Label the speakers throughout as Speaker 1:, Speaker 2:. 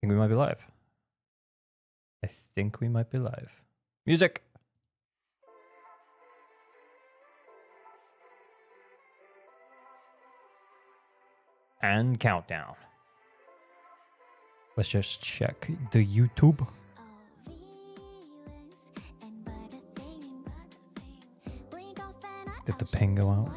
Speaker 1: think we might be live. I think we might be live. Music! And countdown. Let's just check the YouTube. Did the ping go out?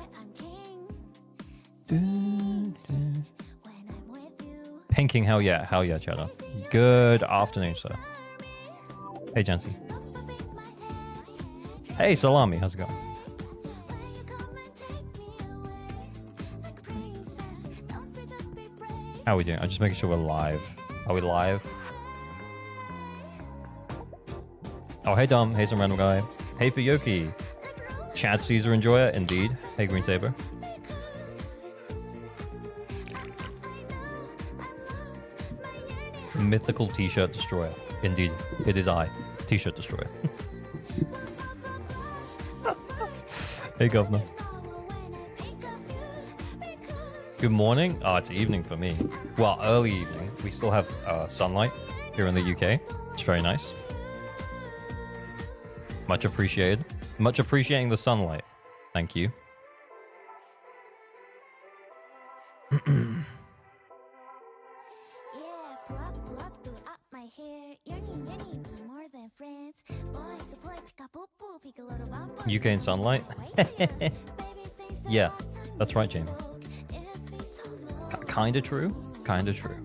Speaker 1: Pinking, hell yeah, Cheddar. Good afternoon, sir. Hey, Jancy. Hey, Salami, how's it going? How are we doing? I'm just making sure we're live. Are we live? Oh, hey, Dom. Hey, some random guy. Hey, Fuyoki. Chad Caesar Enjoyer, indeed. Hey, Green Saber. Mythical T-shirt destroyer. Indeed, it is I. T-shirt destroyer. Hey, Governor. Good morning. Oh, it's evening for me. Well, early evening. We still have sunlight here in the UK. It's very nice. Much appreciated. Much appreciating the sunlight. Thank you. UK in sunlight? Yeah, that's right, Jamie. Kinda true. Kinda true.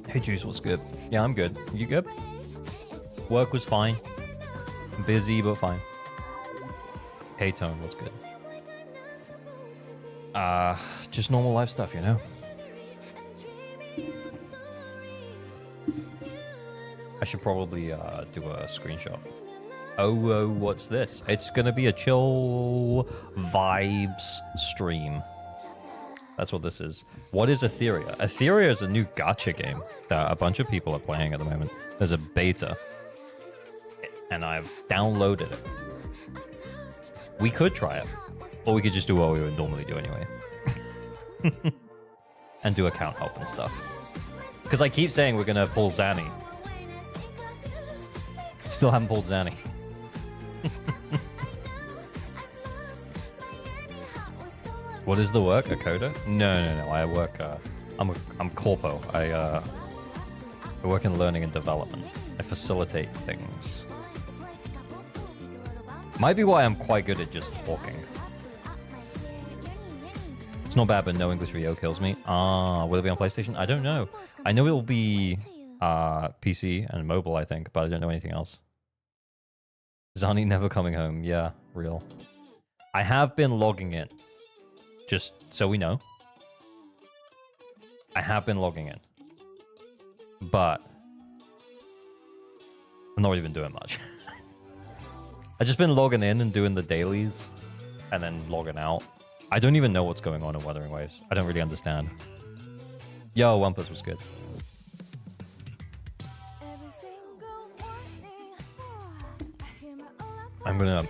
Speaker 1: Hey, Juice, what's good? Yeah, I'm good. You good? Work was fine. Busy, but fine. Hey, Tone, what's good? Just normal life stuff, you know? I should probably do a screenshot. Oh, what's this? It's gonna be a chill vibes stream. That's what this is. What is ETHERIA? ETHERIA is a new gacha game that a bunch of people are playing at the moment. There's a beta. And I've downloaded it. We could try it. Or we could just do what we would normally do anyway. And do account help and stuff. Because I keep saying we're gonna pull Zanny. Still haven't pulled Zanny. What is the work? A coder? No. I work. I'm corpo. I work in learning and development. I facilitate things. Might be why I'm quite good at just talking. It's not bad, but no English video kills me. Will it be on PlayStation? I don't know. I know it will be PC and mobile, I think, but I don't know anything else. Zani never coming home. Yeah, real. I have been logging in. Just so we know. I have been logging in. But I've not really been doing much. I've just been logging in and doing the dailies. And then logging out. I don't even know what's going on in Wuthering Waves. I don't really understand. Yo, Wampus was good. I'm gonna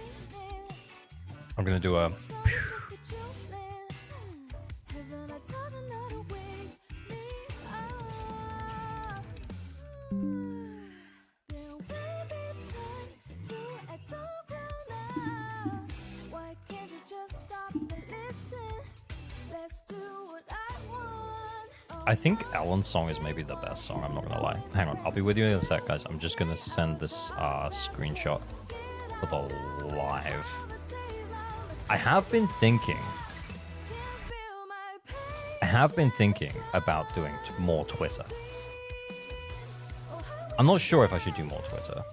Speaker 1: do a... I think Alan's song is maybe the best song, I'm not gonna lie. Hang on, I'll be with you in a sec, guys. I'm just gonna send this screenshot for the live. I have been thinking about doing more Twitter. I'm not sure if I should do more Twitter.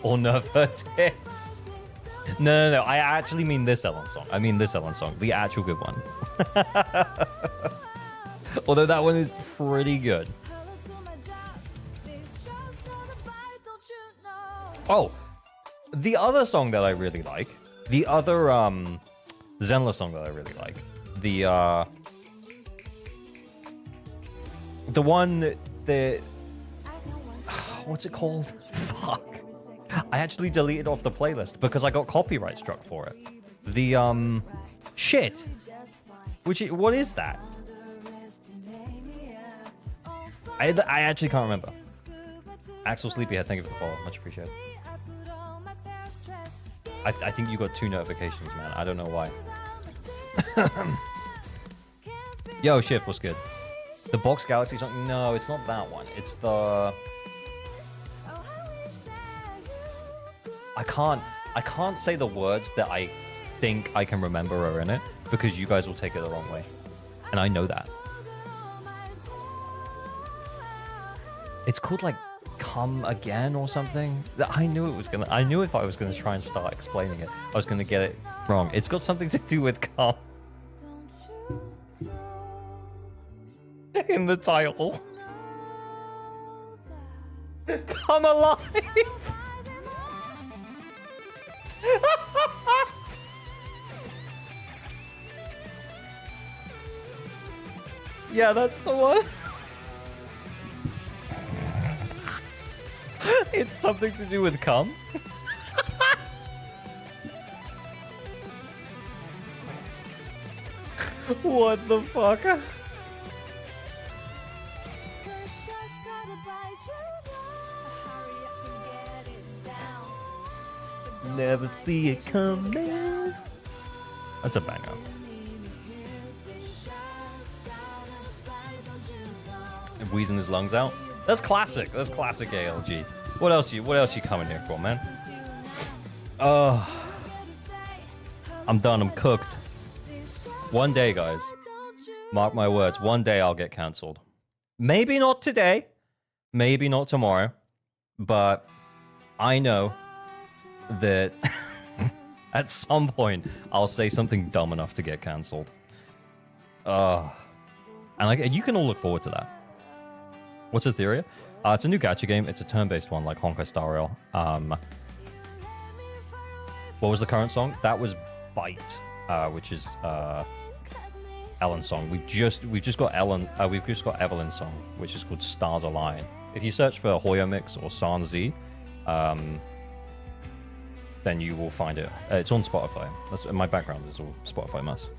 Speaker 1: Or nerf her tits. No. I actually mean this Ellen song. I mean this Ellen song. The actual good one. Although that one is pretty good. Oh, the other song that I really like. The other Zenless song that I really like. The one that... What's it called? Fuck. I actually deleted off the playlist because I got copyright struck for it. The, shit. What is that? I actually can't remember. Axel Sleepyhead, thank you for the follow. Much appreciated. I think you got 2 notifications, man. I don't know why. Yo, Shift, what's good? The Box Galaxy song? No, it's not that one. It's the... I can't say the words that I think I can remember are in it because you guys will take it the wrong way. And I know that. It's called like Come Again or something. I knew if I was gonna try and start explaining it, I was gonna get it wrong. It's got something to do with come in the title. Come alive. Yeah, that's the one. It's something to do with cum. What the fuck? Never see it coming. That's a banger. Wheezing his lungs out. That's classic. That's classic ALG. What else you coming here for, man? I'm done. I'm cooked. One day, guys. Mark my words. One day I'll get cancelled. Maybe not today. Maybe not tomorrow. But I know that at some point I'll say something dumb enough to get cancelled. And you can all look forward to that. What's ETHERIA? It's a new gacha game. It's a turn-based one, like Honkai Star Rail. What was the current song? That was Bite, which is Ellen's song. We've just got Evelyn's song, which is called Stars Align. If you search for Hoyo Mix or San Z, then you will find it. It's on Spotify. That's my background is all Spotify mess.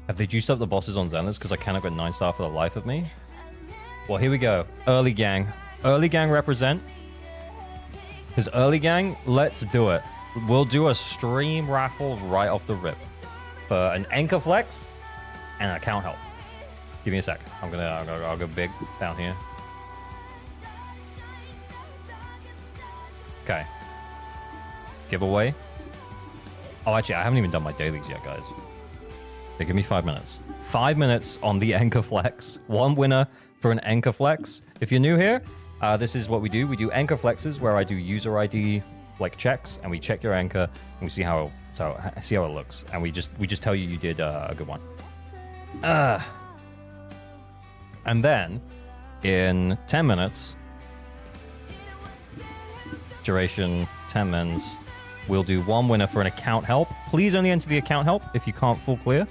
Speaker 1: Have they juiced up the bosses on Zenless? Because I cannot get 9-star for the life of me. Well, here we go. Early gang. Early gang represent. Because early gang, let's do it. We'll do a stream raffle right off the rip. For an anchor flex and an account help. Give me a sec. I'll go big down here. Okay. Giveaway. Oh, actually, I haven't even done my dailies yet, guys. Okay, give me 5 minutes. 5 minutes on the Anchor Flex. One winner for an Anchor Flex. If you're new here, this is what we do. We do Anchor Flexes where I do user ID like checks, and we check your anchor and we see how it looks, and we just tell you did a good one. And then in 10 minutes, duration 10 minutes, we'll do one winner for an account help. Please only enter the account help if you can't full clear.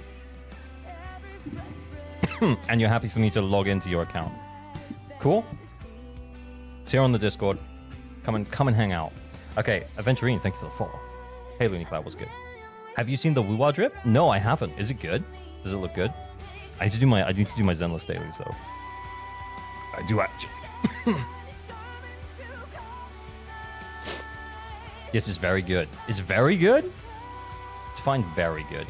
Speaker 1: And you're happy for me to log into your account. Cool? It's here on the Discord. Come and hang out. Okay, Aventurine, thank you for the follow. Hey, Looney Cloud, what's good? Have you seen the Woo-Wah drip? No, I haven't. Is it good? Does it look good? I need to do my Zenless dailies though. I do actually. Yes, it's very good. It's very good? Define very good.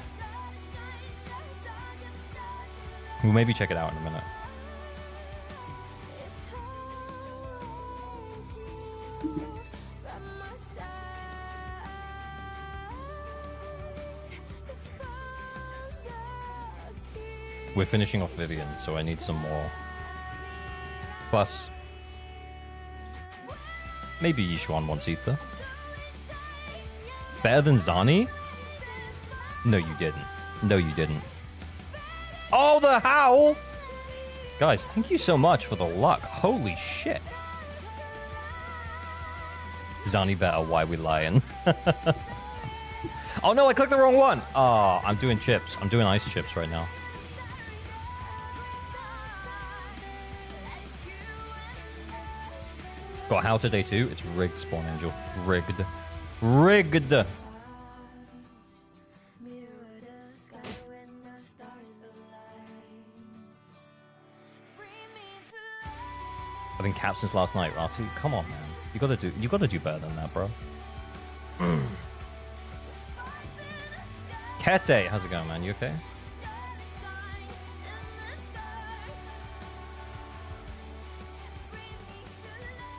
Speaker 1: We'll maybe check it out in a minute. We're finishing off Vivian, so I need some more. Plus, maybe Yishuan wants Ether. Better than Zani? No, you didn't. No, you didn't. Oh, the howl! Guys, thank you so much for the luck. Holy shit. Zani better, why we lying? Oh no, I clicked the wrong one! Oh, I'm doing chips. I'm doing ice chips right now. Got how today too? It's rigged, Spawn Angel. Rigged. Rigged! I I've been capped since last night, Ratu. Come on, man. You gotta do better than that, bro. Kete, how's it going, man? You okay?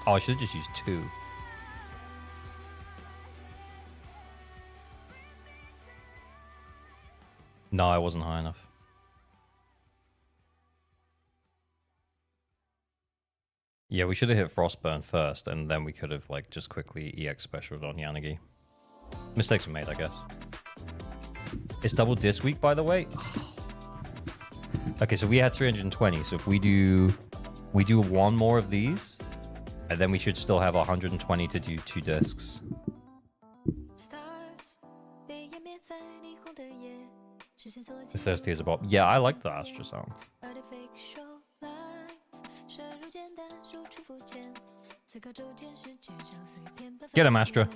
Speaker 1: Oh, I should have just used 2. No, I wasn't high enough. Yeah, we should have hit Frostburn first, and then we could have, like, just quickly EX specialed on Yanagi. Mistakes were made, I guess. It's double disc week, by the way. Okay, so we had 320, so if we do 1 more of these, and then we should still have 120 to do 2 discs. The thirsty is about. Yeah, I like the Astra sound. Get him, Astra.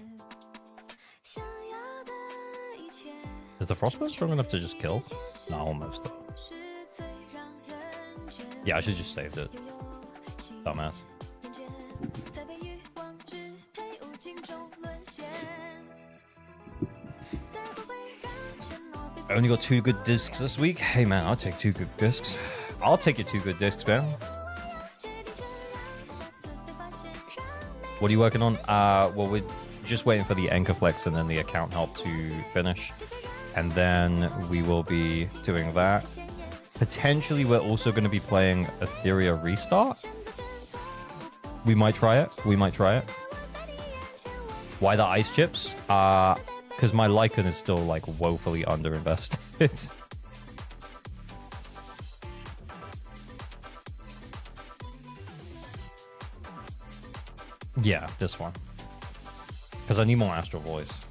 Speaker 1: Is the Frostburn strong enough to just kill? No, almost though. Yeah, I should just saved it. Dumbass. I only got 2 good discs this week. Hey man, I'll take 2 good discs. I'll take your 2 good discs, man. What are you working on? Well, we're just waiting for the anchor flex and then the account help to finish. And then we will be doing that. Potentially, we're also going to be playing ETHERIA Restart. We might try it. We might try it. Why the ice chips? Because my Lycan is still, like, woefully underinvested. Yeah, this one. Because I need more Astral Voice.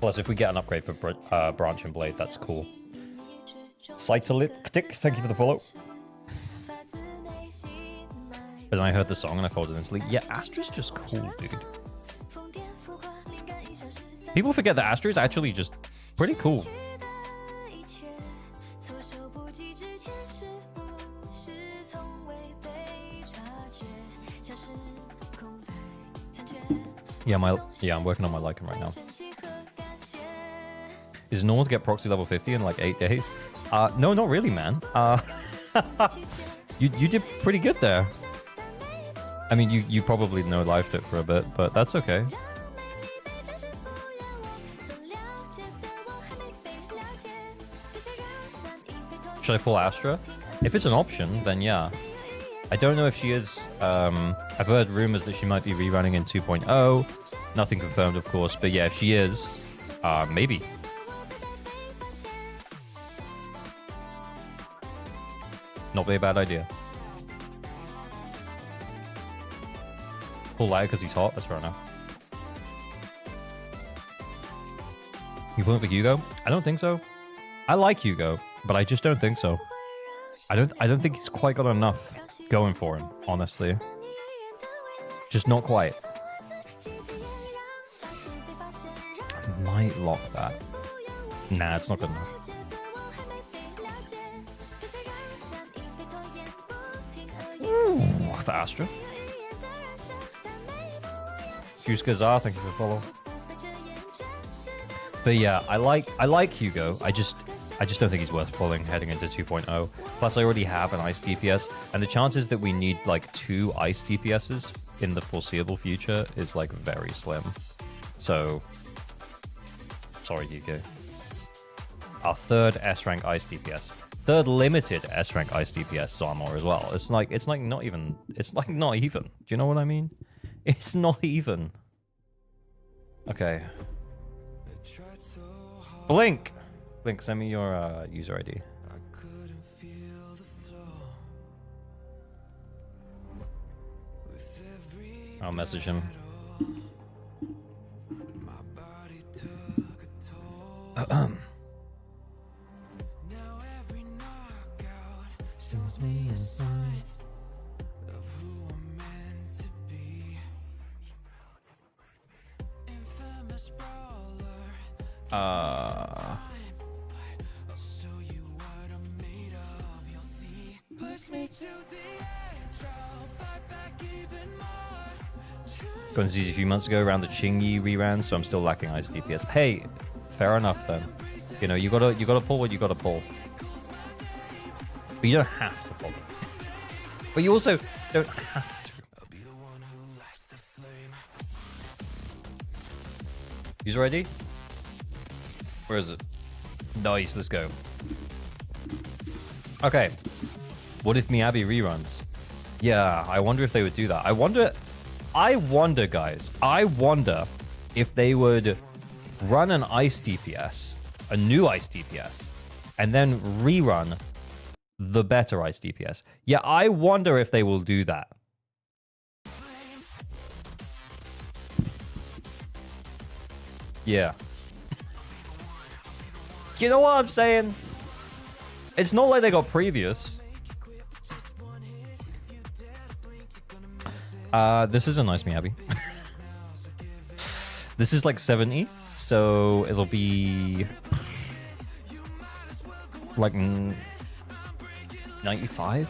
Speaker 1: Plus, if we get an upgrade for Branch and Blade, that's cool. Cytolytic, thank you for the follow. But then I heard the song and I followed it instantly. Yeah, Astra's just cool, dude. People forget that Astra is actually just pretty cool. Yeah, I'm working on my Lycan right now. Is it normal to get proxy level 50 in like 8 days? No, not really, man. You did pretty good there. I mean, you probably no-lifed it for a bit, but that's okay. Should I pull Astra? If it's an option, then yeah. I don't know if she is. I've heard rumors that she might be rerunning in 2.0. Nothing confirmed, of course, but yeah, if she is, maybe. Not be a bad idea. Pull light because he's hot. That's fair enough. You pulling for Hugo? I don't think so. I like Hugo, but I just don't think so. I don't think he's quite got enough going for him, honestly. Just not quite. I might lock that. Nah, it's not good enough. Ooh, the Astra. Juice Gazar, thank you for the follow. But yeah, I like Hugo. I just don't think he's worth pulling heading into 2.0. Plus, I already have an ice DPS, and the chances that we need like 2 ice DPSs in the foreseeable future is like very slim. So, sorry, Hugo. Our 3rd S rank ice DPS, 3rd limited S rank ice DPS Sarmor as well. It's like not even. It's like not even. Do you know what I mean? It's not even. Okay. Blink. Blink, send me your user ID. I'll message him. Uh... Got ZZ a few months ago around the Chingy reran, so I'm still lacking ice DPS. Hey, fair enough then. You know, you gotta pull what you gotta pull. But you don't have to pull. But you also don't have to. He's ready? Where is it? Nice, let's go. Okay. What if Miyabi reruns? Yeah, I wonder if they would do that. I wonder, guys. I wonder if they would run an ice DPS, a new ice DPS, and then rerun the better ice DPS. Yeah, I wonder if they will do that. Yeah. You know what I'm saying? It's not like they got previous. This is a nice Miyabi. This is like 70, so it'll be like 95?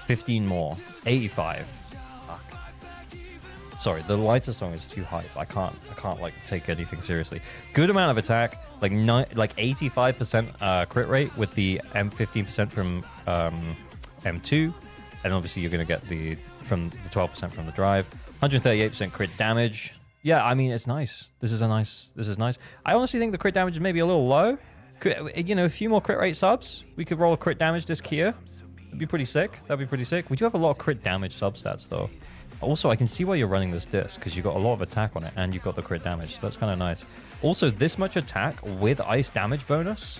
Speaker 1: 15 more. 85. Fuck. Sorry, the lighter song is too hype. I can't like take anything seriously. Good amount of attack, like 85% crit rate with the M15% from M2, and obviously you're gonna get the 12% from the drive. 138% crit damage. Yeah, I mean it's nice. This is nice. I honestly think the crit damage is maybe a little low. You know, a few more crit rate subs. We could roll a crit damage disc here. That'd be pretty sick. We do have a lot of crit damage substats though. Also, I can see why you're running this disc, because you've got a lot of attack on it and you've got the crit damage. So that's kind of nice. Also, this much attack with ice damage bonus.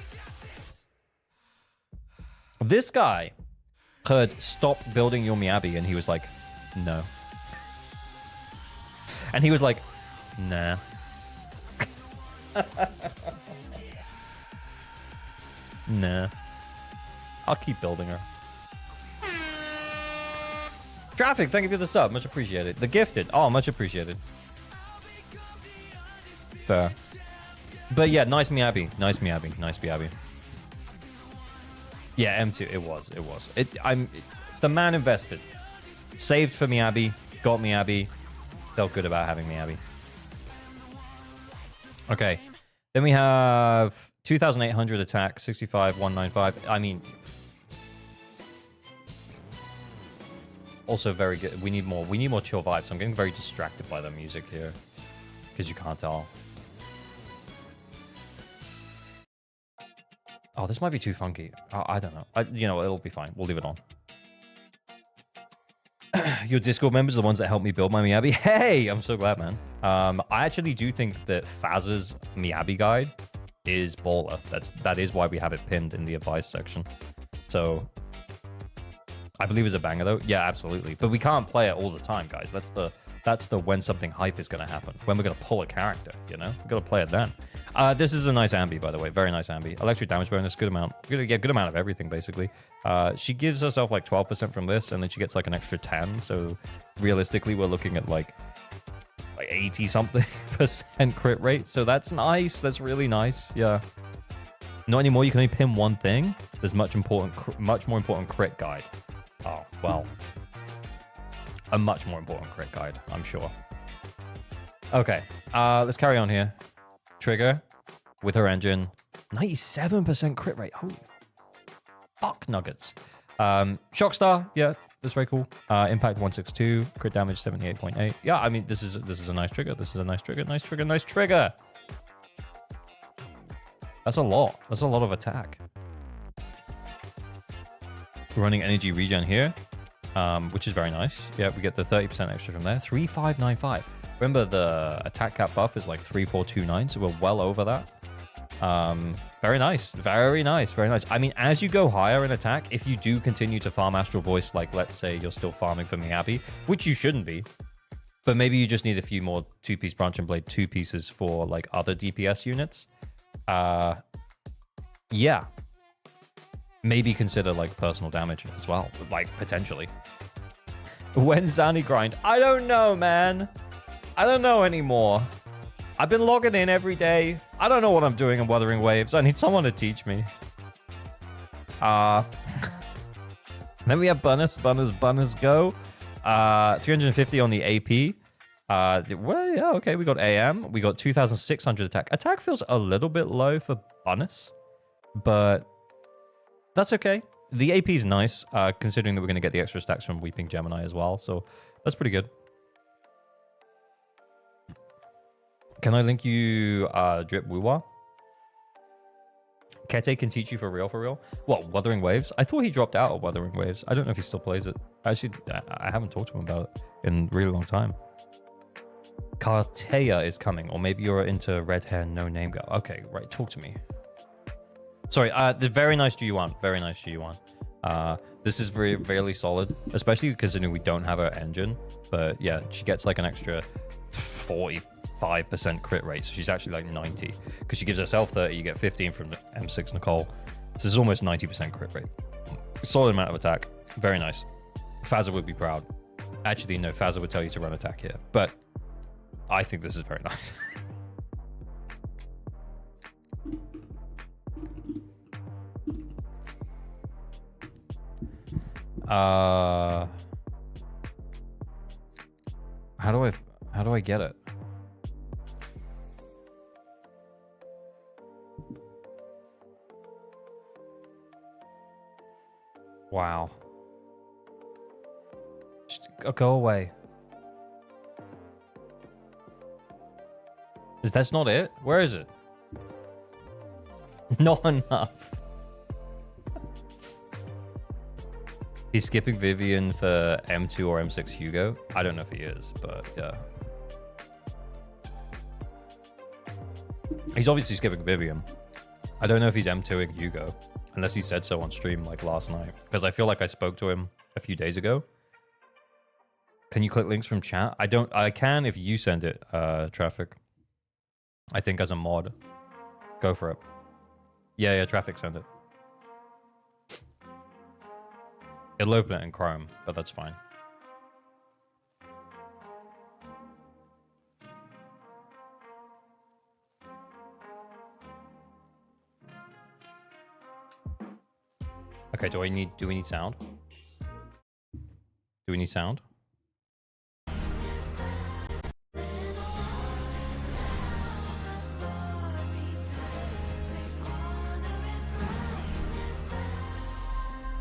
Speaker 1: This guy heard stop building your Miyabi and he was like, no. And he was like, nah. Nah. I'll keep building her. Traffic, thank you for the sub. Much appreciated. The gifted. Oh, much appreciated. Fair. But yeah, nice Miyabi. Yeah, M2. It was. The man invested. Saved for Miyabi. Got Miyabi. Felt good about having Miyabi. Okay. Then we have 2,800 attack, 65, 195. I mean... Also very good. We need more chill vibes. I'm getting very distracted by the music here, because you can't tell. Oh, this might be too funky. I don't know. You know, it'll be fine. We'll leave it on. Your Discord members are the ones that helped me build my Miyabi. Hey, I'm so glad, man. I actually do think that Faz's Miyabi guide is baller. That is why we have it pinned in the advice section. So I believe it's a banger though. Yeah, absolutely. But we can't play it all the time, guys. That's the when something hype is going to happen. When we're going to pull a character, you know? We're going to play it then. This is a nice ambi, by the way. Very nice ambi. Electric damage bonus, good amount. Good amount of everything, basically. She gives herself like 12% from this, and then she gets like an extra 10. So realistically, we're looking at like 80-something% crit rate. So that's nice. That's really nice. Yeah. Not anymore. You can only pin one thing. There's much more important crit guide. Oh, well. A much more important crit guide, I'm sure. Okay, let's carry on here. Trigger with her engine. 97% crit rate. Holy fuck nuggets. Shockstar, yeah, that's very cool. Impact 162, crit damage 78.8. Yeah, I mean, this is a nice trigger. Nice trigger. That's a lot. That's a lot of attack. Running energy regen here, which is very nice. Yeah, we get the 30% extra from there. 3595. Remember, the attack cap buff is like 3429, so we're well over that. Very nice. I mean, as you go higher in attack, if you do continue to farm Astral Voice, like let's say you're still farming for Miyabi, which you shouldn't be, but maybe you just need a few more 2-piece Branch and Blade 2 pieces for like other DPS units. Yeah. Maybe consider like personal damage as well, like potentially. When Zani grind? I don't know, man. I don't know anymore. I've been logging in every day. I don't know what I'm doing in Wuthering Waves. I need someone to teach me. Then we have Bunners go. 350 on the AP. Well, yeah, okay. We got AM. We got 2,600 attack. Attack feels a little bit low for Bunners, but that's okay. The AP is nice, considering that we're going to get the extra stacks from Weeping Gemini as well. So that's pretty good. Can I link you Drip Wuwa? Kete can teach you for real? What, Wuthering Waves? I thought he dropped out of Wuthering Waves. I don't know if he still plays it. Actually, I haven't talked to him about it in a really long time. Kartea is coming, or maybe you're into red hair, no name girl. Okay, right, talk to me. Sorry, the very nice G1. Very nice G1. This is really solid, especially considering we don't have her engine. But yeah, she gets like an extra 45% crit rate, so she's actually like 90. Because she gives herself 30, you get 15 from the M6 Nicole. So this is almost 90% crit rate. Solid amount of attack. Very nice. Fazza would be proud. Actually, no, Fazza would tell you to run attack here. But I think this is very nice. How do I get it? Wow. Just go away. That's not it? Where is it? Not enough. He's skipping Vivian for M2 or M6 Hugo. I don't know if he is, but yeah. He's obviously skipping Vivian. I don't know if he's M2ing Hugo, unless he said so on stream like last night, because I feel like I spoke to him a few days ago. Can you click links from chat? I can if you send it, Traffic. I think as a mod. Go for it. Yeah, Traffic, send it. It'll open it in Chrome, but that's fine. Okay, do we need sound? Do we need sound?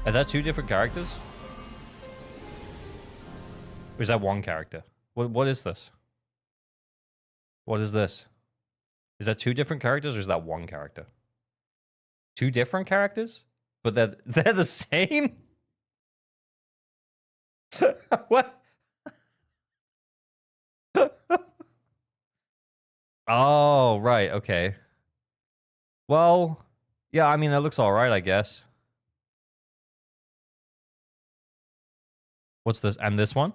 Speaker 1: Are that two different characters? Or is that one character? What is this? What is this? Is that two different characters or is that one character? Two different characters? But they're the same? What? Oh, right, okay. Well, yeah, I mean, that looks alright, I guess. What's this? And this one?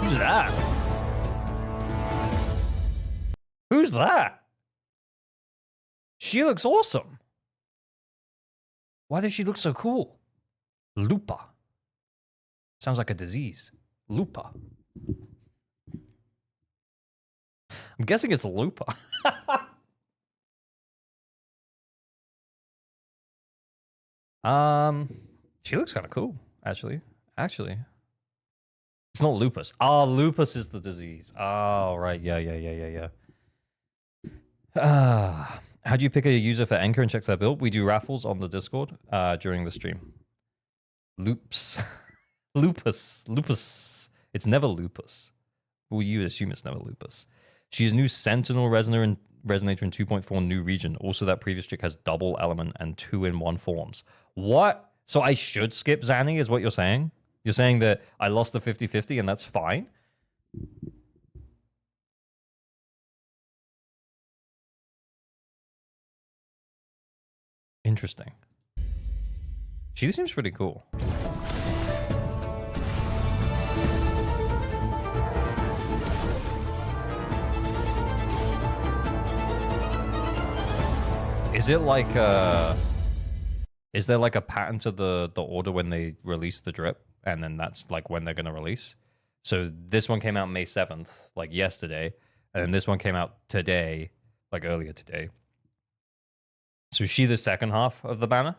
Speaker 1: Who's that? Who's that? She looks awesome. Why does she look so cool? Lupa. Sounds like a disease. Lupa. I'm guessing it's Lupa. She looks kind of cool, actually. It's not lupus. Oh, lupus is the disease. Oh, right. Yeah. How do you pick a user for Anchor and check their build? We do raffles on the Discord during the stream. Lupus. It's never lupus. Well, you assume it's never lupus. She has new Sentinel Resonator in 2.4 new region. Also, that previous trick has double element and 2-in-1 forms. What? So I should skip Zanny is what you're saying? You're saying that I lost the 50-50 and that's fine? Interesting. She seems pretty cool. Is it like Is there like a pattern to the order when they release the drip, and then that's like when they're gonna release? So this one came out May 7th, like yesterday, and then this one came out today, like earlier today. So is she the second half of the banner?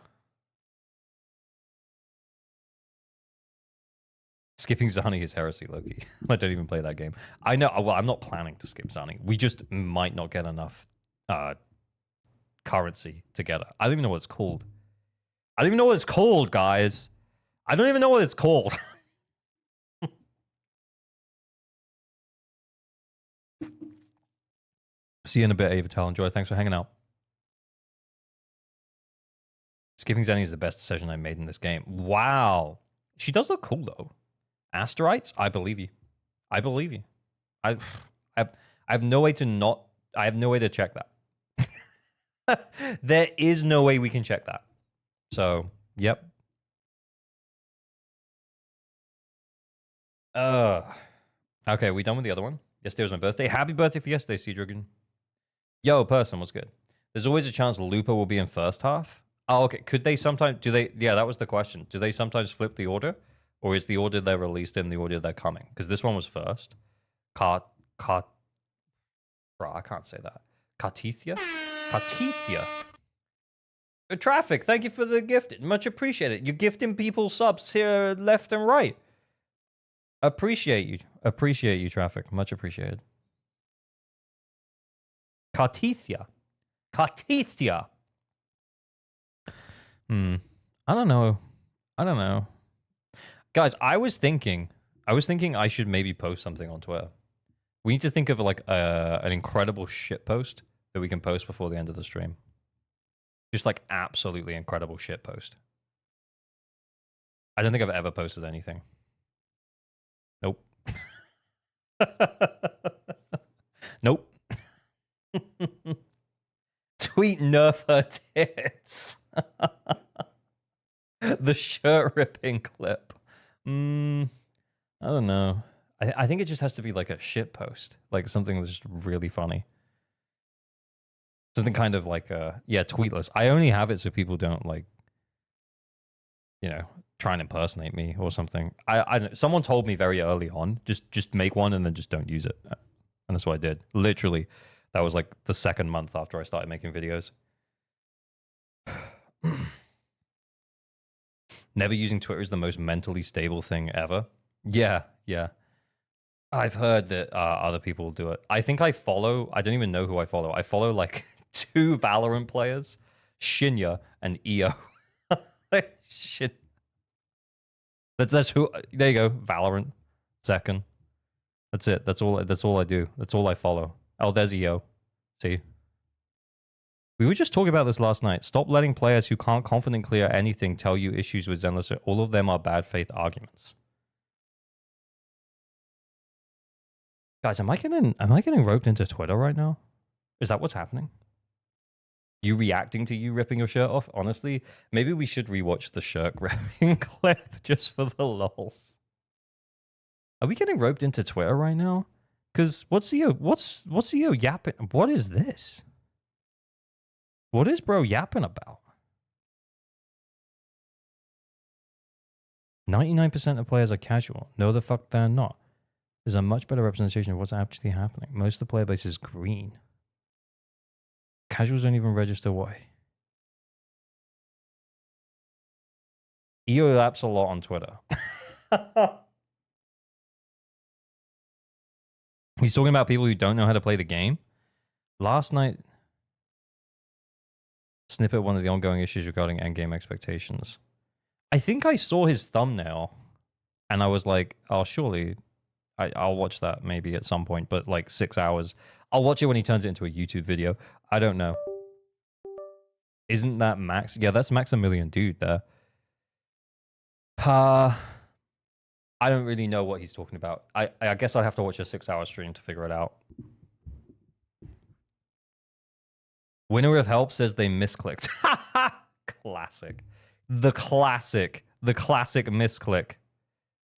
Speaker 1: Skipping Zani is heresy, Loki. I don't even play that game. I know. Well, I'm not planning to skip Zani. We just might not get enough currency together. I don't even know what it's called. I don't even know what it's called, guys. I don't even know what it's called. See you in a bit, Avatar. Enjoy. Thanks for hanging out. Skipping Zenny is the best decision I made in this game. Wow. She does look cool, though. Asteroids? I believe you. I believe you. I have no way to not... I have no way to check that. There is no way we can check that. So, yep. Okay, we done with the other one? Yesterday was my birthday. Happy birthday for yesterday, Sea Dragon. Yo, person, what's good? There's always a chance Looper will be in first half. Oh, okay. Could they sometimes... Do they... Yeah, that was the question. Do they sometimes flip the order? Or is the order they're released in the order they're coming? Because this one was first. Bro, I can't say that. Cartethia? Cartethia. Traffic, thank you for the gift. Much appreciated. You're gifting people subs here left and right. Appreciate you. Appreciate you, Traffic. Much appreciated. Cartethia. Cartethia. I don't know. I don't know. Guys, I was thinking I should maybe post something on Twitter. We need to think of like an incredible shit post that we can post before the end of the stream. Just like absolutely incredible shit post. I don't think I've ever posted anything. Nope. Nope. Tweet nerf her tits. The shirt ripping clip. I don't know. I think it just has to be like a shit post. Like something that's just really funny. Something kind of like yeah, tweetless. I only have it so people don't like, you know, try and impersonate me or something. Someone told me very early on, just make one and then just don't use it. And that's what I did. Literally, that was like the second month after I started making videos. Never using Twitter is the most mentally stable thing ever. Yeah, yeah. I've heard that other people do it. I think I don't even know who I follow. I follow like 2 Valorant players, Shinya and EO. Shit. That's who. There you go. Valorant. Second. That's it. That's all I do. That's all I follow. Oh, there's EO. See? We were just talking about this last night. Stop letting players who can't confidently clear anything tell you issues with Zenless. All of them are bad faith arguments. Guys, am I getting roped into Twitter right now? Is that what's happening? You reacting to you ripping your shirt off? Honestly, maybe we should rewatch the shirt ripping clip just for the lols. Are we getting roped into Twitter right now? Because what's the yapping? What is this? What is bro yapping about? 99% of players are casual. No, the fuck they're not. There's a much better representation of what's actually happening. Most of the player base is green. Casuals don't even register why. EO laps a lot on Twitter. He's talking about people who don't know how to play the game. Last night, snippet one of the ongoing issues regarding endgame expectations. I think I saw his thumbnail and I was like, oh, surely I'll watch that maybe at some point, but like 6 hours. I'll watch it when he turns it into a YouTube video. I don't know. Isn't that Max? Yeah, that's Maximilian Dude there. I don't really know what he's talking about. I guess I'll have to watch a 6-hour stream to figure it out. Winner of Help says they misclicked. Classic. The classic misclick.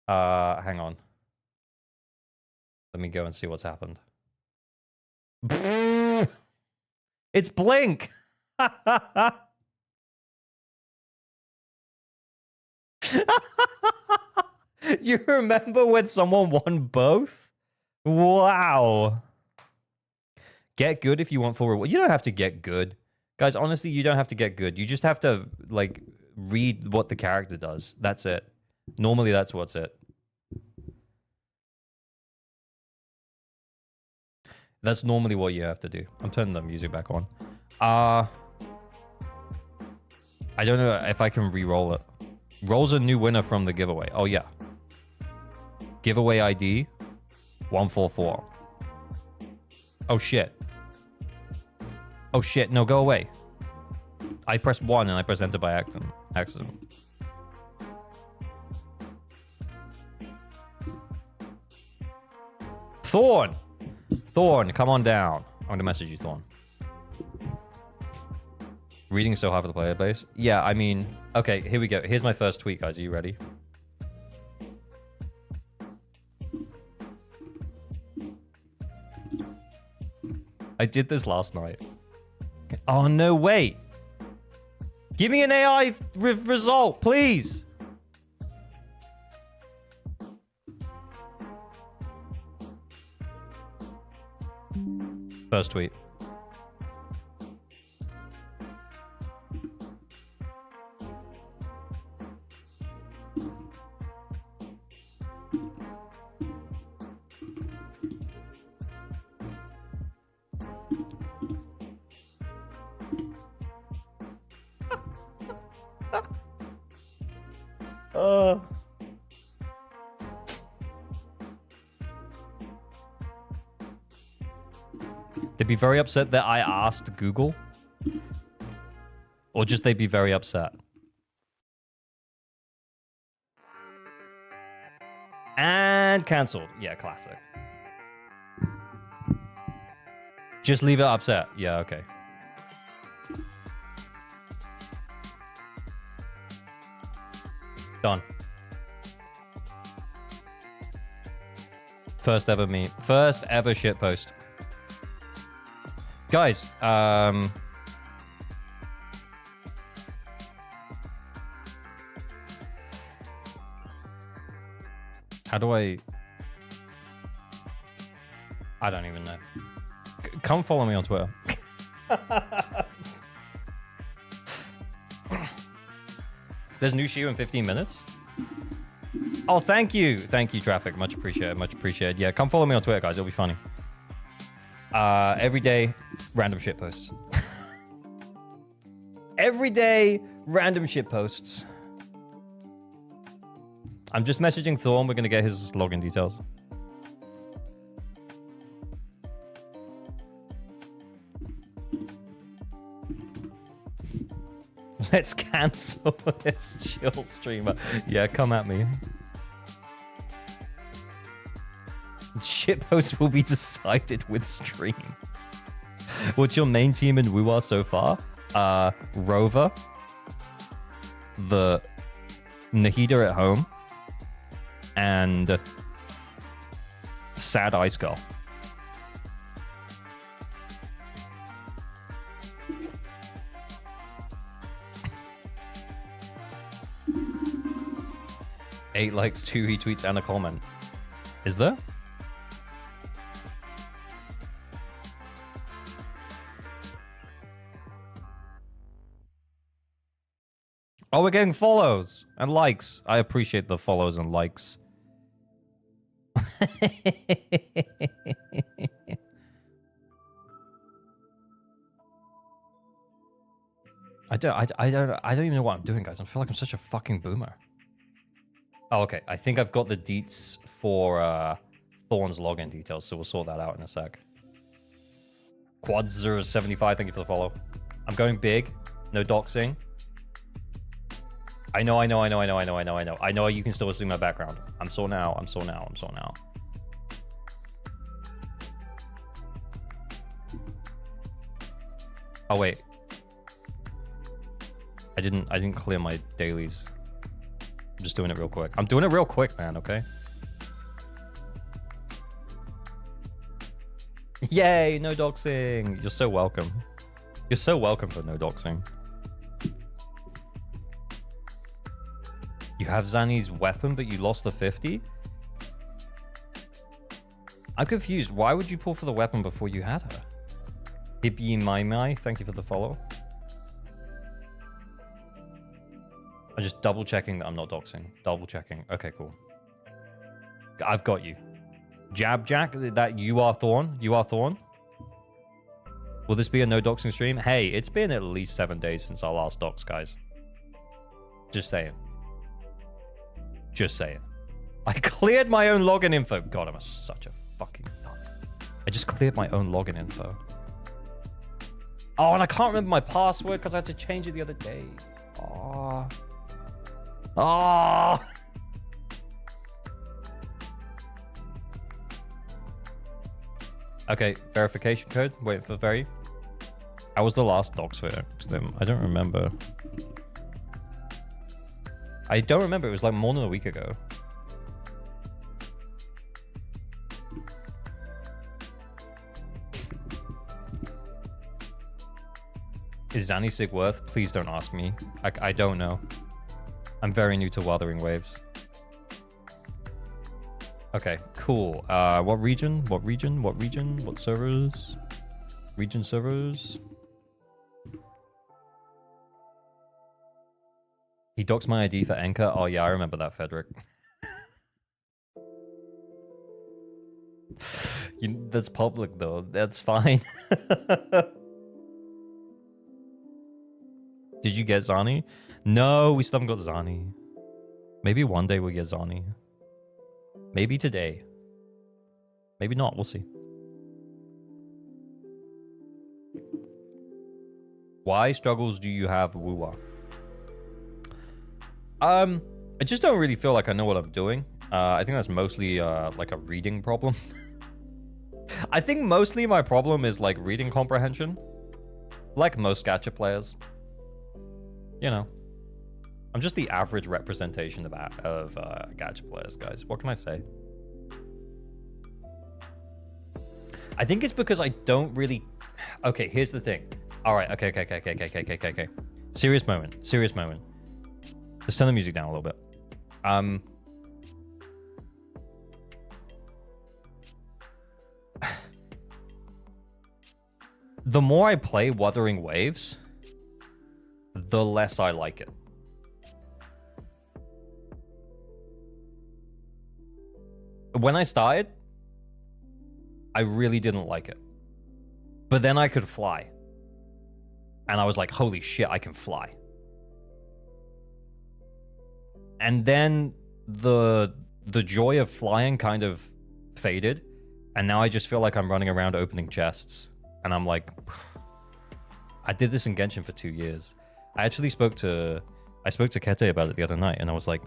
Speaker 1: Hang on. Let me go and see what's happened. It's Blink. You remember when someone won both? Wow. Get good if you want full reward. You don't have to get good. Guys, honestly, you don't have to get good. You just have to, like, read what the character does. That's it. Normally, that's what's it. That's normally what you have to do. I'm turning the music back on. I don't know if I can re-roll it. Rolls a new winner from the giveaway. Oh, yeah. Giveaway ID 144. Oh, shit. Oh, shit. No, go away. I pressed 1 and I pressed enter by accident. Thorn! Thorn, come on down. I'm going to message you, Thorn. Reading so hard for the player base. Yeah, I mean... Okay, here we go. Here's my first tweet, guys. Are you ready? I did this last night. Oh, no, wait. Give me an AI result, please. First tweet. They'd be very upset that I asked Google. Or just they'd be very upset. And cancelled. Yeah, classic. Just leave it upset. Yeah, okay. Done. First ever meme. First ever shitpost. Guys, how do I don't even know. Come follow me on Twitter. There's new shoe in 15 minutes. Oh, thank you. Thank you, Traffic. Much appreciated. Much appreciated. Yeah, come follow me on Twitter, guys. It'll be funny. Every day, random shit posts. Every day, random shit posts. I'm just messaging Thorn. We're going to get his login details. Let's cancel this chill streamer. Yeah, come at me. Shitpost will be decided with stream. What's your main team in WoA so far? Rover, the Nahida at home, and Sad Ice Girl. Eight likes, 2 retweets, and a comment. Is there? Oh, we're getting follows and likes. I appreciate the follows and likes. I don't even know what I'm doing, guys. I feel like I'm such a fucking boomer. Oh, okay. I think I've got the deets for Thorn's login details, so we'll sort that out in a sec. Quad075, thank you for the follow. I'm going big. No doxing. I know. I know you can still see my background. I'm so now. Oh wait. I didn't clear my dailies. I'm just doing it real quick. I'm doing it real quick, man, okay? Yay, no doxing. You're so welcome. You're so welcome for no doxing. You You have Zanny's weapon, but you lost the 50? I'm confused. Why would you pull for the weapon before you had her? Hippie Mai, thank you for the follow. I'm just double checking that I'm not doxing. Double checking. Okay, cool. I've got you. Jab Jack, that you are Thorn? You are Thorn? Will this be a no doxing stream? Hey, it's been at least 7 days since our last dox, guys. Just saying. Just saying. I cleared my own login info. God, I'm such a fucking thumb. I just cleared my own login info. Oh, and I can't remember my password because I had to change it the other day. Oh. Oh. Okay, verification code. Wait for very. How was the last docs for them? I don't remember. I don't remember. It was like more than a week ago. Is Zanny Sig worth? Please don't ask me. I don't know. I'm very new to Wuthering Waves. Okay, cool. What region? What region? What region? What servers? Region servers? He doxed my ID for Enka. Oh yeah, I remember that, Frederick. That's public though. That's fine. Did you get Zani? No, we still haven't got Zani. Maybe one day we'll get Zani. Maybe today. Maybe not. We'll see. Why struggles do you have, Wuwa? I just don't really feel like I know what I'm doing. I think that's mostly like a reading problem. I think mostly my problem is like reading comprehension. Like most gacha players. You know. I'm just the average representation of gacha players, guys. What can I say? I think it's because I don't really... Okay, here's the thing. All right, okay. Serious moment. Serious moment. Let's turn the music down a little bit. The more I play Wuthering Waves, the less I like it. When I started, I really didn't like it. But then I could fly. And I was like, holy shit, I can fly. And then the joy of flying kind of faded. And now I just feel like I'm running around opening chests. And I'm like, I did this in Genshin for 2 years. I actually spoke to Kete about it the other night. And I was like,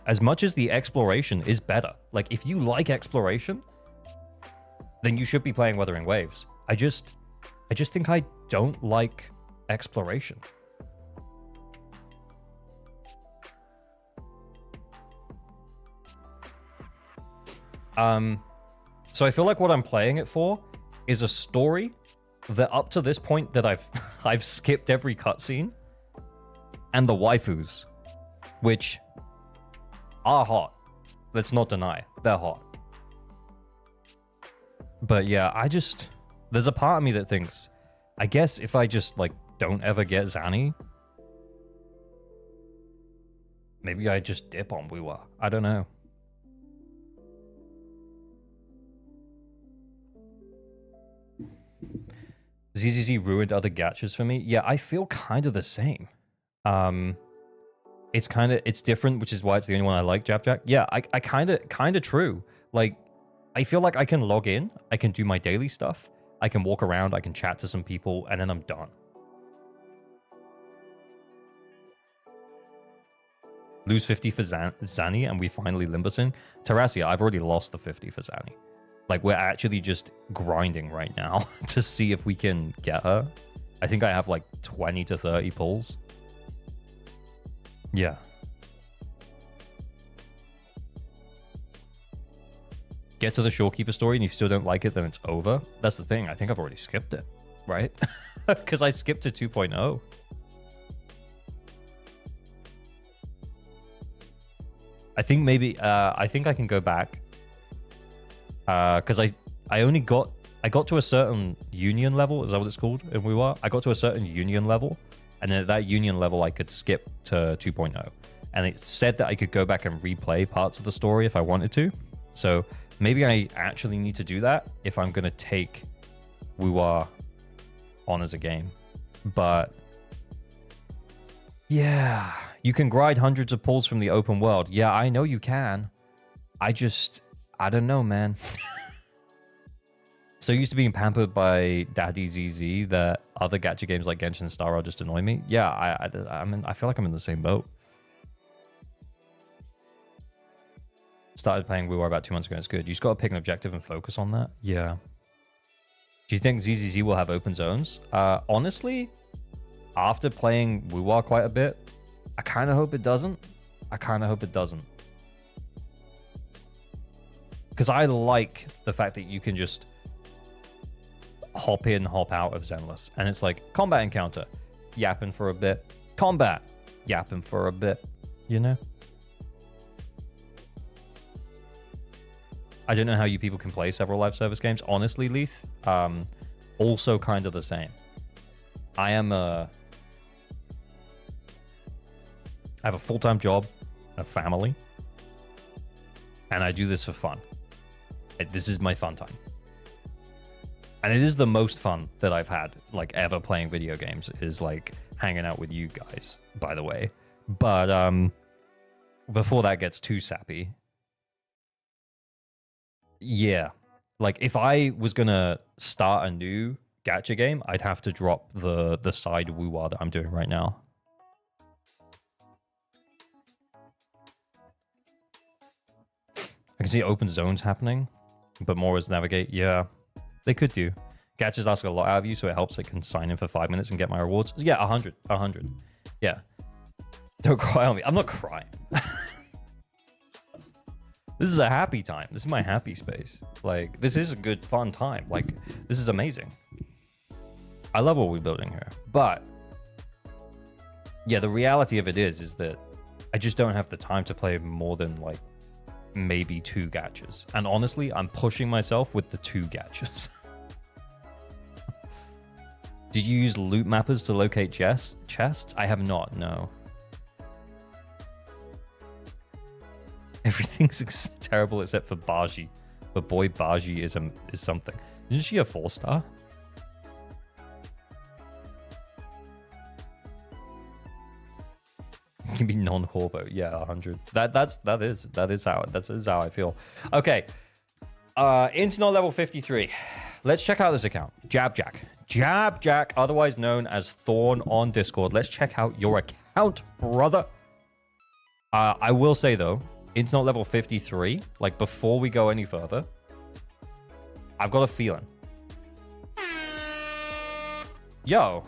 Speaker 1: as much as the exploration is better, like if you like exploration, then you should be playing Wuthering Waves. I just think I don't like exploration. So I feel like what I'm playing it for is a story that up to this point that I've skipped every cutscene, and the waifus, which are hot. Let's not deny they're hot. But yeah, there's a part of me that thinks, I guess if I just like don't ever get Zanny, maybe I just dip on Wuwa. I don't know. ZZZ ruined other gachas for me. Yeah, I feel kind of the same. It's different, which is why it's the only one I like, Jab Jack. Yeah, I kind of true. Like, I feel like I can log in, I can do my daily stuff, I can walk around, I can chat to some people, and then I'm done. Lose 50 for Zanny, and we finally Limbusing. Terrasia, I've already lost the 50 for Zanny. Like, we're actually just grinding right now to see if we can get her. I think I have like 20 to 30 pulls. Yeah. Get to the Shorekeeper story and if you still don't like it, then it's over. That's the thing. I think I've already skipped it, right? Because I skipped to 2.0. I think maybe I think I can go back because I got to a certain union level. Is that what it's called in WoW? I got to a certain union level, and then at that union level I could skip to 2.0, and it said that I could go back and replay parts of the story if I wanted to. So maybe I actually need to do that if I'm gonna take WoW on as a game. But yeah, you can grind hundreds of pulls from the open world. Yeah, I know you can. I don't know, man. So used to being pampered by Daddy ZZ that other gacha games like Genshin and Star Rail just annoy me. Yeah, I feel like I'm in the same boat. Started playing WoW about 2 months ago. It's good. You just got to pick an objective and focus on that. Yeah. Do you think ZZZ will have open zones? Honestly, after playing WoW quite a bit, I kind of hope it doesn't. Because I like the fact that you can just hop in, hop out of Zenless. And it's like, combat encounter, yapping for a bit. Combat, yapping for a bit, you know? I don't know how you people can play several live service games. Honestly, Leith, also kind of the same. I have a full-time job, a family, and I do this for fun. This is my fun time. And it is the most fun that I've had, like, ever playing video games, is, like, hanging out with you guys, by the way. But, before that gets too sappy, yeah, like, if I was gonna start a new gacha game, I'd have to drop the side WoW that I'm doing right now. I can see open zones happening, but more is navigate. Yeah, they could do. Gachas ask a lot out of you, so it helps. I can sign in for 5 minutes and get my rewards. Yeah, 100. Yeah. Don't cry on me. I'm not crying. This is a happy time. This is my happy space. Like, this is a good, fun time. Like, this is amazing. I love what we're building here. But, yeah, the reality of it is that I just don't have the time to play more than, like, maybe 2 gachas. And honestly, I'm pushing myself with the 2 gachas. Did you use loot mappers to locate chests? I have not, no. Everything's terrible except for Baji. But boy, Baji is something. Isn't she a 4-star? It can be non-Corbo. Yeah, 100. That is how I feel. Okay. Internet level 53. Let's check out this account. Jabjack, otherwise known as Thorn on Discord. Let's check out your account, brother. I will say though, Internet level 53, like, before we go any further, I've got a feeling. Yo,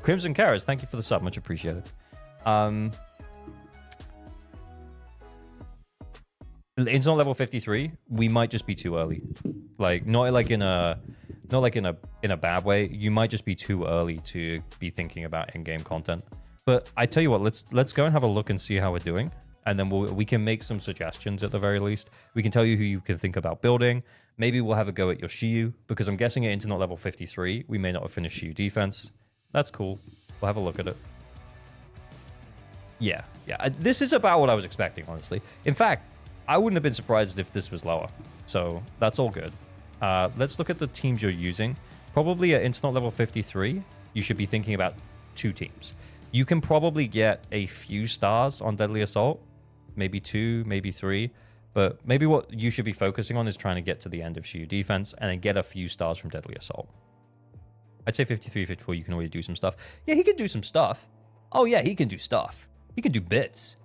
Speaker 1: Crimson Carrots, thank you for the sub, much appreciated. Internet level 53, we might just be too early. Like, not like in a bad way. You might just be too early to be thinking about in-game content. But I tell you what, let's go and have a look and see how we're doing. And then we can make some suggestions at the very least. We can tell you who you can think about building. Maybe we'll have a go at your Shiyu, because I'm guessing at Internet level 53, we may not have finished Shiyu defense. That's cool. We'll have a look at it. Yeah. This is about what I was expecting, honestly. In fact, I wouldn't have been surprised if this was lower. So that's all good. Let's look at the teams you're using. Probably at Internet level 53, you should be thinking about 2 teams. You can probably get a few stars on Deadly Assault. Maybe 2, maybe 3. But maybe what you should be focusing on is trying to get to the end of Shiyu defense and then get a few stars from Deadly Assault. I'd say 53, 54, you can already do some stuff. Yeah, he can do some stuff. Oh yeah, he can do stuff. He can do bits.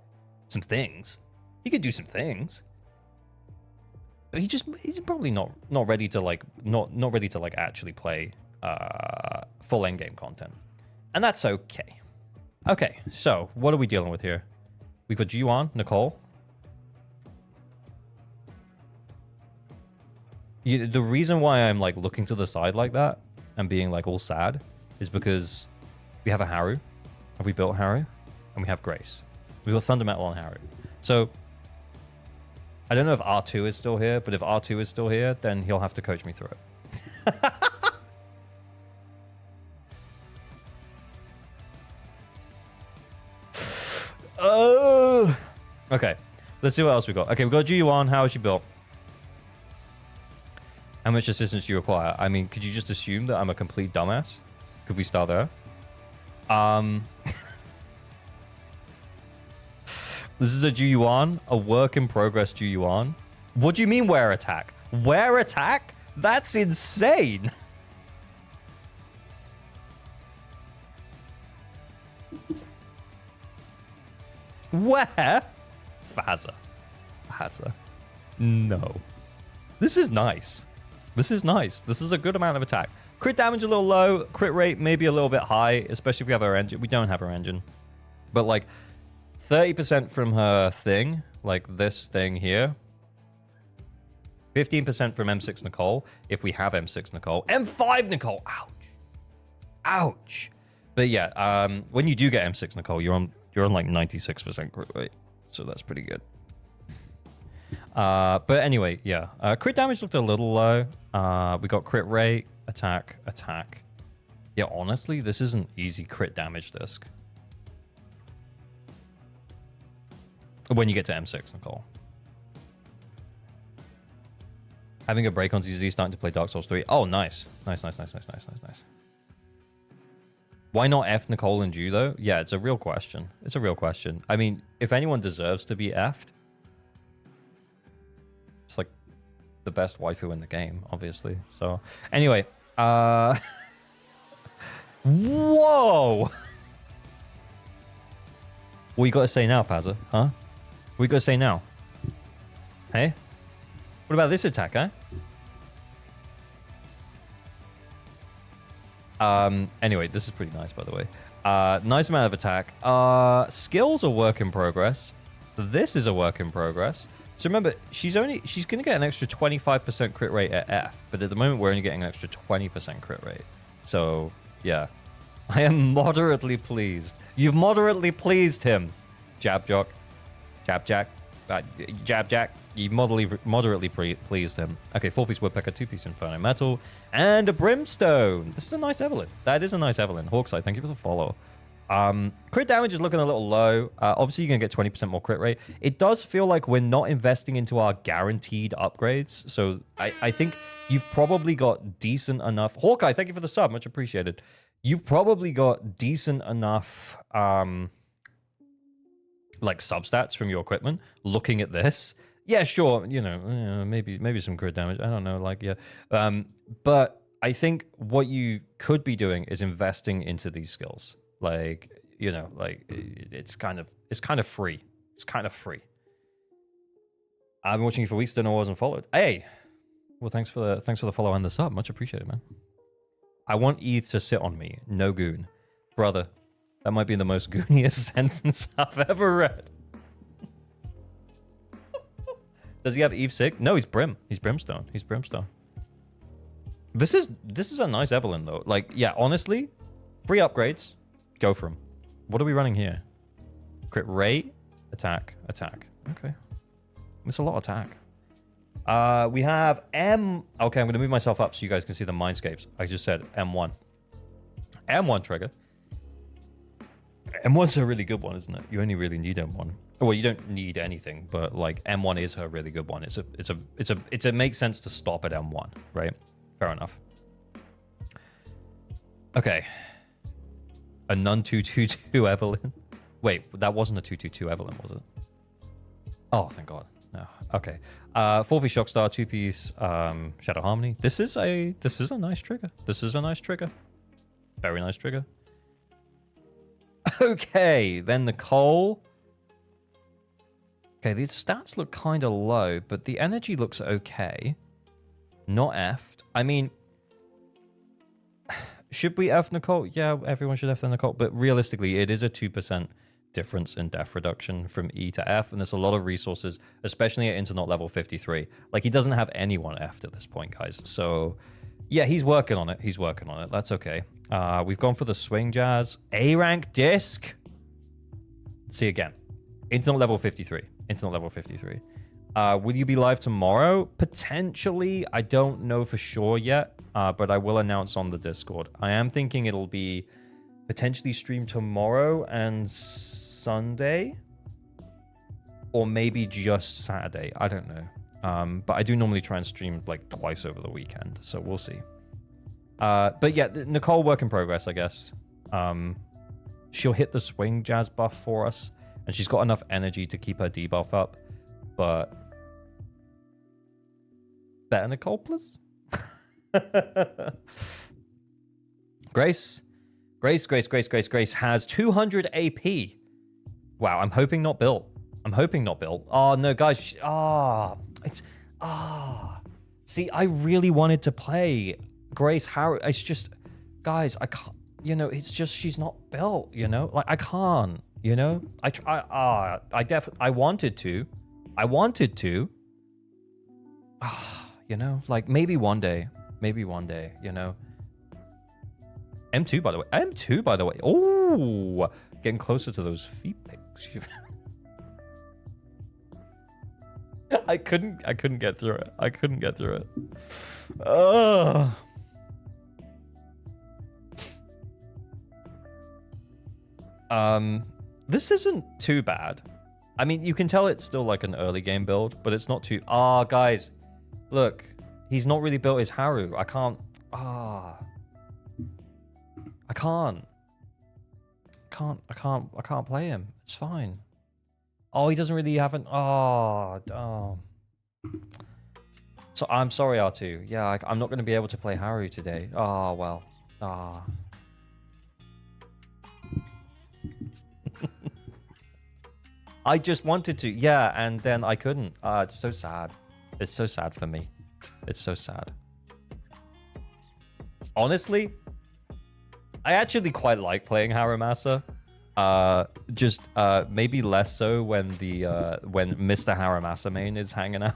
Speaker 1: Some things. He could do some things. But he's probably not ready to like not ready to like actually play full endgame content. And that's okay. Okay, so what are we dealing with here? We've got Juan, Nicole. The reason why I'm like looking to the side like that and being like all sad is because we have a Haru. Have we built Haru? And we have Grace. We've got Thunder Metal on Haru. So I don't know if R2 is still here, but if R2 is still here, then he'll have to coach me through it. Oh, okay. Let's see what else we got. Okay, we got GU1. How is she built? How much assistance do you require? I mean, could you just assume that I'm a complete dumbass? Could we start there? This is a GU1, a work in progress GU1. What do you mean wear attack? Wear attack? That's insane. Where? Faza. No. This is nice. This is nice. This is a good amount of attack. Crit damage a little low. Crit rate maybe a little bit high, especially if we have our engine. We don't have our engine. But like 30% from her thing, like this thing here. 15% from M6 Nicole, if we have M6 Nicole. M5 Nicole! Ouch. Ouch. But yeah, when you do get M6 Nicole, you're on like 96% crit rate. So that's pretty good. But anyway, yeah. Crit damage looked a little low. We got crit rate, attack. Yeah, honestly, this is an easy crit damage disc. When you get to M6 Nicole. Having a break on ZZZ, starting to play Dark Souls 3. Oh, nice. Nice. Why not F Nicole and Jew, though? Yeah, it's a real question. It's a real question. I mean, if anyone deserves to be F'd, it's like the best waifu in the game, obviously. So, anyway. Whoa! What you got to say now, Fazza? Huh? What you got to say now? Hey? What about this attack, huh? Anyway, this is pretty nice, by the way. Nice amount of attack. Skills are work in progress. This is a work in progress. So remember, she's going to get an extra 25% crit rate at F, but at the moment we're only getting an extra 20% crit rate. So, yeah. I am moderately pleased. You've moderately pleased him. Jab Jack. You moderately pleased him. Okay, 4-piece Woodpecker, 2-piece Inferno Metal, and a Brimstone. This is a nice Evelyn. That is a nice Evelyn. Hawkseye, thank you for the follow. Crit damage is looking a little low. Obviously, you're going to get 20% more crit rate. It does feel like we're not investing into our guaranteed upgrades. So I think you've probably got decent enough... Hawkeye, thank you for the sub. Much appreciated. You've probably got decent enough... like substats from your equipment. Looking at this, yeah, sure, maybe some crit damage. I don't know, like yeah, but I think what you could be doing is investing into these skills. Like like it's kind of free. It's kind of free. I've been watching you for weeks, don't know I wasn't followed. Hey, well, thanks for the follow and the sub. Much appreciated, man. I want ETH to sit on me, no goon, brother. That might be the most gooniest sentence I've ever read. Does he have Eve Sig? No, he's Brim. He's Brimstone. He's Brimstone. This is a nice Evelyn, though. Like, yeah, honestly, free upgrades. Go for them. What are we running here? Crit rate, attack. Okay. It's a lot of attack. We have M... Okay, I'm going to move myself up so you guys can see the mindscapes. I just said M1. M1 trigger. M1's a really good one, isn't it? You only really need M1. Well, you don't need anything, but like M1 is a really good one. It makes sense to stop at M1, right? Fair enough. Okay. A non 222 Evelyn. Wait, that wasn't a 222 Evelyn, was it? Oh, thank God. No. Okay. 4-piece Shockstar, 2-piece Shadow Harmony. This is a nice trigger. This is a nice trigger. Very nice trigger. Okay, then the coal. Okay, these stats look kind of low, but the energy looks okay. Not F'd. I mean, should we F Nicole? Yeah, everyone should F Nicole, but realistically, it is a 2% difference in def reduction from E to F, and there's a lot of resources, especially at Internet level 53. Like, he doesn't have anyone F'd at this point, guys. So, yeah, he's working on it. He's working on it. That's okay. We've gone for the Swing Jazz. A rank disc. See again. Internet level 53. Internet level 53. Will you be live tomorrow? Potentially. I don't know for sure yet, but I will announce on the Discord. I am thinking it'll be potentially streamed tomorrow and Sunday, or maybe just Saturday. I don't know. But I do normally try and stream like twice over the weekend, so we'll see. But yeah, Nicole, work in progress, I guess. She'll hit the swing jazz buff for us, and she's got enough energy to keep her debuff up, but better Nicole, please. Grace has 200 AP. Wow, I'm hoping not built. Oh no, guys. See, I really wanted to play Grace Harrow. It's just, guys, I can't. You know, it's just she's not built. You know, like I can't. You know, I wanted to. You know, like maybe one day. You know. M2 by the way. Oh, getting closer to those feet pics. I couldn't get through it. This isn't too bad. I mean, you can tell it's still like an early game build, but it's not too. Guys, look, he's not really built his Haru. I can't play him. It's fine. Oh, he doesn't really have an. So I'm sorry, R2. Yeah, I'm not going to be able to play Haru today. Oh well. I just wanted to, yeah, and then I couldn't. It's so sad. It's so sad for me. It's so sad. Honestly, I actually quite like playing Haramasa. Just maybe less so when when Mr. Haramasa main is hanging out.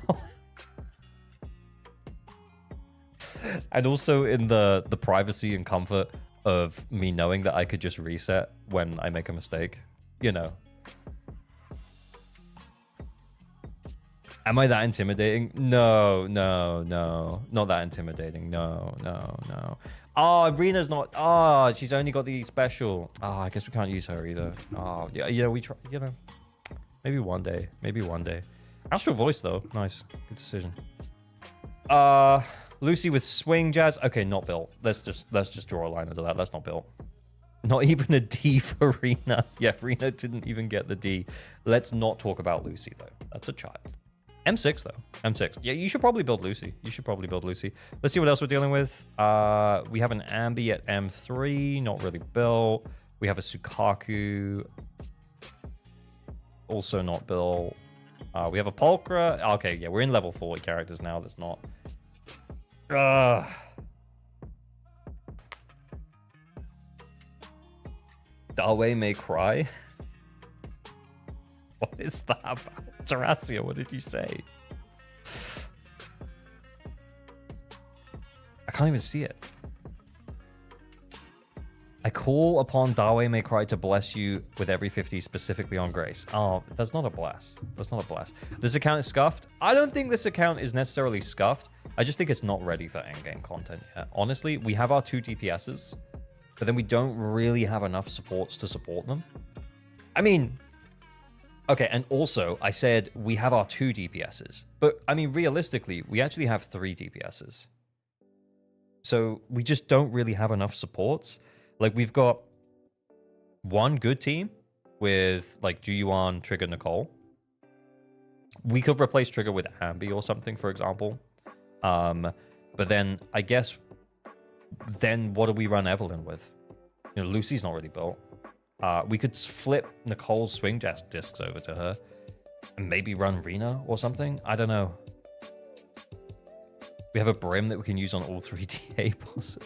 Speaker 1: And also in the privacy and comfort of me knowing that I could just reset when I make a mistake, you know. Am I that intimidating? No. Not that intimidating. No. Oh, Rena's not. Oh, she's only got the special. Oh, I guess we can't use her either. Oh, yeah, we try, you know. Maybe one day. Astral Voice, though. Nice. Good decision. Lucy with Swing Jazz. Okay, not built. Let's just draw a line under that. That's not built. Not even a D for Rena. Yeah, Rena didn't even get the D. Let's not talk about Lucy, though. That's a child. M6 though. M6. Yeah, you should probably build Lucy. Let's see what else we're dealing with. We have an Ambi at M3, not really built. We have a Sukaku, also not built. We have a Pulchra. Okay, yeah, we're in level 40 characters now. That's not. Dawe may cry. What is that about? Terracia, what did you say? I can't even see it. I call upon Dawe May Cry to bless you with every 50 specifically on Grace. Oh, that's not a bless. This account is scuffed. I don't think this account is necessarily scuffed. I just think it's not ready for endgame content yet. Honestly, we have our 2 DPSs, but then we don't really have enough supports to support them. I mean, okay, and also, I said we have our 2 DPSs. But, I mean, realistically, we actually have 3 DPSs. So, we just don't really have enough supports. Like, we've got one good team with, like, Juyuan, Trigger, Nicole. We could replace Trigger with Ambi or something, for example. But then, I guess, then what do we run Evelyn with? You know, Lucy's not really built. We could flip Nicole's Swing Jazz discs over to her and maybe run Rena or something. I don't know. We have a Brim that we can use on all 3 DA bosses.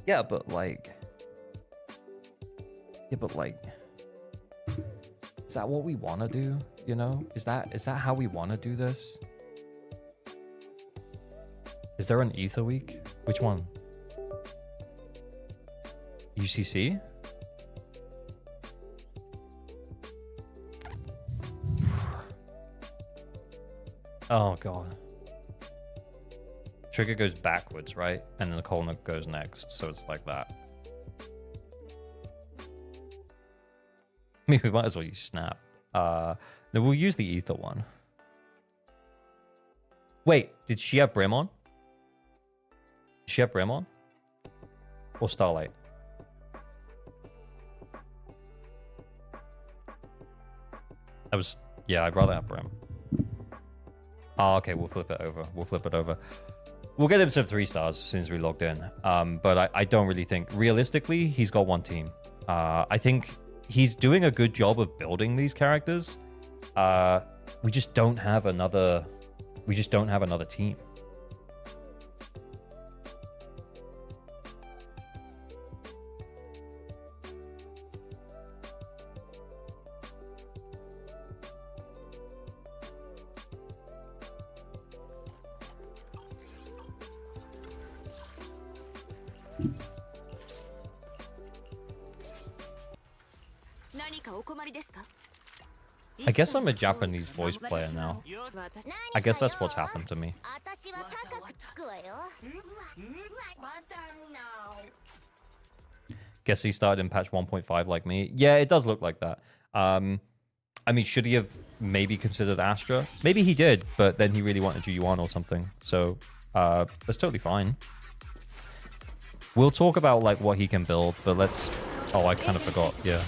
Speaker 1: Yeah, but like... Is that what we want to do? You know? Is that how we want to do this? Is there an Ether week? Which one? UCC? Oh god. Trigger goes backwards, right? And then the corner goes next, so it's like that. I mean, we might as well use snap. Then we'll use the ether one. Wait, did she have Brim on? Did she have Brim on? Or Starlight? I was... Yeah, I'd rather have Brim. Oh, okay, we'll flip it over. We'll flip it over. We'll get him some 3 stars as soon as we logged in. But I don't really think... Realistically, he's got one team. I think he's doing a good job of building these characters. We just don't have another... We just don't have another team. I guess I'm a Japanese voice player now. I guess that's what's happened to me. Guess he started in patch 1.5 like me. Yeah, it does look like that. I mean, should he have maybe considered Astra? Maybe he did, but then he really wanted GU1 or something. So that's totally fine. We'll talk about like what he can build, but let's... Oh, I kind of forgot. Yeah.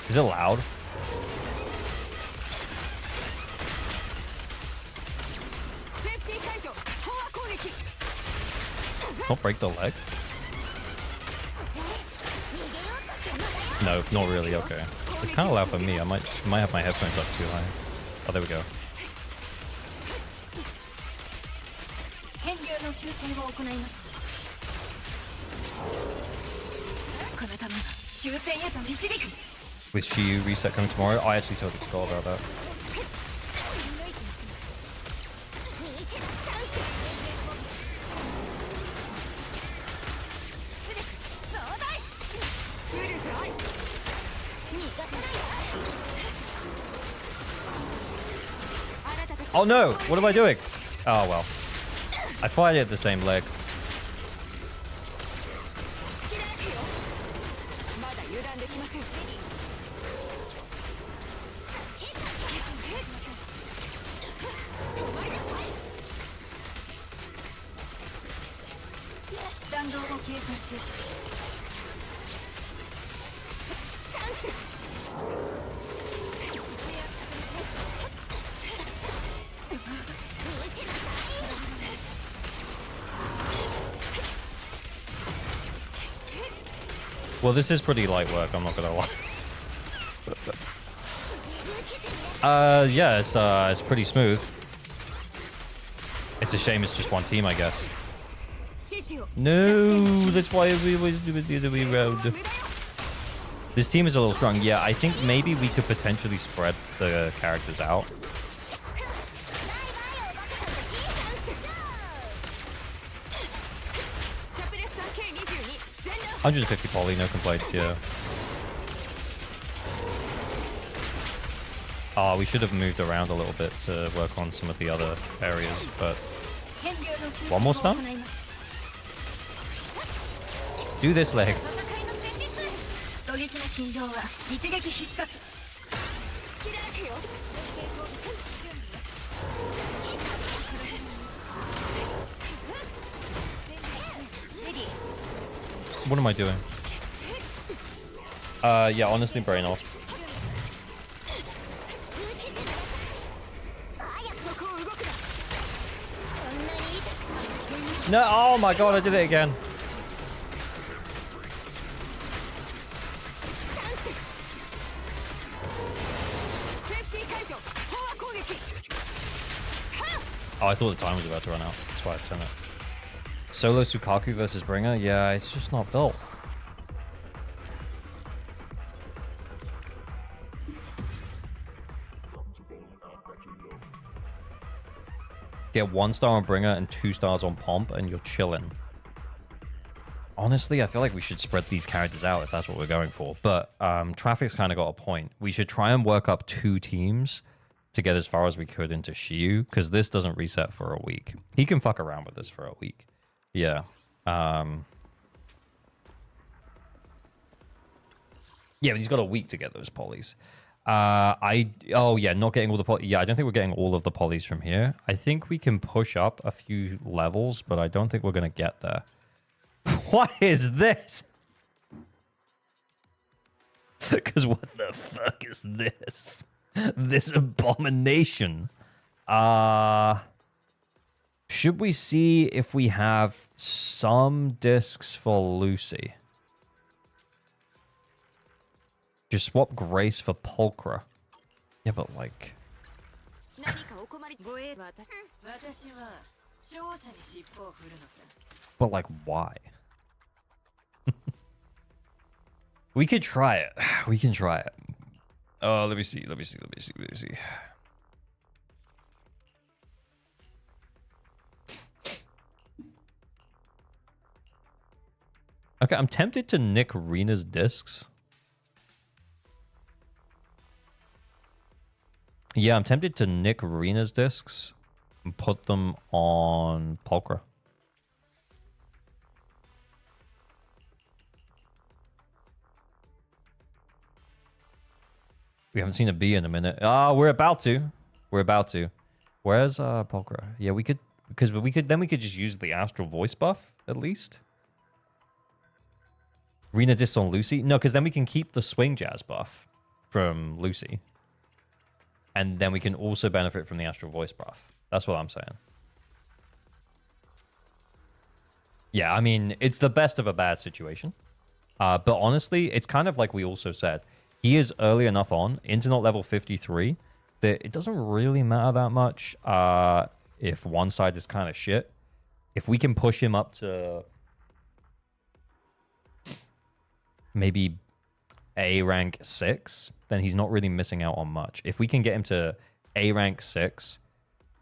Speaker 1: Is it loud? Don't break the leg. No, not really. Okay, it's kind of loud for me. I might have my headphones up too high. Oh, there we go. With Shiyu reset coming tomorrow, I actually totally forgot about that. Oh no! What am I doing? Oh well. I thought I had the same leg. Well, this is pretty light work, I'm not gonna lie. Yeah, it's pretty smooth. It's a shame it's just one team, I guess. No, that's why we always do it the other way around. This team is a little strong. Yeah, I think maybe we could potentially spread the characters out. 150 poly, no complaints, yeah. Oh, we should have moved around a little bit to work on some of the other areas, but... One more stun? Do this leg. What am I doing? Yeah, honestly, brain off. No, oh my god, I did it again. Oh, I thought the time was about to run out. That's why I sent it. Solo Sukaku versus Bringer? Yeah, it's just not built. Get 1 star on Bringer and 2 stars on Pomp and you're chilling. Honestly, I feel like we should spread these characters out if that's what we're going for. But Traffic's kind of got a point. We should try and work up 2 teams to get as far as we could into Shiyu, because this doesn't reset for a week. He can fuck around with this for a week. Yeah. Yeah, but he's got a week to get those polys. Oh yeah, not getting all the polys. Yeah, I don't think we're getting all of the polys from here. I think we can push up a few levels, but I don't think we're going to get there. What is this? Because what the fuck is this? This abomination. Should we see if we have some discs for Lucy? Just swap Grace for Pulchra. Yeah, but like... But like, why? We could try it. We can try it. Let me see. Okay, I'm tempted to nick Rena's discs. Yeah, I'm tempted to nick Rena's discs and put them on Pulchra. We haven't seen a B in a minute. We're about to. We're about to. Where's Pulchra? Yeah, we could, because we could just use the Astral Voice buff at least. Rena discs on Lucy? No, because then we can keep the Swing Jazz buff from Lucy. And then we can also benefit from the Astral Voice buff. That's what I'm saying. Yeah, I mean, it's the best of a bad situation. But honestly, it's kind of like we also said. He is early enough on, Internet level 53, that it doesn't really matter that much if one side is kind of shit. If we can push him up to maybe A rank 6, then he's not really missing out on much. If we can get him to A rank 6,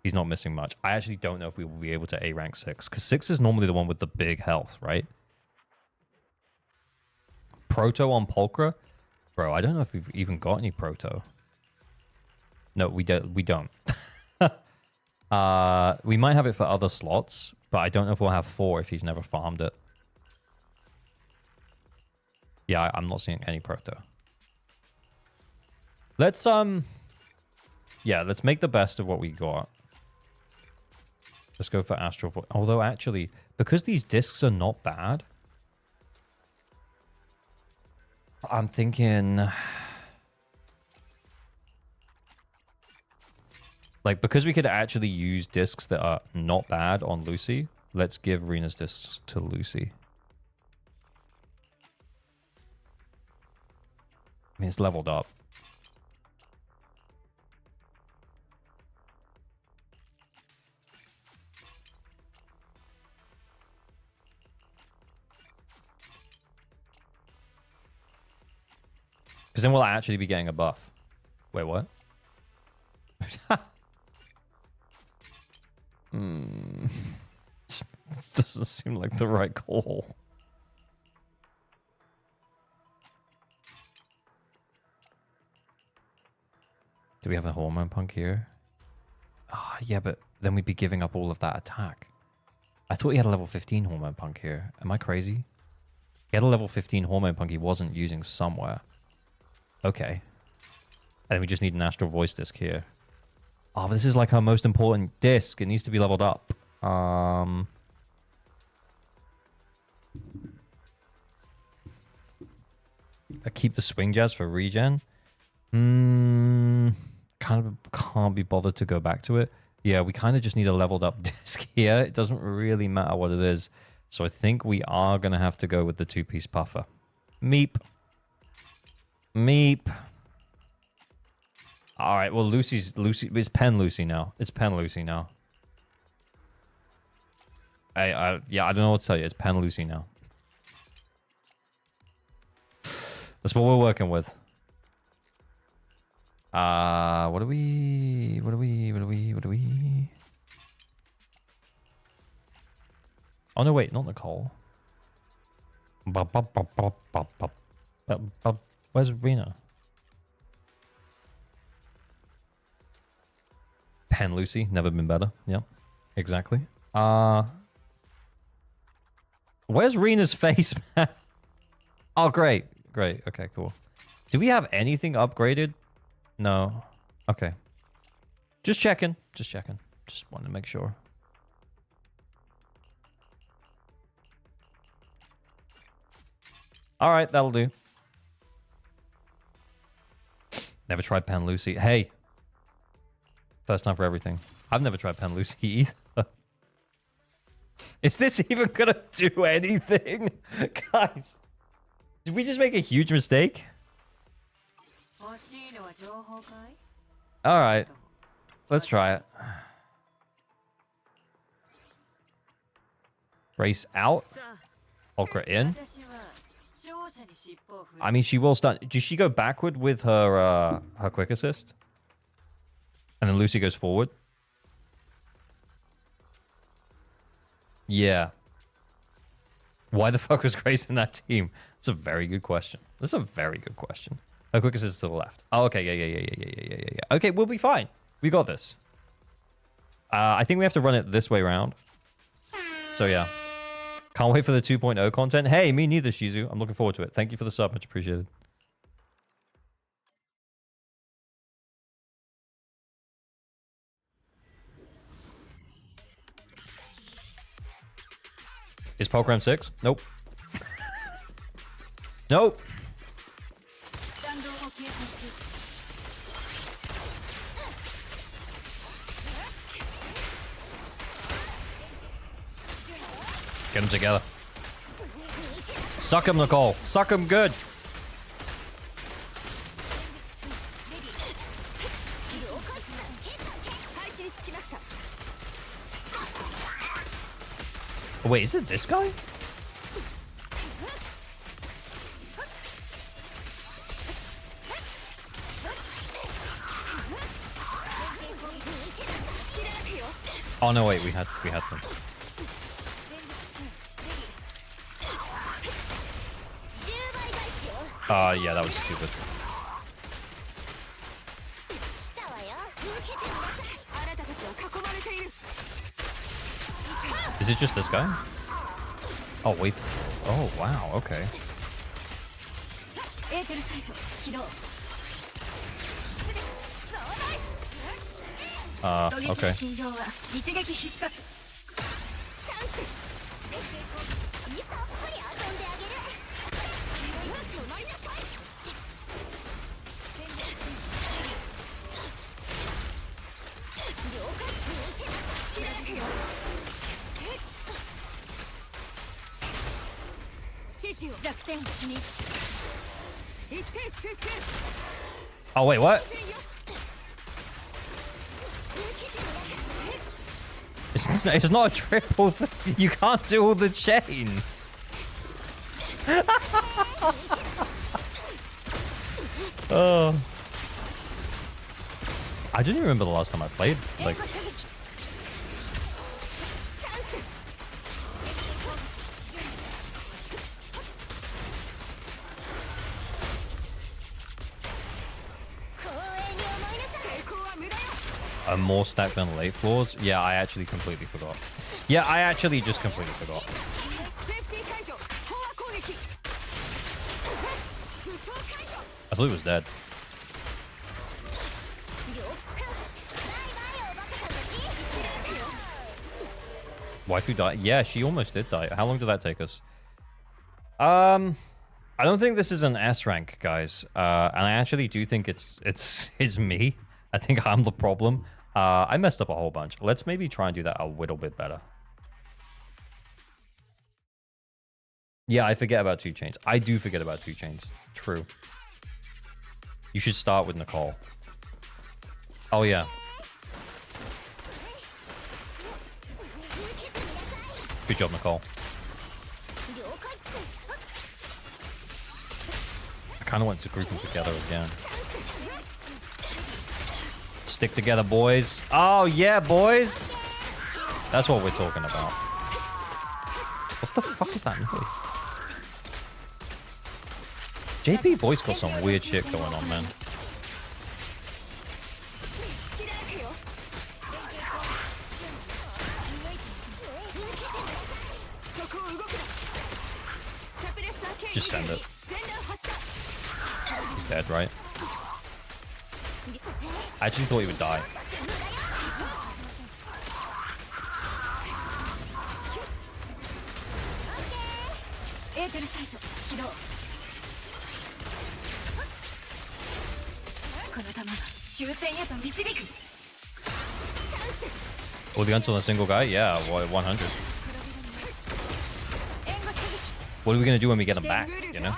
Speaker 1: he's not missing much. I actually don't know if we will be able to A rank 6, because 6 is normally the one with the big health, right? Proto on Pulchra? Bro, I don't know if we've even got any Proto. No, we don't. We don't. We might have it for other slots, but I don't know if we'll have 4 if he's never farmed it. Yeah, I'm not seeing any Proto. Let's yeah, let's make the best of what we got. Let's go for Astral Voice. Although actually, because these discs are not bad, I'm thinking, like, because we could actually use discs that are not bad on Lucy, let's give Rena's discs to Lucy. I mean, it's leveled up. Because then we'll actually be getting a buff. Wait, what? This doesn't seem like the right call. Do we have a Hormone Punk here? Ah, yeah, but then we'd be giving up all of that attack. I thought he had a level 15 Hormone Punk here. Am I crazy? He had a level 15 Hormone Punk he wasn't using somewhere. Okay. And we just need an Astral Voice disc here. Oh, but this is like our most important disc. It needs to be leveled up. I keep the Swing Jazz for regen. Kind of can't be bothered to go back to it. Yeah, we kind of just need a leveled up disc here. It doesn't really matter what it is. So I think we are going to have to go with the 2-piece puffer. Meep. Meep. All right, well, Lucy, it's Pen Lucy now. It's Pen Lucy now. Yeah, I don't know what to tell you. It's Pen Lucy now. That's what we're working with. What do we... Oh, no, wait, not Nicole. Where's Rena? Pen Lucy, never been better. Yep, exactly. Where's Rena's face, man? Oh, great. Great. Okay, cool. Do we have anything upgraded? No. Okay. Just checking. Just checking. Just wanted to make sure. All right, that'll do. Never tried Pen Lucy. Hey. First time for everything. I've never tried Pen Lucy either. Is this even gonna do anything? Guys, did we just make a huge mistake? Alright. Let's try it. Race out. Ultra in. I mean, she will start. Does she go backward with her quick assist? And then Lucy goes forward? Yeah. Why the fuck was Grace in that team? That's a very good question. That's a very good question. Her quick assist is to the left. Oh, okay. Yeah. Okay, we'll be fine. We got this. I think we have to run it this way around. So, yeah. Can't wait for the 2.0 content. Hey, me neither, Shizu. I'm looking forward to it. Thank you for the sub. Much appreciated. Is Program 6? Nope. Nope. Get them together. Suck him, Nicole. Suck him good. Oh, wait, is it this guy? Oh no, wait, we had them. Yeah, that was stupid. Is it just this guy? Oh, wait. Oh, wow, okay. Okay. Oh, wait, what? It's not a triple thing. You can't do all the chain. Oh. I didn't even remember the last time I played. Like. More stacked than late floors? Yeah, I actually completely forgot. Yeah, I actually just completely forgot. I thought he was dead. Waifu died? Yeah, she almost did die. How long did that take us? I don't think this is an S rank, guys. And I actually do think it's me. I think I'm the problem. I messed up a whole bunch. Let's maybe try and do that a little bit better. Yeah, I forget about 2 chains. I do forget about 2 chains. True. You should start with Nicole. Oh, yeah. Good job, Nicole. I kind of want to group them together again. Stick together, boys. Oh, yeah, boys. That's what we're talking about. What the fuck is that noise? JP voice got some weird shit going on, man. Just send it. He's dead, right? I actually thought he would die. Will the answer on a single guy? Yeah, 100. What are we gonna do when we get him back, you know?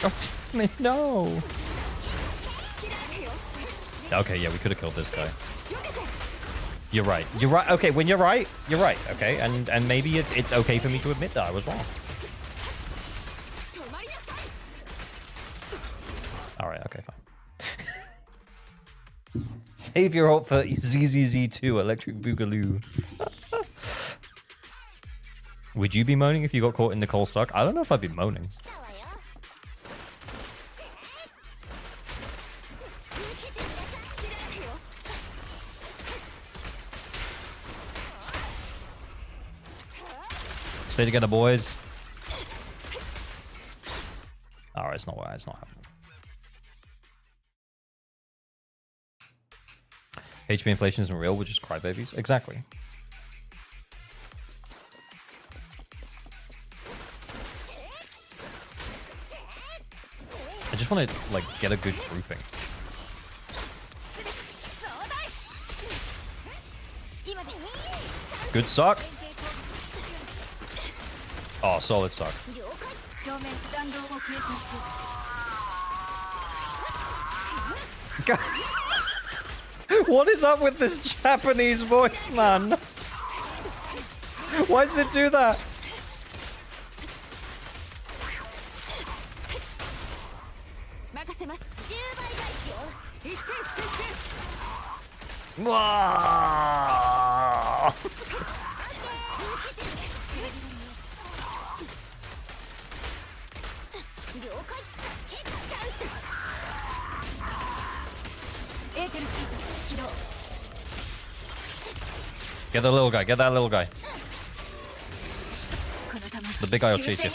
Speaker 1: Oh, damn it, no! Okay, yeah, we could have killed this guy. You're right. You're right. Okay, when you're right, you're right. Okay, and maybe it's okay for me to admit that I was wrong. All right. Okay, fine. Save your ult for ZZZ2 Electric Boogaloo. Would you be moaning if you got caught in Nicole's suck? I don't know if I'd be moaning. Stay together, boys. Alright, it's not happening. HP inflation isn't real, we're just crybabies. Exactly. I just want to, like, get a good grouping. Good suck. Oh, solid suck. What is up with this Japanese voice, man? Why does it do that? Wow. Get the little guy, get that little guy. The big guy will chase you.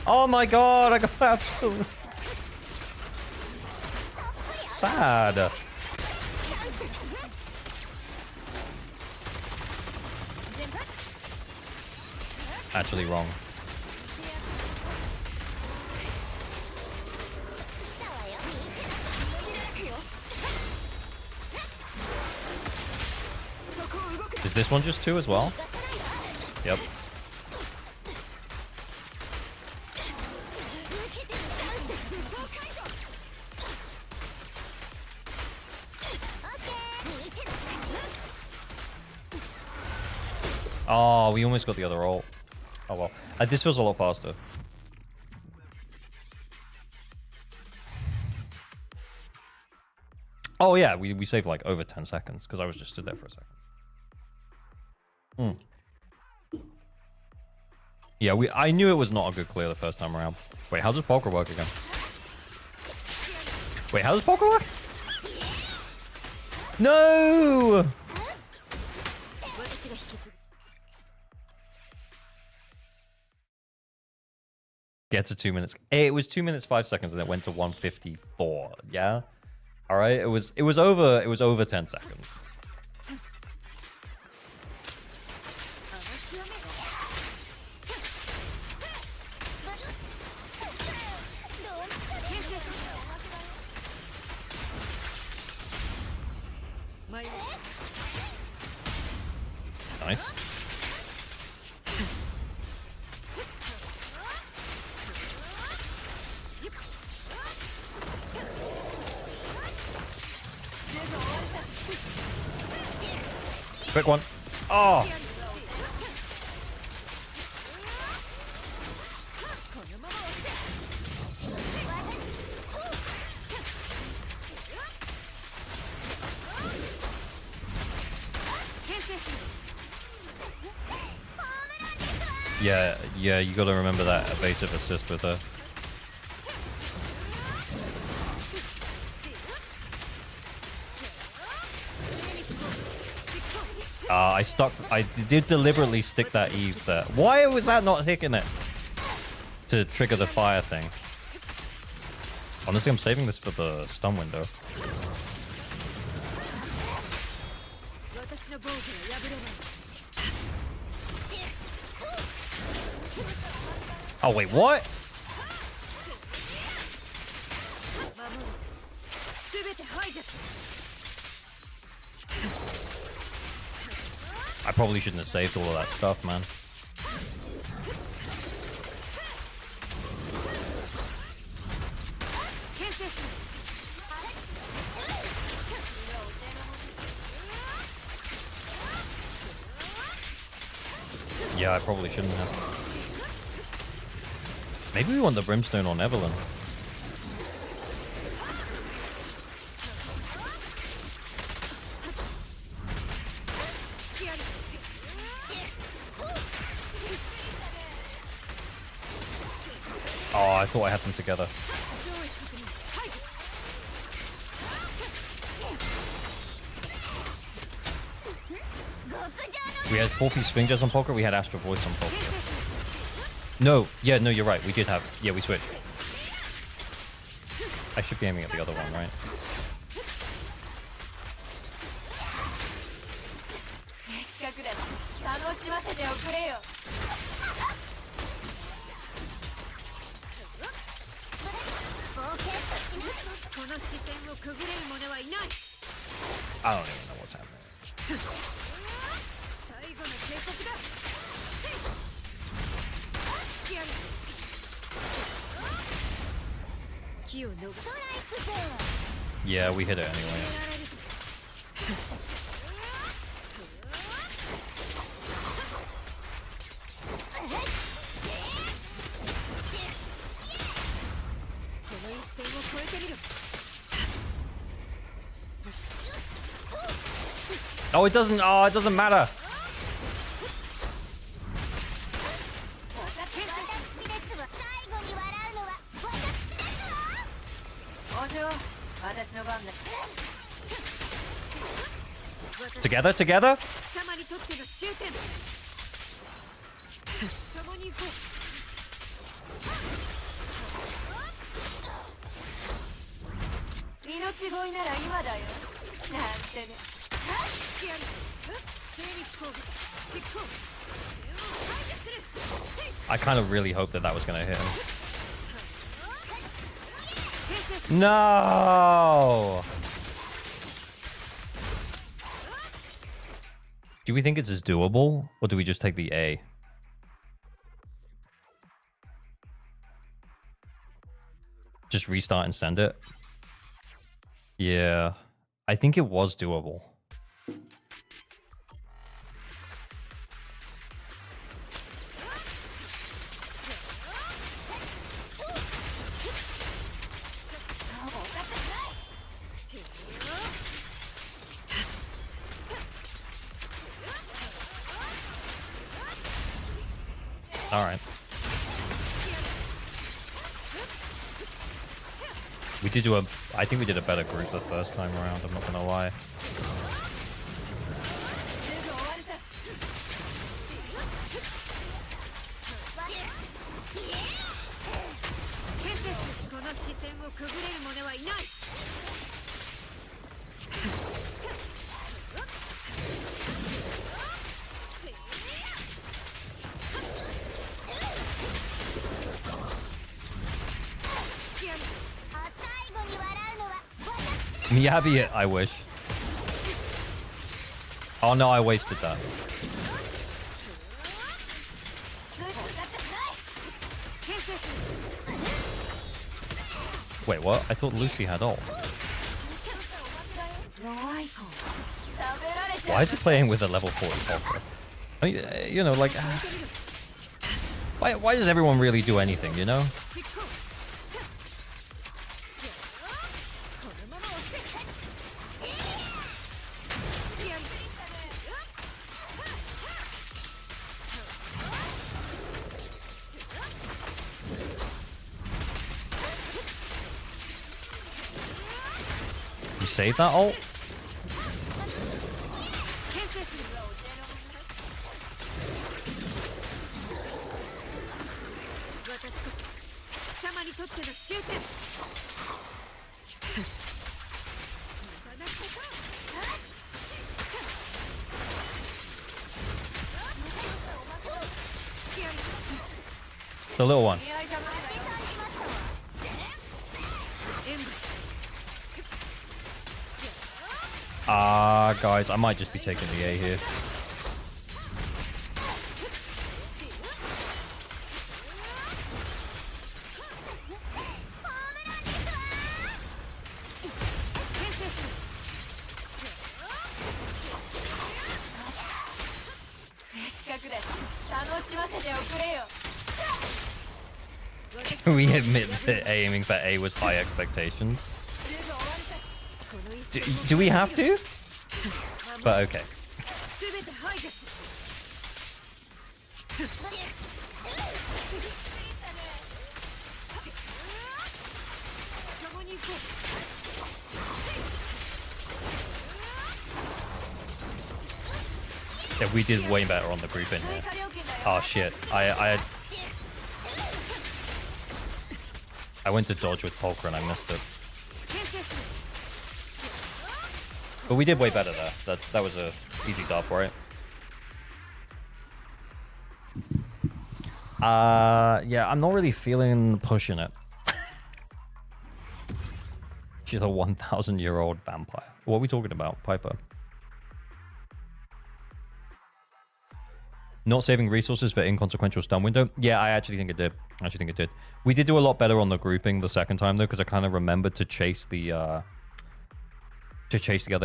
Speaker 1: Oh my god, I got absolutely sad. Actually wrong. Is this one just 2 as well? Yep. Oh, we almost got the other ult. Oh well. This feels a lot faster. Oh yeah, we saved like over 10 seconds because I was just stood there for a second. Yeah, I knew it was not a good clear the first time around. Wait, how does Polka work again? Wait, how does poker work? No! Get to 2 minutes. It was 2 minutes 5 seconds, and it went to 1:54. Yeah. All right. It was over 10 seconds. Nice. Quick one. Oh! Yeah, you gotta remember that evasive assist with her. I did deliberately stick that Eve there. Why was that not hitting it? To trigger the fire thing. Honestly, I'm saving this for the stun window. Oh, wait, what? I probably shouldn't have saved all of that stuff, man. Yeah, I probably shouldn't have. Maybe we want the Brimstone on Evelyn. Oh, I thought I had them together. We had 4-piece swing jazz on poker, we had Astral Voice on poker. No, yeah, no, you're right. We did have... Yeah, we switched. I should be aiming at the other one, right? I don't even know what's happening. Yeah, we hit it anyway. Oh, it doesn't. Oh, it doesn't matter. Together, together. I kind of really hoped that that was going to hit him. No! Do we think it's as doable, or do we just take the A? Just restart and send it? Yeah, I think it was doable. All right. We did do a... I think we did a better group the first time around, I'm not gonna lie. Miyabi it, I wish. Oh no, I wasted that. Wait, what? I thought Lucy had ult. Why is he playing with a level 40 Pulver? I mean, you know, like... Why does everyone really do anything, you know? You save that ult? The little one. Guys, I might just be taking the A here. Can we admit that aiming for A was high expectations? Do we have to? But okay. Yeah, we did way better on the group in here. Oh shit. I went to dodge with Polka and I missed it. But we did way better there. That was a easy dub, right? Yeah, I'm not really feeling pushing it. She's a 1,000-year-old vampire. What are we talking about, Piper? Not saving resources for inconsequential stun window? Yeah, I actually think it did. We did do a lot better on the grouping the second time, though, because I kind of remembered to chase the other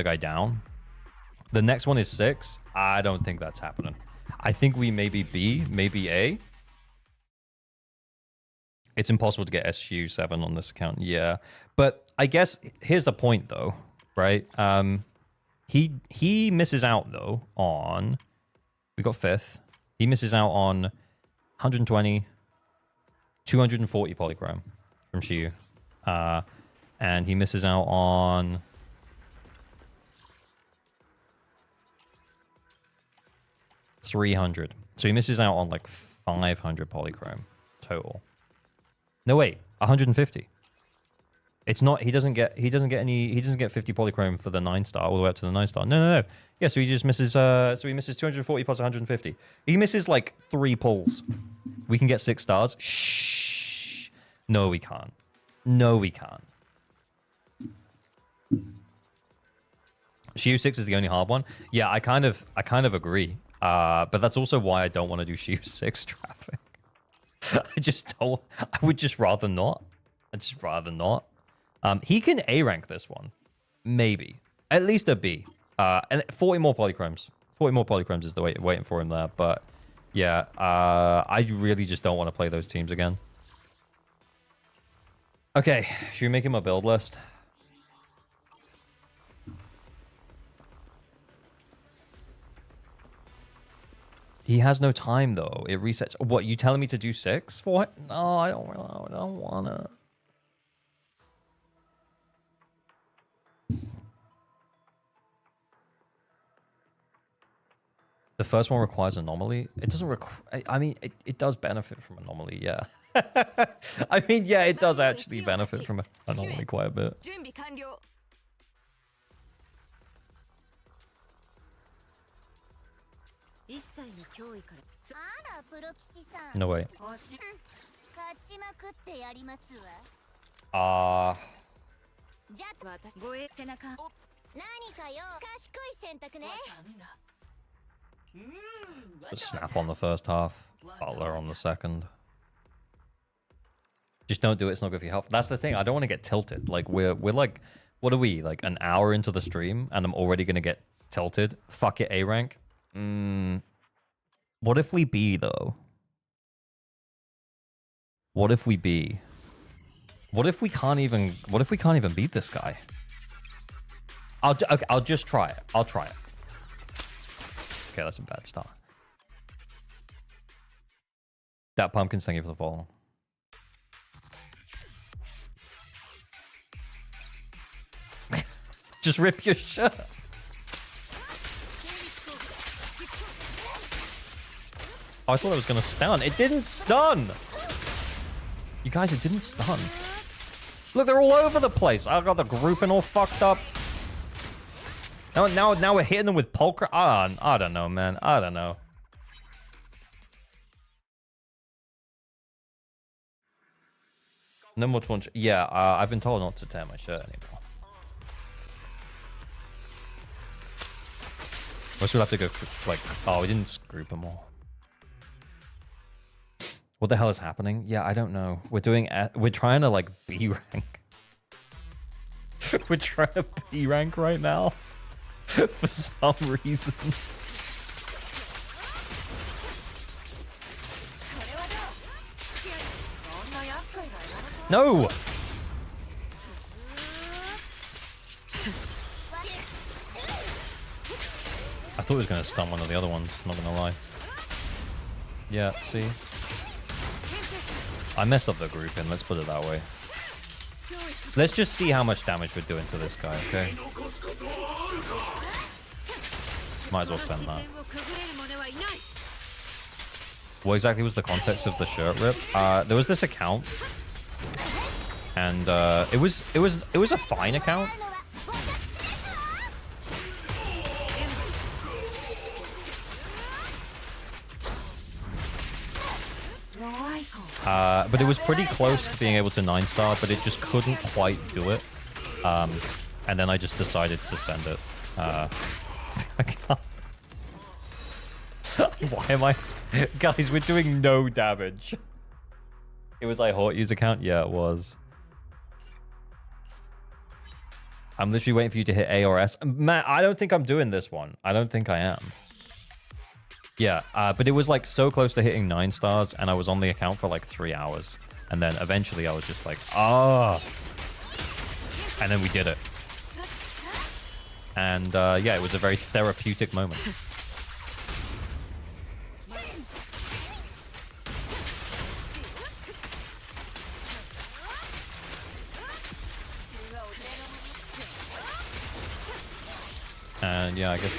Speaker 1: guy down. The next one is 6. I don't think that's happening. I think we maybe B, maybe A. It's impossible to get SU7 on this account. Yeah. But I guess here's the point, though, right? He misses out, though, on... We got 5th. He misses out on 120, 240 polychrome from Shiyu. And he misses out on... 300. So he misses out on like 500 polychrome total. No, wait, 150. It's not, he doesn't get 50 polychrome for the 9-star all the way up to the 9-star. No. Yeah, so he just misses, so he misses 240 plus 150. He misses like 3 pulls. We can get 6 stars. Shh. No, we can't. Shiyu 6 is the only hard one. Yeah, I kind of agree. But that's also why I don't want to do Shiyu 6 traffic. I would just rather not. He can A rank this one. Maybe. At least a B. And 40 more polychromes. 40 more polychromes is the waiting for him there. But yeah, I really just don't want to play those teams again. Okay, should we make him a build list? He has no time, though. It resets. What, you telling me to do 6 for it? No, I don't want to. The first one requires anomaly. It doesn't require... I mean, it does benefit from anomaly, yeah. I mean, yeah, it does actually benefit from anomaly quite a bit. No way. Snap on the first half, Butler on the second. Just don't do it, it's not good for your health. That's the thing, I don't want to get tilted. Like, we're like, what are we, like an hour into the stream, and I'm already going to get tilted? Fuck it, A rank. What if we B, though? What if we B? What if we can't even beat this guy? Okay, I'll just try it. I'll try it. Okay, that's a bad start. That Pumpkins, thank you for the follow. Just rip your shirt. Oh, I thought it was gonna stun. It didn't stun! You guys, it didn't stun. Look, they're all over the place. I got the grouping all fucked up. Now we're hitting them with Pulcher. I don't know, man. I don't know. No more torch. Yeah, I've been told not to tear my shirt anymore. Guess we'll have to go like... Oh, we didn't group them all. What the hell is happening? Yeah, I don't know. We're trying to like B rank. We're trying to B rank right now. For some reason. No! I thought it was going to stun one of the other ones, not going to lie. Yeah, see? I messed up the grouping, let's put it that way. Let's just see how much damage we're doing to this guy, okay? Might as well send that. What exactly was the context of the shirt rip? There was this account, and it was a fine account. But it was pretty close to being able to 9-star, but it just couldn't quite do it. And then I just decided to send it. I can't. Why am I... Guys, we're doing no damage. It was like Horty's account? Yeah, it was. I'm literally waiting for you to hit A or S. Matt, I don't think I'm doing this one. I don't think I am. Yeah, but it was like so close to hitting 9 stars, and I was on the account for like 3 hours. And then eventually I was just like, ah. And then we did it. And yeah, it was a very therapeutic moment. And yeah, I guess...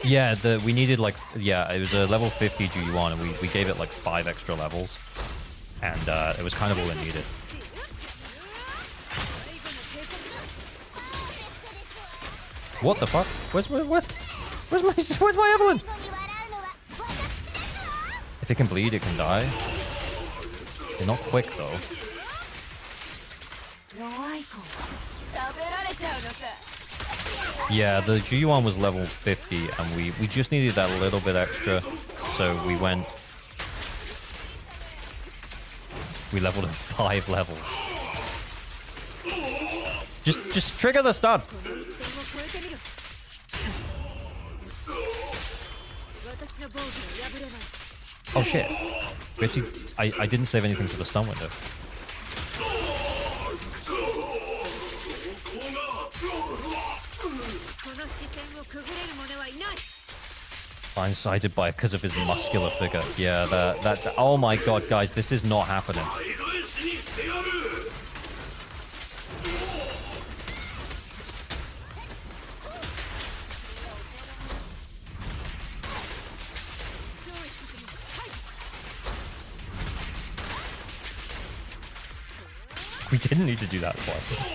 Speaker 1: Yeah, we needed like... Yeah, it was a level 50 GU1, and we gave it like 5 extra levels. And it was kind of all it needed. What the fuck? Where's my Evelyn? If it can bleed, it can die. They're not quick though. Yeah, the G1 was level 50, and we just needed that little bit extra, so we leveled at 5 levels. Just trigger the stun. Oh shit! Actually, I didn't save anything for the stun window. Blindsided by because of his muscular figure. Yeah, that. Oh my god, guys, this is not happening. We didn't need to do that twice.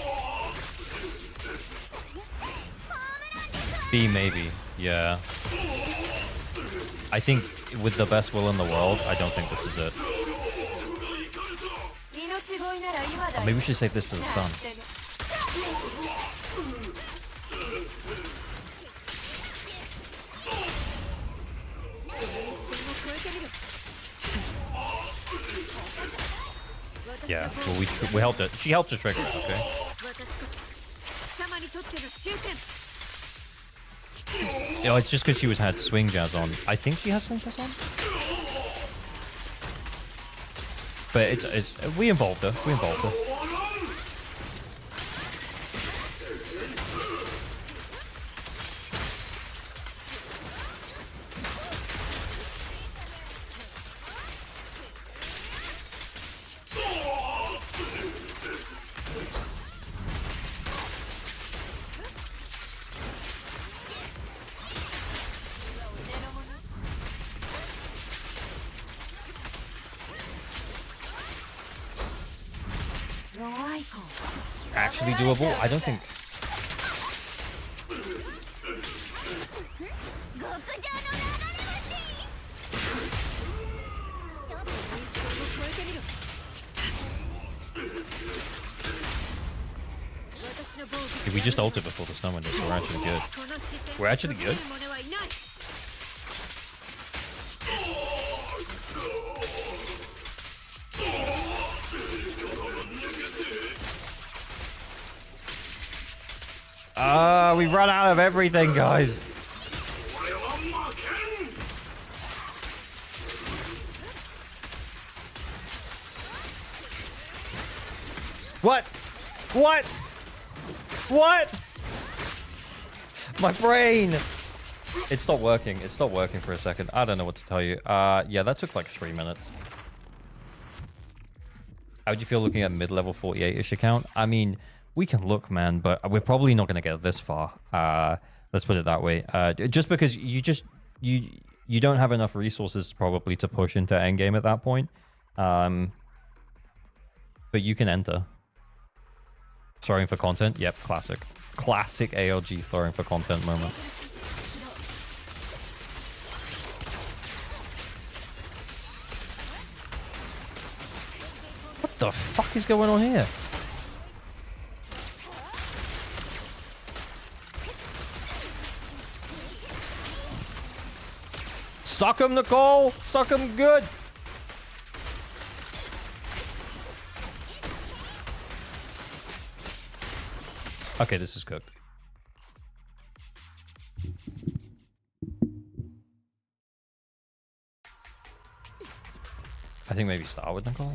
Speaker 1: B maybe, yeah. I think with the best will in the world, I don't think this is it. Oh, maybe we should save this for the stun. Yeah, well, we helped it. She helped to trigger it, okay? You know, it's just because she had swing jazz on. I think she has swing jazz on. But we involved her. We involved her. Actually doable? I don't think. If we just ulted before the stun window, so we're actually good. We're actually good. We run out of everything, guys. What? What? What? My brain. It stopped working. It stopped working for a second. I don't know what to tell you. Yeah, that took like 3 minutes. How would you feel looking at mid-level 48-ish account? I mean, we can look, man, but we're probably not going to get this far. Let's put it that way. Just because you don't have enough resources probably to push into endgame at that point. But you can enter. Throwing for content? Yep, classic. Classic ALG throwing for content moment. What the fuck is going on here? Suck him, Nicole! Suck him good! Okay, this is cooked. I think maybe start with Nicole.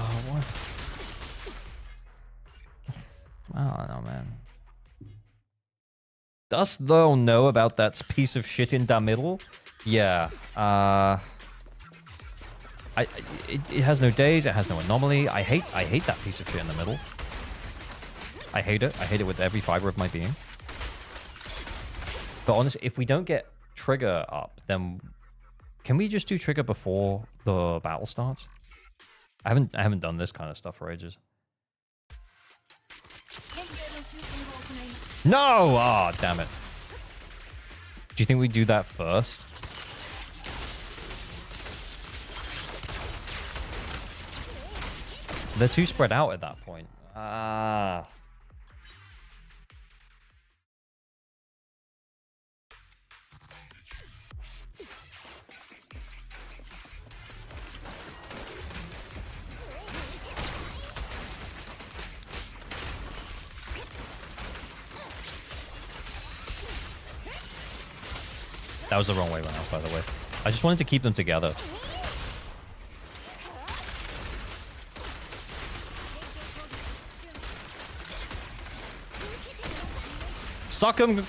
Speaker 1: Oh, what? I don't know, man. Dost thou know about that piece of shit in the middle? Yeah. It has no days. It has no anomaly. I hate that piece of shit in the middle. I hate it. I hate it with every fiber of my being. But honestly, if we don't get trigger up, then can we just do trigger before the battle starts? I haven't done this kind of stuff for ages. No! Ah, oh, damn it. Do you think we do that first? They're too spread out at that point. Ah. That was the wrong way around, by the way. I just wanted to keep them together. Suck him!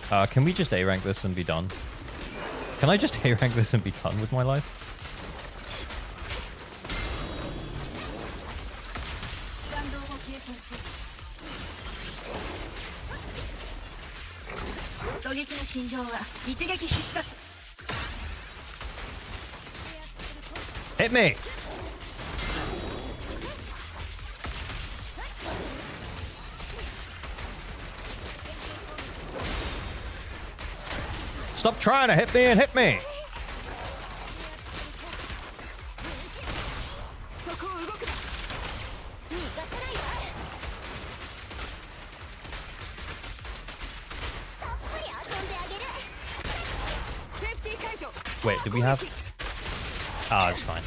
Speaker 1: Can we just A-rank this and be done? Can I just A-rank this and be done with my life? Hit me! Stop trying to hit me and hit me! Wait, did we have... Ah, it's fine.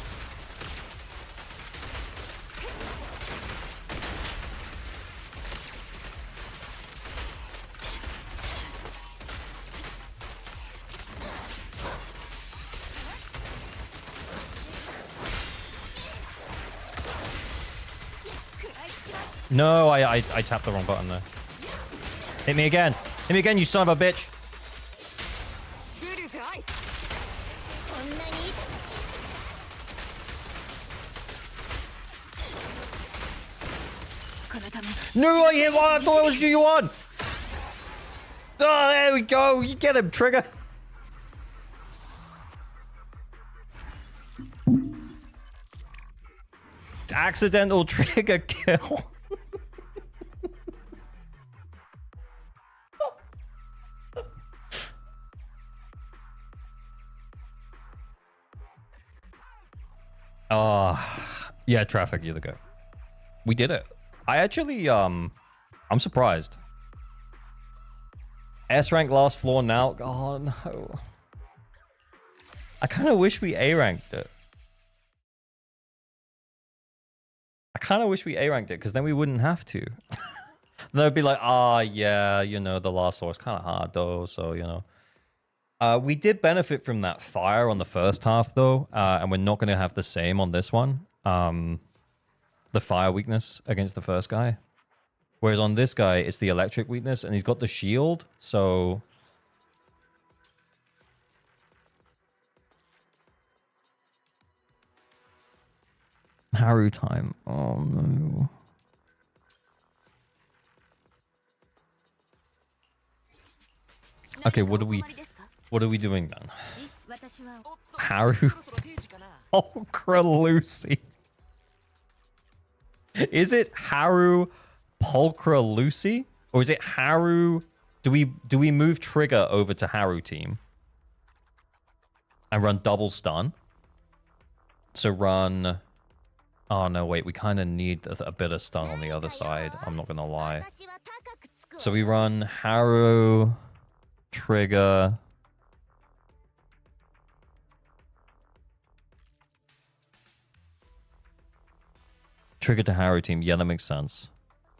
Speaker 1: No, I tapped the wrong button there. Hit me again. Hit me again, you son of a bitch. No, I hit one. I thought it was you won. Oh, there we go. You get him, Trigger. Accidental Trigger kill. Yeah, Traffic, you're the go. We did it. I actually, I'm surprised. S rank last floor now. Oh no. I kind of wish we A ranked it. I kind of wish we A ranked it because then we wouldn't have to. They'd be like, yeah, you know, the last floor is kind of hard though, so you know. We did benefit from that fire on the first half though, and we're not going to have the same on this one. The fire weakness against the first guy. Whereas on this guy, it's the electric weakness, and he's got the shield, so... Haru time. Oh no. Okay, what are we doing then? Haru Pulchra Lucy. Is it Haru Pulchra Lucy? Or is it Haru? Do we move Trigger over to Haru team? And run double stun? So run... Oh no, wait, we kind of need a bit of stun on the other side. I'm not gonna lie. So we run Haru, Trigger... Trigger to Haru team. Yeah, that makes sense.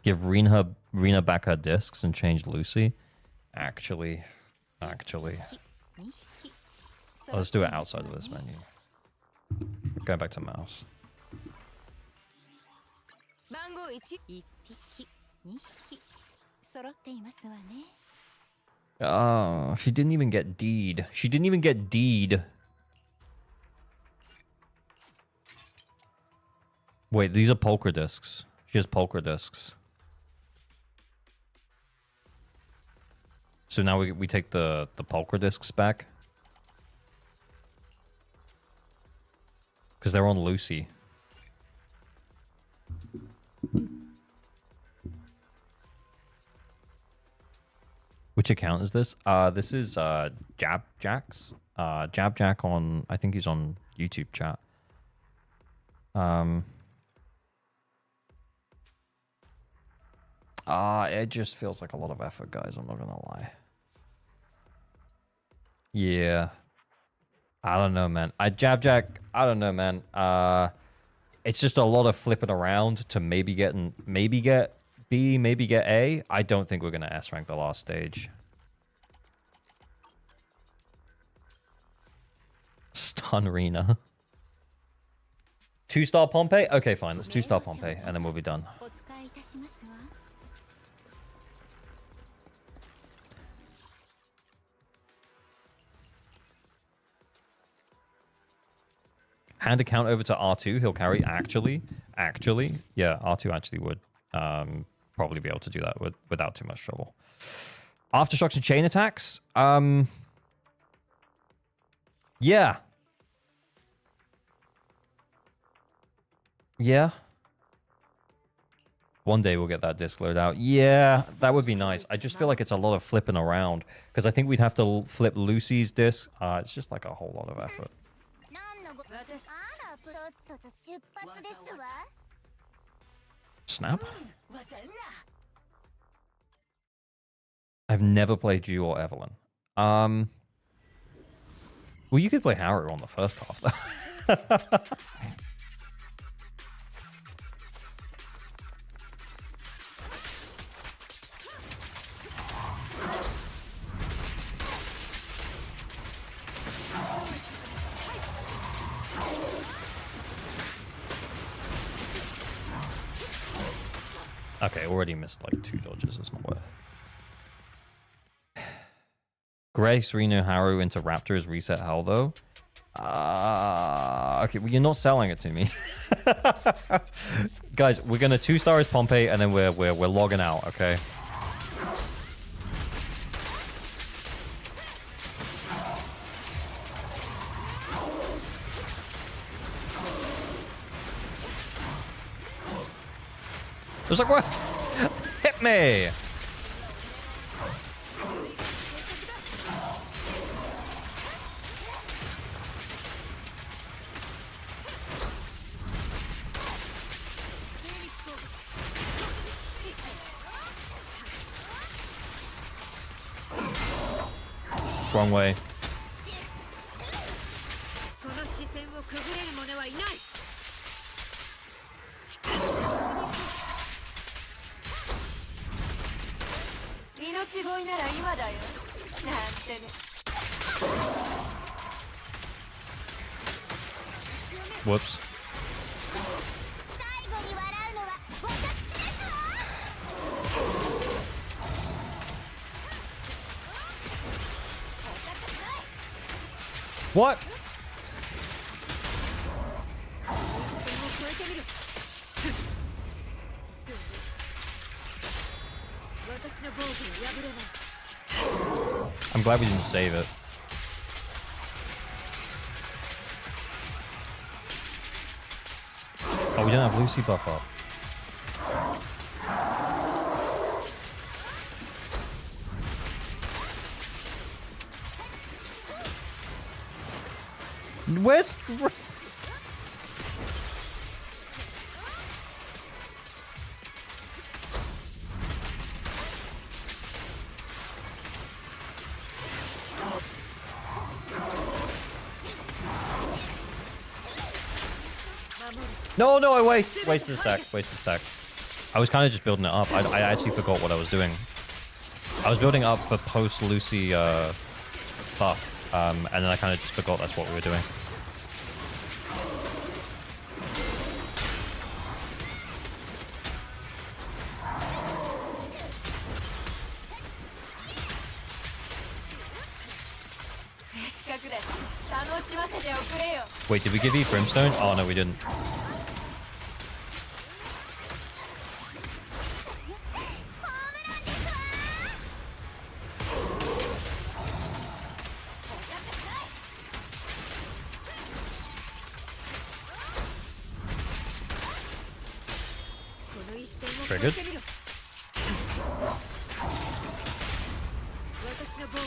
Speaker 1: Give Rina back her discs and change Lucy. Actually. Let's do it outside of this menu. Going back to mouse. Oh, she didn't even get D'd. She didn't even get D'd. Wait, these are Pulchra discs. She has Pulchra discs. So now we take the Pulchra discs back. Because they're on Lucy. Which account is this? This is Jabjack's. Jabjack on... I think he's on YouTube chat. It just feels like a lot of effort, guys. I'm not gonna lie. Yeah. I don't know, man. Jabjack, I don't know, man. It's just a lot of flipping around to maybe get B, maybe get A. I don't think we're gonna S rank the last stage. Stun Rina. 2-star Pompey? Okay, fine. Let's 2-star Pompey, and then we'll be done. Hand account over to R2, he'll carry. Actually, yeah, R2 actually would probably be able to do that without too much trouble. Aftershocks and chain attacks? Yeah. Yeah. One day we'll get that disc load out. Yeah, that would be nice. I just feel like it's a lot of flipping around because I think we'd have to flip Lucy's disc. It's just like a whole lot of effort. Snap? I've never played you or Evelyn. Well, you could play Haru on the first half, though. Okay, already missed like 2 dodges. It's not worth. Grace, Reno, Haru into Raptors, reset hell though. Okay, well, you're not selling it to me. Guys, we're gonna 2-star his Pompey and then we're logging out, okay? It was like, what? Hit me! Wrong way. Whoops. What? I'm glad we didn't save it. Oh, we didn't have Lucy buff up. Where's... No, I wasted the stack. I was kind of just building it up. I actually forgot what I was doing. I was building up for post Lucy buff, and then I kind of just forgot that's what we were doing. Wait, did we give you Brimstone? Oh no, we didn't. Triggered.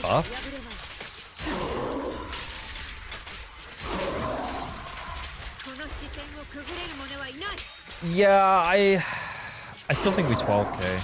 Speaker 1: Buff. Yeah, I still think we 12k.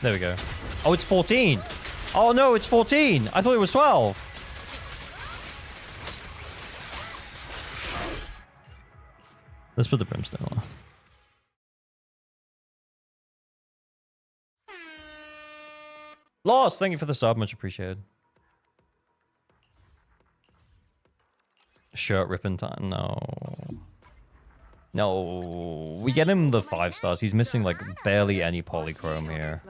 Speaker 1: There we go. Oh, it's 14. Oh no, it's 14. I thought it was 12. Let's put the Brimstone on. Lost, thank you for the sub, much appreciated. Shirt ripping time. No. No. We get him the 5 stars. He's missing like barely any polychrome here.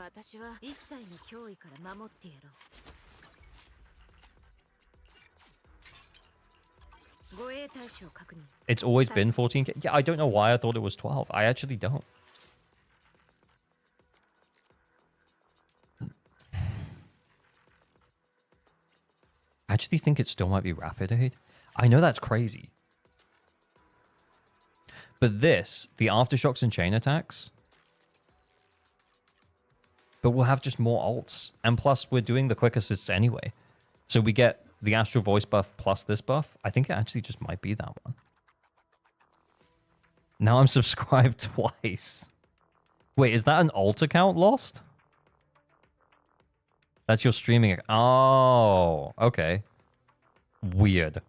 Speaker 1: It's always been 14k. Yeah, I don't know why I thought it was 12. I actually don't. I actually think it still might be rapid aid. I know that's crazy. But this, the aftershocks and chain attacks. But we'll have just more ults. And plus, we're doing the quick assists anyway. So we get the Astral Voice buff plus this buff. I think it actually just might be that one. Now I'm subscribed twice. Wait, is that an alt account lost? That's your streaming. Oh, okay. Weird.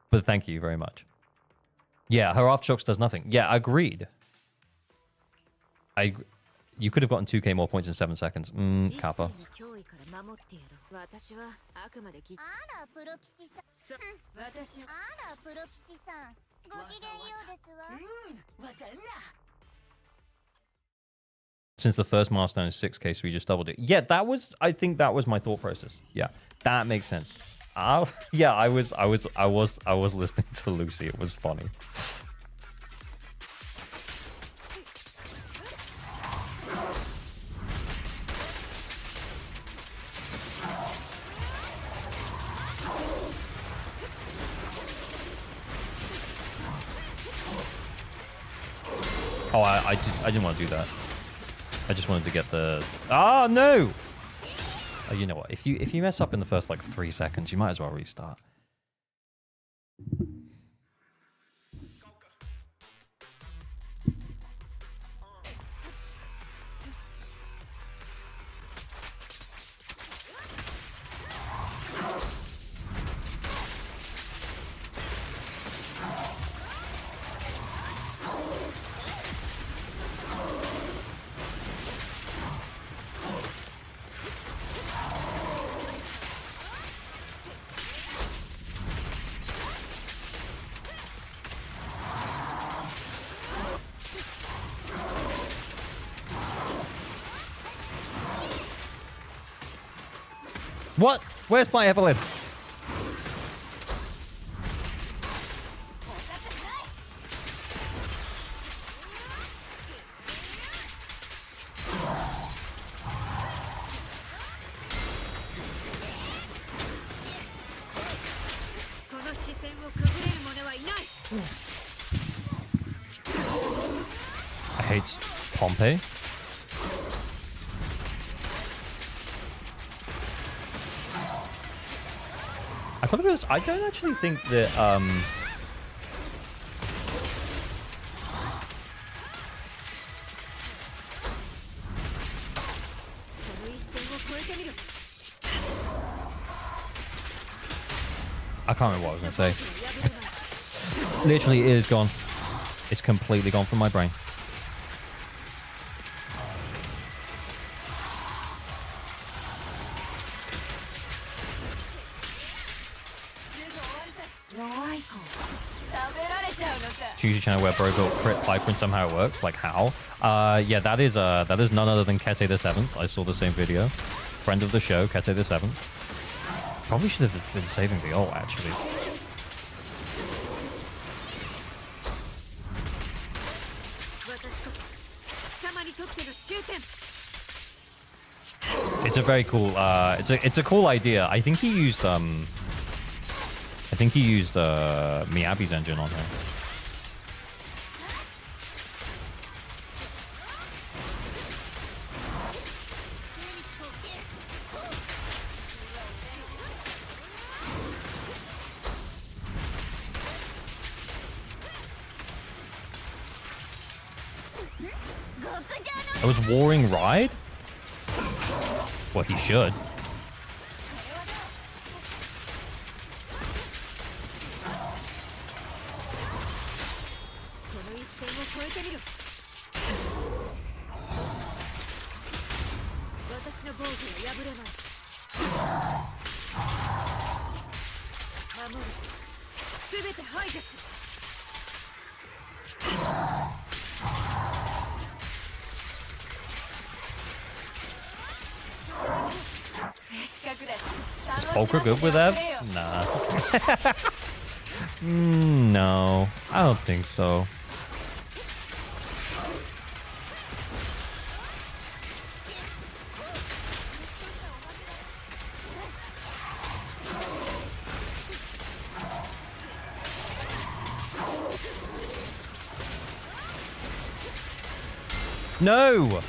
Speaker 1: But thank you very much. Yeah, her aftershocks does nothing. Yeah, agreed. You could have gotten 2k more points in 7 seconds. Kappa. Since the first milestone is 6k, so we just doubled it. Yeah, that was. I think that was my thought process. Yeah, that makes sense. Yeah, I was listening to Lucy. It was funny. Oh, I didn't want to do that. I just wanted to get the... Ah, no! Oh, you know what? If you mess up in the first, like, 3 seconds, you might as well restart. What? Where's my Evelyn? I hate Pompey. I gotta be honest, I don't actually think that I can't remember what I was gonna say. Literally, it is gone. It's completely gone from my brain. YouTube channel where bro built crit piper and somehow it works. Like how? Yeah, that is none other than Kete the 7th. I saw the same video. Friend of the show, Kete the 7th. Probably should have been saving the ult actually. It's a very cool. It's a cool idea. I think he used Miyabi's engine on her. I was Warring Ride? Well, he should. Is Poker good with Ev? Nah. No, I don't think so. No!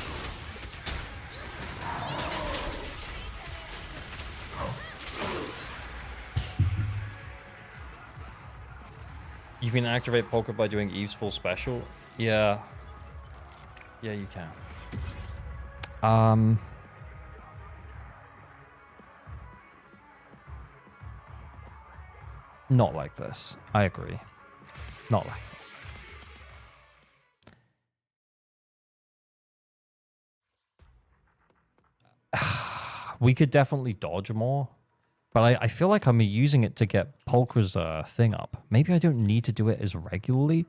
Speaker 1: You can activate Poker by doing Eve's full special? Yeah. Yeah, you can. Not like this. I agree. Not like we could definitely dodge more, but I feel like I'm using it to get Polka's thing up. Maybe I don't need to do it as regularly.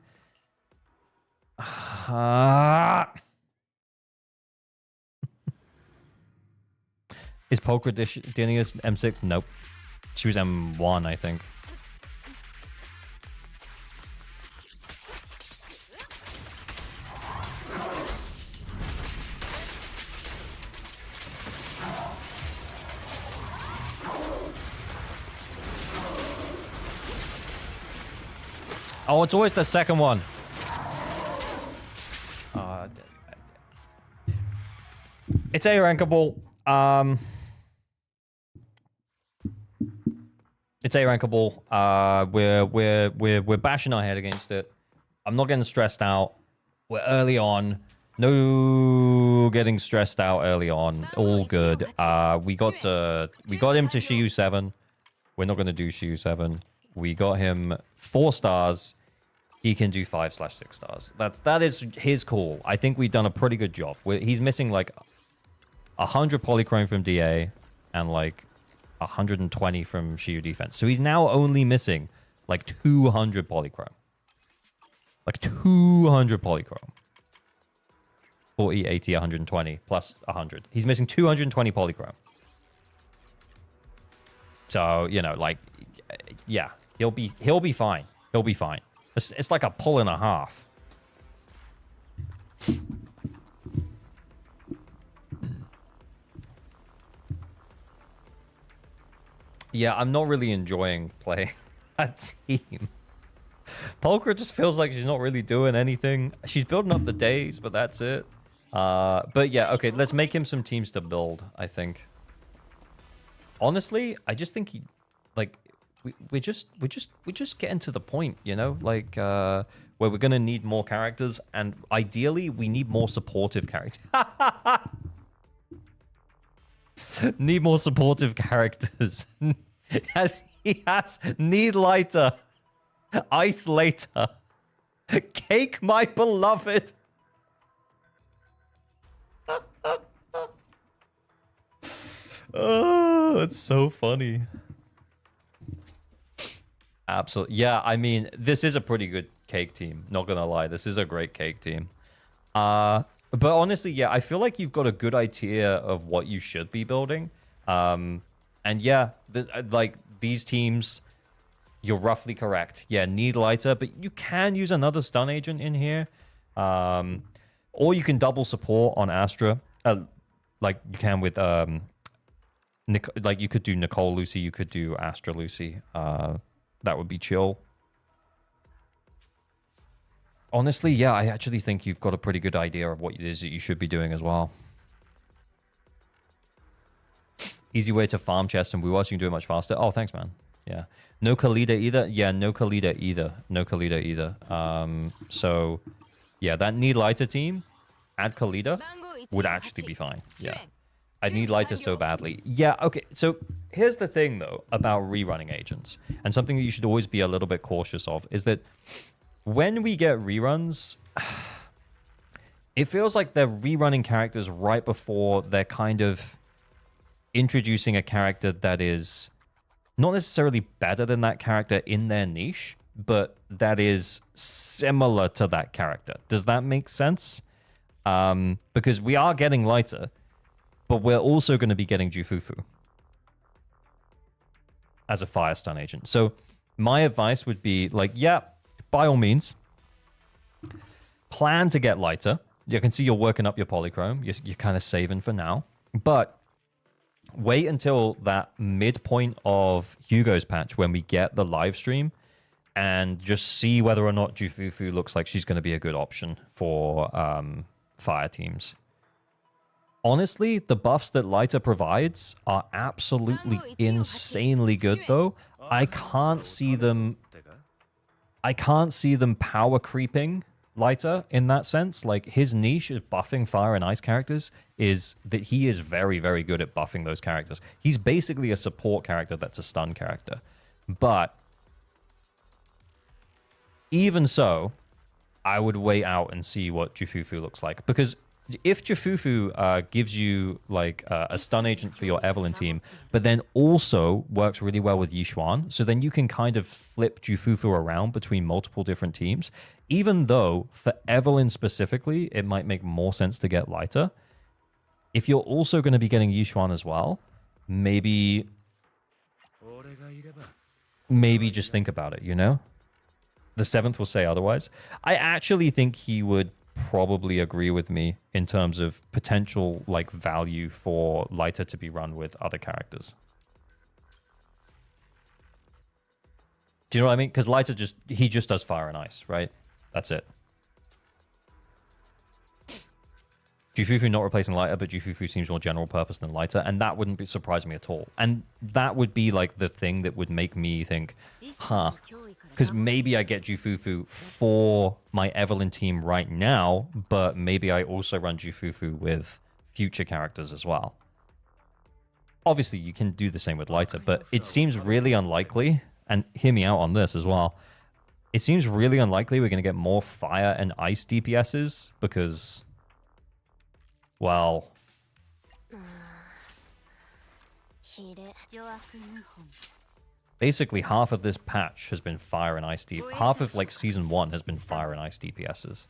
Speaker 1: Is Polka dealing as M6? Nope. She was M1, I think. Oh, it's always the second one. It's A-rankable. It's A-rankable. We're bashing our head against it. I'm not getting stressed out. We're early on. No getting stressed out early on. All good. We got him to Shiyu 7. We're not going to do Shiyu 7. We got him 4 stars. He can do 5/6 stars. That is his call. I think we've done a pretty good job. He's missing like 100 polychrome from DA and like 120 from Shiyu defense. So he's now only missing like 200 polychrome. Like 200 polychrome. 40, 80, 120 plus 100. He's missing 220 polychrome. So, you know, like, yeah, he'll be fine. He'll be fine. It's like a pull and a half. Yeah, I'm not really enjoying playing that team. Polka just feels like she's not really doing anything. She's building up the days, but that's it. But yeah, okay, let's make him some teams to build, I think. Honestly, I just think he, like, we're just getting to the point, you know, like where we're gonna need more characters, and ideally we need more supportive characters. Need more supportive characters. He has need lighter, ice later, cake my beloved. Oh, it's so funny. Absolutely. Yeah, I mean, this is a pretty good cake team. Not gonna lie, this is a great cake team. But honestly, yeah, I feel like you've got a good idea of what you should be building. And yeah, like these teams, you're roughly correct. Yeah, need lighter, but you can use another stun agent in here. Or you can double support on Astra, like you can with like you could do Nicole Lucy, you could do Astra Lucy. That would be chill. Honestly, yeah, I actually think you've got a pretty good idea of what it is that you should be doing as well. Easy way to farm chest and we watch you can do it much faster. Oh, thanks, man. Yeah. No Khalida either. Yeah, no Khalida either. No Khalida either. So, yeah, that need lighter team, add Khalida, would actually be fine. Yeah. I need lighter so badly. Yeah, okay. So here's the thing, though, about rerunning agents. And something that you should always be a little bit cautious of is that when we get reruns, it feels like they're rerunning characters right before they're kind of introducing a character that is not necessarily better than that character in their niche, but that is similar to that character. Does that make sense? Because we are getting lighter, but we're also going to be getting Jufufu as a fire stun agent. So my advice would be like, yeah, by all means, plan to get lighter. You can see you're working up your polychrome. You're kind of saving for now. But wait until that midpoint of Hugo's patch when we get the live stream and just see whether or not Jufufu looks like she's going to be a good option for fire teams. Honestly, the buffs that Lighter provides are absolutely insanely good, though. I can't see them power creeping Lighter in that sense. Like, his niche is buffing fire and ice characters, is that he is very, very good at buffing those characters. He's basically a support character that's a stun character. But even so, I would wait out and see what Jufufu looks like. Because if Jufufu gives you like a stun agent for your Evelyn team, but then also works really well with Yixuan, so then you can kind of flip Jufufu around between multiple different teams. Even though for Evelyn specifically, it might make more sense to get Lighter. If you're also going to be getting Yixuan as well, maybe just think about it, you know? The 7th will say otherwise. I actually think he would probably agree with me in terms of potential like value for Lighter to be run with other characters. Do you know what I mean? Because Lighter just does fire and ice, right? That's it. Jufufu not replacing Lighter, but Jufufu seems more general purpose than Lighter, and that wouldn't surprise me at all. And that would be like the thing that would make me think, huh, because maybe I get Jufufu for my Evelyn team right now, but maybe I also run Jufufu with future characters as well. Obviously, you can do the same with Lighter, but it seems really unlikely, and hear me out on this as well, it seems really unlikely we're going to get more fire and ice DPSs because, well, basically half of this patch has been fire and ice half of like season 1 has been fire and ice DPSs.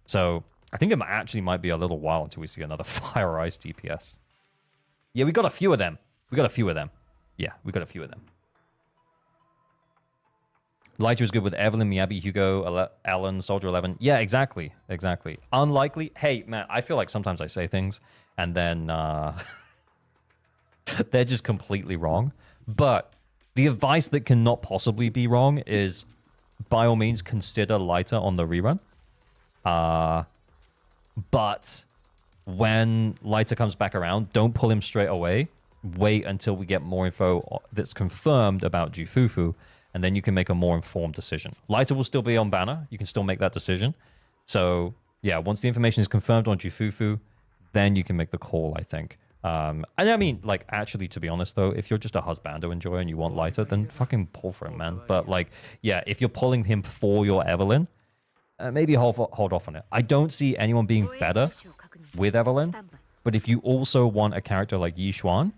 Speaker 1: So I think it actually might be a little while until we see another fire or ice DPS. Yeah, we got a few of them. Yeah, we got a few of them. Lighter is good with Evelyn, Miyabi, Hugo, Ellen, Soldier 11. Yeah, exactly. Unlikely. Hey, man, I feel like sometimes I say things and then they're just completely wrong. But the advice that cannot possibly be wrong is, by all means, consider Lighter on the rerun. But when Lighter comes back around, don't pull him straight away. Wait until we get more info that's confirmed about Jufufu, and then you can make a more informed decision. Lighter will still be on banner. You can still make that decision. So, yeah, once the information is confirmed on Jufufu, then you can make the call, I think. And I mean, like, actually, to be honest, though, if you're just a Husbando enjoyer and you want Lighter, then fucking pull for him, man. But, like, yeah, if you're pulling him for your Evelyn, maybe hold off on it. I don't see anyone being better with Evelyn, but if you also want a character like Yixuan,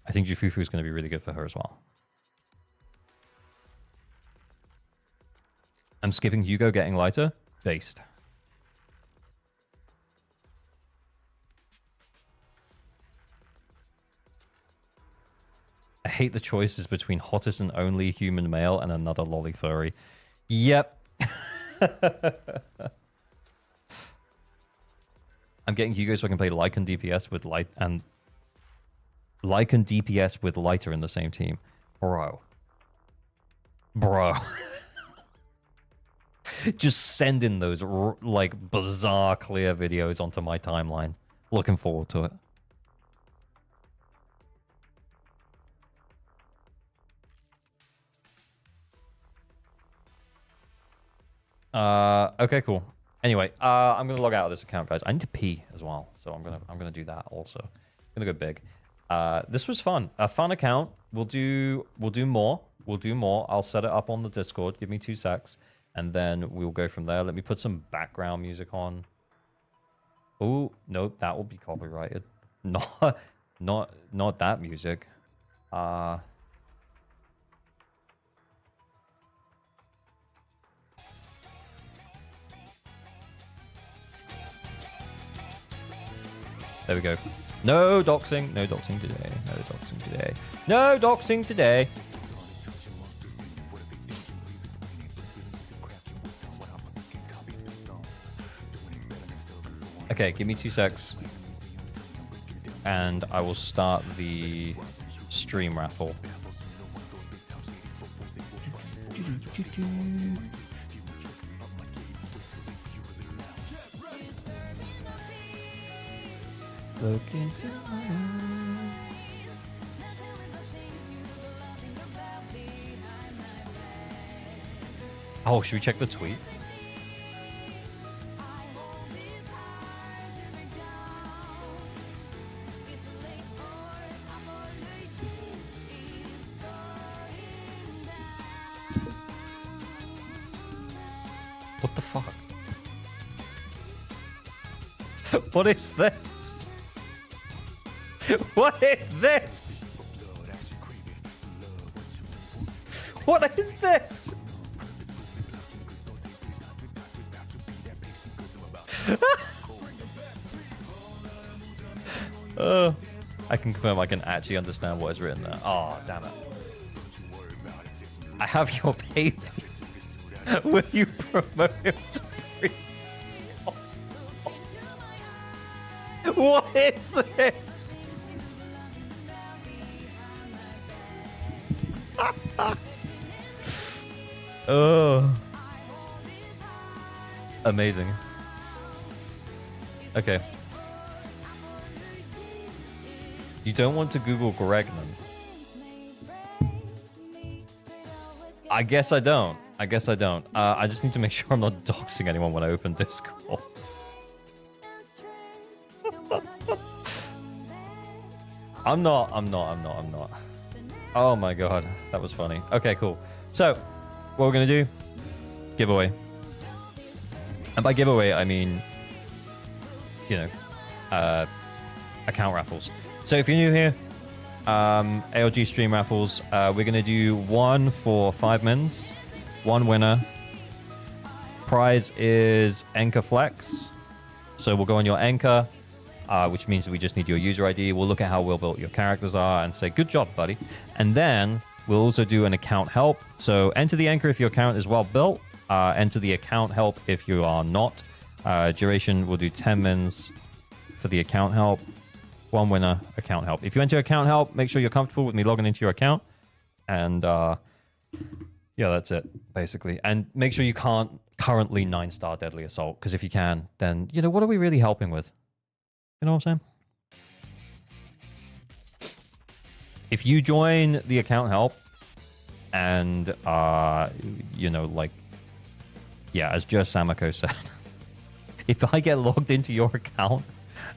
Speaker 1: I think Jufufu is going to be really good for her as well. I'm skipping Hugo getting Lighter. Based. I hate the choices between hottest and only human male and another lolly furry. Yep. I'm getting Hugo so I can play Lycan DPS with Lycan DPS with Lighter in the same team. Bro. Just send in those like bizarre clear videos onto my timeline. Looking forward to it. Okay, cool. Anyway, I'm gonna log out of this account, guys. I need to pee as well, so I'm gonna do that also. I'm gonna go big. This was fun. A fun account. We'll do more. I'll set it up on the Discord. Give me 2 secs, and then we'll go from there. Let me put some background music on. Oh no, that will be copyrighted. Not that music. There we go. No doxing. No doxing today. No doxing today. No doxing today. Okay, give me 2 secs. And I will start the stream raffle. Look into my eyes. Oh, should we check the tweet? What the fuck? What is this? What is this? What is this? I can confirm I can actually understand what is written there. Oh, damn it. I have your baby. Will you promote him to free? What is this? Oh. Amazing. Okay. You don't want to Google Gregman? I guess I don't. I guess I don't. I just need to make sure I'm not doxing anyone when I open Discord. I'm not. Oh my god, that was funny. Okay, cool. So, what we're gonna do? Giveaway. And by giveaway, I mean, you know, account raffles. So if you're new here, ALG stream raffles, we're gonna do one for 5 mins, 1 winner. Prize is Anchor Flex. So we'll go on your Anchor, which means we just need your user ID. We'll look at how well built your characters are and say, good job, buddy. And then we'll also do an account help. So enter the Anchor if your account is well built. Enter the account help if you are not. Duration, we'll do 10 mins for the account help. 1 winner, account help. If you enter account help, make sure you're comfortable with me logging into your account. And yeah, that's it, basically. And make sure you can't currently 9-star Deadly Assault, because if you can, then, you know, what are we really helping with? You know what I'm saying? If you join the account help and, you know, like, yeah, as just Samako said, if I get logged into your account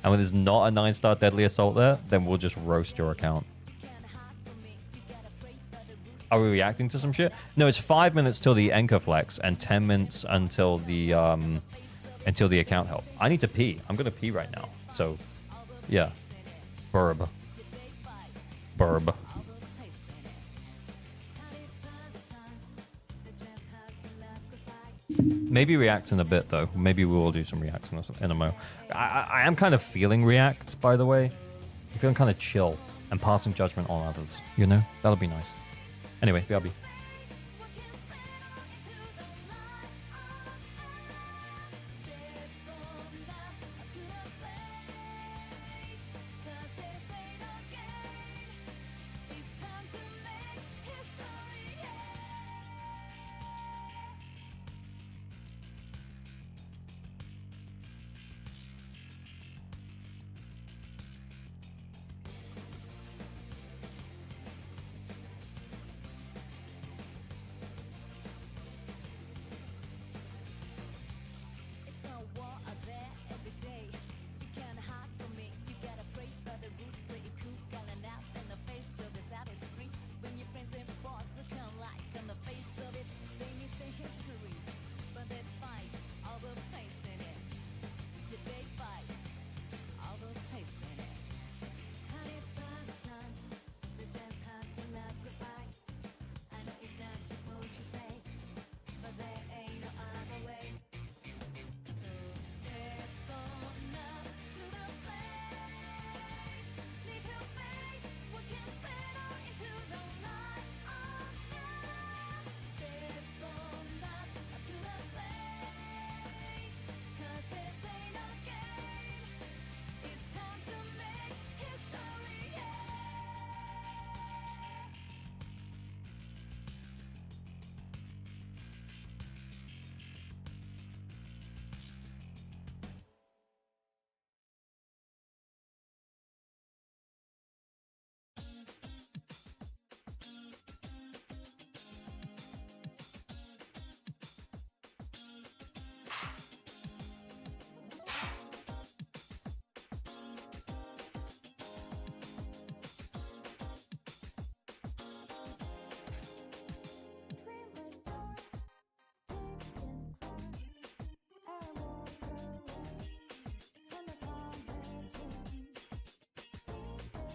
Speaker 1: and when there's not a 9-star Deadly Assault there, then we'll just roast your account. Are we reacting to some shit? No, it's 5 minutes till the Anchor Flex and 10 minutes until the account help. I need to pee. I'm gonna pee right now. So, yeah. Burb. Maybe reacts in a bit, though. Maybe we will do some reacts in a mo. I am kind of feeling react, by the way. I'm feeling kind of chill and passing judgment on others. You know? That'll be nice. Anyway, BRB.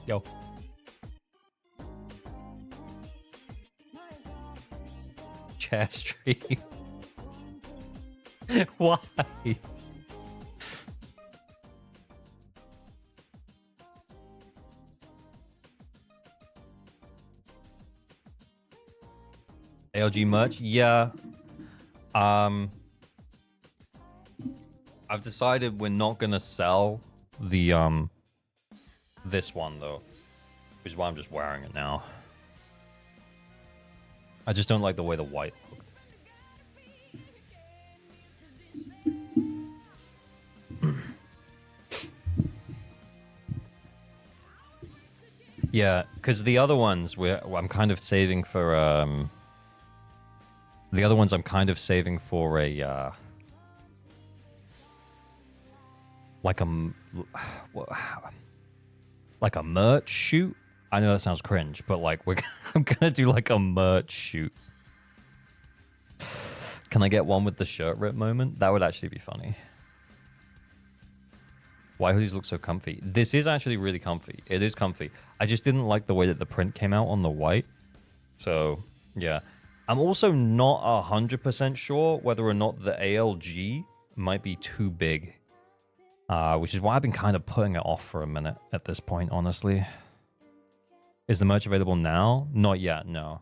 Speaker 1: Yo. Chair stream. Why? ALG merch? Yeah. I've decided we're not gonna sell the this one though, which is why I'm just wearing it now. I just don't like the way the white looked. Yeah, because the other ones I'm kind of saving for the other ones I'm kind of saving for a like a merch shoot. I know that sounds cringe, but like I'm gonna do like a merch shoot. Can I get one with the shirt rip moment? That would actually be funny. Why hoodies look so comfy? This is actually really comfy. It is comfy. I just didn't like the way that the print came out on the white. So, yeah. I'm also not 100% sure whether or not the ALG might be too big. Which is why I've been kind of putting it off for a minute at this point, honestly. Is the merch available now? Not yet, no.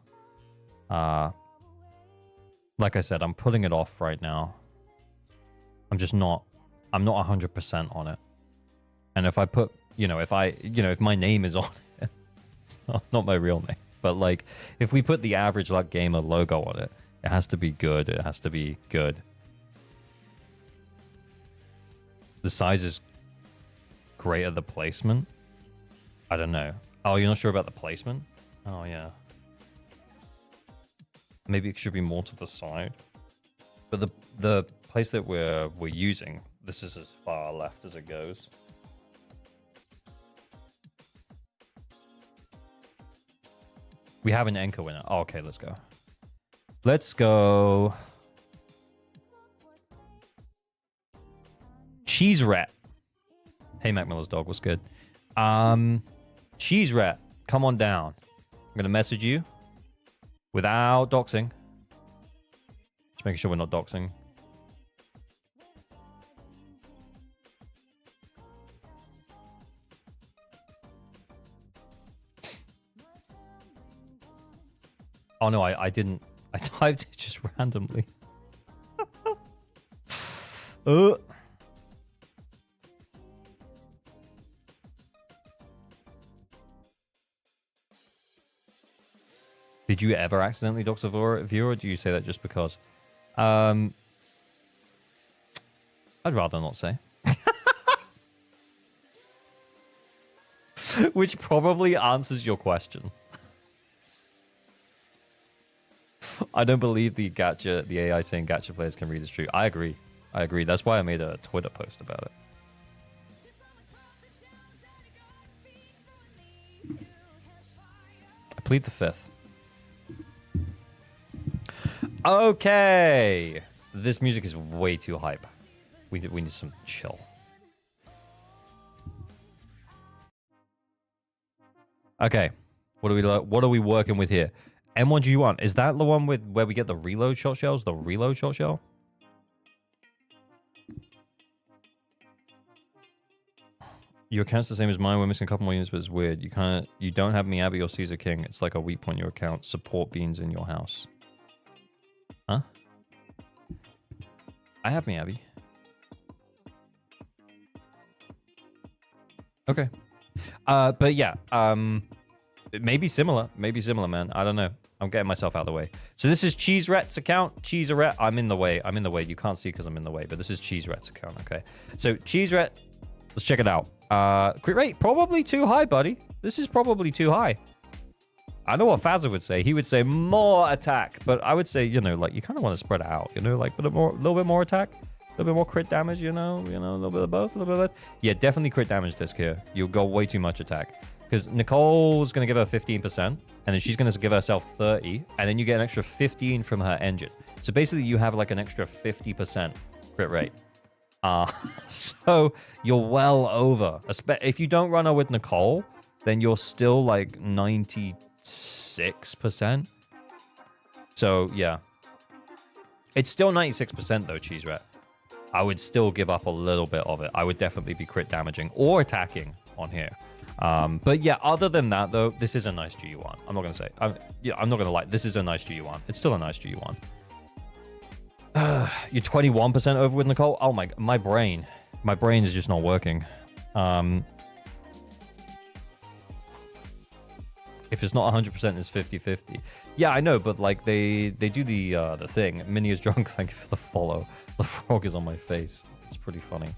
Speaker 1: Like I said, I'm putting it off right now. I'm not 100% on it. And if I put, if my name is on it, it's not my real name. But like, if we put the Average Luck Gamer logo on it, it has to be good. It has to be good. The size is great at the placement. I don't know. Oh, you're not sure about the placement? Oh, yeah. Maybe it should be more to the side. But the place that we're using, this is as far left as it goes. We have an anchor winner. Oh, okay, let's go. Let's go. Cheese Rat. Hey, Mac Miller's dog, what's good? Cheese Rat, come on down. I'm gonna message you without doxing. Just making sure we're not doxing. Oh no, I didn't. I typed it just randomly. Did you ever accidentally dox a viewer, or do you say that just because? I'd rather not say. Which probably answers your question. I don't believe the AI saying gacha players can read is true. I agree. That's why I made a Twitter post about it. I plead the fifth. Okay. This music is way too hype. We need some chill. Okay. What are we working with here? M1G1. Is that the one with where we get the reload shot shells? The reload shot shell? Your account's the same as mine. We're missing a couple more units, but it's weird. You don't have me Abby or Caesar King. It's like a weak point in your account. Support beans in your house. Huh? I have me Abby. Okay. But yeah, it may be similar. Maybe similar, man. I don't know. I'm getting myself out of the way. So this is Cheese Rat's account. Cheese Rat. I'm in the way. You can't see because I'm in the way, but this is Cheese Rat's account. Okay. So Cheese Rat. Let's check it out. Crit rate probably too high, buddy. This is probably too high. I know what Fazza would say. He would say more attack, but I would say, like you kind of want to spread it out, like a little bit more attack, a little bit more crit damage, a little bit of both, a little bit of both. Yeah, definitely crit damage disc here. You'll go way too much attack because Nicole's going to give her 15%, and then she's going to give herself 30, and then you get an extra 15 from her engine. So basically, you have like an extra 50% crit rate. So you're well over. If you don't run her with Nicole, then you're still like 96%. So, yeah. It's still 96% though, Cheese Rat. I would still give up a little bit of it. I would definitely be crit damaging or attacking on here. But yeah, other than that though, this is a nice GU1. I'm not going to say. I'm not going to lie. This is a nice GU1. It's still a nice GU1. You're 21% over with Nicole? Oh my brain. My brain is just not working. If it's not 100%, it's 50-50. Yeah, I know, but like they do the thing. Minnie is drunk. Thank you for the follow. The frog is on my face. It's pretty funny.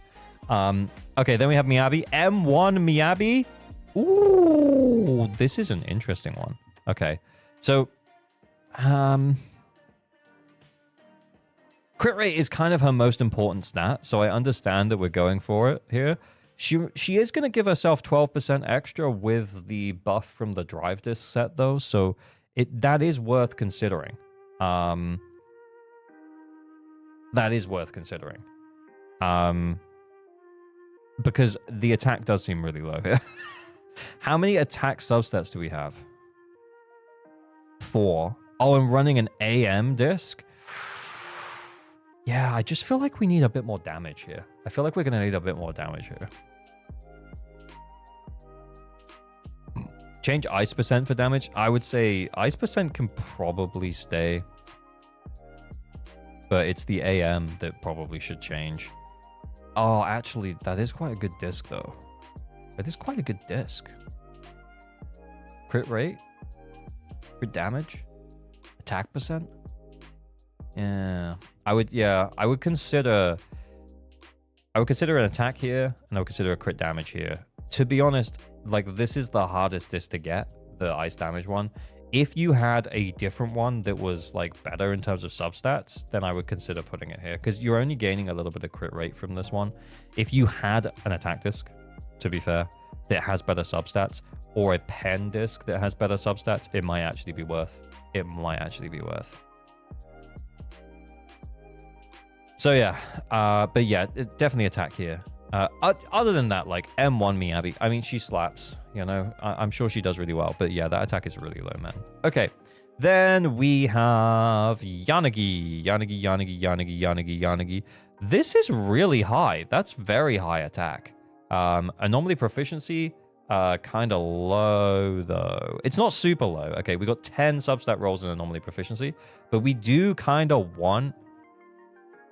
Speaker 1: Okay, then we have Miyabi. M1 Miyabi. Ooh, this is an interesting one. Okay, so crit rate is kind of her most important stat, so I understand that we're going for it here. She is going to give herself 12% extra with the buff from the drive disc set, though, so that is worth considering. That is worth considering. Because the attack does seem really low here. How many attack substats do we have? 4. Oh, I'm running an AM disc? Yeah, I just feel like we need a bit more damage here. I feel like we're going to need a bit more damage here. Change ice percent for damage. I would say ice percent can probably stay. But it's the AM that probably should change. Oh, actually, that is quite a good disc, though. It is quite a good disc. Crit rate. Crit damage. Attack percent. Yeah. I would consider an attack here, and I would consider a crit damage here. To be honest, like, this is the hardest disc to get, the ice damage one. If you had a different one that was like better in terms of substats, then I would consider putting it here, because you're only gaining a little bit of crit rate from this one. If you had an attack disc, to be fair, that has better substats, or a pen disc that has better substats, it might actually be worth. It might actually be worth. So yeah, but yeah, definitely attack here. Other than that, like M1 Miyabi, I mean, she slaps, you know, I'm sure she does really well, but yeah, that attack is really low, man. Okay, then we have Yanagi. This is really high. That's very high attack. Anomaly proficiency, kind of low though. It's not super low. Okay, we got 10 substat rolls in anomaly proficiency, but we do kind of want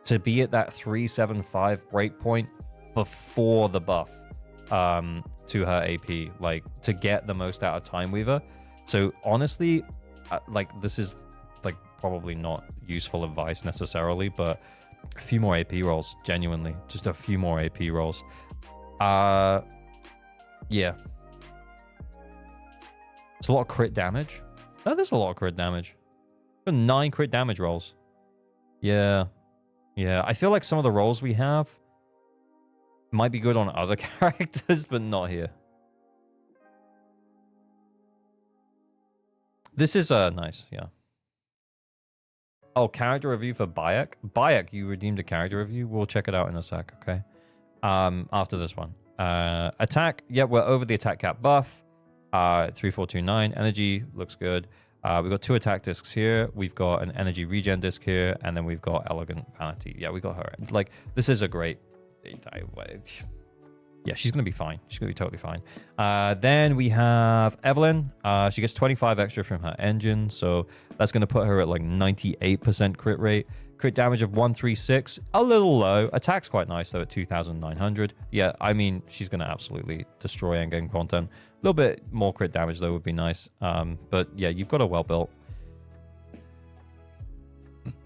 Speaker 1: to be at that 375 breakpoint before the buff to her AP, like to get the most out of Time Weaver. So honestly, like this is like probably not useful advice necessarily, but a few more AP rolls, genuinely, just a few more AP rolls. Yeah, it's a lot of crit damage. That is a lot of crit damage. 9 crit damage rolls. Yeah, I feel like some of the rolls we have might be good on other characters, but not here. This is nice, yeah. Oh, character review for Bayek. Bayek, you redeemed a character review. We'll check it out in a sec, okay? After this one. Attack, yeah, we're over the attack cap buff. 3429. Energy looks good. We've got 2 attack discs here. We've got an energy regen disc here, and then we've got elegant vanity. Yeah, we got her. Like, this is a great. Yeah, she's gonna be fine. She's gonna be totally fine. Then we have Evelyn. She gets 25 extra from her engine, so that's gonna put her at like 98% crit rate. Crit damage of 136, a little low. Attack's quite nice though at 2,900. Yeah, I mean, she's gonna absolutely destroy endgame content. A little bit more crit damage though would be nice. But yeah, you've got a well built.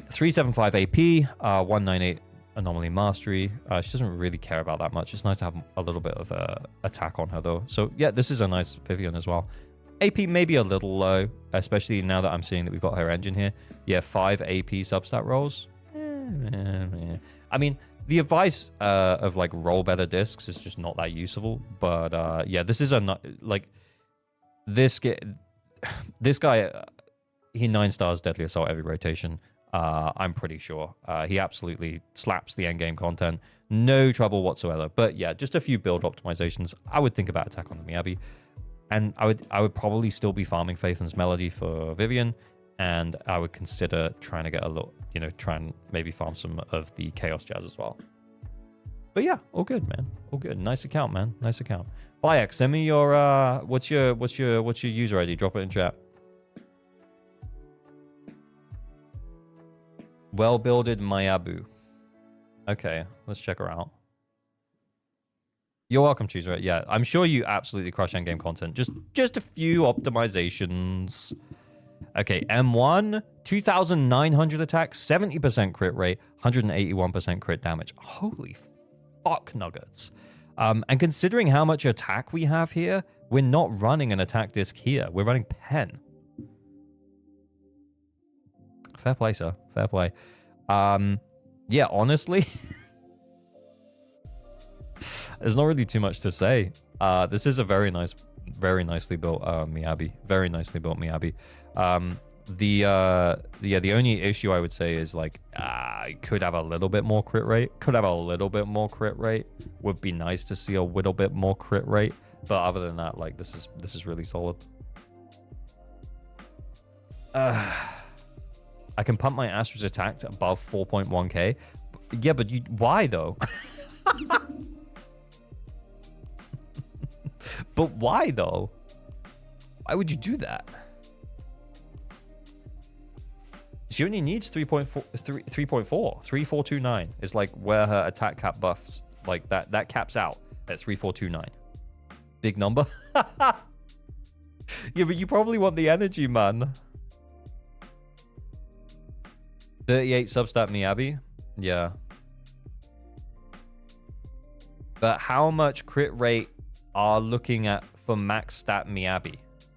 Speaker 1: 375 AP, 198 anomaly mastery. She doesn't really care about that much. It's nice to have a little bit of attack on her though. So yeah, this is a nice Vivian as well. AP maybe a little low, especially now that I'm seeing that we've got her engine here. Yeah, 5 AP substat rolls. I mean, the advice of like roll better discs is just not that useful. But yeah, this is a like this guy. He 9 stars Deadly Assault every rotation. I'm pretty sure. He absolutely slaps the endgame content. No trouble whatsoever. But yeah, just a few build optimizations. I would think about attack on the Miyabi. And I would probably still be farming Phaethon's Melody for Vivian, and I would consider trying to get a little, you know, try and maybe farm some of the Chaos Jazz as well. But yeah, all good, man. All good. Nice account, man. Nice account. Bayek, send me your what's your user ID? Drop it in chat. Well-builded Mayabu. Okay, let's check her out. You're welcome, Chooser. Yeah, I'm sure you absolutely crush endgame content. Just a few optimizations. Okay, M1, 2,900 attack, 70% crit rate, 181% crit damage. Holy fuck nuggets. And considering how much attack we have here, we're not running an attack disc here. We're running pen. Fair play, sir. Fair play. Yeah, honestly... There's not really too much to say. This is a very nicely built Miyabi. Very nicely built Miyabi. The only issue I would say is like it could have a little bit more crit rate. Would be nice to see a little bit more crit rate. But other than that, like this is really solid. I can pump my Astra's attack to above 4.1k. Yeah, but why though? But why though? Why would you do that? She only needs 3429 is like where her attack cap buffs, like that caps out at 3429. Big number. Yeah, but you probably want the energy, man. 38 substat Miyabi. Yeah. But how much crit rate are looking at for max stat Miyabi?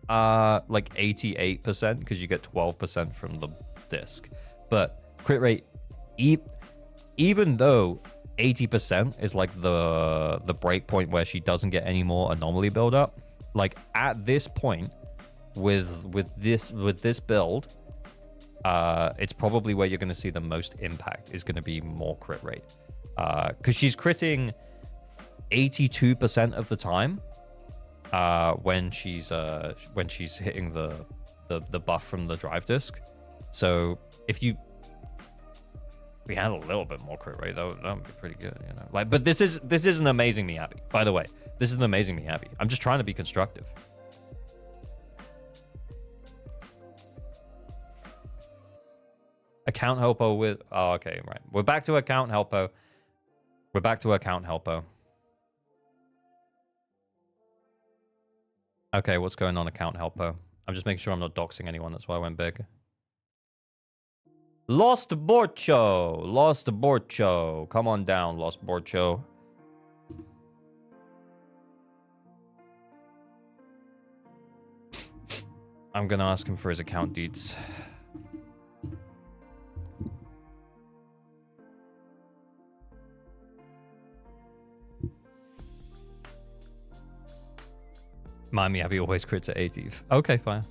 Speaker 1: Like 88% because you get 12% from the disc. But crit rate, even though 80% is like the break point where she doesn't get any more anomaly build up, like at this point with this build, it's probably where you're going to see the most impact is going to be more crit rate, because she's critting 82% of the time when she's hitting the buff from the drive disc. So if we had a little bit more crit rate, that would be pretty good, you know. Like, but this is an amazing Miyabi, by the way. This is an amazing Miyabi. I'm just trying to be constructive. Account helpo with... Oh, okay, right. We're back to account helpo. Okay, what's going on, account helpo? I'm just making sure I'm not doxing anyone. That's why I went big. Lost Borcho. Come on down, Lost Borcho. I'm gonna ask him for his account deets. Miyabi always crits at 80th. Okay, fine.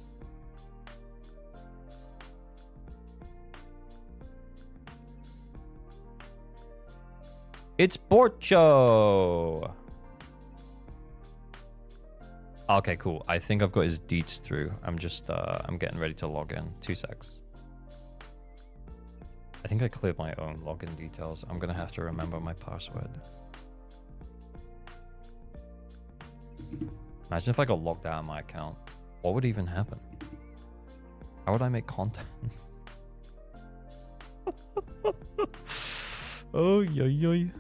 Speaker 1: It's Borcho. Okay, cool. I think I've got his deets through. I'm just, I'm getting ready to log in. 2 secs. I think I cleared my own login details. I'm gonna have to remember my password. Imagine if I got locked out of my account. What would even happen? How would I make content? Oh, yoy.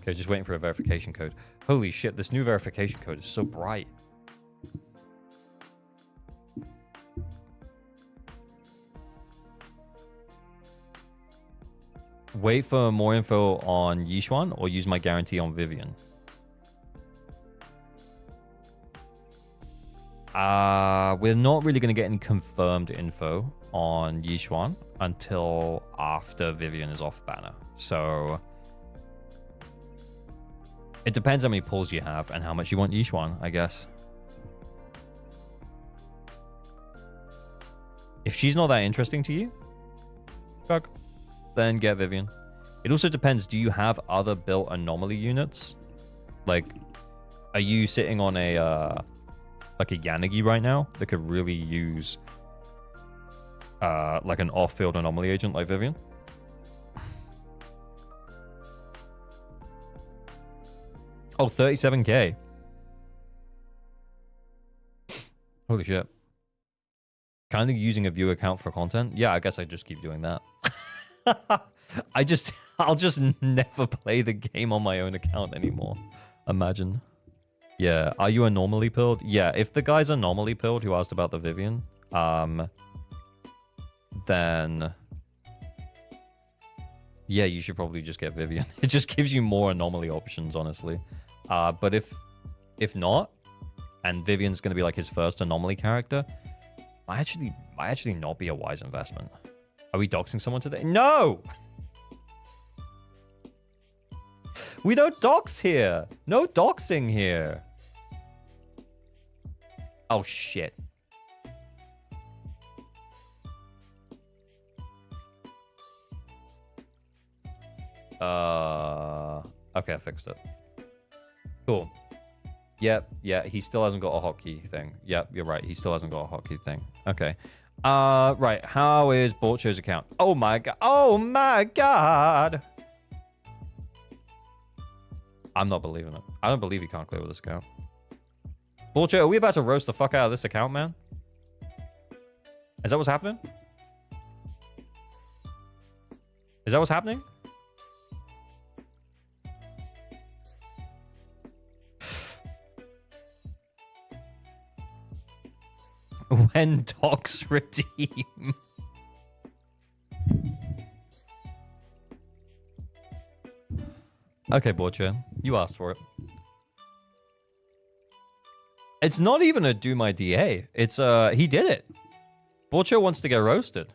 Speaker 1: Okay, just waiting for a verification code. Holy shit, this new verification code is so bright. Wait for more info on Yishuan or use my guarantee on Vivian. We're not really going to get any confirmed info on Yishuan until after Vivian is off banner. So it depends how many pulls you have and how much you want Yishuan, I guess. If she's not that interesting to you, then get Vivian. It also depends, do you have other built anomaly units? Like, Are you sitting on a like a Yanagi right now that could really use like an off-field anomaly agent like Vivian? Oh, 37k. Holy shit. Kind of using a view account for content? Yeah, I guess I just keep doing that. I'll just never play the game on my own account anymore. Imagine. Yeah, are you a normally pilled? Yeah, if the guy's a normally pilled who asked about the Vivian, then yeah, you should probably just get Vivian. It just gives you more anomaly options, honestly. But if not, and Vivian's gonna be like his first anomaly character, might actually not be a wise investment. Are we doxing someone today? No! We don't dox here. No doxing here. Oh, shit. Okay, I fixed it. Cool. Yep, yeah, he still hasn't got a hotkey thing. Yep, you're right. He still hasn't got a hotkey thing. Okay. Right. How is Borcho's account? Oh my god. Oh my god. I'm not believing it. I don't believe he can't clear with this account. Borcho, are we about to roast the fuck out of this account, man? Is that what's happening? Is that what's happening? When docs redeem. Okay, Borcha, you asked for it. It's not even a do my DA. It's he did it. Borcha wants to get roasted.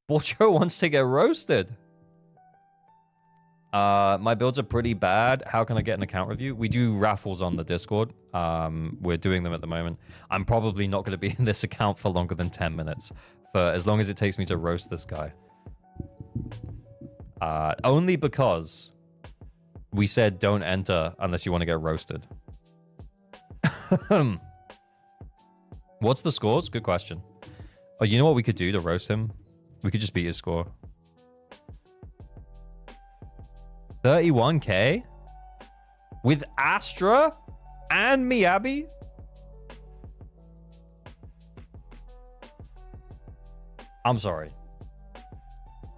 Speaker 1: Borcha wants to get roasted. My builds are pretty bad. How can I get an account review? We do raffles on the Discord. We're doing them at the moment. I'm probably not going to be in this account for longer than 10 minutes. For as long as it takes me to roast this guy. Only because we said don't enter unless you want to get roasted. What's the scores? Good question. Oh, you know what we could do to roast him? We could just beat his score. 31k? With Astra and Miyabi? I'm sorry.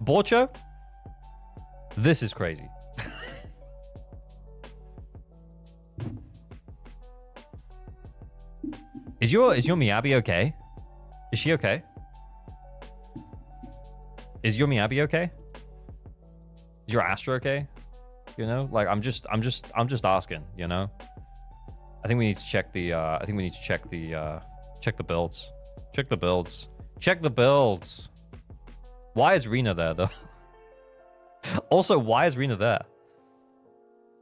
Speaker 1: Borcho? This is crazy. Is your Miyabi okay? Is she okay? Is your Miyabi okay? Is your Astra okay? You know, like I'm just asking, you know? I think we need to check the check the builds. Check the builds. Check the builds. Why is Rena there though? Also, why is Rena there?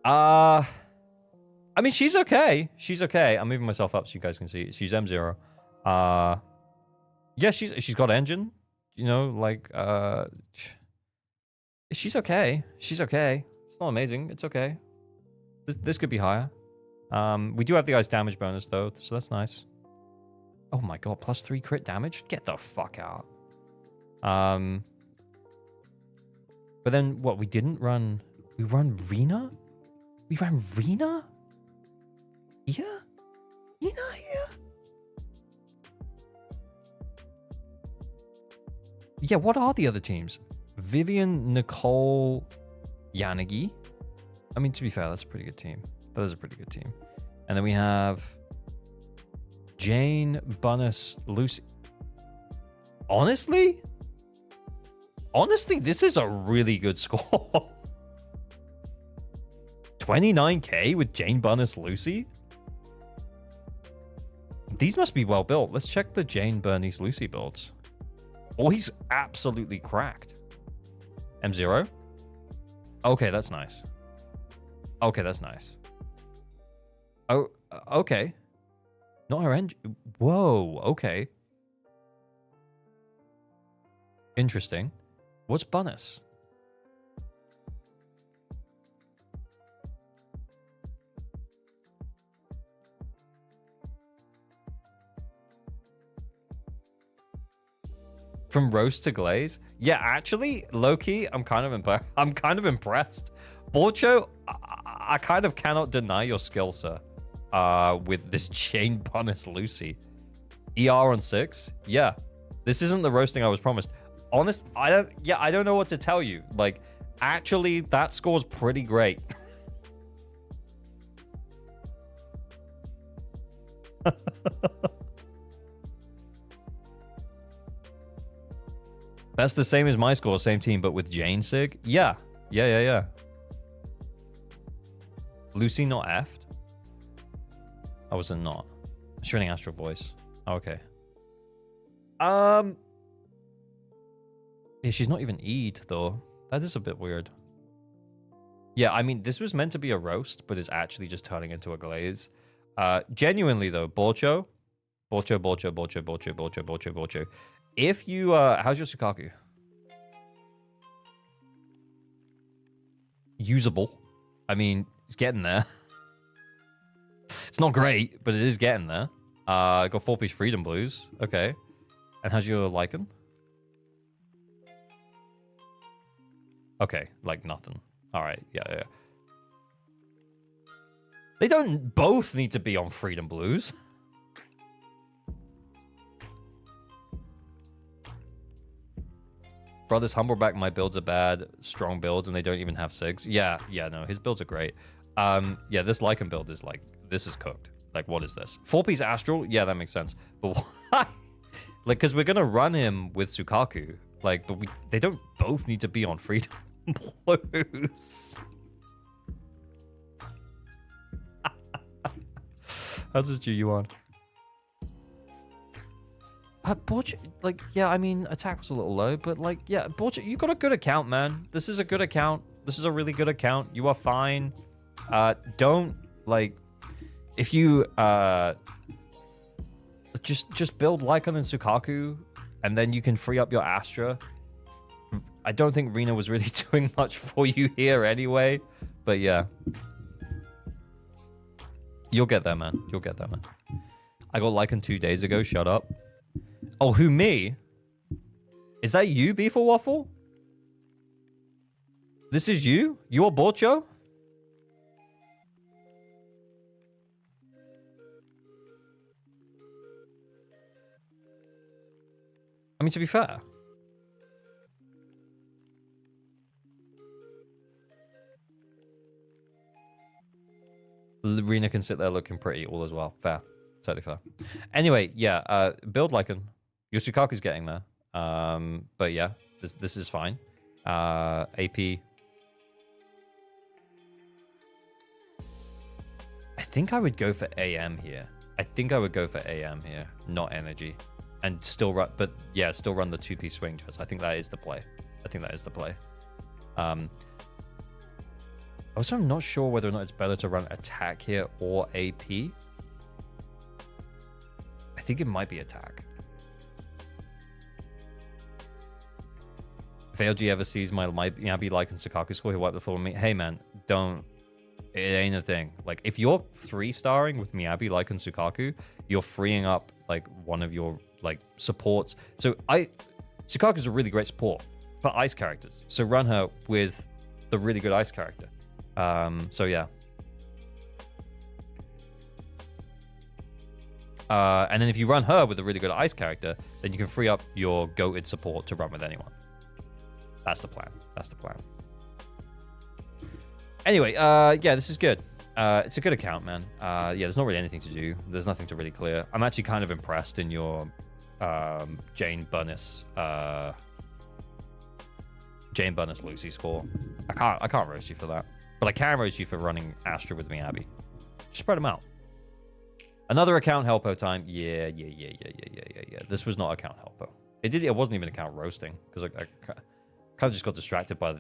Speaker 1: I mean, she's okay. She's okay. I'm moving myself up so you guys can see. She's M0. Yeah, she's got engine. You know, like she's okay. She's okay. It's not amazing. It's okay. This could be higher. We do have the ice damage bonus though, so that's nice. Oh my god, +3 crit damage? Get the fuck out. But then what? We didn't run. We run Rena? We ran Rena? Yeah? Rena here? Yeah, what are the other teams? Vivian, Nicole, Yanagi. I mean, to be fair, that's a pretty good team. That is a pretty good team. And then we have Jane, Bunnis, Lucy. Honestly, this is a really good score. 29k with Jane, Bunnis, Lucy? These must be well built. Let's check the Jane, Bernice, Lucy builds. Oh, he's absolutely cracked. M0? Okay, that's nice. Okay, that's nice. Oh, okay. Not her engine. Whoa, okay. Interesting. What's Bunnis? From roast to glaze? Yeah, actually, low-key, I'm kind of impressed. Borcho, I kind of cannot deny your skill, sir. With this chain bonus Lucy. ER on 6? Yeah. This isn't the roasting I was promised. Honest, I don't know what to tell you. Like, actually, that score's pretty great. That's the same as my score, same team, but with Jane Sig? Yeah. Yeah. Lucy not effed? I was not. Shredding Astral Voice. Okay. Yeah, she's not even E'd, though. That is a bit weird. Yeah, I mean, this was meant to be a roast, but it's actually just turning into a glaze. Genuinely, though, Borcho. If you, how's your Sukaku? Usable. I mean, it's getting there. It's not great, but it is getting there. Got 4-piece Freedom Blues. Okay. And how's your Lycan? Okay, like nothing. All right, yeah. They don't both need to be on Freedom Blues. Brothers, Humbleback, my builds are bad. Strong builds, and they don't even have SIGs. Yeah, no, his builds are great. Yeah, this Lycan build is like, this is cooked. Like, what is this? 4-piece Astral? Yeah, that makes sense. But why? Like, because we're going to run him with Sukaku. Like, but they don't both need to be on Freedom Blues. How's this GU on? Borch, like, yeah, I mean, attack was a little low, but, like, yeah, Borch, you got a good account, man. This is a good account. This is a really good account. You are fine. Don't, like, if you, just build Lycan and Sukaku, and then you can free up your Astra. I don't think Rena was really doing much for you here anyway, but yeah. You'll get there, man. You'll get there, man. I got Lycan 2 days ago. Shut up. Oh, who, me? Is that you, Beef or Waffle? This is you? You're Borcho? I mean, to be fair. Rena can sit there looking pretty all as well. Fair. Totally fair. Anyway, yeah, build Lycan. Your Sukaku's getting there. But yeah, this is fine. AP. I think I would go for AM here. Not energy. And still run, but yeah, still run the 2-piece swing dress. I think that is the play. Also, I'm not sure whether or not it's better to run attack here or AP. I think it might be attack. If ALG ever sees my Miyabi Lycan Sukaku score, he'll wipe the floor with me. Hey man, don't. It ain't a thing. Like, if you're 3-starring with Miyabi Lycan Sukaku, you're freeing up like one of your like supports. So Sukaku's a really great support for ice characters. So run her with the really good ice character. So yeah. And then if you run her with a really good ice character, then you can free up your goated support to run with anyone. That's the plan. Anyway, yeah, this is good. It's a good account, man. Yeah, there's not really anything to do. There's nothing to really clear. I'm actually kind of impressed in your Jane Bunnis Lucy score. I can't roast you for that. But I can roast you for running Astra with Miyabi. Just spread them out. Another account helpo time. Yeah. This was not account helpo. It wasn't even account roasting, because I kind of just got distracted by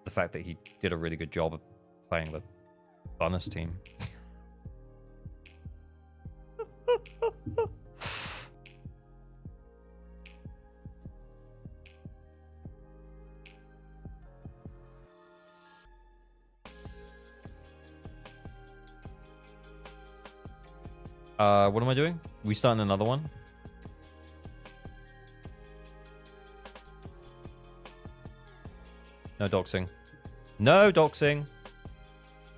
Speaker 1: the fact that he did a really good job of playing the Bunnis team. What am I doing? We starting another one? No doxing. No doxing.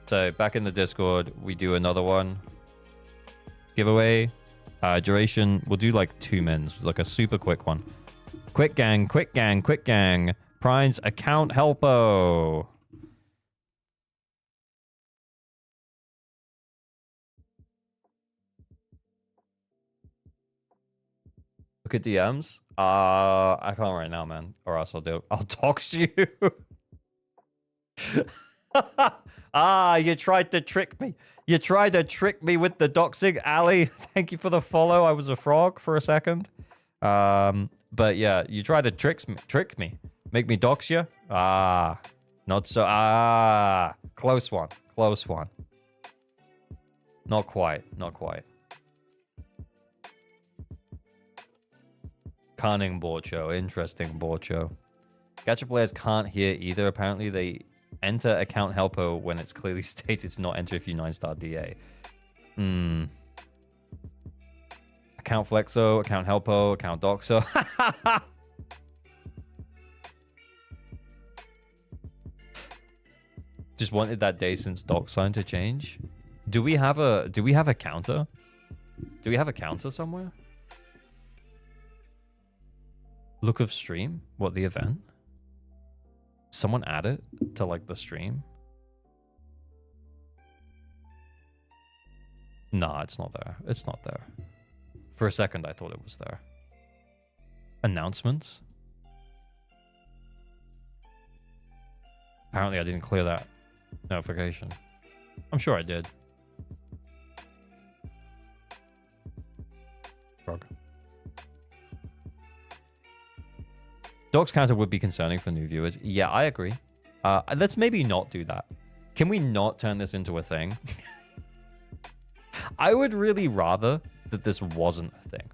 Speaker 1: So back in the Discord, we do another one. Giveaway. Duration, we'll do like 2 mins, like a super quick one. Quick gang, quick gang, quick gang. Prize account helpo. Look at DMs. I can't right now, man. Or else I'll dox you. You tried to trick me. You tried to trick me with the doxing, Ali. Thank you for the follow. I was a frog for a second. But yeah, you tried to trick me. Make me dox you? Not so. Close one. Close one. Not quite. Not quite. Cunning board show. Interesting board show. Gacha players can't hear either. Apparently, they enter account helpo when it's clearly stated to not enter if you 9-star DA. Account flexo, account helpo, account doxo. Just wanted that day since doc sign to change. Do we have a counter? Do we have a counter somewhere? Look of stream? What, the event? Someone add it to like the stream? Nah, it's not there. It's not there. For a second, I thought it was there. Announcements? Apparently, I didn't clear that notification. I'm sure I did. Frog. Docs counter would be concerning for new viewers. Yeah, I agree. Let's maybe not do that. Can we not turn this into a thing? I would really rather that this wasn't a thing.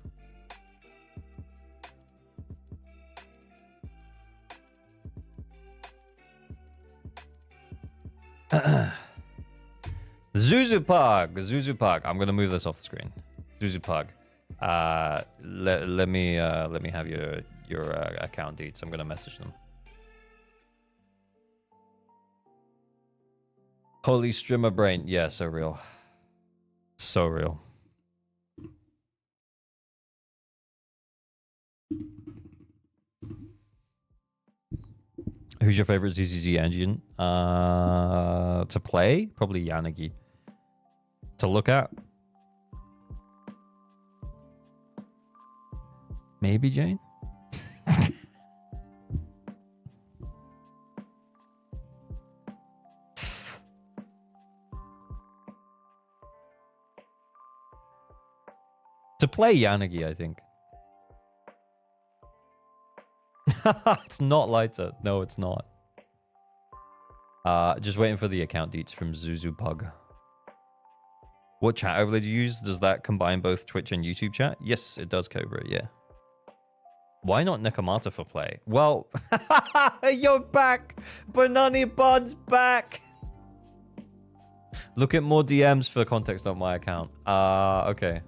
Speaker 1: Zuzupug. I'm gonna move this off the screen. Zuzupug. Let me have your account deets. I'm gonna message them. Holy streamer brain. Yeah, so real. So real. Who's your favorite ZZZ engine? To play? Probably Yanagi. To look at? Maybe Jane? To play Yanagi, I think. It's not lighter. No, it's not. Just waiting for the account deets from Zuzupug. What chat overlay do you use? Does that combine both Twitch and YouTube chat? Yes, it does, Cobra, yeah. Why not Nekomata for play? Well, you're back! Banani Bud's back! Look at more DMs for context on my account. Okay.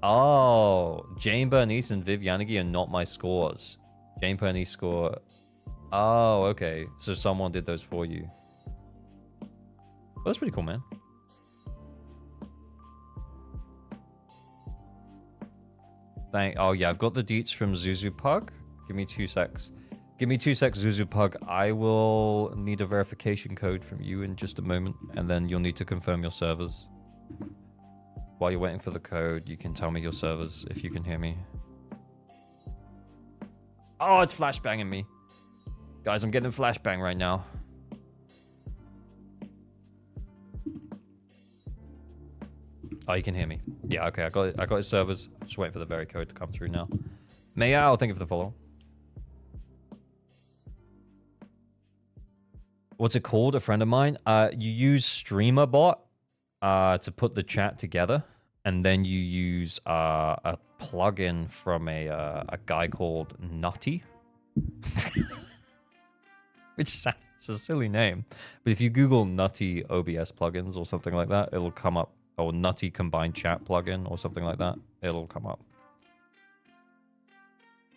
Speaker 1: Oh, Jane Bernice and Viv Yanagi are not my scores. Jane Bernice score. Oh, okay. So someone did those for you. Well, that's pretty cool, man. Oh, yeah, I've got the deets from Zuzupug. Give me 2 secs. Give me 2 secs, Zuzupug. I will need a verification code from you in just a moment, and then you'll need to confirm your servers. While you're waiting for the code, you can tell me your servers if you can hear me. Oh, it's flashbanging me. Guys, I'm getting flashbang right now. Oh, you can hear me. Yeah, okay, I got it. I got his servers. Just waiting for the very code to come through now. Mayao, thank you for the follow. What's it called? A friend of mine. You use StreamerBot to put the chat together, and then you use a plugin from a guy called Nutty, which sounds a silly name, but if you Google Nutty OBS plugins or something like that, it'll come up, or Nutty combined chat plugin or something like that, it'll come up.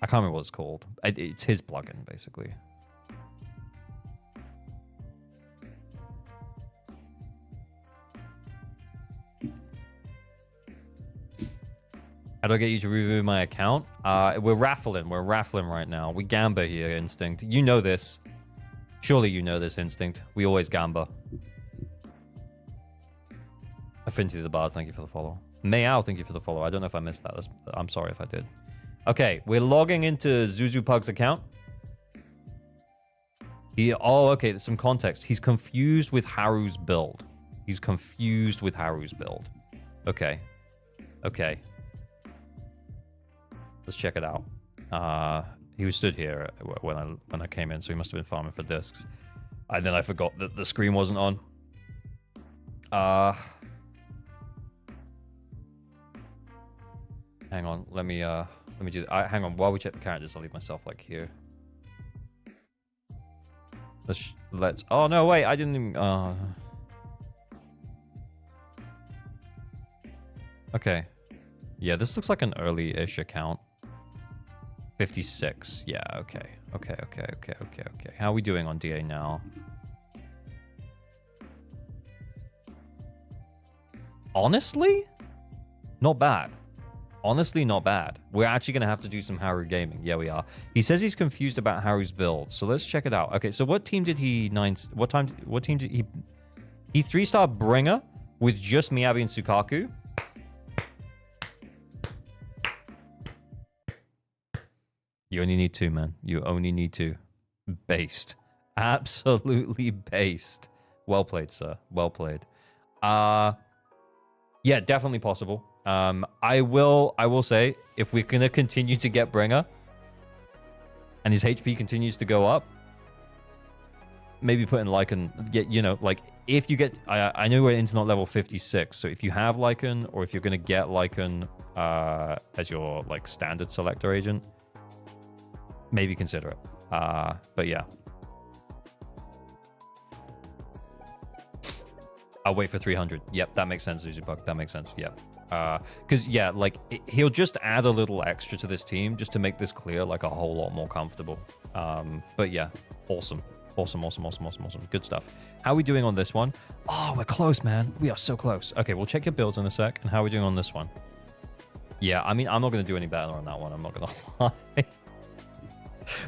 Speaker 1: I can't remember what it's called. It's his plugin, basically. How do I get you to review my account? We're raffling. We're raffling right now. We gamba here, Instinct. You know this. Surely you know this, Instinct. We always gamba. Affinity the Bard, thank you for the follow. Mayao, thank you for the follow. I don't know if I missed that. I'm sorry if I did. Okay, we're logging into Zuzupug's account. Oh, okay, there's some context. He's confused with Haru's build. He's confused with Haru's build. Okay. Okay. Let's check it out. He was stood here when I came in, so he must have been farming for discs. And then I forgot that the screen wasn't on. Hang on, let me do that. Hang on, while we check the characters, I'll leave myself like here. Let's. Oh no, wait, I didn't even. Okay. Yeah, this looks like an early-ish account. 56. Yeah, okay. Okay. How are we doing on DA now? Honestly, not bad. Honestly, not bad. We're actually going to have to do some Haru gaming. Yeah, we are. He says he's confused about Haru's build. So let's check it out. Okay, so what team did he... What team did he... He 3-star Bringer with just Miyabi and Sukaku. You only need 2, man. You only need 2. Based. Absolutely based. Well played, sir. Well played. Yeah, definitely possible. I will say, if we're gonna continue to get Bringer and his HP continues to go up, maybe put in Lycan. You know, like if you get, I know we're internet level 56, so if you have Lycan, or if you're gonna get Lycan as your like standard selector agent, maybe consider it. But yeah. I'll wait for 300. Yep, that makes sense, Zuzupug. That makes sense. Yep. Because, yeah, like, he'll just add a little extra to this team just to make this clear, like, a whole lot more comfortable. But, yeah, awesome. Awesome. Good stuff. How are we doing on this one? Oh, we're close, man. We are so close. Okay, we'll check your builds in a sec. And how are we doing on this one? Yeah, I mean, I'm not going to do any better on that one. I'm not going to lie.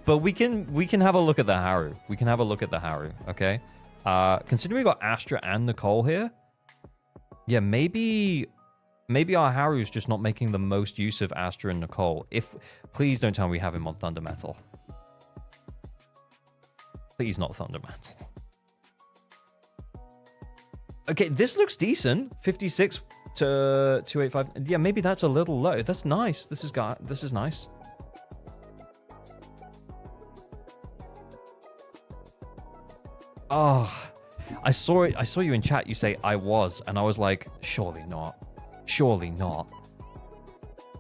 Speaker 1: But we can have a look at the Haru. We can have a look at the Haru, okay? Considering we got Astra and Nicole here, yeah, maybe our Haru's just not making the most use of Astra and Nicole. Please don't tell me we have him on Thunder Metal. Please not Thunder Metal. Okay, this looks decent. 56 to 285. Yeah, maybe that's a little low. That's nice. This is nice. Oh, I saw you in chat. You say I was, and I was like, surely not. Surely not.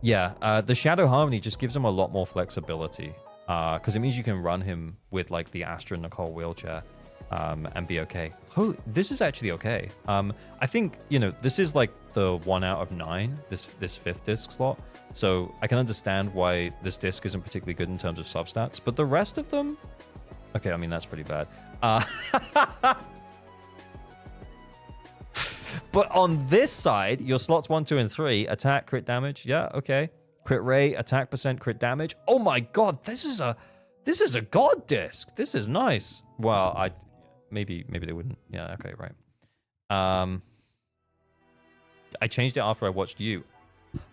Speaker 1: Yeah, the Shadow Harmony just gives him a lot more flexibility. Because it means you can run him with like the Astra Nicole wheelchair and be okay. Oh, this is actually okay. I think, you know, this is like the 1 out of 9, this 5th disc slot. So I can understand why this disc isn't particularly good in terms of substats. But the rest of them... Okay, I mean, that's pretty bad. But on this side, your slots 1, 2, and 3, attack, crit damage. Yeah, okay. Crit rate, attack percent, crit damage. Oh my god, this is a god disc. This is nice. Well, maybe they wouldn't. Yeah, okay, right. I changed it after I watched you.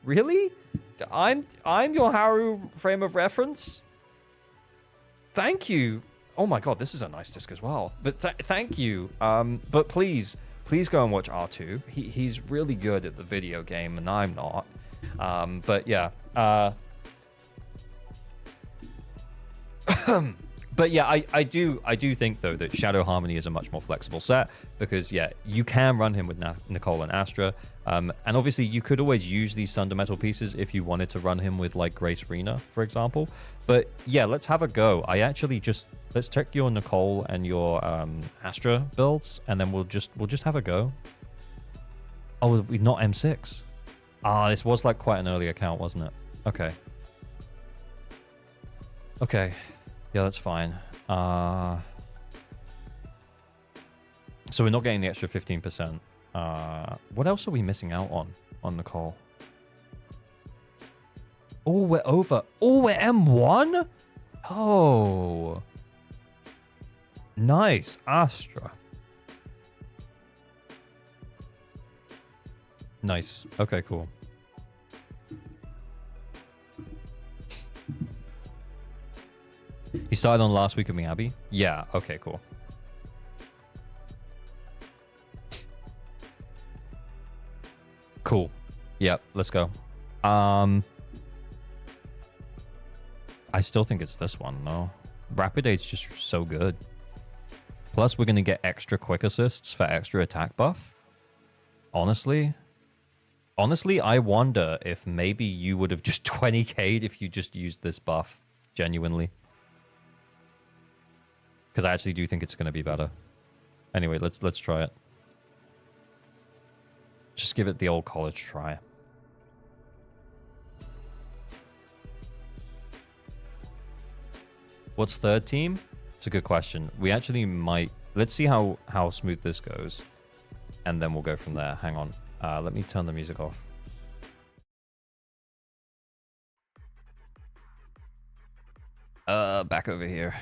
Speaker 1: Really? I'm your Haru frame of reference? Thank you. Oh my god, this is a nice disc as well. But thank you. But please go and watch R2. He's really good at the video game, and I'm not. But yeah. But yeah, I do think though that Shadow Harmony is a much more flexible set because yeah, you can run him with Nicole and Astra, and obviously you could always use these Thunder Metal pieces if you wanted to run him with like Grace Rena, for example. But yeah, let's have a go. Let's check your Nicole and your Astra builds, and then we'll just have a go. Oh, we're not M6. Ah, this was like quite an early account, wasn't it? Okay. Okay. Yeah, that's fine. So we're not getting the extra 15%. What else are we missing out on Nicole? Oh, we're over. Oh, we're M1? Oh. Nice. Astra. Nice. Okay, cool. He started on last week of Miyabi? Yeah, okay, cool. Cool. Yep, let's go. I still think it's this one, no? Rapid Aid's just so good. Plus, we're going to get extra quick assists for extra attack buff. Honestly, I wonder if maybe you would have just 20k'd if you just used this buff. Genuinely. Because I actually do think it's going to be better. Anyway, let's try it. Just give it the old college try. What's third team? It's a good question. We actually might... Let's see how smooth this goes. And then we'll go from there. Hang on. Let me turn the music off. Back over here.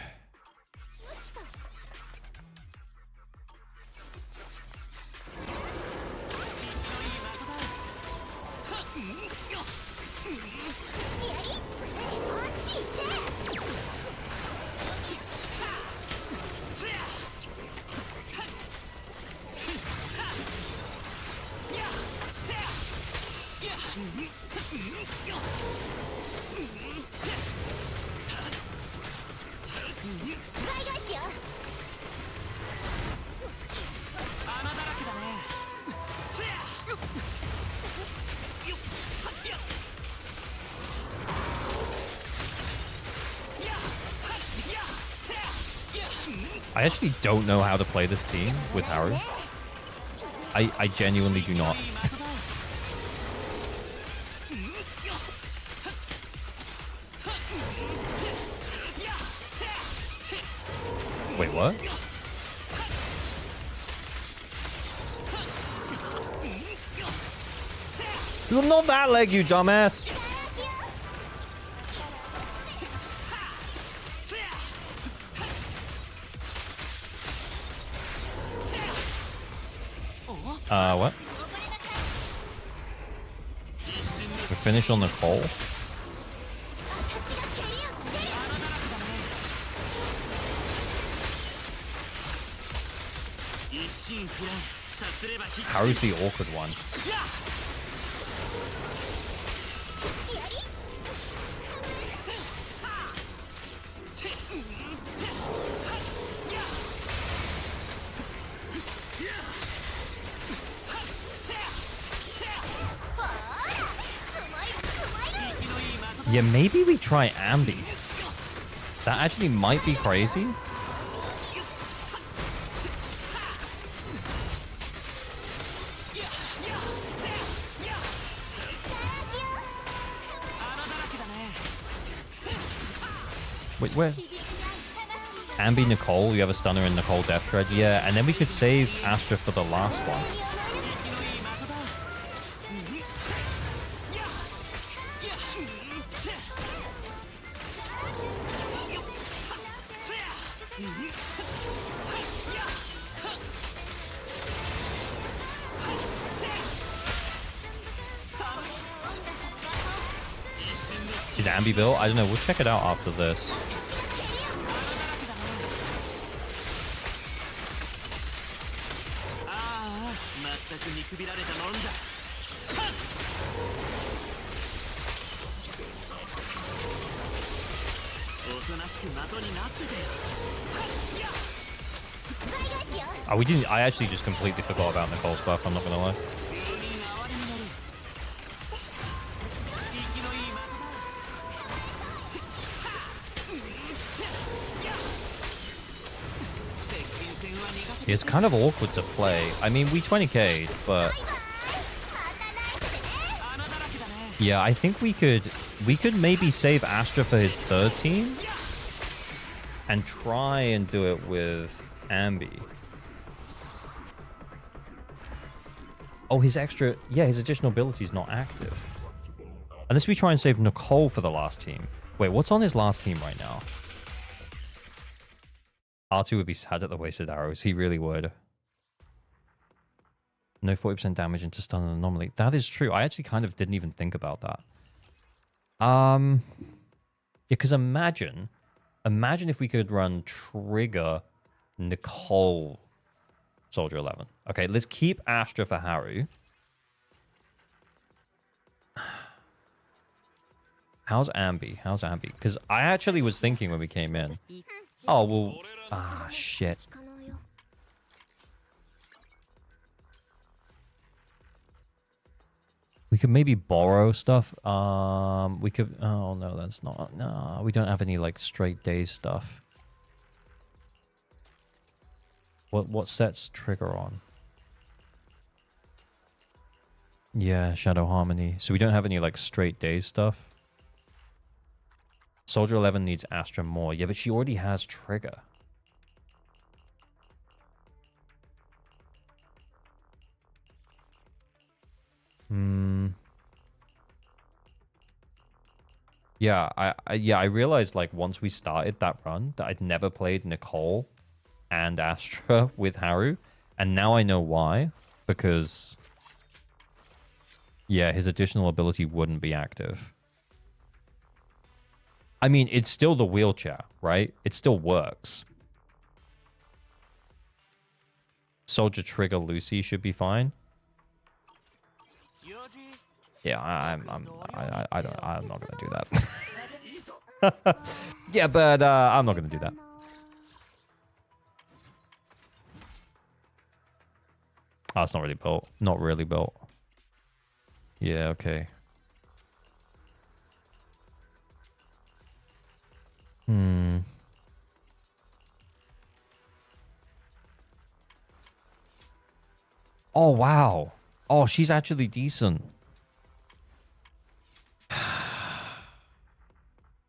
Speaker 1: I actually don't know how to play this team with Haru. I genuinely do not. Wait, what? You're not that leg, you dumbass! What? We finish on the call? Haru's the awkward one. Yeah, maybe we try Ambi. That actually might be crazy. Wait, where? Ambi, Nicole, you have a stunner in Nicole Death Shred. Yeah, and then we could save Astra for the last one. Is Ambi built? I don't know. We'll check it out after this. Oh, we didn't. I actually just completely forgot about Nicole's buff. I'm not gonna lie. It's kind of awkward to play. I mean, we 20k'd, but yeah, I think we could maybe save Astra for his third team. and try and do it with Ambi. Oh, his extra... Yeah, his additional ability is not active. Unless we try and save Nicole for the last team. Wait, what's on his last team right now? R2 would be sad at the wasted arrows. He really would. No 40% damage into stun and anomaly. That is true. I actually kind of didn't even think about that. Yeah, because imagine if we could run Trigger, Nicole, Soldier 11. Okay, let's keep Astra for Haru. How's Ambi? How's Ambi? Because I actually was thinking when we came in. Oh, well... Ah, shit. We could maybe borrow stuff. We could... Oh, no, that's not... No, we don't have any, like, straight days stuff. What sets Trigger on? Yeah, Shadow Harmony. So we don't have any, like, straight days stuff. Soldier 11 needs Astra more. Yeah, but she already has Trigger. Yeah, I realized, like, once we started that run that I'd never played Nicole and Astra with Haru, and now I know why. Because, yeah, his additional ability wouldn't be active. I mean, it's still the wheelchair, right? It still works. Soldier Trigger Lucy should be fine. Yeah, I'm not gonna do that. Yeah, but I'm not gonna do that. Oh, it's not really built. Not really built. Yeah, okay. Oh, wow. Oh, she's actually decent.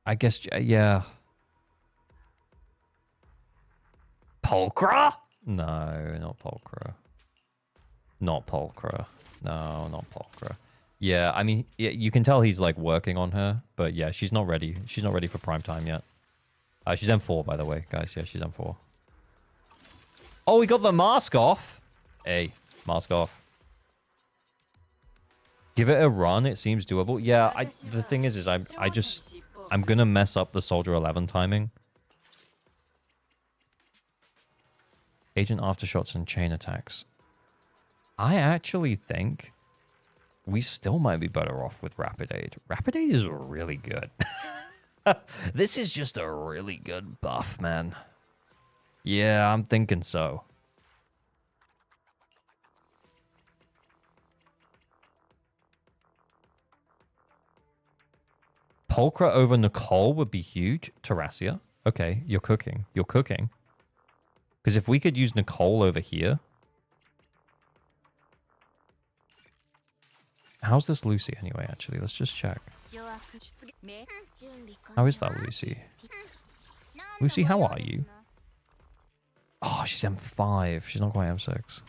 Speaker 1: I guess, yeah. Pulchra? No, not Pulchra. Not Pulchra. No, not Pulchra. Yeah, I mean, you can tell he's, like, working on her. But, yeah, she's not ready. She's not ready for prime time yet. She's M4, by the way, guys. Yeah, she's M4. Oh, we got the mask off. Hey, mask off. Give it a run. It seems doable. Yeah, the thing is I'm gonna mess up the Soldier 11 timing. Agent aftershots and chain attacks. I actually think we still might be better off with Rapid Aid. Rapid Aid is really good. This is just a really good buff, man. Yeah, I'm thinking so. Pulchra over Nicole would be huge. Terrasia. Okay, you're cooking. You're cooking. Because if we could use Nicole over here... How's this Lucy anyway, actually? Let's just check. How is that Lucy? Lucy, how are you? Oh, she's M5. She's not quite M6.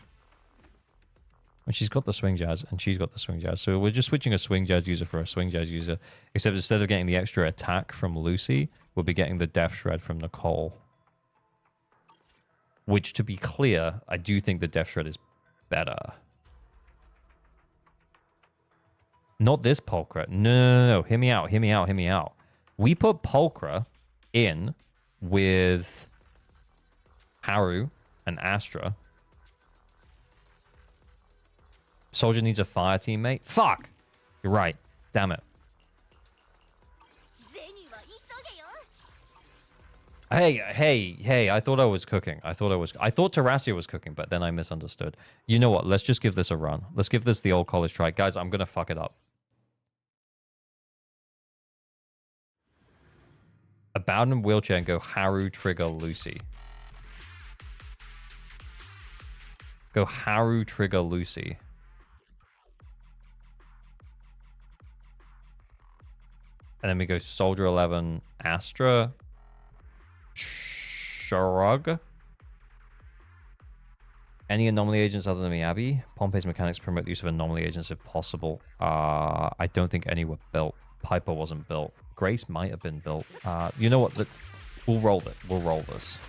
Speaker 1: And she's got the swing jazz, and she's got the swing jazz. So we're just switching a swing jazz user for a swing jazz user. Except instead of getting the extra attack from Lucy, we'll be getting the death shred from Nicole. Which, to be clear, I do think the death shred is better. Not this Pulchra. No. Hear me out. Hear me out. Hear me out. We put Pulchra in with Haru and Astra. Soldier needs a fire teammate. Fuck! You're right. Damn it. Hey, I thought I was cooking. I thought Terrasia was cooking, but then I misunderstood. You know what? Let's just give this a run. Let's give this the old college try. Guys, I'm gonna fuck it up. Abandon wheelchair and go Haru, Trigger, Lucy. Go Haru, Trigger, Lucy. And then we go Soldier 11, Astra. Shrug. Any anomaly agents other than Miyabi? Pompey's mechanics promote the use of anomaly agents if possible. I don't think any were built. Piper wasn't built. Grace might have been built. You know what? We'll roll it. We'll roll this.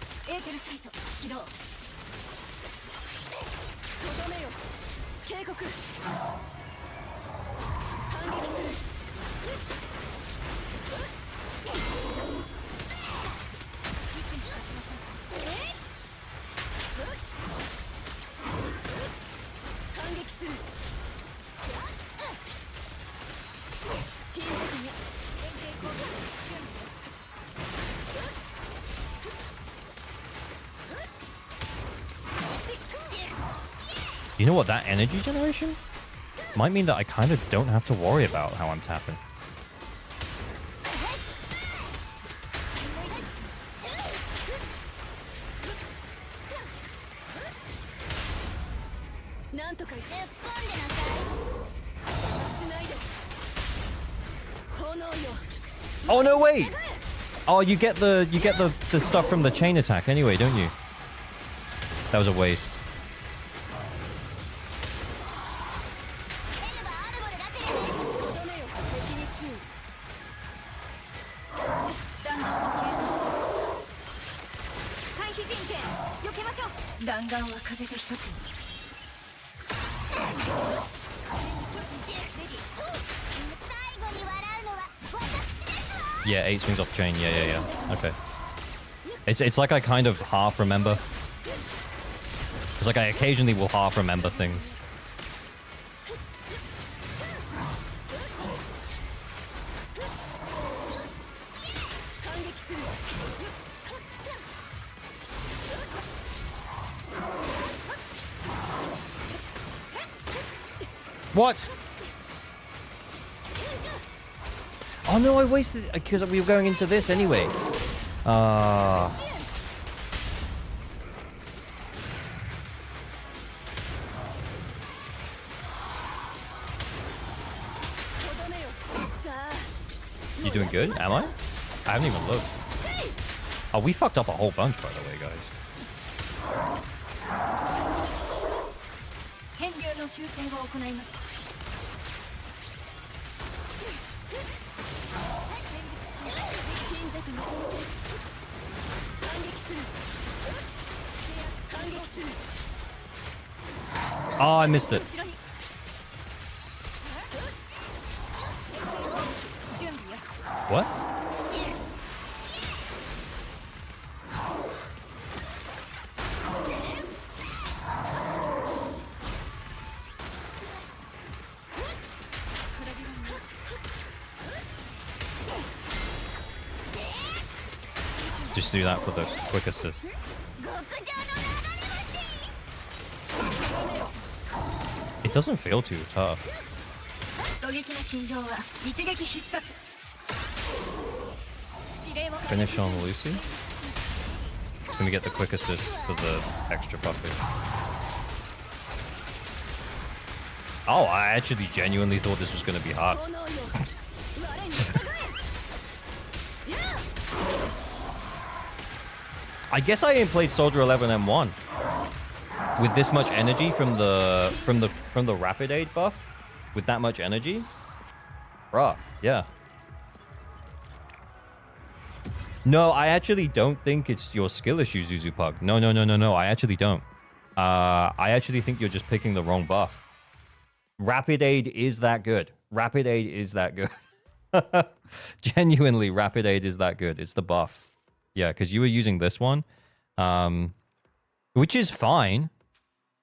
Speaker 1: You know what? That energy generation might mean that I kind of don't have to worry about how I'm tapping. Oh no, wait! Oh, you get the stuff from the chain attack anyway, don't you? That was a waste. Yeah, 8 swings off chain. Yeah. Okay. It's like I kind of half remember. It's like I occasionally will half remember things. What? Oh no, I wasted because we were going into this anyway. You doing good? Am I? I haven't even looked. Oh, we fucked up a whole bunch, by the way, guys. Oh, I missed it. What? Just do that for the quick assist. It doesn't feel too tough. Finish on Lucy. It's gonna get the quick assist for the extra buffet. Oh, I actually genuinely thought this was gonna be hard. I guess I ain't played Soldier 11 M1 with this much energy from the rapid aid buff. With that much energy, bruh, yeah. No, I actually don't think it's your skill issue, Zuzupug. No. I actually don't. I actually think you're just picking the wrong buff. Rapid aid is that good. Rapid aid is that good. Genuinely, rapid aid is that good. It's the buff. Yeah, because you were using this one, which is fine.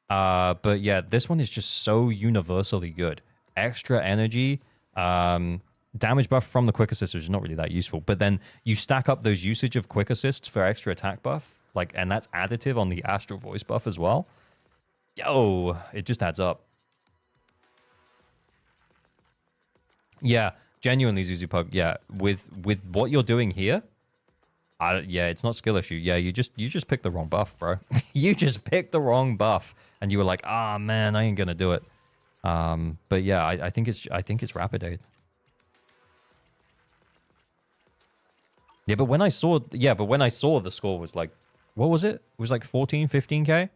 Speaker 1: But yeah, this one is just so universally good. Extra energy, damage buff from the quick assist, which is not really that useful. But then you stack up those usage of quick assists for extra attack buff, and that's additive on the Astral Voice buff as well. Yo, it just adds up. Yeah, genuinely, Zuzupug. Yeah, with what you're doing here. Yeah, it's not skill issue. Yeah, you just picked the wrong buff, bro. You just picked the wrong buff, and you were like, "Ah, man, I ain't gonna do it." But yeah, I think it's rapid aid. Yeah, but when I saw the score was like What was it? It was like 14, 15k?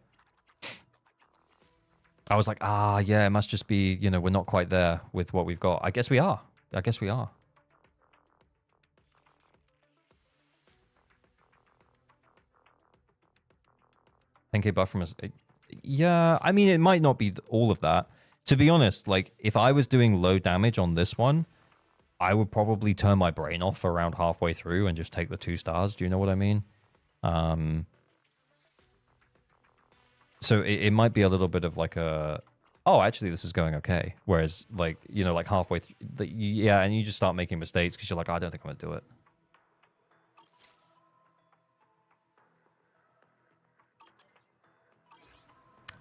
Speaker 1: I was like, ah, yeah, it must just be, you know, we're not quite there with what we've got. I guess we are. I guess we are. $10k buff from us. Yeah, I mean, it might not be all of that. To be honest, like, if I was doing low damage on this one, I would probably turn my brain off around halfway through and just take the 2 stars. Do you know what I mean? So it might be a little bit of like a, oh, actually, this is going okay. Whereas, like, you know, like halfway through, yeah, and you just start making mistakes because you're like, oh, I don't think I'm going to do it.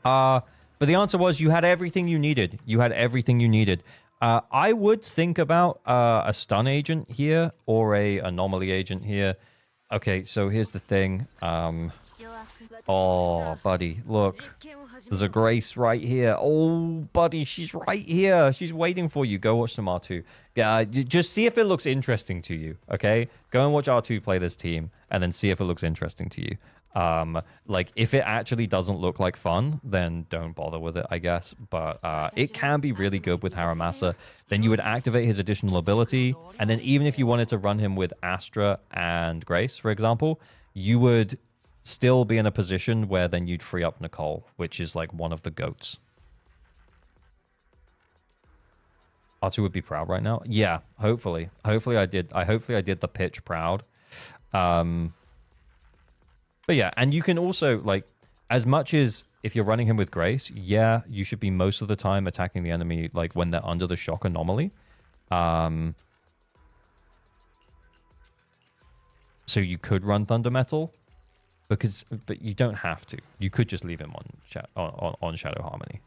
Speaker 1: But the answer was you had everything you needed. You had everything you needed. I would think about a stun agent here or a anomaly agent here. Okay, so here's the thing. Oh, buddy, look. There's a Grace right here. Oh, buddy, she's right here. She's waiting for you. Go watch some R2. Yeah, just see if it looks interesting to you, okay? Go and watch R2 play this team, and then see if it looks interesting to you. Like, if it actually doesn't look like fun, then don't bother with it, I guess. But it can be really good with Haramasa. Then you would activate his additional ability, and then even if you wanted to run him with Astra and Grace, for example, you would still be in a position where then you'd free up Nicole, which is like one of the GOATs. R2 would be proud right now. Yeah, hopefully. Hopefully I did the pitch proud. But yeah, and you can also, like, as much as if you're running him with Grace, yeah, you should be most of the time attacking the enemy like when they're under the shock anomaly. So you could run Thunder Metal. But you don't have to. You could just leave him on Shadow Harmony.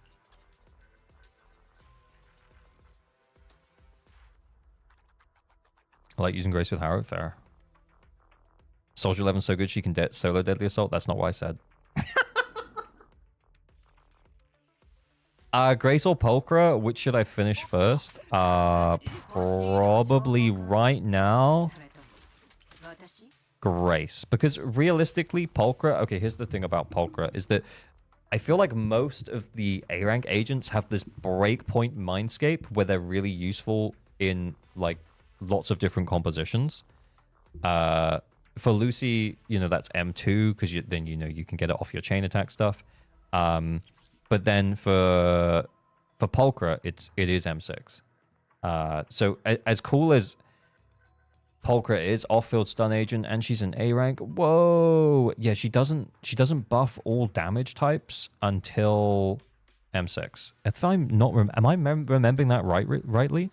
Speaker 1: I like using Grace with Harrow. Fair. Soldier 11 so good she can solo Deadly Assault. That's not what I said. Grace or Pulchra, which should I finish first? Probably right now Grace, because realistically Pulchra, okay, here's the thing about Pulchra is that I feel like most of the A rank agents have this breakpoint mindscape where they're really useful in like lots of different compositions. For Lucy, you know, that's M2 because then you know you can get it off your chain attack stuff. But then for Pulchra, it is M6. So as cool as Pulchra is off-field stun agent, and she's an A rank. Whoa, yeah, she doesn't buff all damage types until M6. If I'm not, am I remembering that rightly?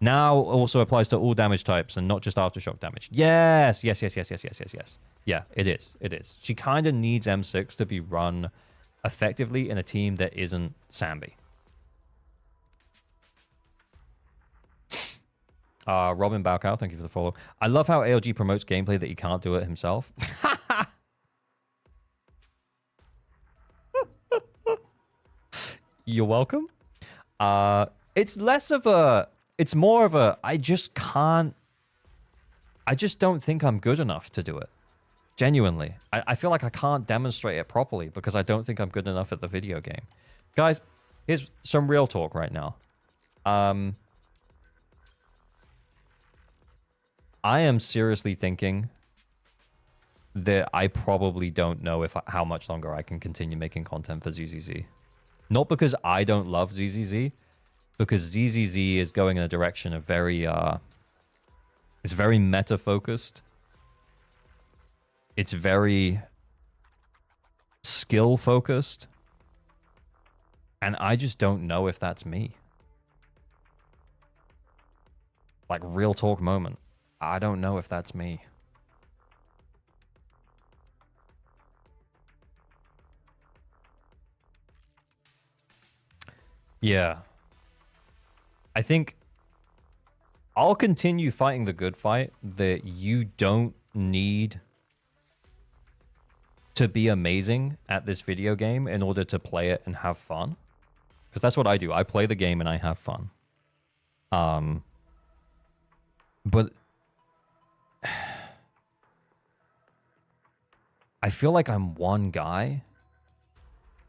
Speaker 1: Now also applies to all damage types and not just aftershock damage. Yes. Yeah, it is. She kind of needs M6 to be run effectively in a team that isn't Sambi. Robin Balcow, thank you for the follow. I love how ALG promotes gameplay that he can't do it himself. You're welcome. It's less of a... It's more of a... I just don't think I'm good enough to do it. Genuinely. I feel like I can't demonstrate it properly because I don't think I'm good enough at the video game. Guys, here's some real talk right now. I am seriously thinking that I probably don't know how much longer I can continue making content for ZZZ. Not because I don't love ZZZ, because ZZZ is going in a direction of very, it's very meta-focused. It's very skill-focused. And I just don't know if that's me. Like, real talk moment. I don't know if that's me. Yeah. I think I'll continue fighting the good fight that you don't need to be amazing at this video game in order to play it and have fun. Because that's what I do. I play the game and I have fun. But I feel like I'm one guy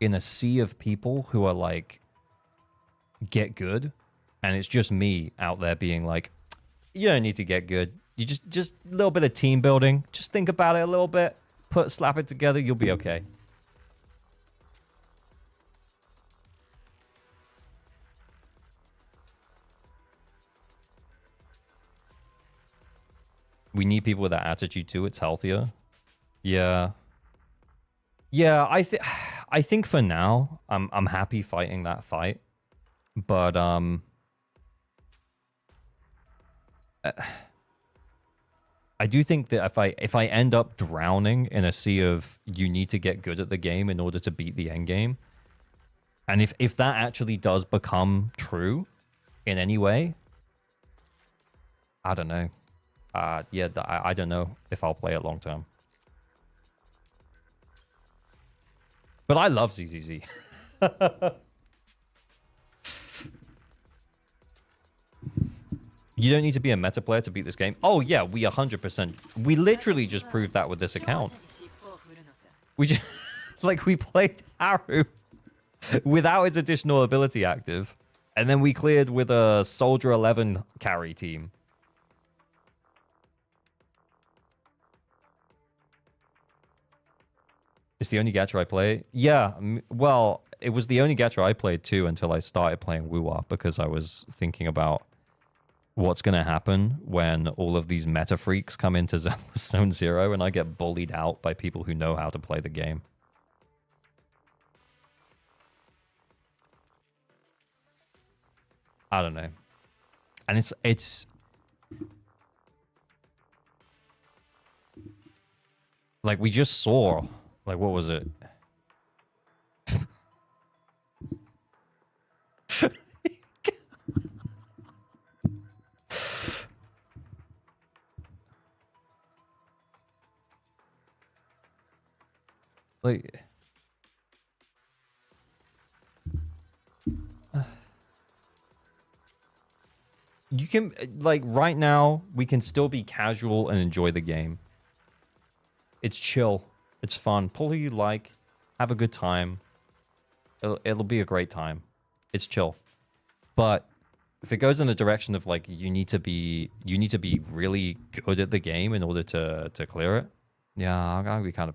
Speaker 1: in a sea of people who are like, get good, and it's just me out there being like, you don't need to get good. You just a little bit of team building. Just think about it a little bit. Slap it together. You'll be okay. We need people with that attitude too. It's healthier. Yeah. Yeah, I think for now, I'm happy fighting that fight. But I do think that if I end up drowning in a sea of you need to get good at the game in order to beat the end game, and if that actually does become true in any way, I don't know. Yeah, I don't know if I'll play it long term. But I love ZZZ. You don't need to be a meta player to beat this game. Oh yeah, we 100%. We literally just proved that with this account. We just like we played Haru without its additional ability active, and then we cleared with a Soldier 11 carry team. It's the only gacha I play. Yeah, well, it was the only gacha I played too until I started playing Wuwa, because I was thinking about what's going to happen when all of these meta freaks come into Zenless Zero and I get bullied out by people who know how to play the game. I don't know. And it's like we just saw, like, what was it? Like, you can, like, right now, we can still be casual and enjoy the game. It's chill. It's fun. Pull who you like. Have a good time. It'll be a great time. It's chill. But if it goes in the direction of, like, you need to be really good at the game in order to clear it, yeah, I'm gonna be kind of,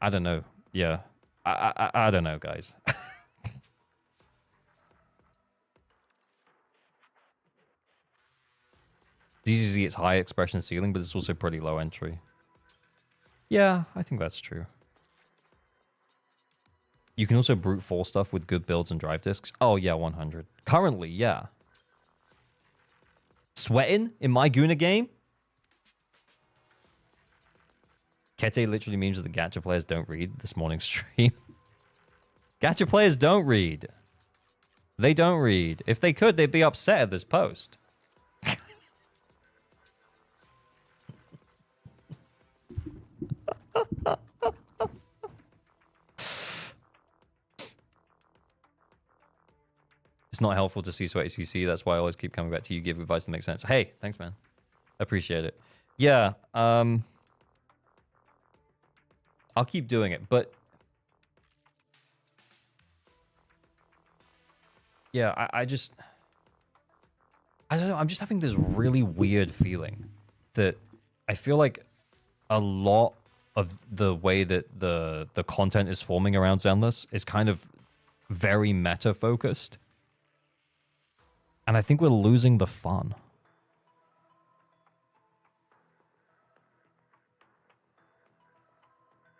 Speaker 1: I don't know. Yeah. I don't know, guys. ZZZ, it's high expression ceiling, but it's also pretty low entry. Yeah, I think that's true. You can also brute force stuff with good builds and drive discs. Oh, yeah, 100. Currently, yeah. Sweating in my Guna game? Kete literally means that the gacha players don't read this morning's stream. Gacha players don't read. They don't read. If they could, they'd be upset at this post. It's not helpful to see sweaty CC. That's why I always keep coming back to you. Give advice that makes sense. Hey, thanks, man. Appreciate it. Yeah. I'll keep doing it, but yeah, I don't know. I'm just having this really weird feeling that I feel like a lot of the way that the content is forming around Zenless is kind of very meta focused. And I think we're losing the fun.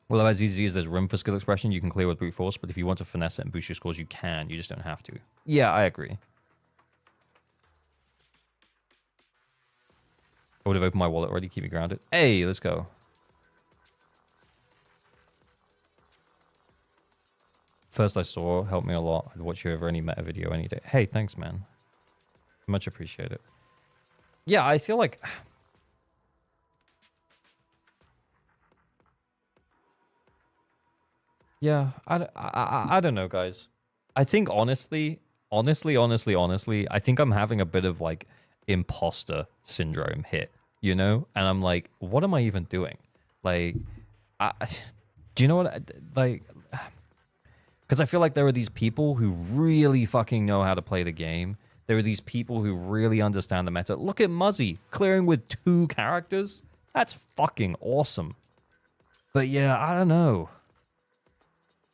Speaker 1: Well, about ZZZ is there's room for skill expression. You can clear with brute force, but if you want to finesse it and boost your scores, you can. You just don't have to. Yeah, I agree. I would have opened my wallet already. Keep me grounded. Hey, let's go. First I saw, helped me a lot. I'd watch you over any meta video any day. Hey, thanks, man. Much appreciate it. Yeah, I feel like... Yeah, I don't know, guys. I think honestly, I think I'm having a bit of like imposter syndrome hit, you know? And I'm like, what am I even doing? Like, Do you know what? Like, because I feel like there are these people who really fucking know how to play the game. There are these people who really understand the meta. Look at Muzzy clearing with 2 characters. That's fucking awesome. But yeah, I don't know.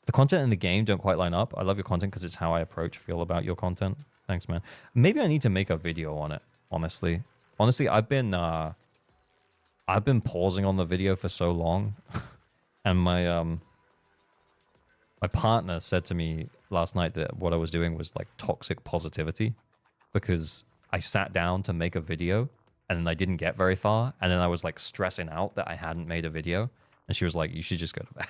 Speaker 1: The content in the game don't quite line up. I love your content because it's how I feel about your content. Thanks, man. Maybe I need to make a video on it, honestly. Honestly, I've been pausing on the video for so long. And my partner said to me last night that what I was doing was like toxic positivity, because I sat down to make a video and then I didn't get very far, and then I was like stressing out that I hadn't made a video, and she was like, you should just go to bed.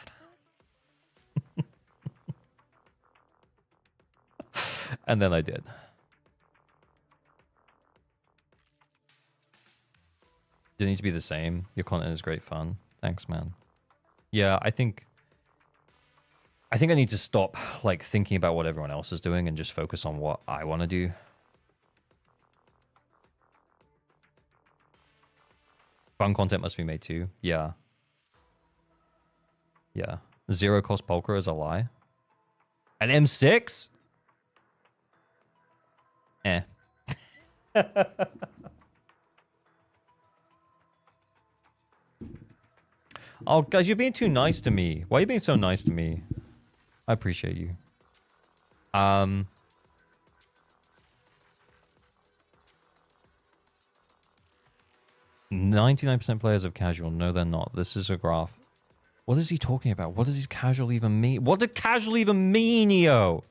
Speaker 1: And then I did. Didn't need to be the same. Your content is great fun. Thanks, man. Yeah, I think I need to stop like thinking about what everyone else is doing and just focus on what I want to do. Fun content must be made too. Yeah. Yeah. Zero cost Polka is a lie. An M6? Eh. Oh, guys, you're being too nice to me. Why are you being so nice to me? I appreciate you. 99% players of casual. No, they're not. This is a graph. What is he talking about? What does his casual even mean? What did casual even mean, yo?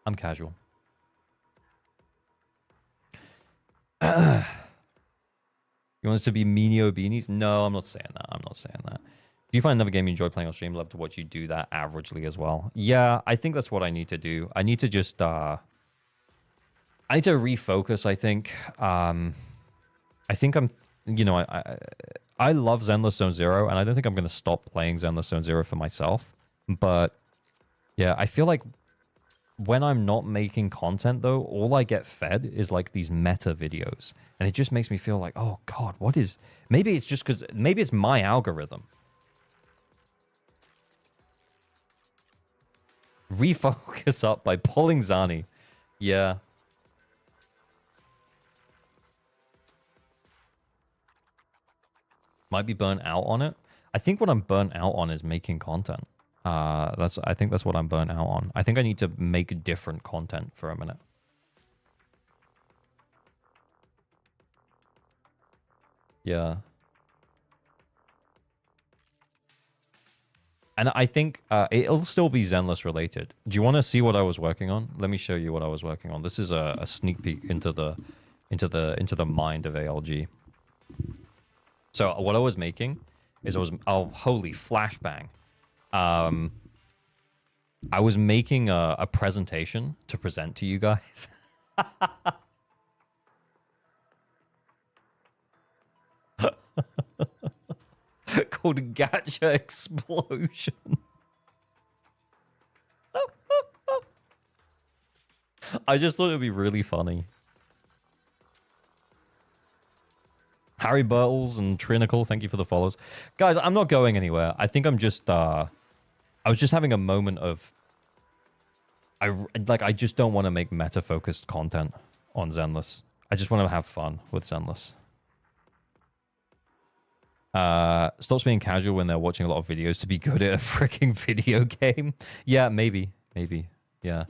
Speaker 1: I'm casual. You want us to be meanio beanies? No, I'm not saying that. I'm not saying that. Do you find another game you enjoy playing on stream? Love to watch you do that averagely as well. Yeah, I think that's what I need to do. I need to just I need to refocus, I think. I think I'm, you know, I love Zenless zzzero, and I don't think I'm going to stop playing Zenless zzzero for myself. But yeah, I feel like when I'm not making content, though, all I get fed is like these meta videos. And it just makes me feel like, oh God, what is... Maybe it's just because... Maybe it's my algorithm. Refocus up by pulling Zani. Yeah. Might be burnt out on it. I think what I'm burnt out on is making content. I think that's what I'm burnt out on. I think I need to make different content for a minute. Yeah. And I think it'll still be Zenless related. Do you want to see what I was working on? Let me show you what I was working on. This is a sneak peek into the mind of ALG. So what I was making is holy flashbang. I was making a presentation to present to you guys. Called Gacha Explosion. I just thought it would be really funny. Harry Burtles and Trinical, thank you for the follows. Guys, I'm not going anywhere. I think I'm just... I was just having a moment of... I just don't want to make meta-focused content on Zenless. I just want to have fun with Zenless. Stops being casual when they're watching a lot of videos to be good at a freaking video game. Yeah, maybe. Yeah.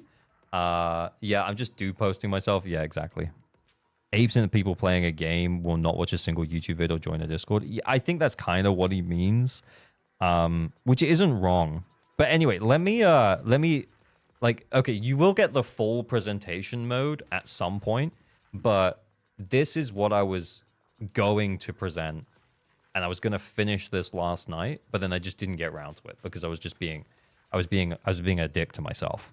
Speaker 1: Yeah, I'm just posting myself. Yeah, exactly. 8% of people playing a game will not watch a single YouTube video or join a Discord. Yeah, I think that's kind of what he means, which isn't wrong. But anyway, let me, like, okay, you will get the full presentation mode at some point, but this is what I was going to present, and I was going to finish this last night, but then I just didn't get around to it because I was being a dick to myself.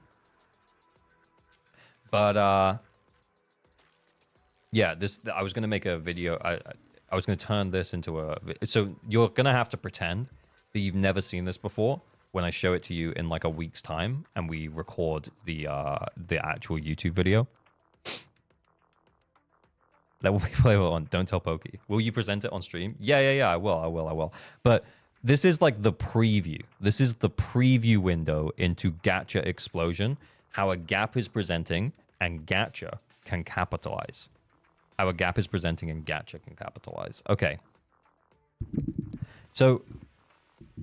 Speaker 1: But, yeah, I was going to make a video. I was going to turn this into a... So you're going to have to pretend that you've never seen this before when I show it to you in like a week's time and we record the actual YouTube video. That will be playable on Don't Tell Pokey. Will you present it on stream? Yeah, I will. But this is like the preview. This is the preview window into Gacha Explosion, how a gap is presenting and Gacha can capitalize. How a gap is presenting and Gacha can capitalize. Okay. So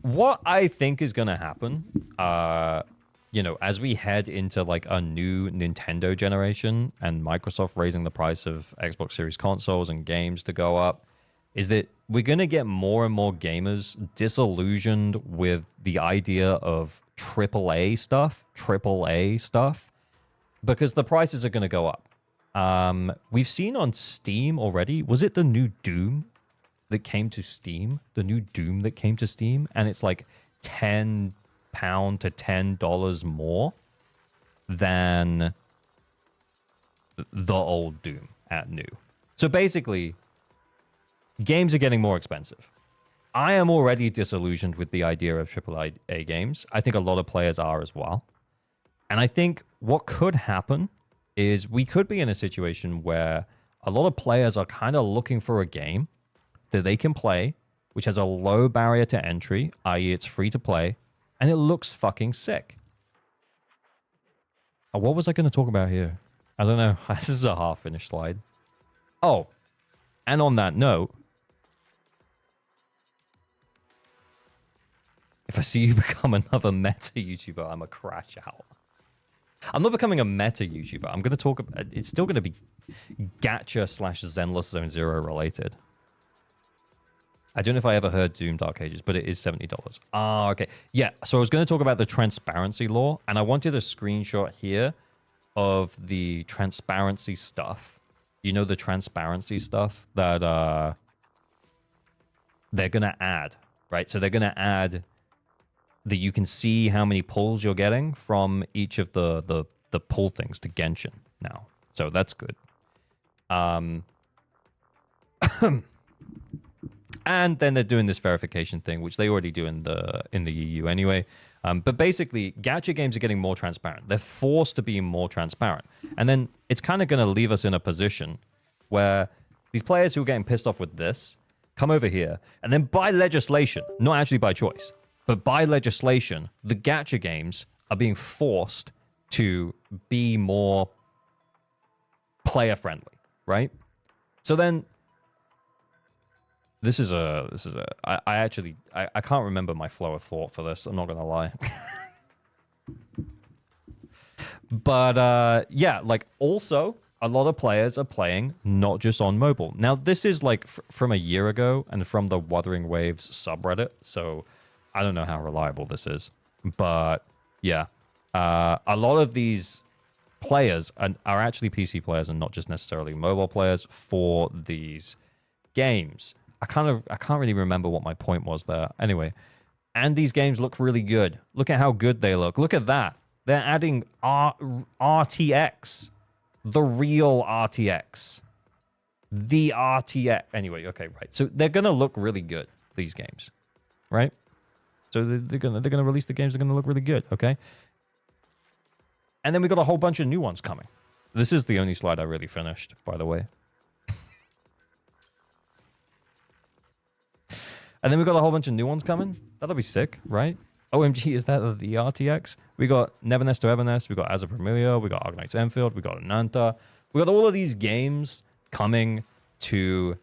Speaker 1: what I think is going to happen, you know, as we head into like a new Nintendo generation and Microsoft raising the price of Xbox Series consoles and games to go up, is that we're going to get more and more gamers disillusioned with the idea of AAA stuff, because the prices are going to go up. We've seen on Steam already, was it the new Doom that came to Steam? The new Doom that came to Steam, and it's like £10 to $10 more than the old Doom at new. So basically, games are getting more expensive. I am already disillusioned with the idea of AAA games. I think a lot of players are as well. And I think what could happen is we could be in a situation where a lot of players are kind of looking for a game that they can play, which has a low barrier to entry, i.e. it's free to play, and it looks fucking sick. Oh, what was I going to talk about here? I don't know. This is a half-finished slide. Oh, and on that note, if I see you become another meta YouTuber, I'm a crash out. I'm not becoming a meta YouTuber. I'm going to talk about... It's still going to be Gacha / Zenless Zone0 related. I don't know if I ever heard Doom Dark Ages, but it is $70. Ah, okay. Yeah, so I was going to talk about the transparency law, and I wanted a screenshot here of the transparency stuff. You know, the transparency stuff that they're going to add, right? So they're going to add that you can see how many pulls you're getting from each of the pull things to Genshin now. So that's good. And then they're doing this verification thing, which they already do in the EU anyway. But basically, gacha games are getting more transparent. They're forced to be more transparent. And then it's kind of going to leave us in a position where these players who are getting pissed off with this come over here, and then by legislation, not actually by choice, but by legislation, the gacha games are being forced to be more player-friendly, right? So then... I can't remember my flow of thought for this. I'm not going to lie. But yeah, like also a lot of players are playing not just on mobile. Now this is like from a year ago and from the Wuthering Waves subreddit. So I don't know how reliable this is, but yeah, a lot of these players are actually PC players and not just necessarily mobile players for these games. I can't really remember what my point was there. Anyway, and these games look really good. Look at how good they look. Look at that. They're adding RTX. The real RTX. The RTX. Anyway, okay, right. So they're going to look really good, these games. Right? So they're going to release the games. They're going to look really good, okay? And then we got a whole bunch of new ones coming. This is the only slide I really finished, by the way. And then we got a whole bunch of new ones coming. That'll be sick, right? OMG, is that the RTX? We got Nevernest to Evernest. We got As a Familiar. We got Arknight's Enfield. We got Ananta. We got all of these games coming to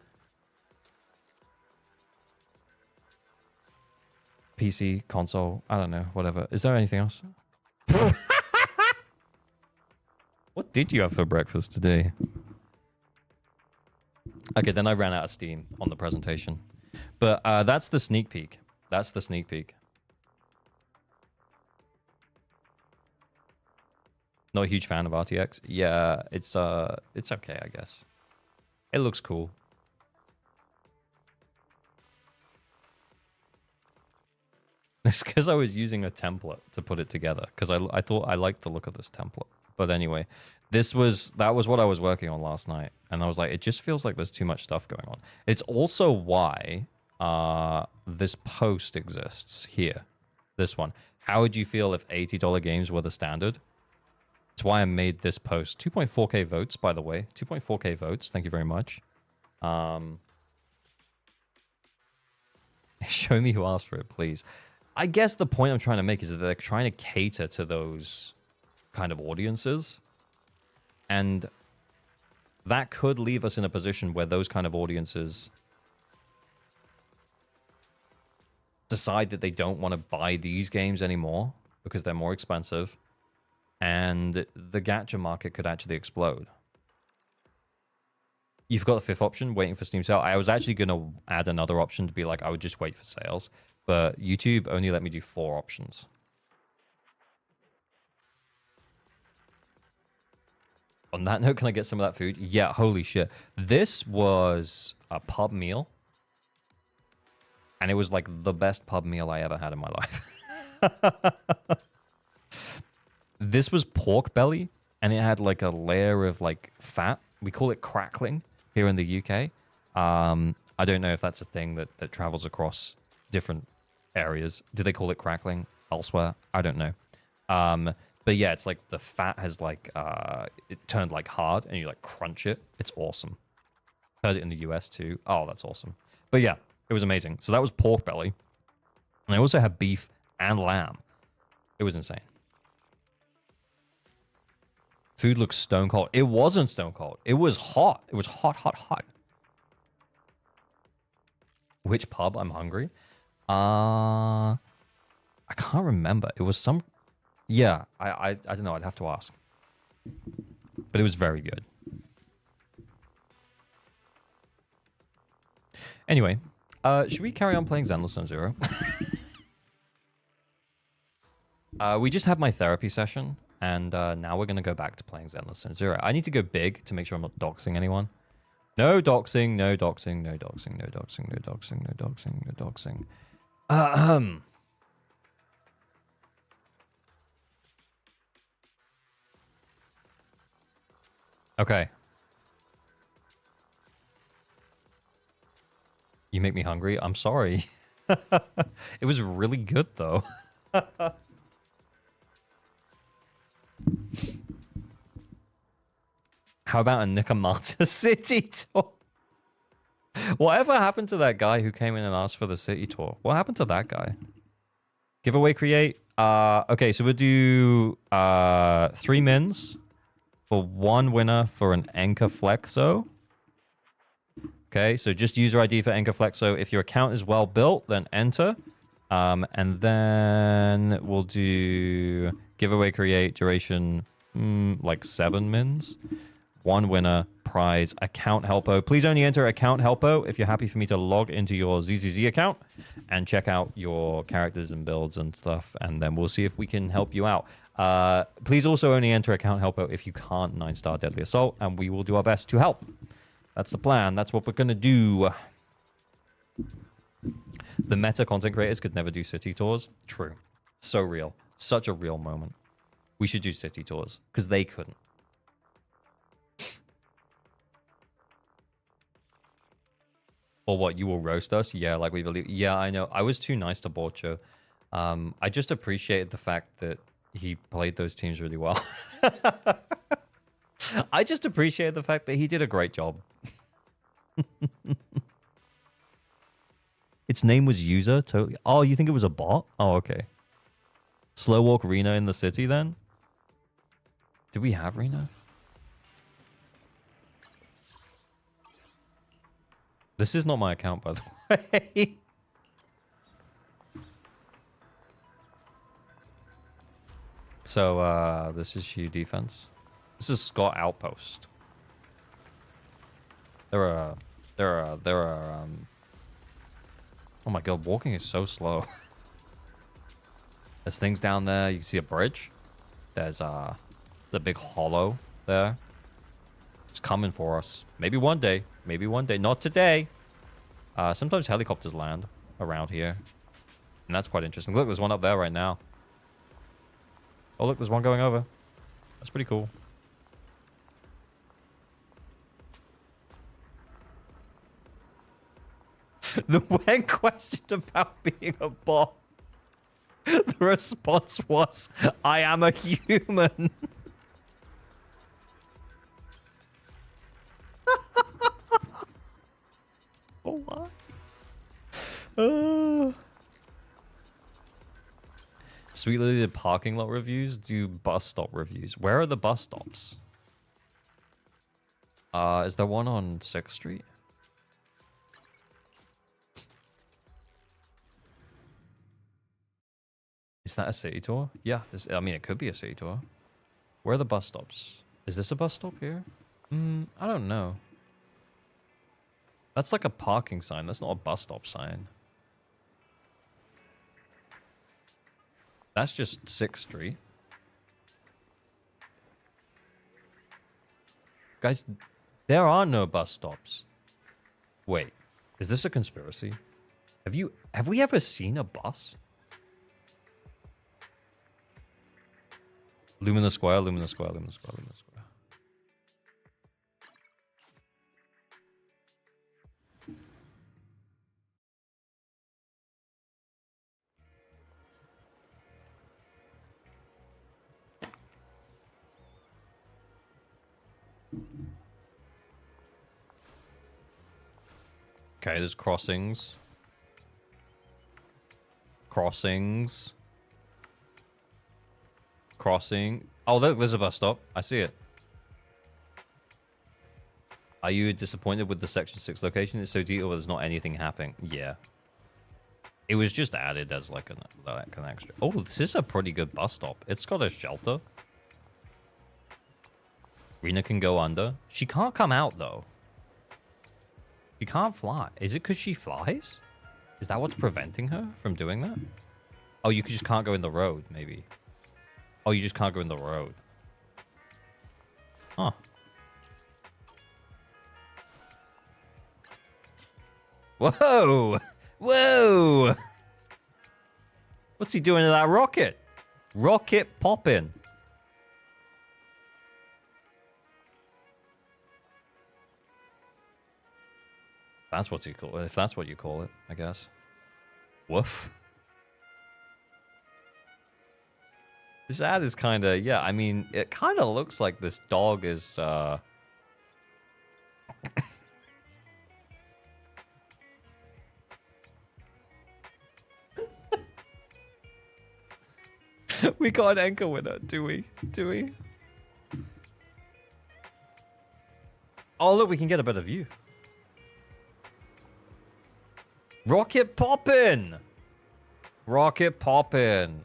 Speaker 1: PC, console. I don't know, whatever. Is there anything else? What did you have for breakfast today? Okay, then I ran out of steam on the presentation. But that's the sneak peek. That's the sneak peek. Not a huge fan of RTX. Yeah, it's okay, I guess. It looks cool. It's because I was using a template to put it together. Because I thought I liked the look of this template. But anyway, that was what I was working on last night. And I was like, it just feels like there's too much stuff going on. It's also why this post exists here. This one. How would you feel if $80 games were the standard? That's why I made this post. 2.4k votes, by the way. 2.4k votes. Thank you very much. Show me who asked for it, please. I guess the point I'm trying to make is that they're trying to cater to those kind of audiences. And that could leave us in a position where those kind of audiences decide that they don't want to buy these games anymore because they're more expensive. And the gacha market could actually explode. You've got the fifth option, waiting for Steam sale. I was actually going to add another option to be like, I would just wait for sales. But YouTube only let me do 4 options. On that note, can I get some of that food? Yeah, holy shit. This was a pub meal. And it was like the best pub meal I ever had in my life. This was pork belly. And it had like a layer of like fat. We call it crackling here in the UK. I don't know if that's a thing that travels across different areas. Do they call it crackling elsewhere? I don't know. But yeah, it's like the fat has like, it turned like hard and you like crunch it. It's awesome. Heard it in the US too. Oh, that's awesome. But yeah, it was amazing. So that was pork belly. And I also had beef and lamb. It was insane. Food looks stone cold. It wasn't stone cold. It was hot. It was hot, hot, hot. Which pub? I'm hungry. I can't remember. It was some... Yeah, I don't know. I'd have to ask. But it was very good. Anyway, should we carry on playing Zenless and Zero? We just had my therapy session, and now we're going to go back to playing Zenless and Zero. I need to go big to make sure I'm not doxing anyone. No doxing, no doxing, no doxing, no doxing, no doxing, no doxing, no doxing. Okay. You make me hungry. I'm sorry. It was really good, though. How about a Nicomata city tour? Whatever happened to that guy who came in and asked for the city tour? What happened to that guy? Giveaway create. Okay, so we'll do 3 mins for 1 winner for an Enka Flexo. Okay, so just user ID for Enka Flexo. If your account is well built, then enter. And then we'll do giveaway create duration like 7 mins. 1 winner, prize, account helpo. Please only enter account helpo if you're happy for me to log into your ZZZ account and check out your characters and builds and stuff, and then we'll see if we can help you out. Please also only enter account helpo if you can't 9-star Deadly Assault, and we will do our best to help. That's the plan. That's what we're going to do. The meta content creators could never do city tours. True. So real. Such a real moment. We should do city tours because they couldn't. Or what, you will roast us? Yeah, like we believe. Yeah, I know. I was too nice to Borcho. I just appreciated the fact that he played those teams really well. I just appreciated the fact that he did a great job. Its name was User? Totally. Oh, you think it was a bot? Oh, okay. Slow walk Rena in the city then? Did we have Rena? This is not my account, by the way. So, this is Shu defense. This is Scott Outpost. There are, oh my god, walking is so slow. There's things down there. You can see a bridge. There's a big hollow there. It's coming for us. Maybe one day. Maybe one day. Not today. Sometimes helicopters land around here. And that's quite interesting. Look, there's one up there right now. Oh, look, there's one going over. That's pretty cool. The when questioned about being a bot, the response was, I am a human. Sweet Lily did parking lot reviews, do bus stop reviews. Where are the bus stops? Is there one on 6th Street? Is that a city tour? Yeah, I mean, it could be a city tour. Where are the bus stops? Is this a bus stop here? I don't know. That's like a parking sign. That's not a bus stop sign. That's just 6th Street. Guys, there are no bus stops. Wait, is this a conspiracy? Have we ever seen a bus? Lumina Square, Lumina Square, Lumina Square, Lumina Square. Okay, there's crossings. Crossings. Crossing. Oh, look, there's a bus stop. I see it. Are you disappointed with the Section 6 location? It's so detailed, there's not anything happening. Yeah. It was just added as like an extra. Oh, this is a pretty good bus stop. It's got a shelter. Rena can go under. She can't come out, though. She can't fly. Is it because she flies? Is that what's preventing her from doing that? Oh, you just can't go in the road, maybe. Oh, you just can't go in the road. Huh. Whoa! Whoa! What's he doing to that rocket? Rocket popping. That's what you call it. If that's what you call it, I guess. Woof. This ad is kind of, yeah, I mean, it kind of looks like this dog is, We got an anchor winner, do we? Do we? Oh, look, we can get a better view. Rocket poppin'! Rocket poppin'.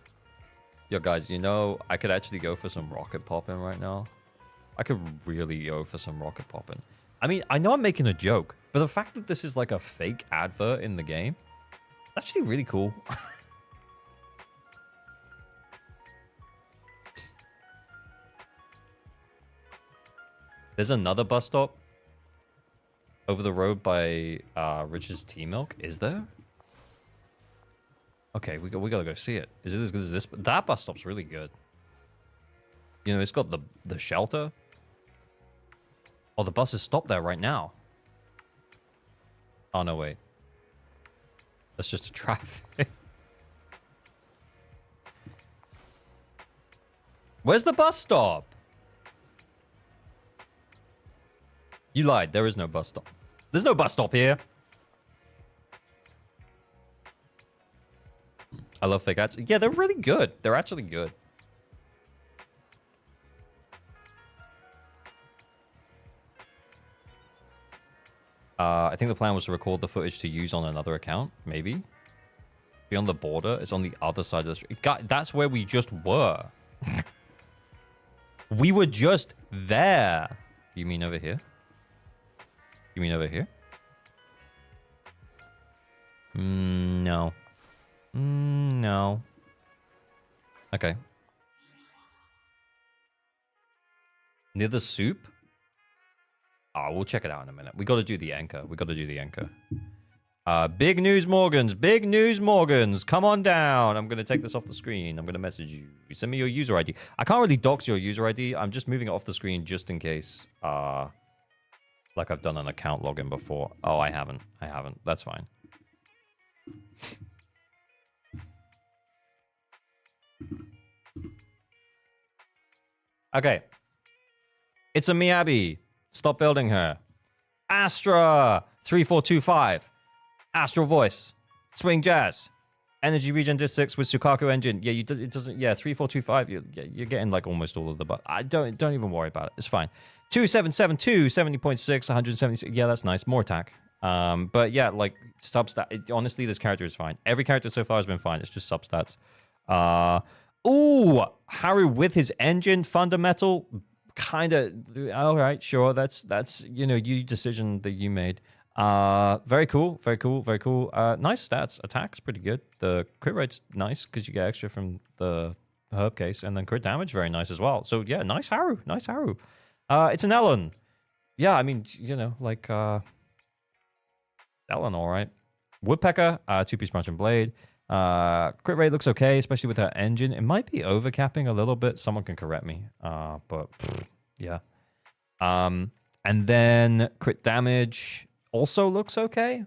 Speaker 1: Yo, guys, you know, I could actually go for some rocket poppin' right now. I could really go for some rocket poppin'. I mean, I know I'm making a joke, but the fact that this is like a fake advert in the game, it's actually really cool. There's another bus stop over the road by Rich's Tea Milk. Is there? Okay, we gotta go see it. Is it as good as this? That bus stop's really good. You know, it's got the shelter. Oh, the bus is stopped there right now. Oh no, wait. That's just a traffic. Where's the bus stop? You lied. There is no bus stop. There's no bus stop here. I love fake ads. Yeah, they're really good. They're actually good. I think the plan was to record the footage to use on another account. Maybe. Beyond the border. It's on the other side of the street. God, that's where we just were. We were just there. You mean over here? You mean over here? No. No. Okay. Near the soup? Oh, we'll check it out in a minute. We got to do the anchor. We got to do the anchor. Big News Morgans. Big News Morgans. Come on down. I'm going to take this off the screen. I'm going to message you. Send me your user ID. I can't really dox your user ID. I'm just moving it off the screen just in case. Like I've done an account login before. Oh, I haven't. I haven't. That's fine. Okay. It's a Miyabi. Stop building her. Astra 3425. Astral voice. Swing Jazz. Energy regen disc 6 with Sukaku engine. Yeah, it doesn't. Yeah, 3425. You're getting like almost all of the buff. I don't even worry about it. It's fine. 2772, 70.6, 176. Yeah, that's nice. More attack. But yeah, like substat. Honestly, this character is fine. Every character so far has been fine. It's just substats. Ooh, Haru with his engine fundamental. Kind of. All right, sure. That's you decision that you made. Very cool. Nice stats. Attack's pretty good. The crit rate's nice because you get extra from the herb case, and then crit damage very nice as well. So yeah, nice Haru. It's an Ellen. Yeah, I mean, like Ellen, all right. Woodpecker, 2-piece punch and blade. Crit rate looks okay, especially with her engine. It might be overcapping a little bit. Someone can correct me. But yeah. And then crit damage also looks okay,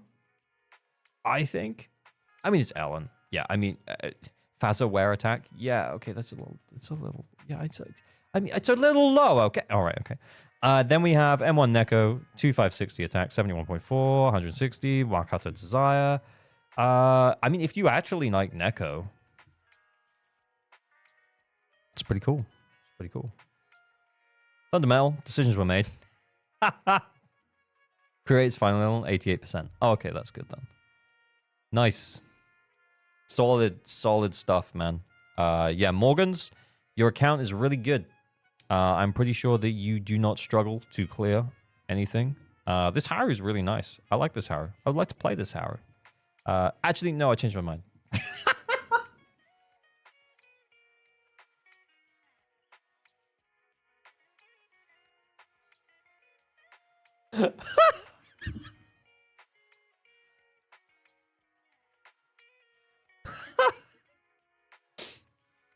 Speaker 1: I think. I mean, it's Ellen. Yeah, I mean, Faza wear attack. Yeah, okay, it's a little, yeah, I mean, it's a little low. Okay, all right, okay. Then we have M1 Neko, 2560 attack, 71.4, 160, Wakata Desire. I mean, if you actually like Neko, it's pretty cool. Fundamental decisions were made. Creates final level 88%. Oh, okay, that's good then. Nice. Solid stuff, man. Yeah, Morgan's, your account is really good. I'm pretty sure that you do not struggle to clear anything. This Haru is really nice. I like this Haru. I would like to play this Haru. Actually, no, I changed my mind.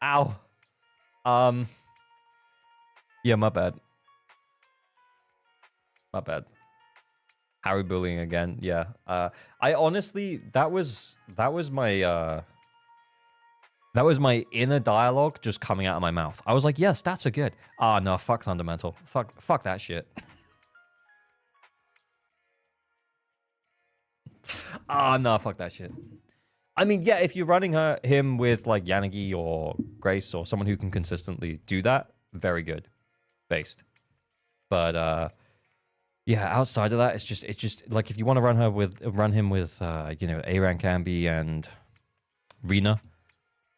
Speaker 1: Ow. Yeah, my bad. Harry bullying again. Yeah. I honestly, that was my inner dialogue just coming out of my mouth. I was like, yeah, stats are good. Ah, no, fuck fundamental. Fuck that shit. Ah, no, fuck that shit. I mean, yeah, if you're running him with like Yanagi or Grace or someone who can consistently do that, very good. Based. But yeah, outside of that, it's just like if you want to run him with A-Rank Ambi and Rena.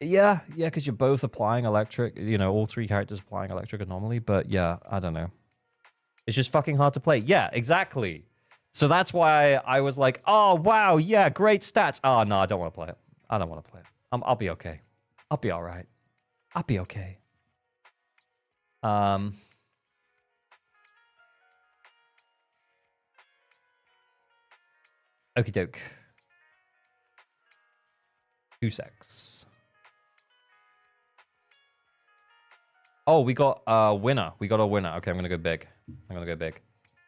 Speaker 1: Yeah, because you're both applying electric, all three characters applying electric anomaly, but yeah, I don't know. It's just fucking hard to play. Yeah, exactly. So that's why I was like, oh, wow, yeah, great stats. Oh, no, I don't want to play it. I'll be okay. I'll be all right. I'll be okay. Okie doke. 2 secs. Oh, we got a winner. Okay, I'm going to go big.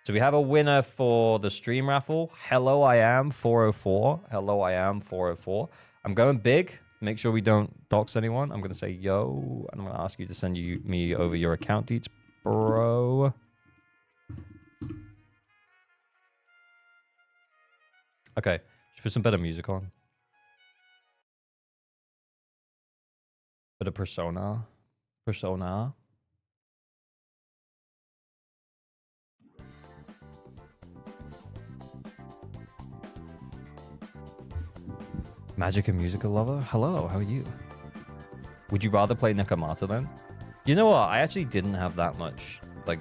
Speaker 1: So we have a winner for the stream raffle. Hello, I am 404. I'm going big. Make sure we don't dox anyone. I'm going to say yo, and I'm going to ask you to send me over your account deets, bro. Okay, should put some better music on. Bit of Persona. Magic and musical lover? Hello, how are you? Would you rather play Nekomata then? You know what? I actually didn't have that much. Like,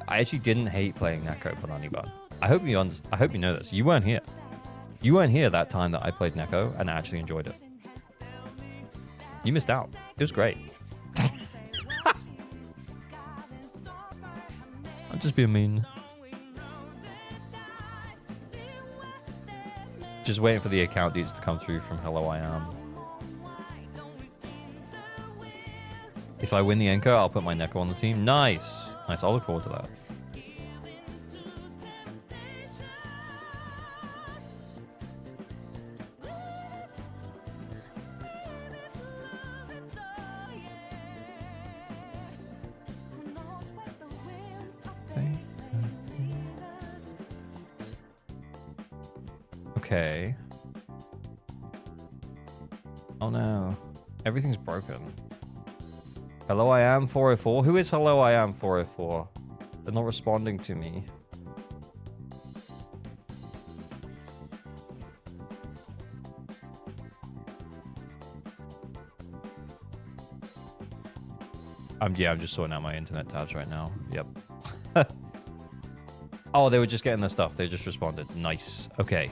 Speaker 1: I actually didn't hate playing Neko Bananiban. I hope you know this. You weren't here. You weren't here that time that I played Neko, and I actually enjoyed it. You missed out. It was great. I'm just being mean. Just waiting for the account deeds to come through from Hello I Am. If I win the Enko, I'll put my Neko on the team. Nice. I'll look forward to that. Okay. Oh no. Everything's broken. Hello, I am 404. Who is hello, I am 404? They're not responding to me. Yeah, I'm just sorting out my internet tabs right now. Yep. Oh, they were just getting their stuff. They just responded. Nice. Okay.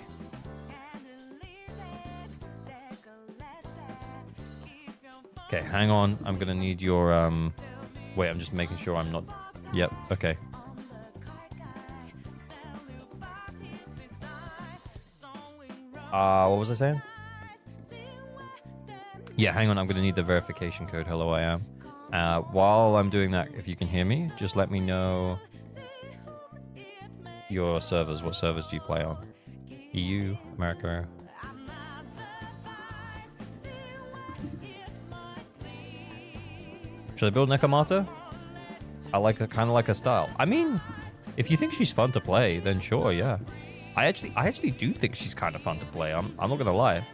Speaker 1: Okay, hang on. I'm gonna need your wait, I'm just making sure I'm not. Yep, okay. What was I saying? Yeah, hang on. I'm gonna need the verification code. Hello, I am. While I'm doing that, if you can hear me, just let me know your servers. What servers do you play on? EU, America. Should I build Nekomata? I like her, kind of like her style. I mean, if you think she's fun to play, then sure, yeah. I actually do think she's kind of fun to play. I'm not gonna lie.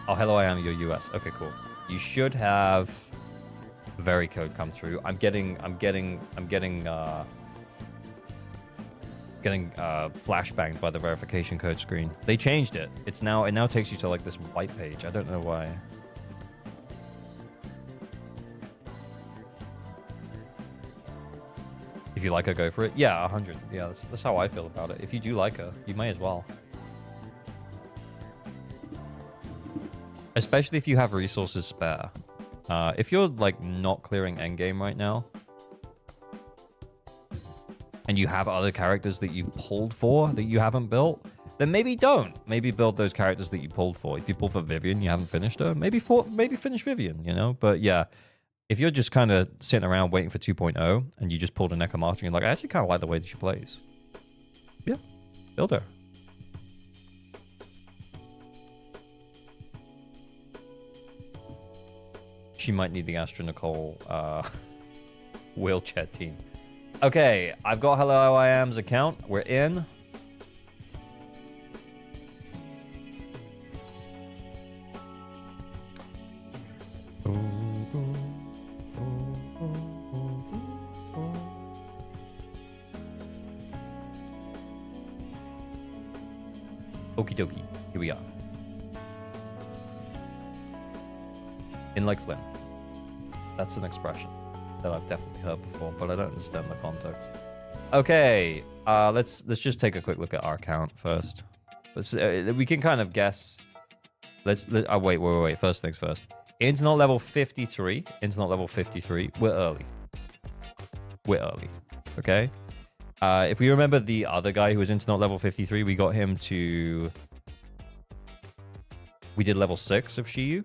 Speaker 1: Oh, hello, I am your US. Okay, cool. You should have very code come through. I'm getting flashbanged by the verification code screen. They changed it. It now takes you to like this white page. I don't know why. If you like her, go for it. Yeah, 100. Yeah, that's how I feel about it. If you do like her, you may as well. Especially if you have resources spare. If you're like not clearing endgame right now, and you have other characters that you've pulled for that you haven't built, then maybe don't. Maybe build those characters that you pulled for. If you pulled for Vivian, you haven't finished her. Maybe finish Vivian, you know? But yeah, if you're just kind of sitting around waiting for 2.0 and you just pulled a Nekomata and you're like, I actually kind of like the way that she plays. Yeah, build her. She might need the Astra Nicole wheelchair team. Okay, I've got Hello I Am's account. We're in. Okie dokie. Here we are. In like Flynn. That's an expression that I've definitely heard before, but I don't understand the context. Okay, let's just take a quick look at our count first. We can kind of guess. Wait. First things first. Internet level 53. Internet level 53. We're early. Okay. If we remember the other guy who was internet level 53, we got him to. We did level 6 of Shiyu,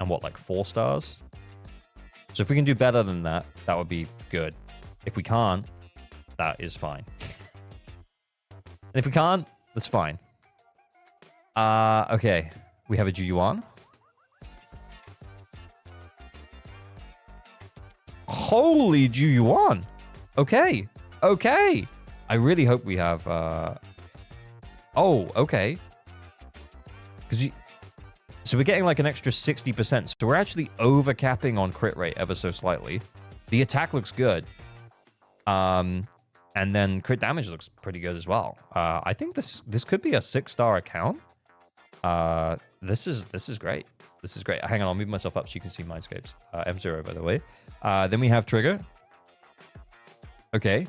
Speaker 1: and what, like 4 stars? So if we can do better than that, that would be good. If we can't, that is fine. And if we can't, that's fine. Okay. We have a Juyuan. Holy Juyuan. Okay. I really hope we have... Oh, okay. So we're getting like an extra 60%. So we're actually over-capping on crit rate ever so slightly. The attack looks good. And then crit damage looks pretty good as well. I think this could be a 6-star account. This is great. This is great. Hang on, I'll move myself up so you can see Mindscapes. M0, by the way. Then we have Trigger. Okay.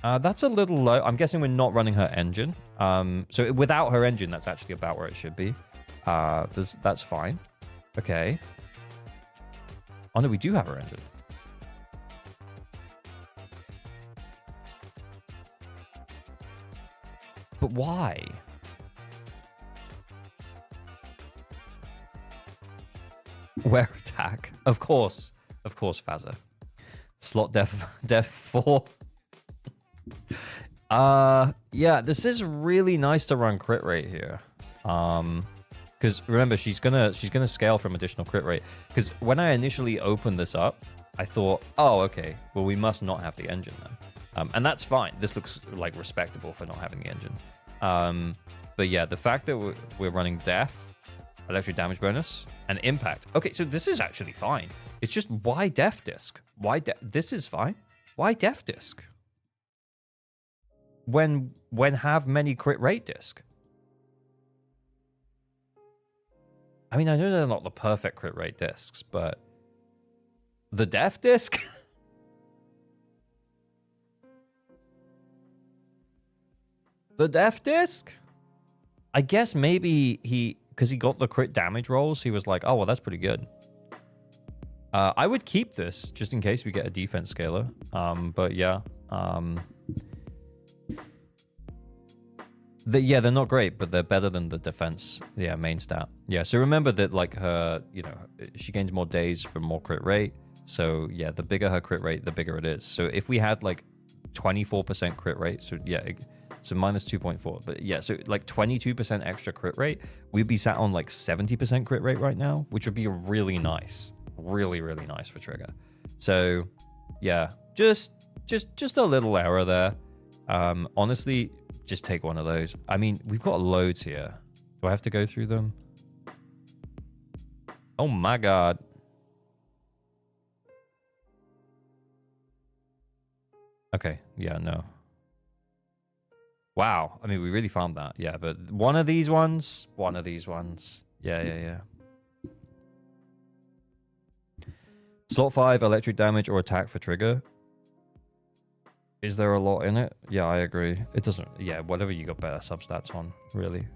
Speaker 1: That's a little low. I'm guessing we're not running her engine. So without her engine, that's actually about where it should be. That's fine. Okay. Oh, no, we do have her engine. But why? Where attack? Of course, Fazza. Slot def 4. Yeah, this is really nice to run crit rate here. Because remember, she's gonna scale from additional crit rate. Because when I initially opened this up, I thought, oh, okay, well, we must not have the engine then. And that's fine. This looks like respectable for not having the engine. But yeah, the fact that we're running def electric damage bonus, and impact. Okay, so this is actually fine. It's just why def disc? This is fine. Why def disc? When have many crit rate disc? I mean, I know they're not the perfect crit rate discs, but the def disc? The def disc? I guess maybe because he got the crit damage rolls, he was like, oh, well, that's pretty good. I would keep this just in case we get a defense scaler. But yeah. They're not great, but they're better than the defense, main stat. Yeah, so remember that, like, her, she gains more days for more crit rate. So, yeah, the bigger her crit rate, the bigger it is. So if we had, like, 24% crit rate, so, yeah, so minus 2.4. But, yeah, so, like, 22% extra crit rate, we'd be sat on, like, 70% crit rate right now, which would be really nice. Really, really nice for Trigger. So, yeah, just a little error there. Honestly, just take one of those. I mean, we've got loads here. Do I have to go through them? Oh my god. Okay, yeah, no. Wow, I mean, we really farmed that. Yeah, but one of these ones. Yeah. Slot 5, electric damage or attack for Trigger. Is there a lot in it? Yeah, I agree. It doesn't... Yeah, whatever you got better substats on, really.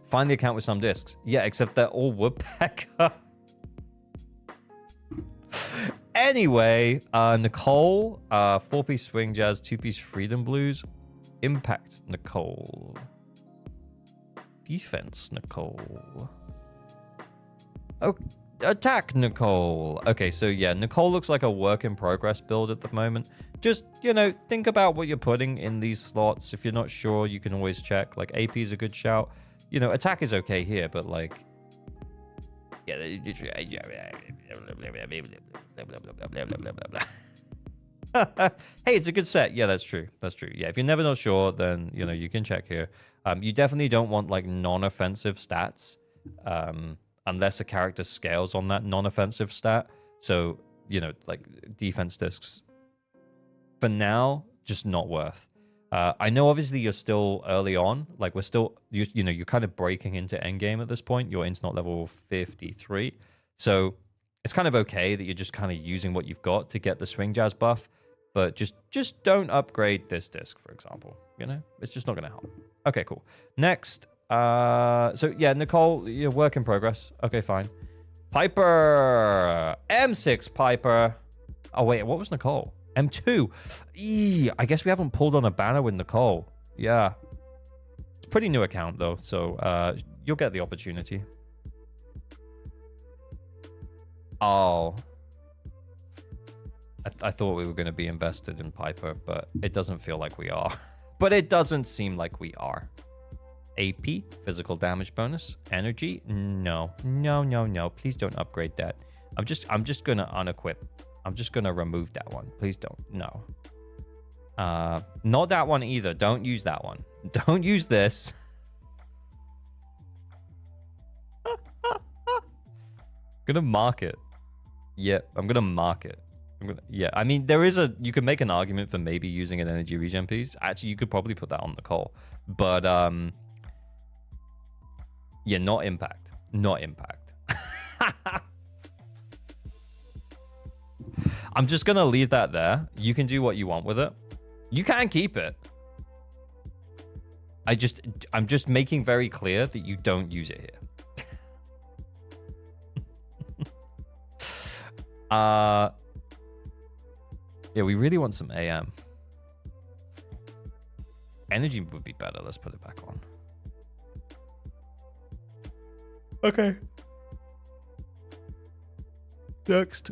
Speaker 1: Find the account with some discs. Yeah, except they're all woodpecker. Anyway, Nicole, 4-piece swing jazz, 2-piece freedom blues. Impact Nicole. Defense Nicole. Oh, attack Nicole. Okay, so yeah, Nicole looks like a work in progress build at the moment. Just, think about what you're putting in these slots. If you're not sure, you can always check. Like, AP is a good shout. Attack is okay here, but like... Yeah. Hey, it's a good set. Yeah, that's true. Yeah, if you're never not sure, then, you can check here. You definitely don't want, like, non-offensive stats. Unless a character scales on that non-offensive stat. So, like, defense discs, for now, just not worth. I know, obviously, you're still early on. Like, we're still, you're kind of breaking into endgame at this point. You're into level 53. So, it's kind of okay that you're just kind of using what you've got to get the swing jazz buff. But just don't upgrade this disc, for example. It's just not going to help. Okay, cool. Next... so yeah, Nicole, you're work in progress. Okay, fine. Piper, M6 Piper. Oh wait, what was Nicole? M2. I guess we haven't pulled on a banner with Nicole. Yeah, it's a pretty new account though, so you'll get the opportunity. Oh, I thought we were going to be invested in Piper, but it doesn't feel like we are. But it doesn't seem like we are. AP, physical damage bonus, energy. No. Please don't upgrade that. I'm just gonna unequip. I'm just gonna remove that one. Please don't. No. Not that one either. Don't use that one. Don't use this. Gonna mark it. Yeah, I'm gonna mark it. Yeah, I mean, you can make an argument for maybe using an energy regen piece. Actually, you could probably put that on the call, but yeah, not impact. I'm just gonna leave that there. You can do what you want with it. You can keep it. I'm just making very clear that you don't use it here. Yeah, we really want some AM. Energy would be better. Let's put it back on. Okay. Next.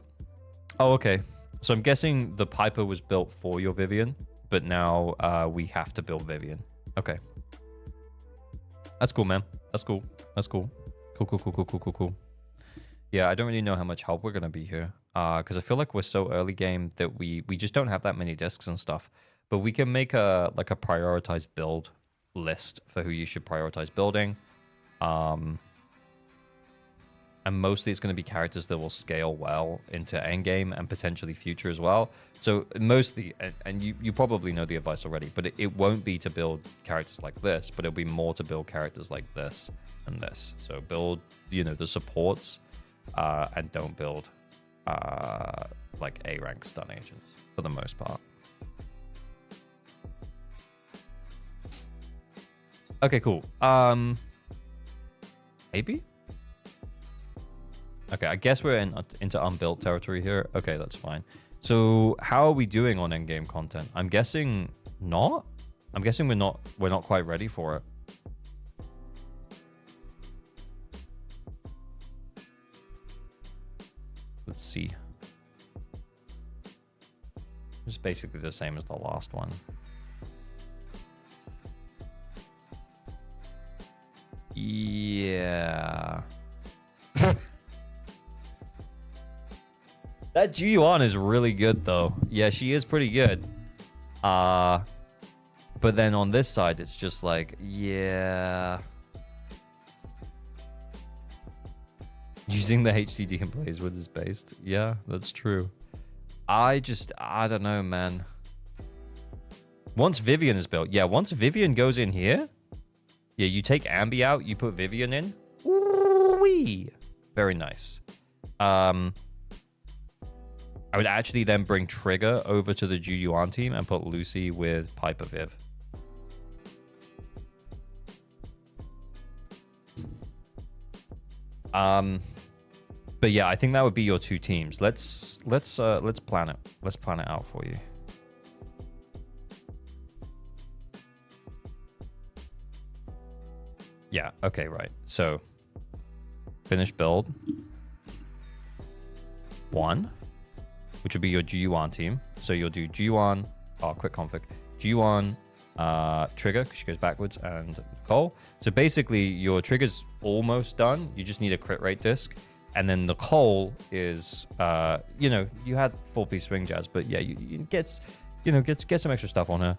Speaker 1: Oh, okay. So I'm guessing the Piper was built for your Vivian, but now we have to build Vivian. Okay. That's cool, man. That's cool. Cool. Yeah, I don't really know how much help we're going to be here. Because I feel like we're so early game that we just don't have that many discs and stuff. But we can make a prioritized build. list for who you should prioritize building. And mostly it's going to be characters that will scale well into endgame and potentially future as well. So mostly, and you probably know the advice already, but it won't be to build characters like this, but it'll be more to build characters like this and this. So build, you know, the supports, and don't build like A rank stun agents for the most part. Okay, cool. Maybe. Okay, I guess we're into unbuilt territory here. Okay, that's fine. So how are we doing on endgame content? I'm guessing not. I'm guessing we're not quite ready for it. Let's see. It's basically the same as the last one. Yeah. That Ju-Yuan is really good, though. Yeah, she is pretty good. But then on this side, it's just like, yeah. Using the HDD in Blaze with is based. Yeah, that's true. I don't know, man. Once Vivian is built. Yeah, once Vivian goes in here. Yeah, you take Ambi out, you put Vivian in. Ooh-wee. Very nice. I would actually then bring Trigger over to the Ju-Yuan team and put Lucy with Piper Viv. But yeah, I think that would be your two teams. Let's plan it. Let's plan it out for you. Yeah, okay, right. So finish build 1. Which would be your Ju-Yuan team. So you'll do Ju-Yuan, quick config, Ju-Yuan, Trigger, because she goes backwards, and Nicole. So basically, your Trigger's almost done. You just need a crit rate disc. And then Nicole is, you know, you had 4-piece swing jazz, but yeah, you get some extra stuff on her.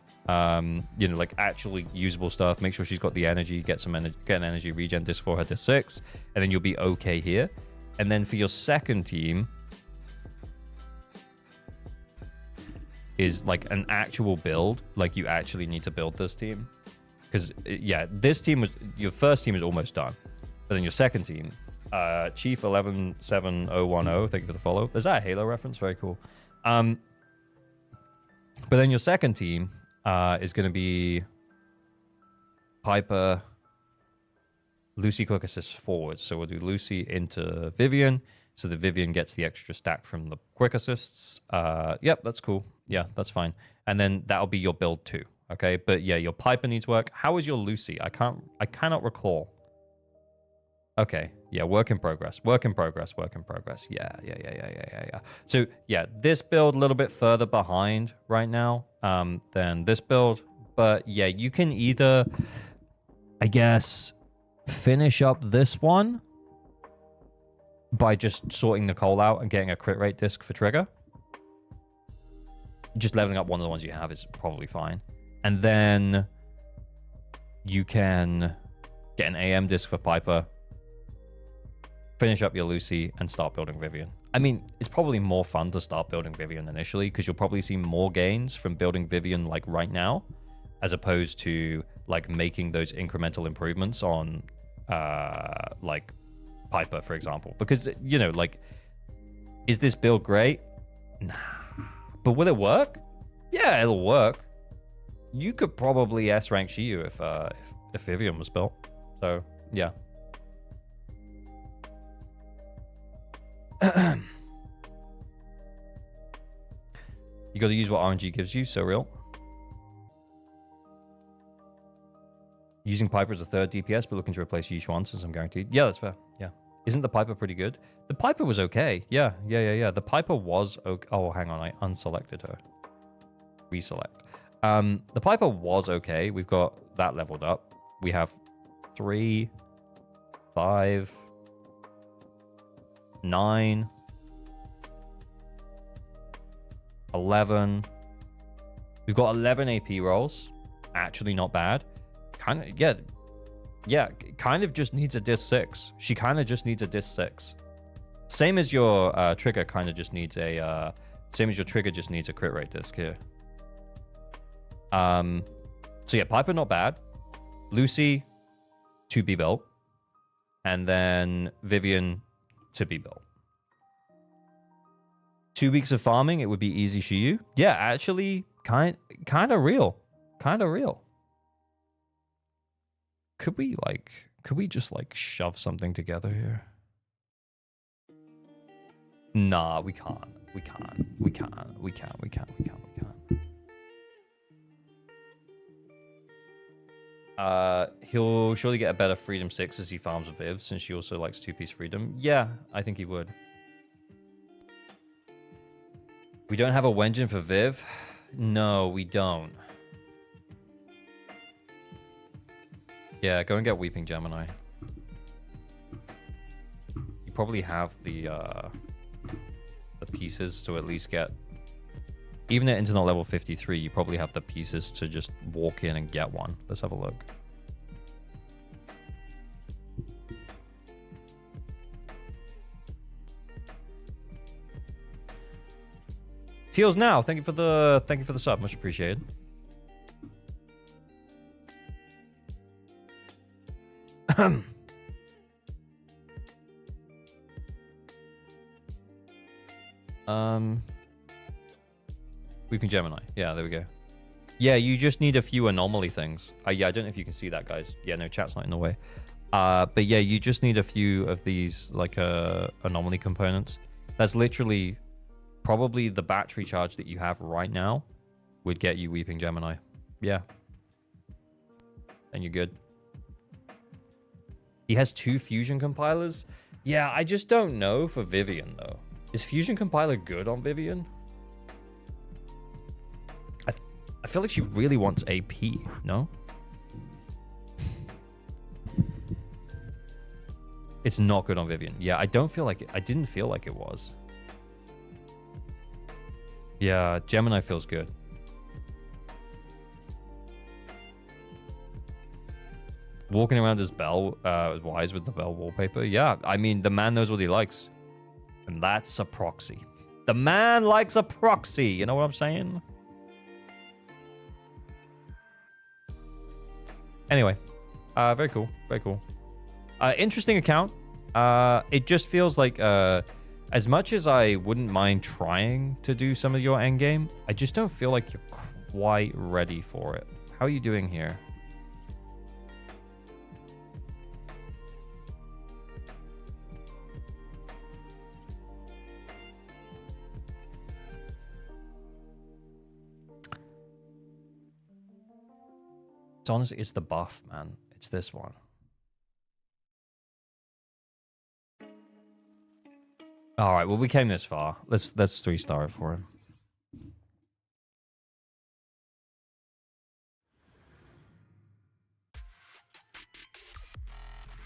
Speaker 1: You know, like actually usable stuff. Make sure she's got the energy, get an energy regen disc for her to 6, and then you'll be okay here. And then for your second team, is like an actual build. Like you actually need to build this team. Because, yeah, this team was... Your first team is almost done. But then your second team, Chief 117010, thank you for the follow. Is that a Halo reference? Very cool. But then your second team is going to be Piper, Lucy quick assist forward. So we'll do Lucy into Vivian. So the Vivian gets the extra stack from the quick assists. Yep, that's cool. Yeah, that's fine. And then that'll be your build 2. Okay, but yeah, your Piper needs work. How is your Lucy? I cannot recall. Okay, yeah, work in progress. Work in progress. Work in progress. Yeah. So yeah, this build a little bit further behind right now than this build. But yeah, you can either, I guess, finish up this one by just sorting Nicole out and getting a crit rate disc for Trigger. Just leveling up one of the ones you have is probably fine. And then you can get an AM disc for Piper, finish up your Lucy, and start building Vivian. I mean, it's probably more fun to start building Vivian initially, because you'll probably see more gains from building Vivian like right now, as opposed to like making those incremental improvements on like Piper, for example. Because, you know, like, is this build great? Nah. But will it work? Yeah, it'll work. You could probably S-rank Shiyu if Vivian was built. So, yeah. You got to use what RNG gives you, so real. Using Piper as a third DPS, but looking to replace Yishuan since I'm guaranteed. Yeah, that's fair. Yeah. Isn't the Piper pretty good? The Piper was okay. Yeah. The Piper was okay. Oh, hang on. I unselected her. Reselect. The Piper was okay. We've got that leveled up. We have 3, 5, 9, 11. We've got 11 AP rolls. Actually not bad. kind of, yeah, kind of just needs a disc 6. She kind of just needs a disc 6. Same as your trigger kind of just needs a, same as your trigger just needs a crit rate disc here. So yeah, Piper not bad. Lucy to be built. And then Vivian to be built. 2 weeks of farming, it would be easy Shiyu. Yeah, actually, kind of real. Kind of real. Could we just like shove something together here? Nah, we can't. We can't. He'll surely get a better Freedom 6 as he farms with Viv, since she also likes 2-piece Freedom. Yeah, I think he would. We don't have a Wenjin for Viv? No, we don't. Yeah, go and get Weeping Gemini. You probably have the pieces to at least get... Even at Internet level 53, you probably have the pieces to just walk in and get one. Let's have a look. Teals now, thank you for the sub, much appreciated. Weeping Gemini. Yeah, there we go. Yeah, you just need a few anomaly things. Yeah, I don't know if you can see that, guys. Yeah, no, chat's not in the way. But yeah, you just need a few of these, like, anomaly components. That's literally probably the battery charge that you have right now would get you Weeping Gemini. Yeah. And you're good. He has 2 fusion compilers. Yeah, I just don't know for Vivian, though. Is fusion compiler good on Vivian? I feel like she really wants AP, no? It's not good on Vivian. Yeah, I don't feel like it. I didn't feel like it was. Yeah, Gemini feels good. Walking around as Bell, Wise with the Bell wallpaper. Yeah, I mean, the man knows what he likes. And that's a proxy. The man likes a proxy. You know what I'm saying? Anyway, very cool. Very cool. Interesting account. It just feels like, as much as I wouldn't mind trying to do some of your endgame, I just don't feel like you're quite ready for it. How are you doing here? It's honestly, it's the buff, man. It's this one. All right, well, we came this far. Let's 3-star it for him.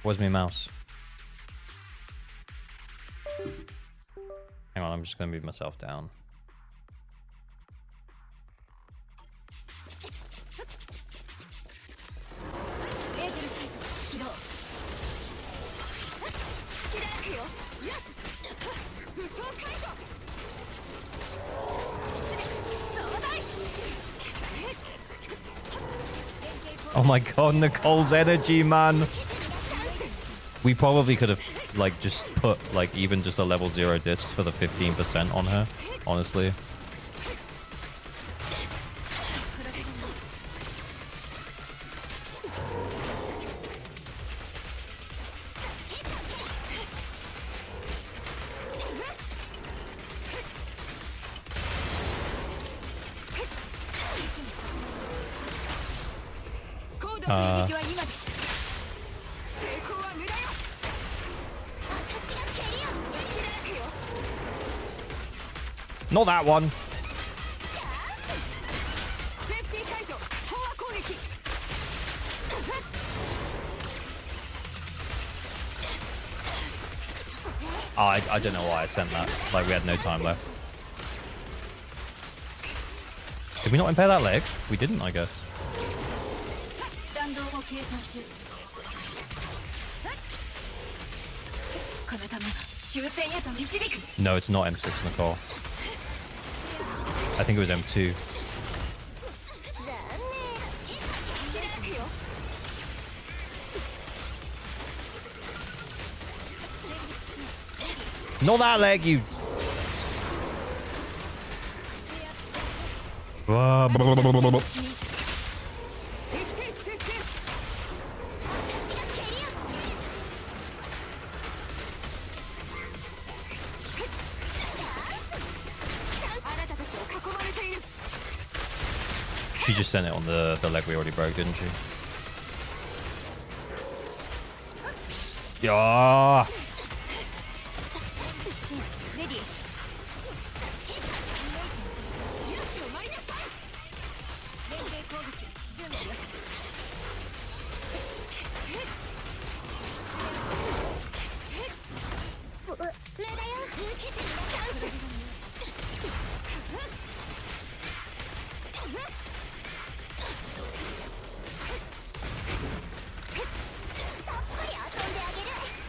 Speaker 1: Where's my mouse? Hang on, I'm just gonna move myself down. Oh my god, Nicole's energy, man. We probably could have, like, just put, like, even just a level 0 disc for the 15% on her, honestly. Not that one. Oh, I don't know why I sent that. Like, we had no time left. Did we not impair that leg? We didn't, I guess. No, it's not M6, Nicole. I think it was M2. Not that leg, you. She just sent it on the leg we already broke, didn't she? Yeah.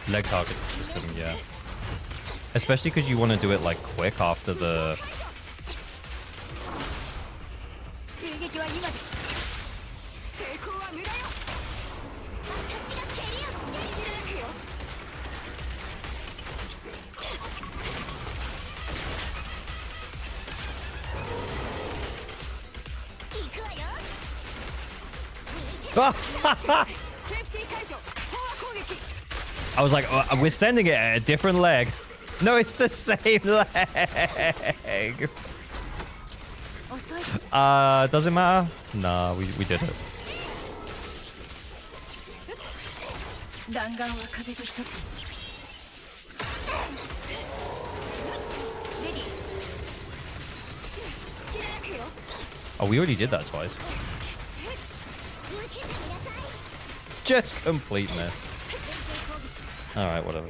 Speaker 1: Leg target system, yeah. Especially because you want to do it like quick after the... I was like, oh, we're sending it at a different leg. No, it's the same leg. Does it matter? Nah, we did it. Oh, we already did that twice. Just complete miss. Alright, whatever.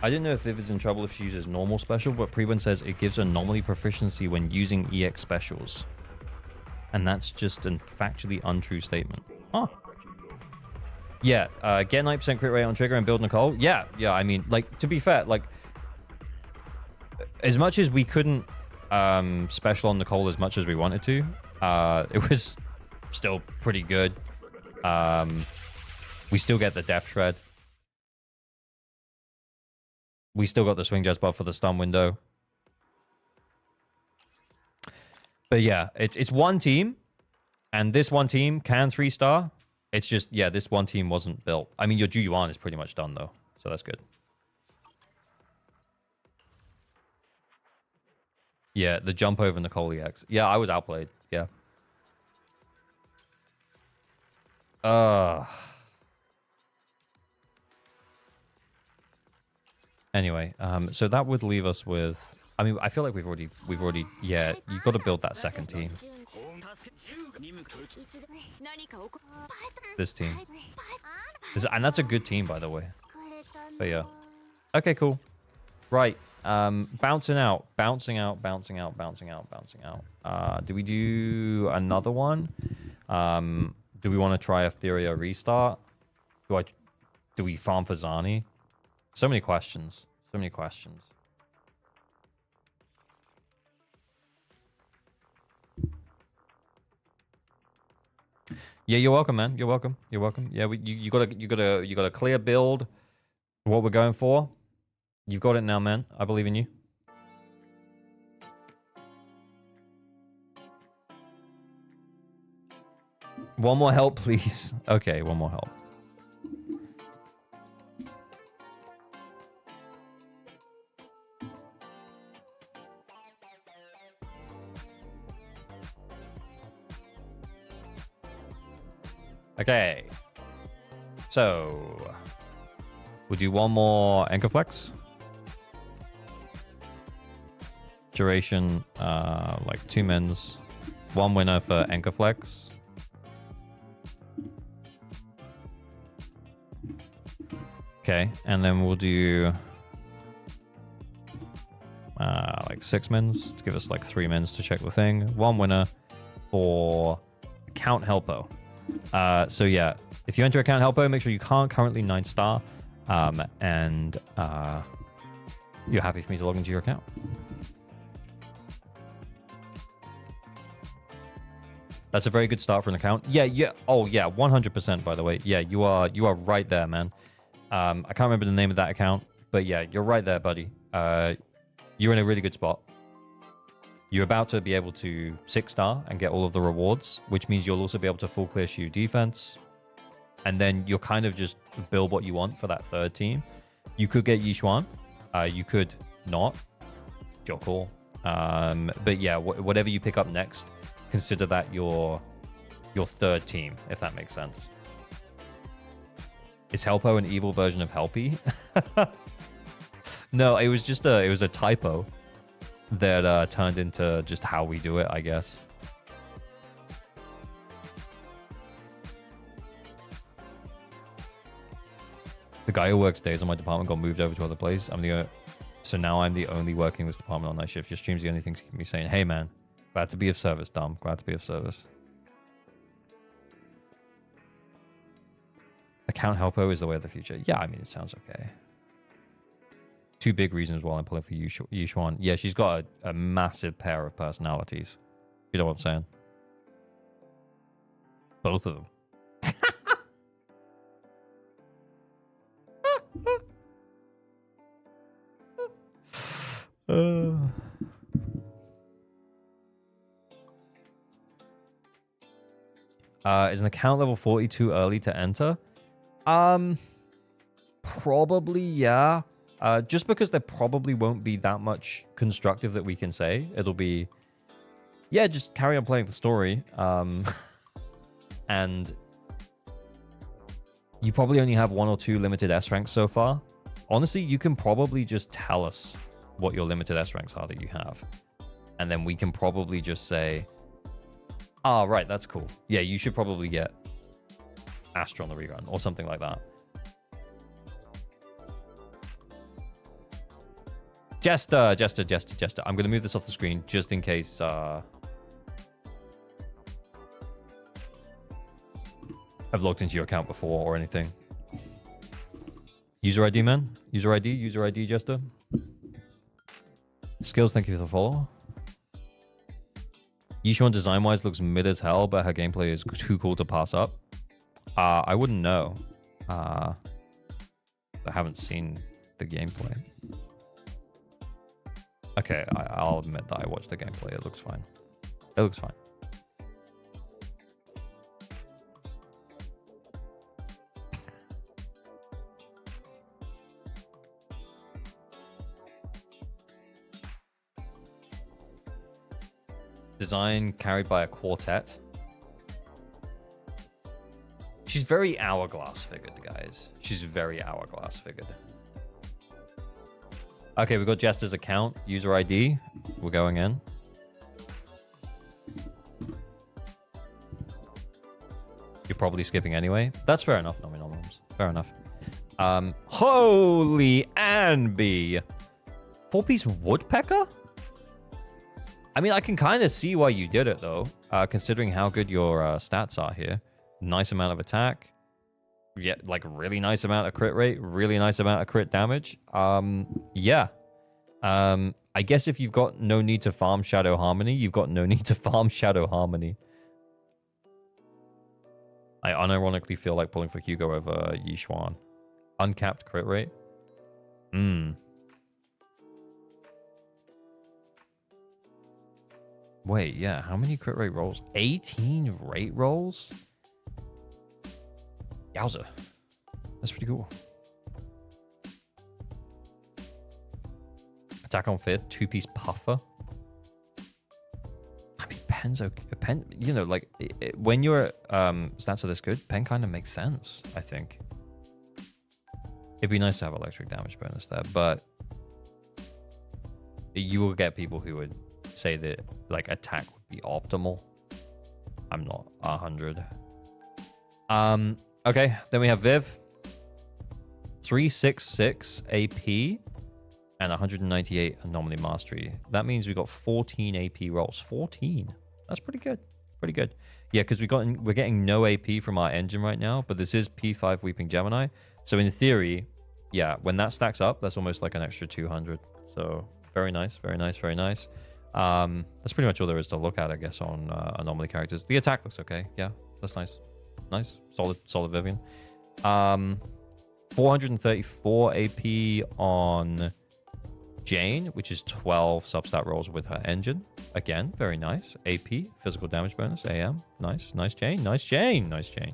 Speaker 1: I didn't know if Viv is in trouble if she uses normal special, but Prewin says it gives anomaly proficiency when using EX specials. And that's just a factually untrue statement. Huh. Yeah, get 9% crit rate on trigger and build Nicole. Yeah, I mean, like, to be fair, like, as much as we couldn't special on Nicole as much as we wanted to, it was still pretty good. We still get the Death Shred. We still got the swing just buff for the stun window. But yeah, it's one team, and this one team can 3-star. It's just, yeah, this one team wasn't built. I mean, your Juyuan is pretty much done, though, so that's good. Yeah, the jump over Nicole EX. Yeah, I was outplayed. Yeah. Anyway, so that would leave us with... I mean, I feel like we've already... Yeah, you've got to build that second team. This team. And that's a good team, by the way. But yeah. Okay, cool. Right. Bouncing out. Do we do another one? Do we want to try ETHERIA restart? Do we farm for Zani? So many questions. Yeah, you're welcome, man. You're welcome. Yeah, you got a clear build for what we're going for. You've got it now, man. I believe in you. One more help, please. Okay, one more help. Okay. So, we'll do one more Anchor Flex. Duration, like 2 mins. 1 winner for Anchor Flex. Okay, and then we'll do like 6 mins to give us like 3 mins to check the thing. 1 winner for account helpo. So yeah, if you enter account helpo, make sure you can't currently 9-star, and you're happy for me to log into your account. That's a very good start for an account. Yeah. Oh yeah, 100%. By the way, yeah, you are right there, man. I can't remember the name of that account, but yeah, you're right there, buddy. You're in a really good spot. You're about to be able to 6-star and get all of the rewards, which means you'll also be able to full clear shoe defense. And then you'll kind of just build what you want for that third team. You could get Yishuan. You could not. Your call. But yeah, whatever you pick up next, consider that your third team, if that makes sense. Is Helpo an evil version of Helpy? No, it was just a typo that turned into just how we do it, I guess. The guy who works days on my department got moved over to other place. So now I'm the only working this department on night shift. Your stream's the only thing to keep me saying, hey man, glad to be of service, Dom. Glad to be of service. Account Helpo is the way of the future. Yeah, I mean, it sounds okay. 2 big reasons why I'm pulling for Yishuan. Yeah, she's got a massive pair of personalities. You know what I'm saying? Both of them. Is an account level 40 too early to enter? Probably, yeah. Just because there probably won't be that much constructive that we can say. It'll be, yeah, just carry on playing the story. And you probably only have 1 or 2 limited S ranks so far. Honestly, you can probably just tell us what your limited S ranks are that you have. And then we can probably just say, ah, right, that's cool. Yeah, you should probably get Astra on the rerun or something like that. Jester. I'm going to move this off the screen just in case I've logged into your account before or anything. User ID, man. User ID, Jester. Skills, thank you for the follow. Yishuan design-wise looks mid as hell, but her gameplay is too cool to pass up. I wouldn't know. I haven't seen the gameplay. Okay, I'll admit that I watched the gameplay. It looks fine. It looks fine. Design carried by a quartet. She's very hourglass figured, guys. She's very hourglass figured. Okay, we got Jester's account, user ID. We're going in. You're probably skipping anyway. That's fair enough, Nominals. Fair enough. Holy Anby. 4-piece woodpecker? I mean, I can kind of see why you did it, though, considering how good your stats are here. Nice amount of attack. Yeah, like really nice amount of crit rate. Really nice amount of crit damage. Yeah. I guess if you've got no need to farm Shadow Harmony, you've got no need to farm Shadow Harmony. I unironically feel like pulling for Hugo over Yishuan. Uncapped crit rate. Wait, yeah. How many crit rate rolls? 18 rate rolls? Yowza. That's pretty cool. Attack on 5th. 2-piece puffer. I mean, pen's okay. Pen, you know, like, when your stats are this good, pen kind of makes sense, I think. It'd be nice to have electric damage bonus there, but you will get people who would say that like attack would be optimal. I'm not 100. Okay, then we have Viv. 366 AP and 198 anomaly mastery. That means we got 14 AP rolls. 14. That's pretty good. Pretty good. Yeah, because we're getting no AP from our engine right now, but this is P5 Weeping Gemini. So in theory, yeah, when that stacks up, that's almost like an extra 200. So very nice, very nice, very nice. That's pretty much all there is to look at, I guess, on anomaly characters. The attack looks okay. Yeah, that's nice. Nice. Solid Vivian. 434 AP on Jane, which is 12 substat rolls with her engine. Again, very nice. AP, physical damage bonus, AM. Nice. Nice Jane. Nice Jane. Nice Jane.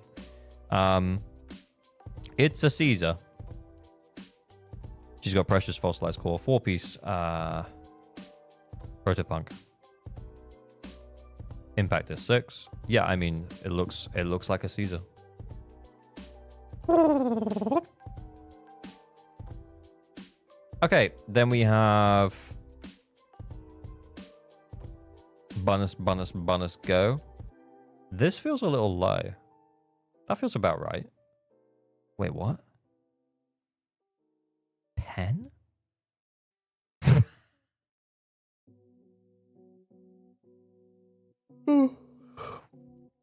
Speaker 1: It's a Caesar. She's got Precious Fossilized Core, 4-piece Protopunk. Impact is 6. Yeah, I mean, it looks like a Caesar. Okay, then we have bonus, go. This feels a little low. That feels about right. Wait, what? Pen?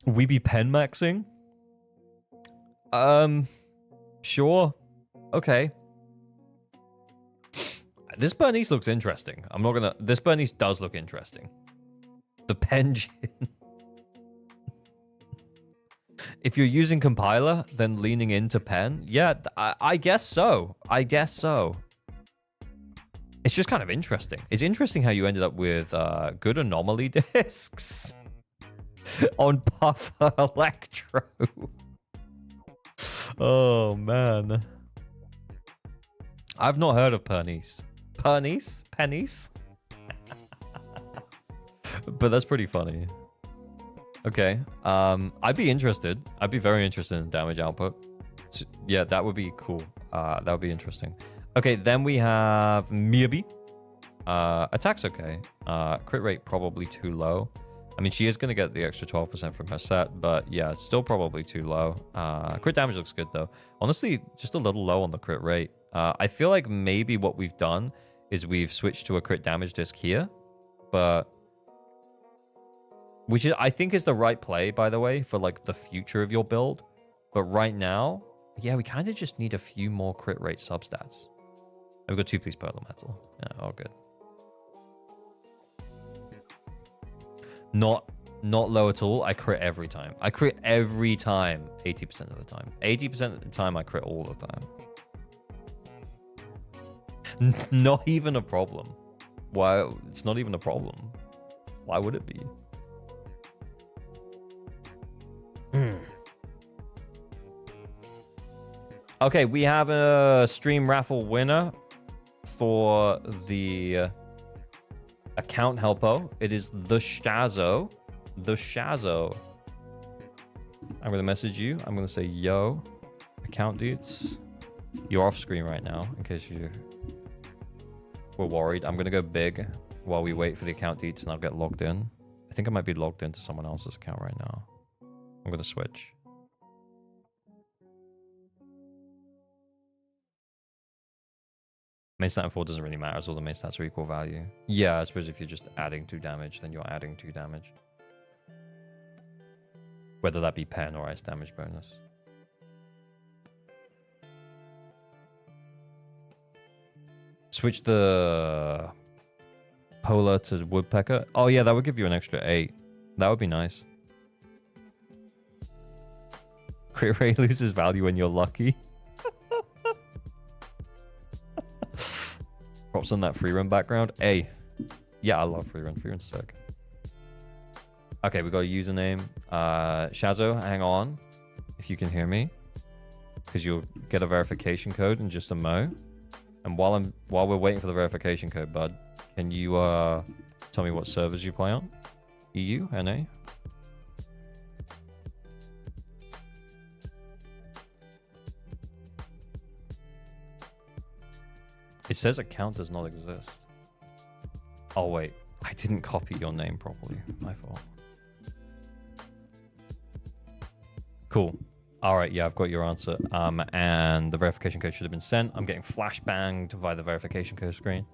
Speaker 1: We be pen maxing? Sure. Okay. This Bernice looks interesting. I'm not gonna... This Bernice does look interesting. The Penjin. If you're using compiler, then leaning into pen. Yeah, I guess so. I guess so. It's just kind of interesting. It's interesting how you ended up with good anomaly discs on Puffer Electro. Oh, man. I've not heard of Pernice. Pernice? Pennies? But that's pretty funny. Okay. I'd be interested. I'd be very interested in damage output. So, yeah, that would be cool. That would be interesting. Okay, then we have Miyabi. Attack's okay. Crit rate probably too low. I mean, she is going to get the extra 12% from her set, but yeah, it's still probably too low. Crit damage looks good, though. Honestly, just a little low on the crit rate. I feel like maybe what we've done is we've switched to a crit damage disc here, but... Which is, I think is the right play, by the way, for like the future of your build. But right now, yeah, we kind of just need a few more crit rate substats. We've got 2-piece Pearl Metal. Yeah, all good. Not low at all. I crit every time. I crit every time 80% of the time. 80% of the time, I crit all the time. Not even a problem. Why? It's not even a problem. Why would it be? Okay, we have a stream raffle winner for the account helpo. It is the Shazo. The Shazo. I'm going to message you. I'm going to say, yo, account dudes. You're off screen right now, in case you were worried. I'm going to go big while we wait for the account deets, and I'll get logged in. I think I might be logged into someone else's account right now. I'm going to switch. Main stat and 4 doesn't really matter as all the main stats are equal value. Yeah, I suppose if you're just adding 2 damage, then you're adding 2 damage. Whether that be pen or ice damage bonus. Switch the Polar to Woodpecker. Oh yeah, that would give you an extra 8. That would be nice. Crit rate loses value when you're lucky. Props on that free run background. Hey, yeah, I love free run. Free run's sick. Okay, we got a username. Shazo, hang on, if you can hear me, because you'll get a verification code in just a mo. And while we're waiting for the verification code, bud, can you tell me what servers you play on? EU, NA. It says account does not exist. Oh, wait. I didn't copy your name properly. My fault. Cool. All right. Yeah, I've got your answer. And the verification code should have been sent. I'm getting flashbanged via the verification code screen.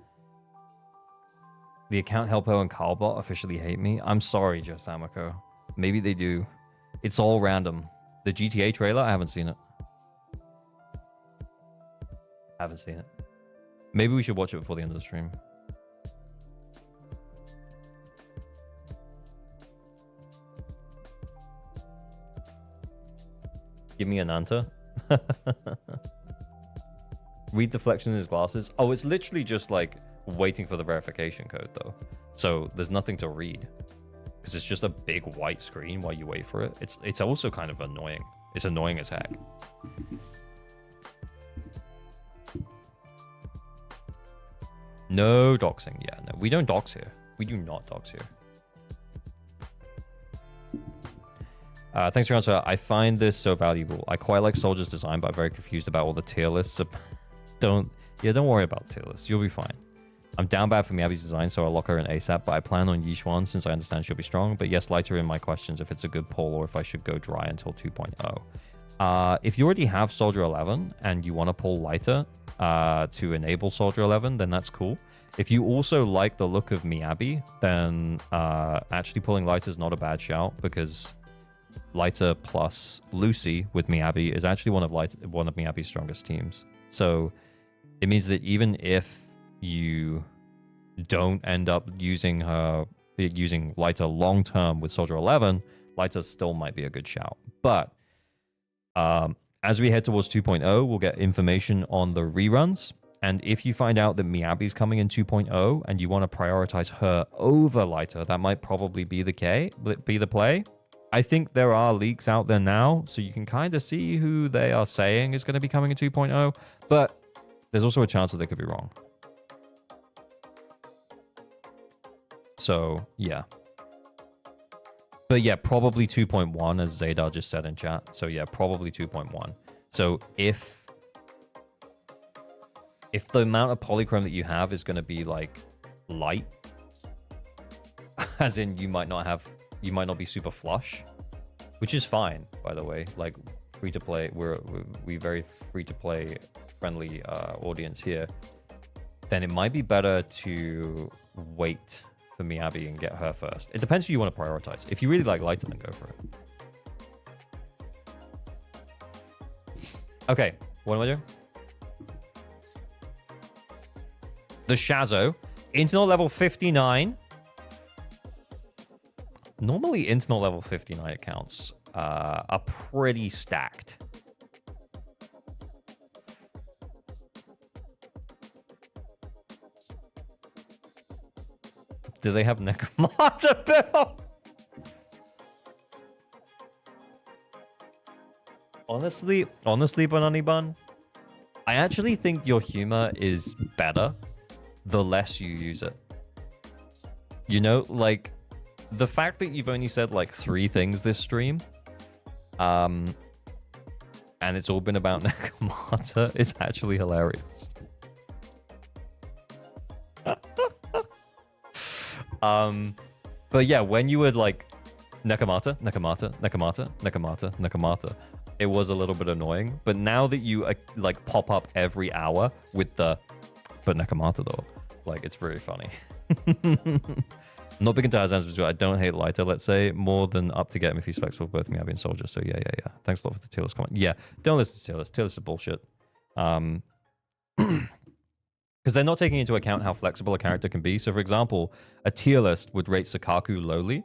Speaker 1: The account helpo and Carlbot officially hate me. I'm sorry, Josamiko. Maybe they do. It's all random. The GTA trailer, I haven't seen it. Haven't seen it. Maybe we should watch it before the end of the stream. Give me an answer. Read deflection in his glasses. Oh, it's literally just like waiting for the verification code though. So there's nothing to read. Because it's just a big white screen while you wait for it. It's also kind of annoying. It's annoying as heck. No doxing. Yeah, no, we don't dox here. We do not dox here. Thanks for your answer. I find this so valuable. I quite like Soldier's design, but I'm very confused about all the tier lists. Don't worry about tier lists. You'll be fine. I'm down bad for Miyabi's design, so I'll lock her in ASAP, but I plan on Yixuan since I understand she'll be strong. But yes, lighter in my questions if it's a good pull or if I should go dry until 2.0. If you already have Soldier 11 and you want to pull lighter to enable Soldier 11, then that's cool. If you also like the look of Miyabi, then actually pulling lighter is not a bad shout because lighter plus Lucy with Miyabi is actually one of Miyabi's strongest teams. So it means that even if you don't end up using lighter long term with Soldier 11, lighter still might be a good shout. But as we head towards 2.0, we'll get information on the reruns. And if you find out that Miyabi's coming in 2.0 and you want to prioritize her over lighter, that might probably be the play. I think there are leaks out there now, so you can kind of see who they are saying is going to be coming in 2.0, but there's also a chance that they could be wrong. So, yeah. But yeah, probably 2.1, as Zadar just said in chat. So yeah, probably 2.1. So if the amount of polychrome that you have is going to be like light, as in you might not be super flush, which is fine, by the way. Like free to play, we very free to play friendly audience here. Then it might be better to wait for Miyabi and get her first. It depends who you want to prioritize. If you really like lighter, then go for it. Okay, what am I doing? The Shazo, internal level 59. Normally, internal level 59 accounts are pretty stacked. Do they have Necromata build? Honestly, Banani Bun, I actually think your humor is better the less you use it. You know, like, the fact that you've only said, like, 3 things this stream, and it's all been about Necromata, is actually hilarious. But yeah, when you would, like, Necromata, it was a little bit annoying. But now that you, like, pop up every hour with the, but Necromata, though, like, it's very funny. I'm not big into Hazans, I don't hate lighter, let's say, more than up to get him if he's flexible with both Miyabi and Soldier. So yeah. Thanks a lot for the tier list comment. Yeah, don't listen to tier list. Tier list is bullshit. Because they're not taking into account how flexible a character can be. So for example, a tier list would rate Sukaku lowly.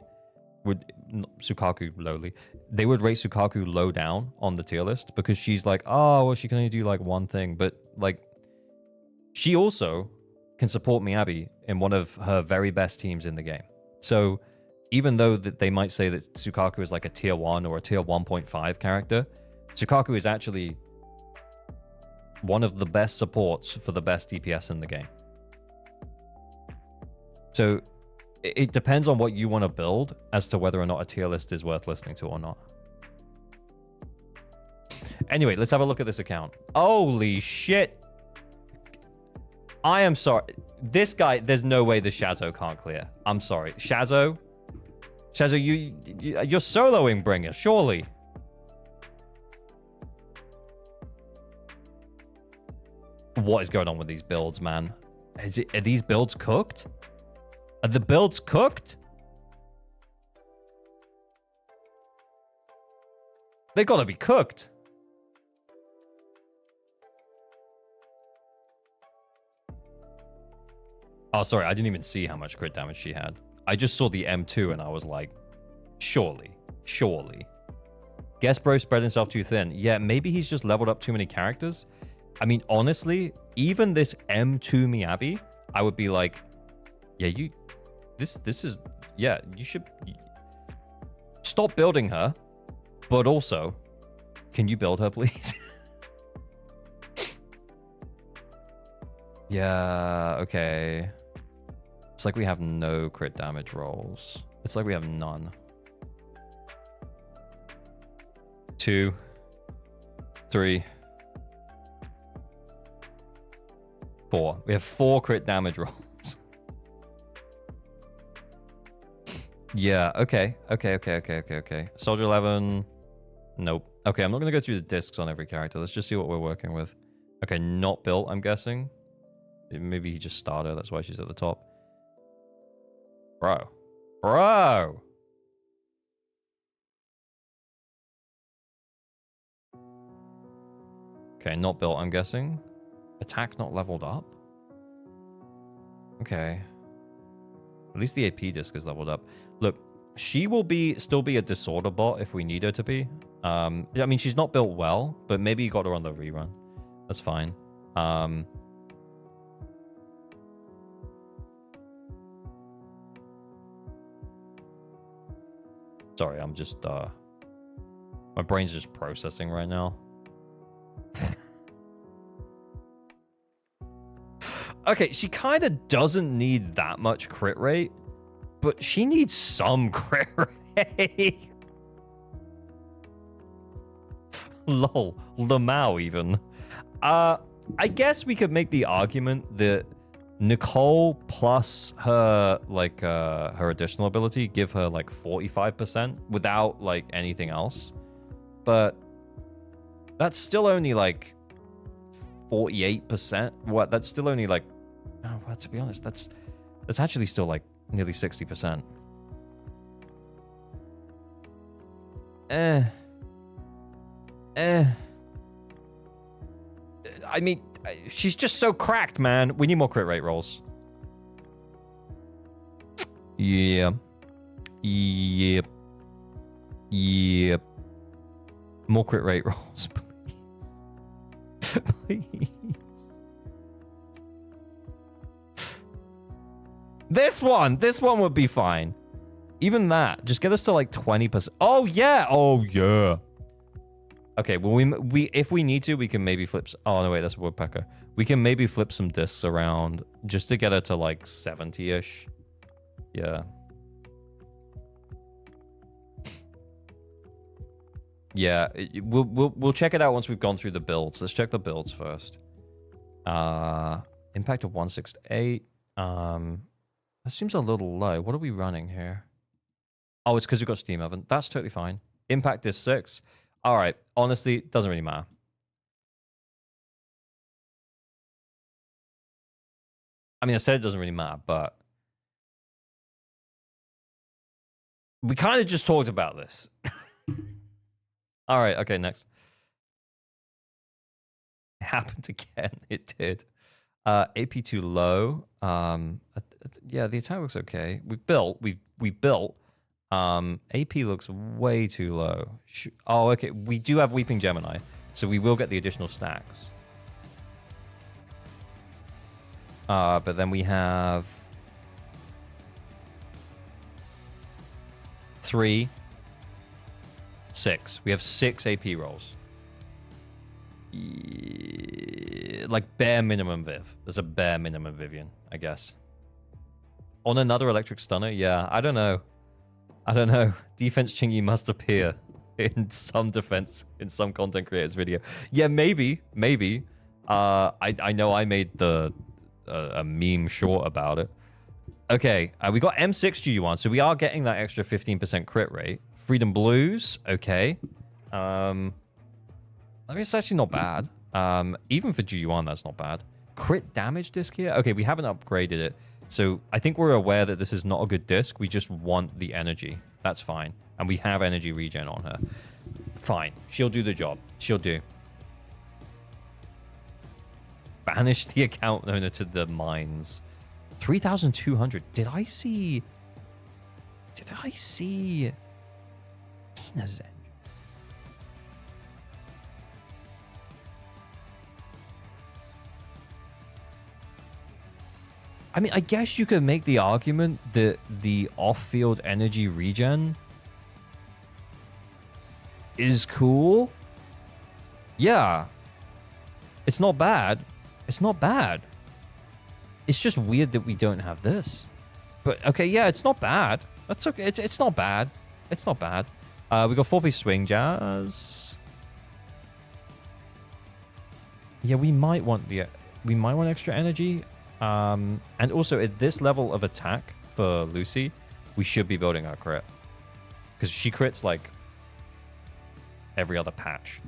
Speaker 1: They would rate Sukaku low down on the tier list because she's like, oh, well, she can only do like one thing. But like, she also can support Miyabi in one of her very best teams in the game. So even though that they might say that Sukaku is like a tier 1 or a tier 1.5 character, Sukaku is actually one of the best supports for the best DPS in the game. So it depends on what you want to build as to whether or not a tier list is worth listening to or not. Anyway, let's have a look at this account. Holy shit. I am sorry. This guy, there's no way the Shazo can't clear. I'm sorry. Shazo, you're soloing Bringer, surely. What is going on with these builds, man? Are these builds cooked? Are the builds cooked? They gotta be cooked. Oh, sorry, I didn't even see how much crit damage she had. I just saw the M2 and I was like, surely. Guess bro spread himself too thin. Yeah, maybe he's just leveled up too many characters. I mean, honestly, even this M2 Miyabi, I would be like, yeah, this is, yeah, you should stop building her, but also, can you build her, please? Yeah, okay. It's like we have no crit damage rolls. It's like we have none. 2, 3, 4. We have 4 crit damage rolls. Yeah, okay. Soldier 11. Nope. Okay, I'm not going to go through the discs on every character. Let's just see what we're working with. Okay, not built, I'm guessing. Maybe he just started. That's why she's at the top. Bro. Okay, not built, I'm guessing. Attack not leveled up? Okay. At least the AP disc is leveled up. Look, she will still be a disorder bot if we need her to be. I mean, she's not built well, but maybe you got her on the rerun. That's fine. Sorry, I'm just, my brain's just processing right now. Okay, she kind of doesn't need that much crit rate, but she needs some crit rate. Lol, Lamau even. I guess we could make the argument that Nicole plus her, like, her additional ability give her, like, 45% without, like, anything else. But that's still only, like, 48%. What? That's still only, like, oh, well, to be honest, that's actually still, like, nearly 60%. I mean, she's just so cracked, man. We need more crit rate rolls. Yeah. Yep. More crit rate rolls, please. Please. This one would be fine. Even that, just get us to like 20%. Oh yeah. Okay, well, we if we need to, we can maybe flip. Oh no, wait, that's a woodpecker. We can maybe flip some discs around just to get her to like 70-ish. Yeah. Yeah, we'll check it out once we've gone through the builds. Let's check the builds first. Impact of 168. That seems a little low. What are we running here? Oh, it's because we've got Steam Oven. That's totally fine. Impact is 6. All right. Honestly, doesn't really matter. I mean, I said it doesn't really matter, but we kind of just talked about this. All right. Okay, next. It happened again. It did. AP too low. Yeah, the attack looks okay. We built. AP looks way too low. Oh, okay. We do have Weeping Gemini, so we will get the additional stacks. But then we have 3, 6. We have 6 AP rolls. Like bare minimum Viv. There's a bare minimum Vivian, I guess. On another electric stunner? Yeah, I don't know. Defense Chingy must appear in some defense, in some content creator's video. Yeah, maybe. I know I made a meme short about it. Okay, we got M6 GU1, so we are getting that extra 15% crit rate. Freedom Blues, okay. I mean, it's actually not bad. Even for GU1, that's not bad. Crit damage disc here? Okay, we haven't upgraded it. So I think we're aware that this is not a good disc. We just want the energy. That's fine. And we have energy regen on her. Fine. She'll do the job. She'll do. Banish the account owner to the mines. 3,200. Did I see Ina's engine? I mean, I guess you could make the argument that the off-field energy regen is cool. Yeah. It's not bad. It's not bad. It's just weird that we don't have this. But, okay, yeah, it's not bad. That's okay. It's not bad. It's not bad. We got 4-piece swing jazz. Yeah, we might want extra energy. And also, at this level of attack for Lucy, we should be building our crit. Because she crits, like, every other patch.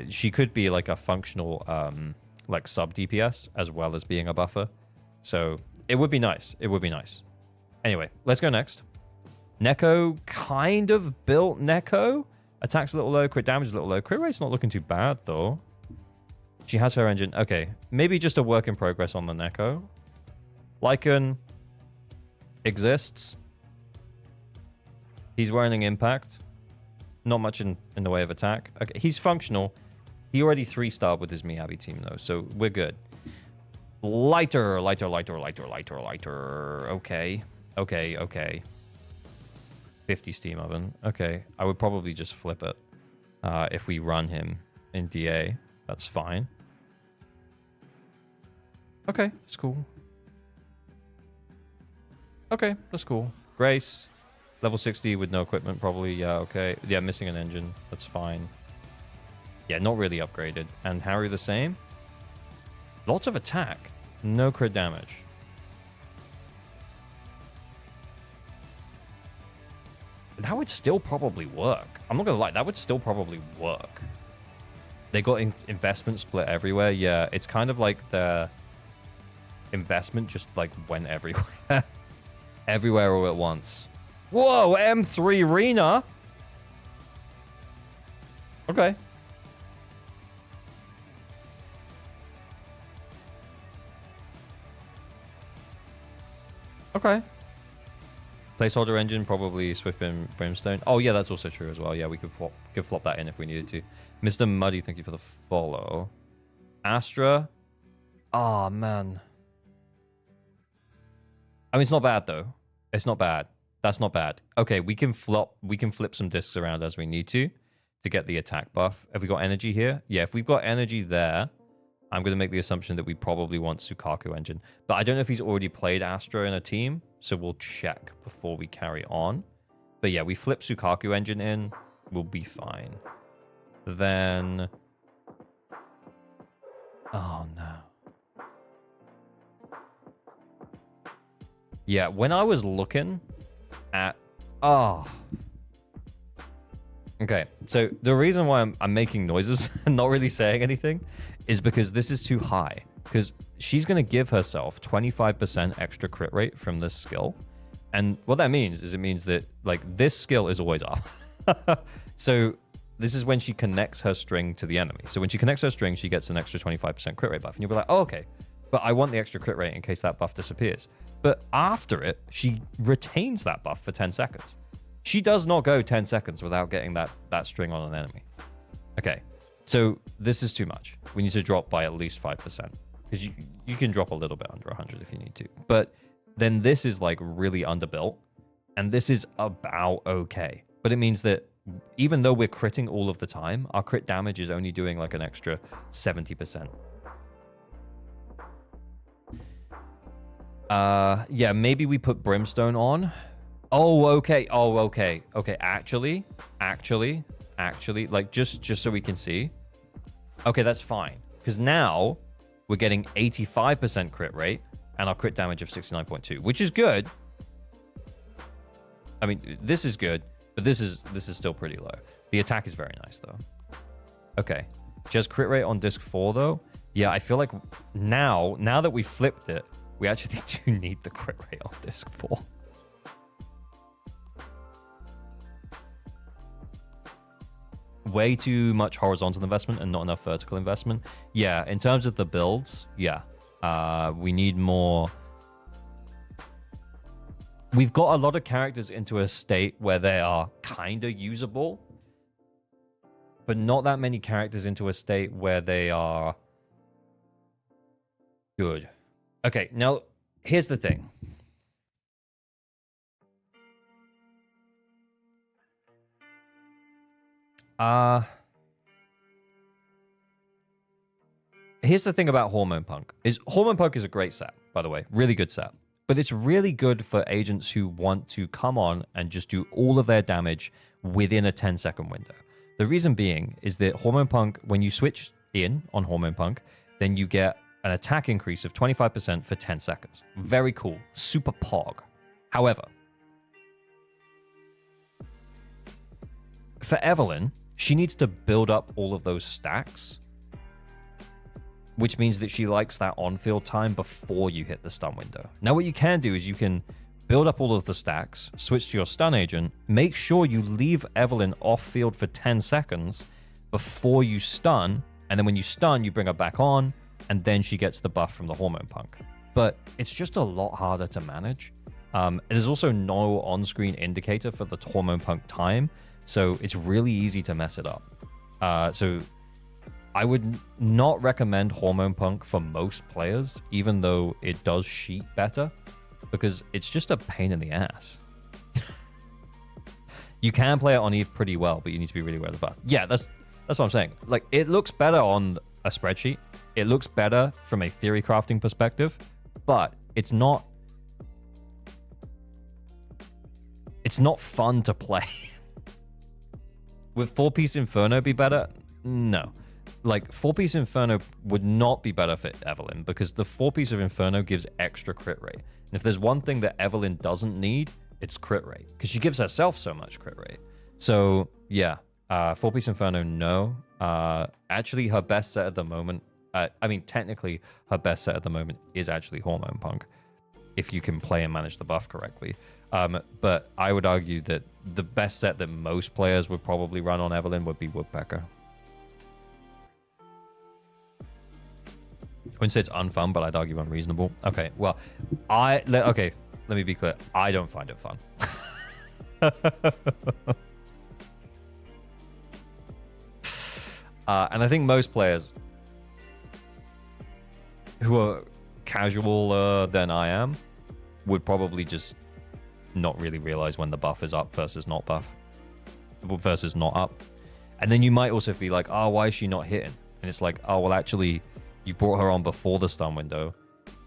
Speaker 1: She could be, like, a functional, like, sub-DPS, as well as being a buffer. So, it would be nice. It would be nice. Anyway, let's go next. Neko kind of built Neko. Attack's a little low, crit damage is a little low. Crit rate's not looking too bad, though. She has her engine. Okay, maybe just a work in progress on the Neko. Lycan exists. He's wearing impact. Not much in the way of attack. Okay, he's functional. He already 3-starred with his Miyabi team, though, so we're good. Lighter. Okay. 50 steam oven. Okay, I would probably just flip it if we run him in DA. That's fine. Okay, that's cool. Okay, that's cool. Grace, level 60 with no equipment, probably. Yeah, okay. Yeah, missing an engine. That's fine. Yeah, not really upgraded. And Harry the same. Lots of attack. No crit damage. That would still probably work. I'm not gonna lie, that would still probably work. They got investment split everywhere. Yeah, it's kind of like the investment just like went everywhere. Everywhere all at once. Whoa, M3 Rena. Okay. Okay. Placeholder engine, probably Swift and Brimstone. Oh, yeah, that's also true as well. Yeah, we could flop that in if we needed to. Mr. Muddy, thank you for the follow. Astra. Oh, man. I mean, it's not bad, though. It's not bad. That's not bad. Okay, we can flip some discs around as we need to get the attack buff. Have we got energy here? Yeah, if we've got energy there, I'm going to make the assumption that we probably want Sukaku engine. But I don't know if he's already played Astra in a team, so we'll check before we carry on. But yeah, we flip Sukaku engine in, we'll be fine. Then... oh, no. Yeah, when I was looking at... oh... okay, so the reason why I'm making noises and not really saying anything is because this is too high. Because she's going to give herself 25% extra crit rate from this skill. And what that means is it means that, like, this skill is always up. So this is when she connects her string to the enemy. So when she connects her string, she gets an extra 25% crit rate buff. And you'll be like, oh, okay. But I want the extra crit rate in case that buff disappears. But after it, she retains that buff for 10 seconds. She does not go 10 seconds without getting that string on an enemy. Okay, so this is too much. We need to drop by at least 5%. Because you can drop a little bit under 100 if you need to. But then this is like really underbuilt. And this is about okay. But it means that even though we're critting all of the time, our crit damage is only doing like an extra 70%. Yeah, maybe we put Brimstone on. Oh, okay. Oh, okay. Okay, actually, like just so we can see. Okay, that's fine. Because now we're getting 85% crit rate and our crit damage of 69.2, which is good. I mean, this is good, but this is still pretty low. The attack is very nice though. Okay. Just crit rate on disc 4 though. Yeah, I feel like now that we flipped it, we actually do need the crit rate on disc 4. way too much horizontal investment and not enough vertical investment. Yeah, in terms of the builds, yeah. We need more. We've got a lot of characters into a state where they are kind of usable, but not that many characters into a state where they are good. Okay, now here's the thing. Here's the thing about Hormone Punk. Hormone Punk is a great set, by the way. Really good set. But it's really good for agents who want to come on and just do all of their damage within a 10-second window. The reason being is that Hormone Punk, when you switch in on Hormone Punk, then you get an attack increase of 25% for 10 seconds. Very cool. Super pog. However, for Evelyn, she needs to build up all of those stacks, which means that she likes that on-field time before you hit the stun window. Now, what you can do is you can build up all of the stacks, switch to your stun agent, make sure you leave Evelyn off-field for 10 seconds before you stun, and then when you stun, you bring her back on, and then she gets the buff from the Hormone Punk. But it's just a lot harder to manage. There's also no on-screen indicator for the Hormone Punk time, so it's really easy to mess it up. So I would not recommend Hormone Punk for most players, even though it does sheet better, because it's just a pain in the ass. You can play it on Eve pretty well, but you need to be really aware of the buff. Yeah, that's what I'm saying. Like, it looks better on a spreadsheet. It looks better from a theory crafting perspective, but it's not fun to play. Would 4-piece Inferno be better? No. Like, 4-piece Inferno would not be better for Evelyn because the 4-piece of Inferno gives extra crit rate. And if there's one thing that Evelyn doesn't need, it's crit rate because she gives herself so much crit rate. So, yeah, 4-piece Inferno, no. Actually, her best set at the moment, I mean, technically, her best set at the moment is actually Hormone Punk, if you can play and manage the buff correctly. But I would argue that the best set that most players would probably run on Evelyn would be Woodpecker. I wouldn't say it's unfun, but I'd argue unreasonable. Okay, well, let me be clear. I don't find it fun. And I think most players who are casual than I am would probably just not really realize when the buff is up versus not up. And then you might also be like, oh, why is she not hitting? And it's like, oh, well, actually, you brought her on before the stun window,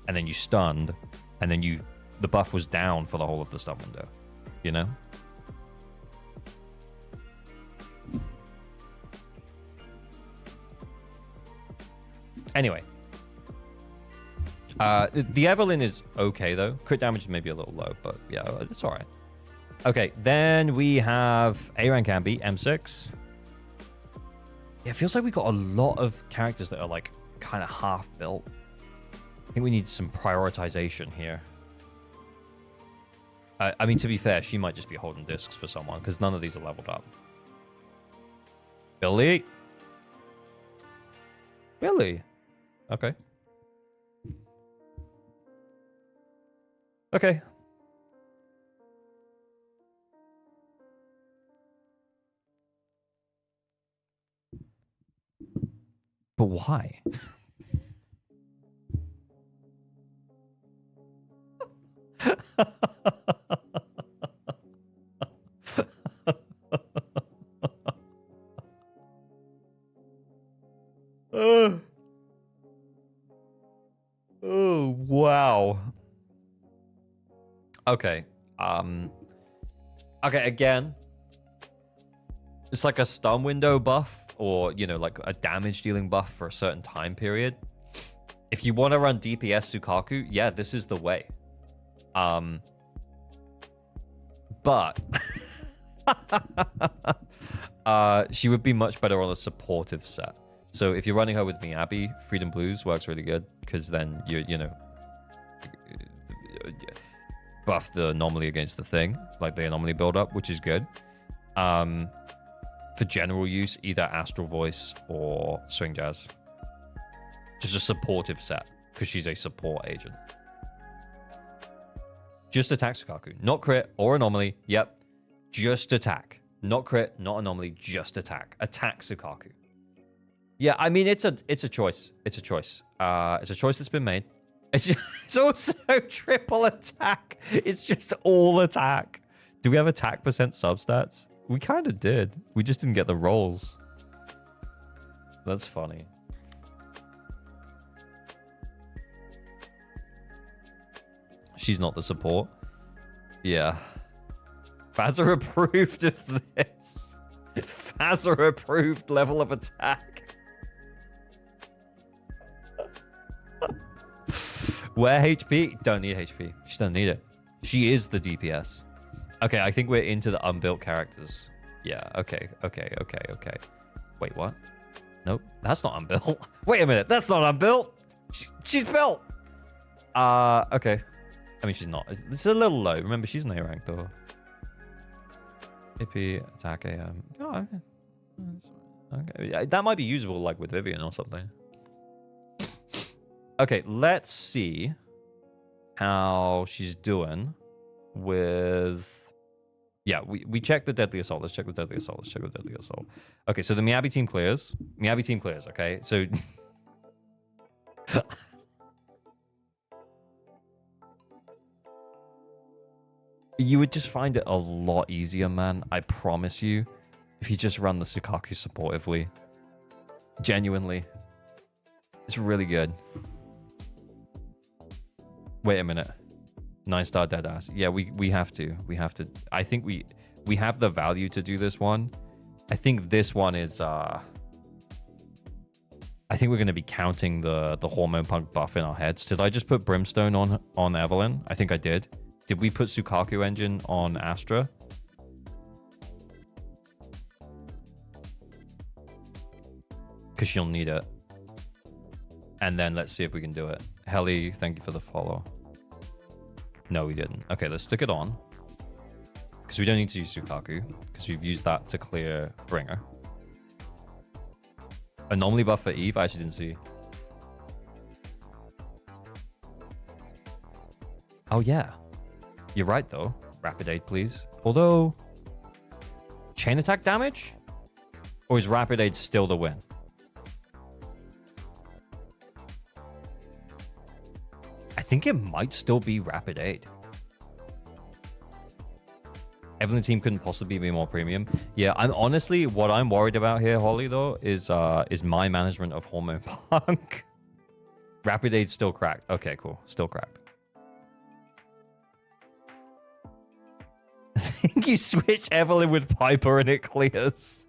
Speaker 1: and then you stunned, and then the buff was down for the whole of the stun window, you know? Anyway. The Evelyn is okay, though. Crit damage is maybe a little low, but yeah, it's all right. Okay, then we have A-Rank Ambi, M6. Yeah, it feels like we got a lot of characters that are, like, kind of half built. I think we need some prioritization here. I mean, to be fair, she might just be holding discs for someone, because none of these are leveled up. Billy? Billy? Okay. Okay. But why? Oh, wow. Okay. Okay, again. It's like a stun window buff, or, you know, like a damage dealing buff for a certain time period. If you want to run DPS Sukaku, yeah, this is the way. But she would be much better on a supportive set. So if you're running her with Miyabi, Freedom Blues works really good, because then you know, buff the anomaly against the thing, like the anomaly build up, which is good. For general use, either Astral Voice or Swing Jazz. Just a supportive set, because she's a support agent. Just attack Sukaku. Not crit or anomaly. Yep. Just attack. Not crit, not anomaly, just attack. Attack Sukaku. Yeah, I mean, it's a choice. It's a choice. It's a choice that's been made. It's also triple attack. It's just all attack. Do we have attack percent substats? We kind of did. We just didn't get the rolls. That's funny. She's not the support. Yeah. Fazza approved of this. Fazza approved level of attack. Where HP? Don't need HP. She doesn't need it. She is the DPS. Okay, I think we're into the unbuilt characters. Yeah, okay. Wait, what? Nope, that's not unbuilt. Wait a minute, that's not unbuilt. She's built. Okay. I mean, she's not. It's a little low. Remember, she's an A rank though. Hippie, attack AM. Oh, okay. That might be usable like with Vivian or something. Okay, let's see how she's doing with... Yeah, we checked the Deadly Assault. Let's check the Deadly Assault. Okay, so the Miyabi team clears. Okay? So... you would just find it a lot easier, man. I promise you. If you just run the Sukaku supportively. Genuinely. It's really good. Wait a minute. 9-star Deadass. Yeah, we have to. I think we have the value to do this one. I think this one is... I think we're going to be counting the Hormone Punk buff in our heads. Did I just put Brimstone on Evelyn? I think I did. Did we put Sukaku Engine on Astra? Because she'll need it. And then let's see if we can do it. Heli, thank you for the follow. No, we didn't. Okay, let's stick it on. Because we don't need to use Sukaku. Because we've used that to clear Bringer. Anomaly buff for Eve? I actually didn't see. Oh, yeah. You're right, though. Rapid Aid, please. Although... chain attack damage? Or is Rapid Aid still the win? I think it might still be Rapid Aid. Evelyn team couldn't possibly be more premium. Yeah, I'm honestly, what I'm worried about here, Holly, though, is my management of Hormone Punk. Rapid Aid's still cracked. Okay, cool. Still cracked. I think you switch Evelyn with Piper and it clears.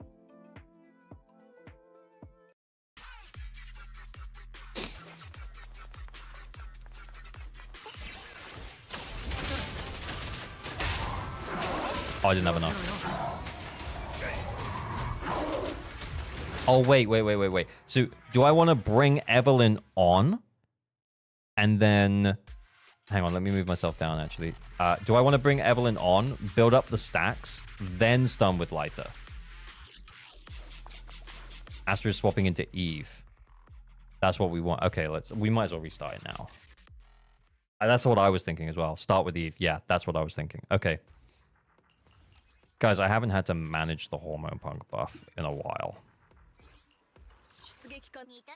Speaker 1: Oh, I didn't have enough. Oh, wait. So, do I want to bring Evelyn on? And then... hang on, let me move myself down, actually. Do I want to bring Evelyn on, build up the stacks, then stun with Lyther? Astra is swapping into Eve. That's what we want. Okay, we might as well restart it now. That's what I was thinking as well. Start with Eve. Yeah, that's what I was thinking. Okay. Guys, I haven't had to manage the Hormone Punk buff in a while.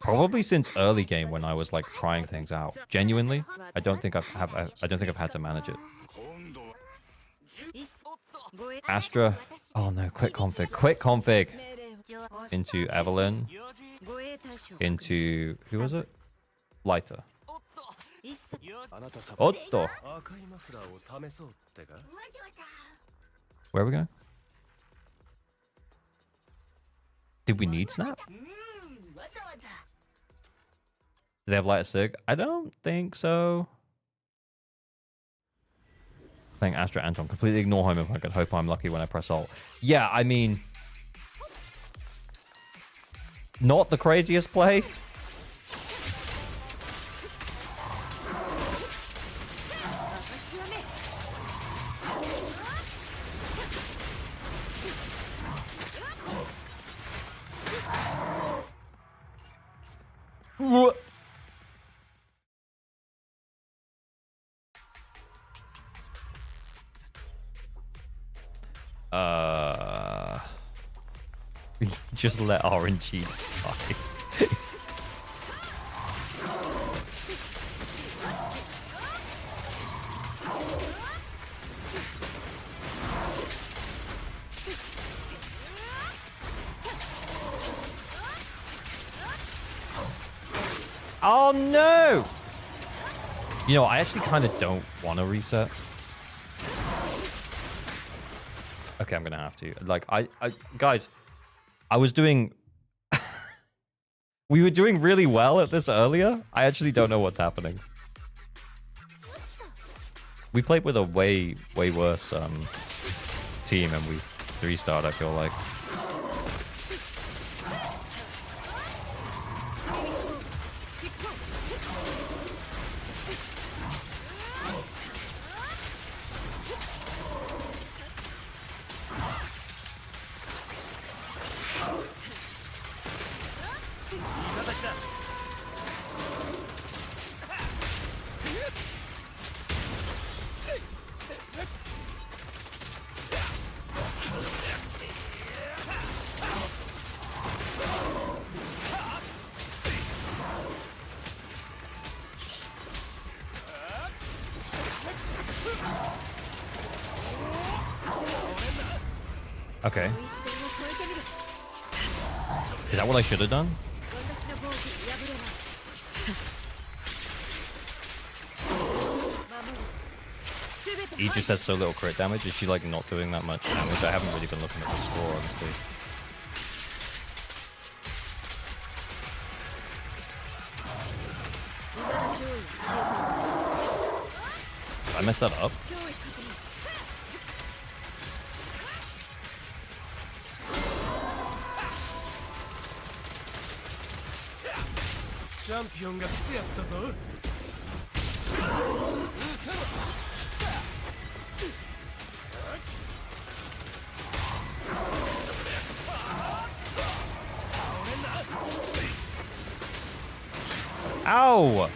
Speaker 1: Probably since early game when I was like trying things out. Genuinely, I don't think I've had to manage it. Astra. Oh no, quick config. Into Evelyn. Into who was it? Lyther. Otto. Where are we going? Did we need Snap? Do they have Light Sig? I don't think so. Playing Astra Anton. Completely ignore home if I could hope I'm lucky when I press ult. Yeah, I mean... not the craziest play. Just let RNG decide. Oh no! You know, I actually kind of don't want to reset. Okay, I'm gonna have to. Like, guys, I was doing... we were doing really well at this earlier. I actually don't know what's happening. We played with a way worse team, and we 3-starred, I feel like. Okay. Is that what I should have done? He just has so little crit damage. Is she like not doing that much damage? I haven't really been looking at the score, honestly. Did I messed that up? Ow!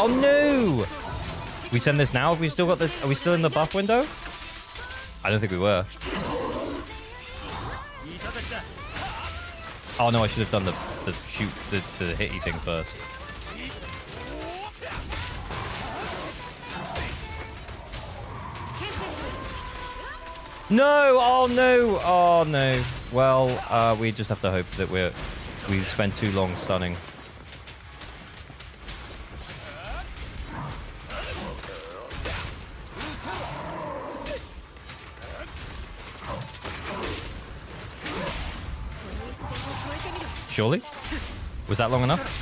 Speaker 1: Oh no! We send this now? Have we still got the... Are we still in the buff window? I don't think we were. Oh no, I should have done the shoot, the hitty thing first. No! Oh no! Oh no. Well, we just have to hope that we spent too long stunning. Surely? Was that long enough?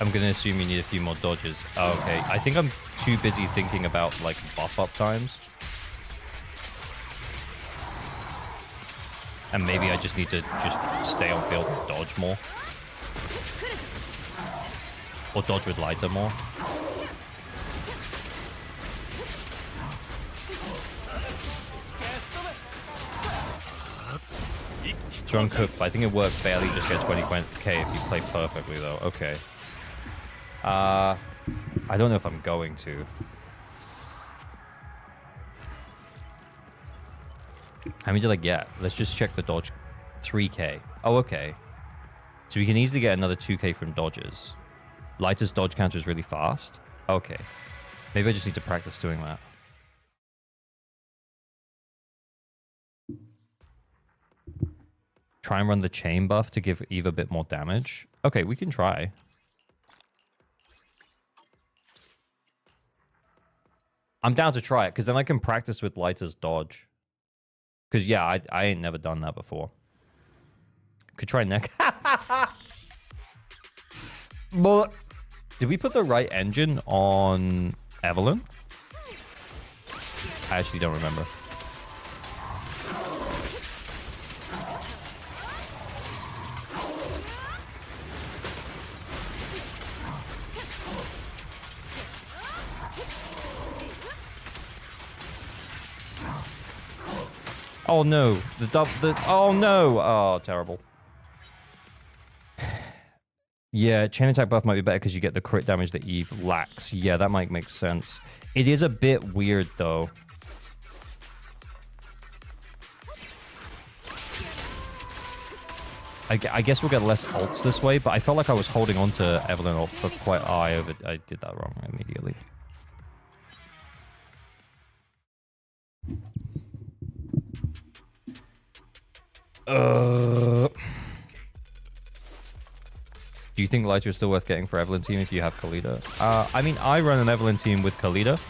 Speaker 1: I'm gonna assume you need a few more dodges. Oh, okay. I think I'm too busy thinking about, like, buff up times. And maybe I just need to just stay on field and dodge more. Or dodge with lighter more. Drunk Hook, but I think it worked barely. Just get 20k if you play perfectly, though. Okay. I don't know if I'm going to. How many did I get? Let's just check the dodge. 3k. Oh, okay. So we can easily get another 2k from dodges. Lighter's dodge counter is really fast. Okay. Maybe I just need to practice doing that. Try and run the chain buff to give Eve a bit more damage. Okay, we can try. I'm down to try it, because then I can practice with Lighter's dodge. Because, yeah, I ain't never done that before. Could try neck. But did we put the right engine on Evelyn? I actually don't remember. Oh no, oh no, oh terrible. Yeah, chain attack buff might be better because you get the crit damage that Eve lacks. Yeah, that might make sense. It is a bit weird though. I guess we'll get less ults this way, but I felt like I was holding on to Evelyn ult for quite... Oh, I did that wrong immediately. Do you think Lighter is still worth getting for Evelyn team if you have Khalida? I mean, I run an Evelyn team with Khalida,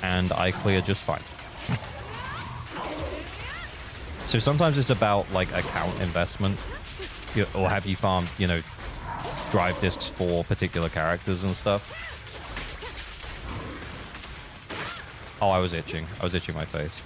Speaker 1: and I clear just fine. So sometimes it's about, like, account investment, or have you farmed, you know, drive discs for particular characters and stuff. Oh, I was itching. I was itching my face.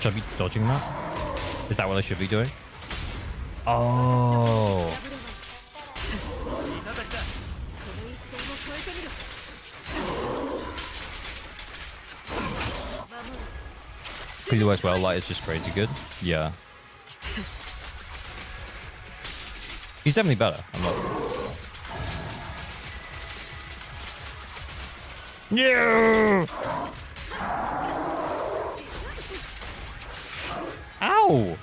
Speaker 1: Should I be dodging that? Is that what I should be doing? Oh. Pretty works well. Light is just crazy good. Yeah. He's definitely better. I'm not. No! Ow!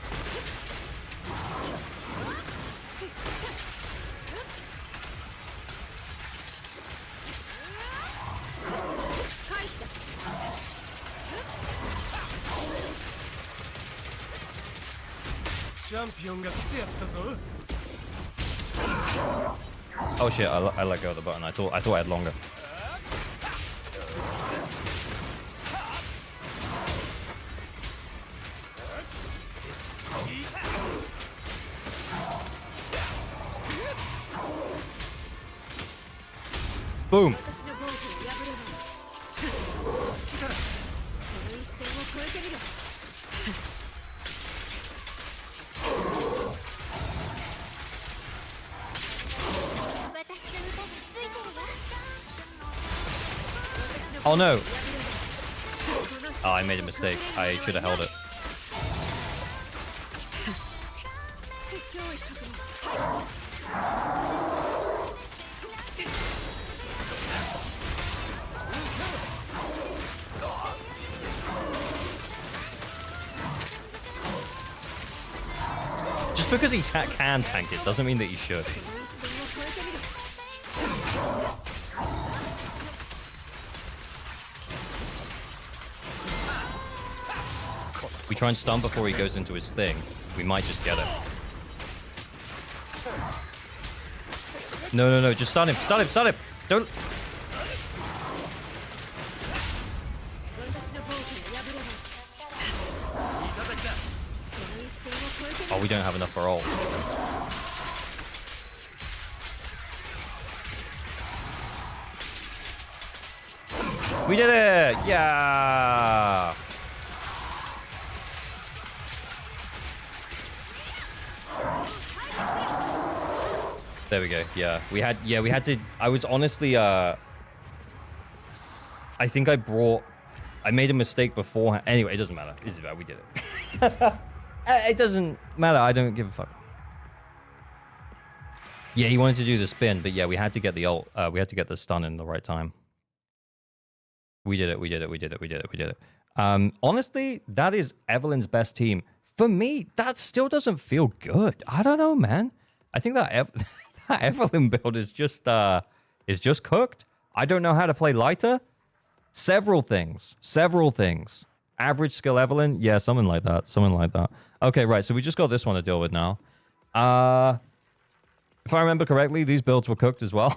Speaker 1: Oh shit! I let go of the button. I thought I had longer. Boom. Oh no. Oh, I made a mistake. I should have held it. Just because he can tank it doesn't mean that he should. We try and stun before he goes into his thing. We might just get it. No, no, no. Just stun him. Stun him. Stun him. Don't... Oh, we don't have enough for ult. We did it! Yeah! There we go. Yeah, we had to. I was honestly, I think I made a mistake beforehand. Anyway, it doesn't matter. We did it. It doesn't matter. I don't give a fuck. Yeah, he wanted to do the spin, but yeah, we had to get the ult. We had to get the stun in the right time. We did it. We did it. We did it. We did it. We did it. Honestly, that is Evelyn's best team. For me, that still doesn't feel good. I don't know, man. I think that that Evelyn build is just cooked. I don't know how to play lighter. Several things. Average skill Evelyn? Yeah, something like that. Something like that. Okay, right. So we just got this one to deal with now. If I remember correctly, these builds were cooked as well.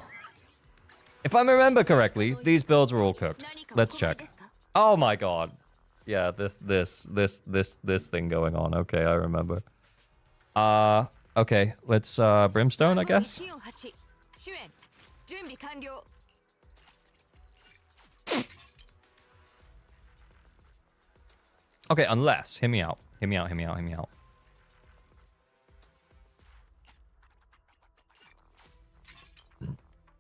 Speaker 1: If I remember correctly, these builds were all cooked. Let's check. Oh my god. Yeah, this thing going on. Okay, I remember. Okay, let's brimstone, I guess. Okay, unless, hear me out. Hear me out, hear me out, hear me out.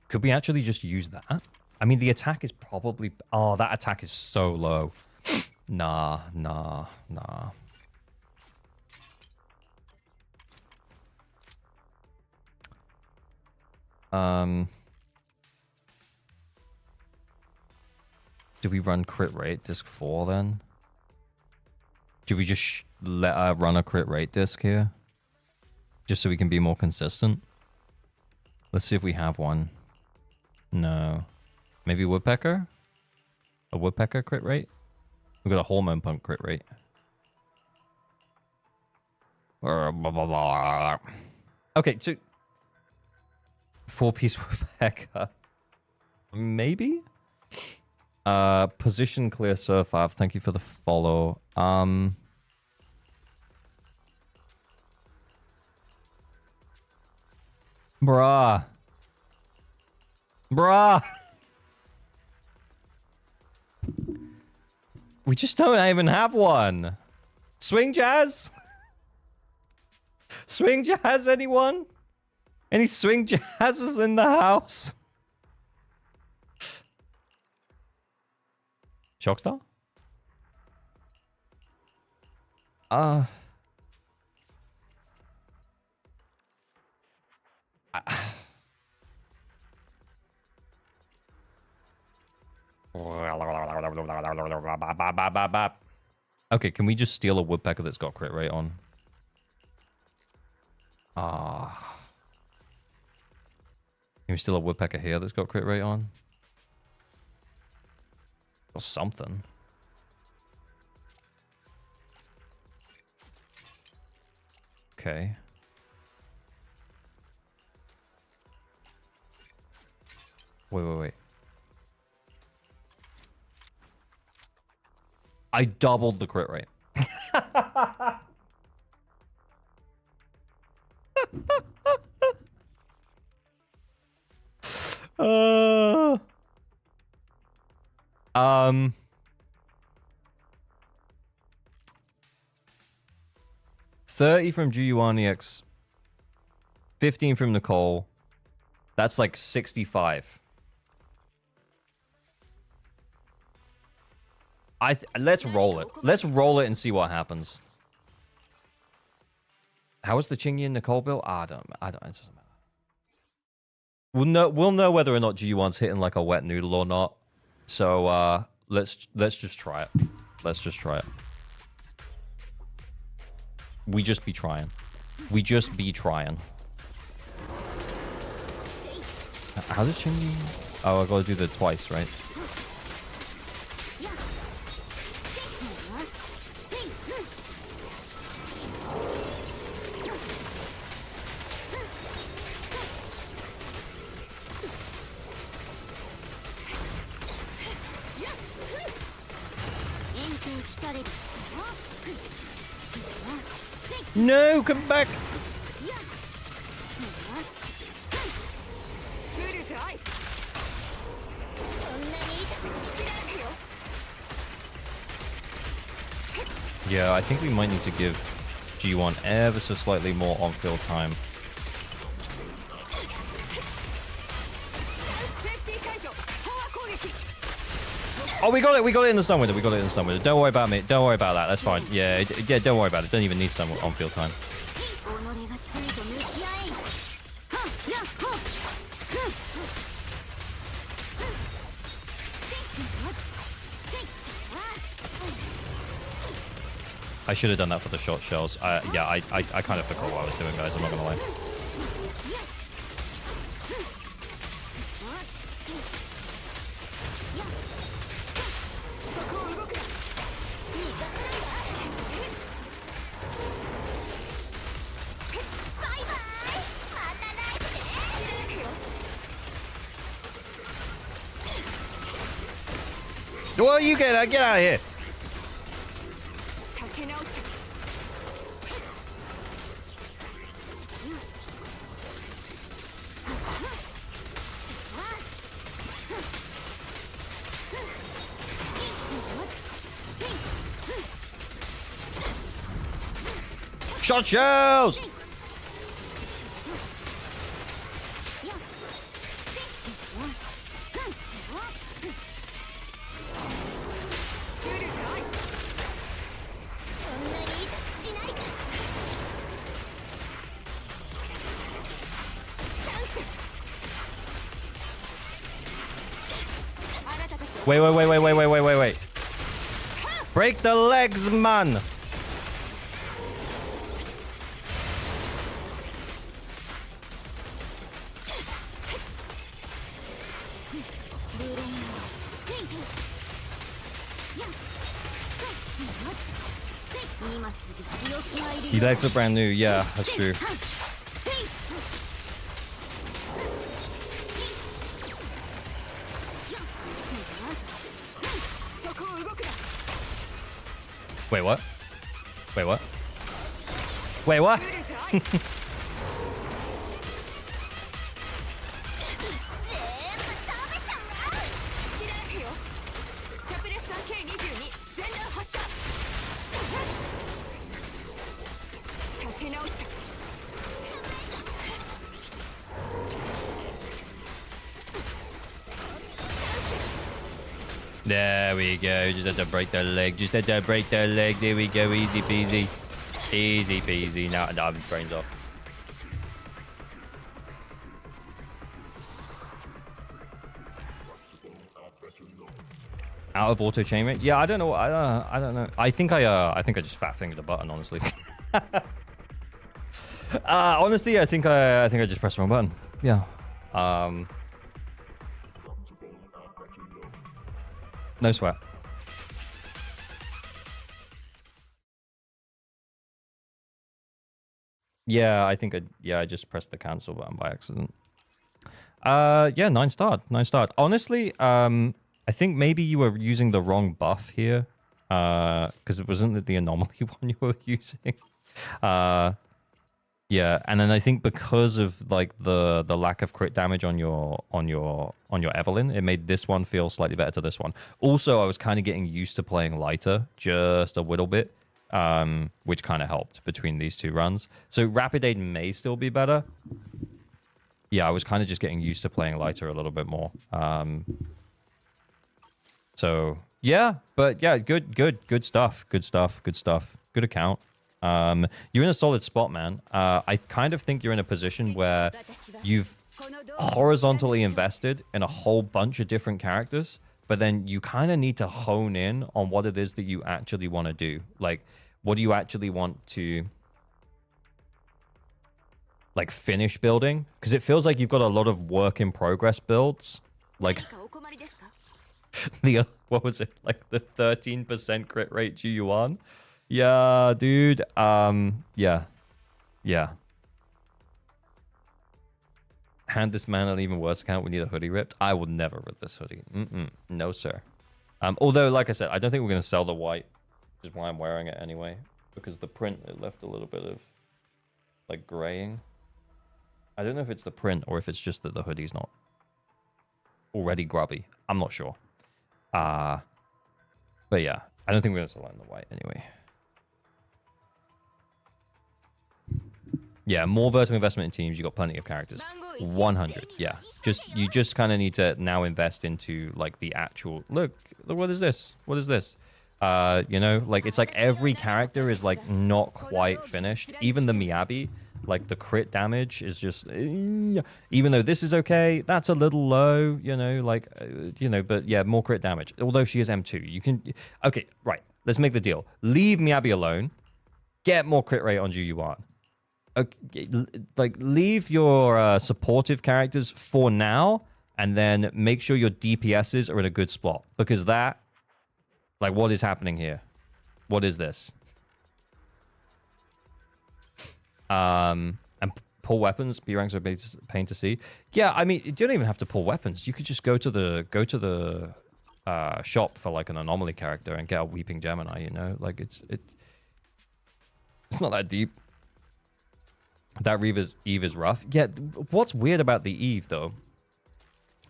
Speaker 1: Could we actually just use that? I mean, the attack is probably... Oh, that attack is so low. Nah. Do we run crit rate disc 4 then? Do we just let her run a crit rate disc here? Just so we can be more consistent? Let's see if we have one. No. Maybe Woodpecker? A Woodpecker crit rate? We've got a Hormone Pump crit rate. Okay, so... 4-piece Woodpecker. Maybe? Position clear Surfav. Thank you for the follow. Bruh. We just don't even have one. Swing Jazz? Swing Jazz, anyone? Any Swing Jazzes in the house? Shockstar? Okay, can we just steal a Woodpecker that's got crit rate on? Can we steal a Woodpecker here that's got crit rate on? Or something. Okay. Wait. I doubled the crit rate. Um 30 from GU1EX, 15 from Nicole. That's like 65. Let's roll it. Let's roll it and see what happens. How was the Chingy and Nicole build? I don't. It doesn't matter. We'll know whether or not G1's hitting like a wet noodle or not. So let's just try it. Let's just try it. We just be trying. We just be trying. How does Chingy? Oh, I gotta do the twice, right? No, come back. Yeah, I think we might need to give G1 ever so slightly more on-field time. Oh, we got it in the stun window. Don't worry about me. Don't worry about that. That's fine. Yeah, don't worry about it. Don't even need stun on-field time. I should have done that for the short shells. Yeah, I kind of forgot what I was doing, guys. I'm not gonna lie. Well, you get out of here. Shot shells! Wait. Break the legs, man! The legs are brand new, yeah, that's true. Wait, what? Wait, what? Wait, what? There we go. Just had to break their leg. Just had to break their leg. There we go. Easy peasy. Easy peasy. Now I'm brains off. Out of auto chain rate? Yeah, I don't know. I don't know. I think I just fat fingered the button. Honestly. Honestly, I think I just pressed the wrong button. Yeah. No sweat. Yeah, I think I just pressed the cancel button by accident. Yeah, 9 starred. 9 starred. Honestly, I think maybe you were using the wrong buff here. Because it wasn't the anomaly one you were using. Yeah, and then I think because of like the lack of crit damage on your Evelyn, it made this one feel slightly better to this one. Also, I was kind of getting used to playing lighter just a little bit, which kind of helped between these two runs. So Rapid Aid may still be better. Yeah, I was kind of just getting used to playing lighter a little bit more. So yeah, but yeah, good stuff. Good account. You're in a solid spot, man. I kind of think you're in a position where you've horizontally invested in a whole bunch of different characters, but then you kind of need to hone in on what it is that you actually want to do. Like, what do you actually want to like finish building? Because it feels like you've got a lot of work in progress builds. Like the what was it? Like the 13% crit rate GU1. Yeah, dude. Yeah. Hand this man an even worse account. We need a hoodie ripped. I will never rip this hoodie. No, sir. Although, like I said, I don't think we're going to sell the white, which is why I'm wearing it anyway. Because the print, it left a little bit of, like, graying. I don't know if it's the print or if it's just that the hoodie's not already grubby. I'm not sure. But yeah, I don't think we're going to sell it in the white anyway. Yeah, more vertical investment in teams. You got plenty of characters. 100. Yeah, you just kind of need to now invest into like the actual look. What is this? What is this? You know, like it's like every character is like not quite finished. Even the Miyabi, like the crit damage is just even though this is okay, that's a little low. You know, like you know, but yeah, more crit damage. Although she is M2, you can. Okay, right. Let's make the deal. Leave Miyabi alone. Get more crit rate on Ju-Yuan. Okay, like leave your supportive characters for now, and then make sure your DPSs are in a good spot, because that, like, what is happening here? What is this? And pull weapons. B ranks are a pain to see. Yeah, I mean, you don't even have to pull weapons. You could just go to the shop for like an anomaly character and get a Weeping Gemini, you know? Like it's not that deep. That Eve is rough. Yeah, what's weird about the Eve though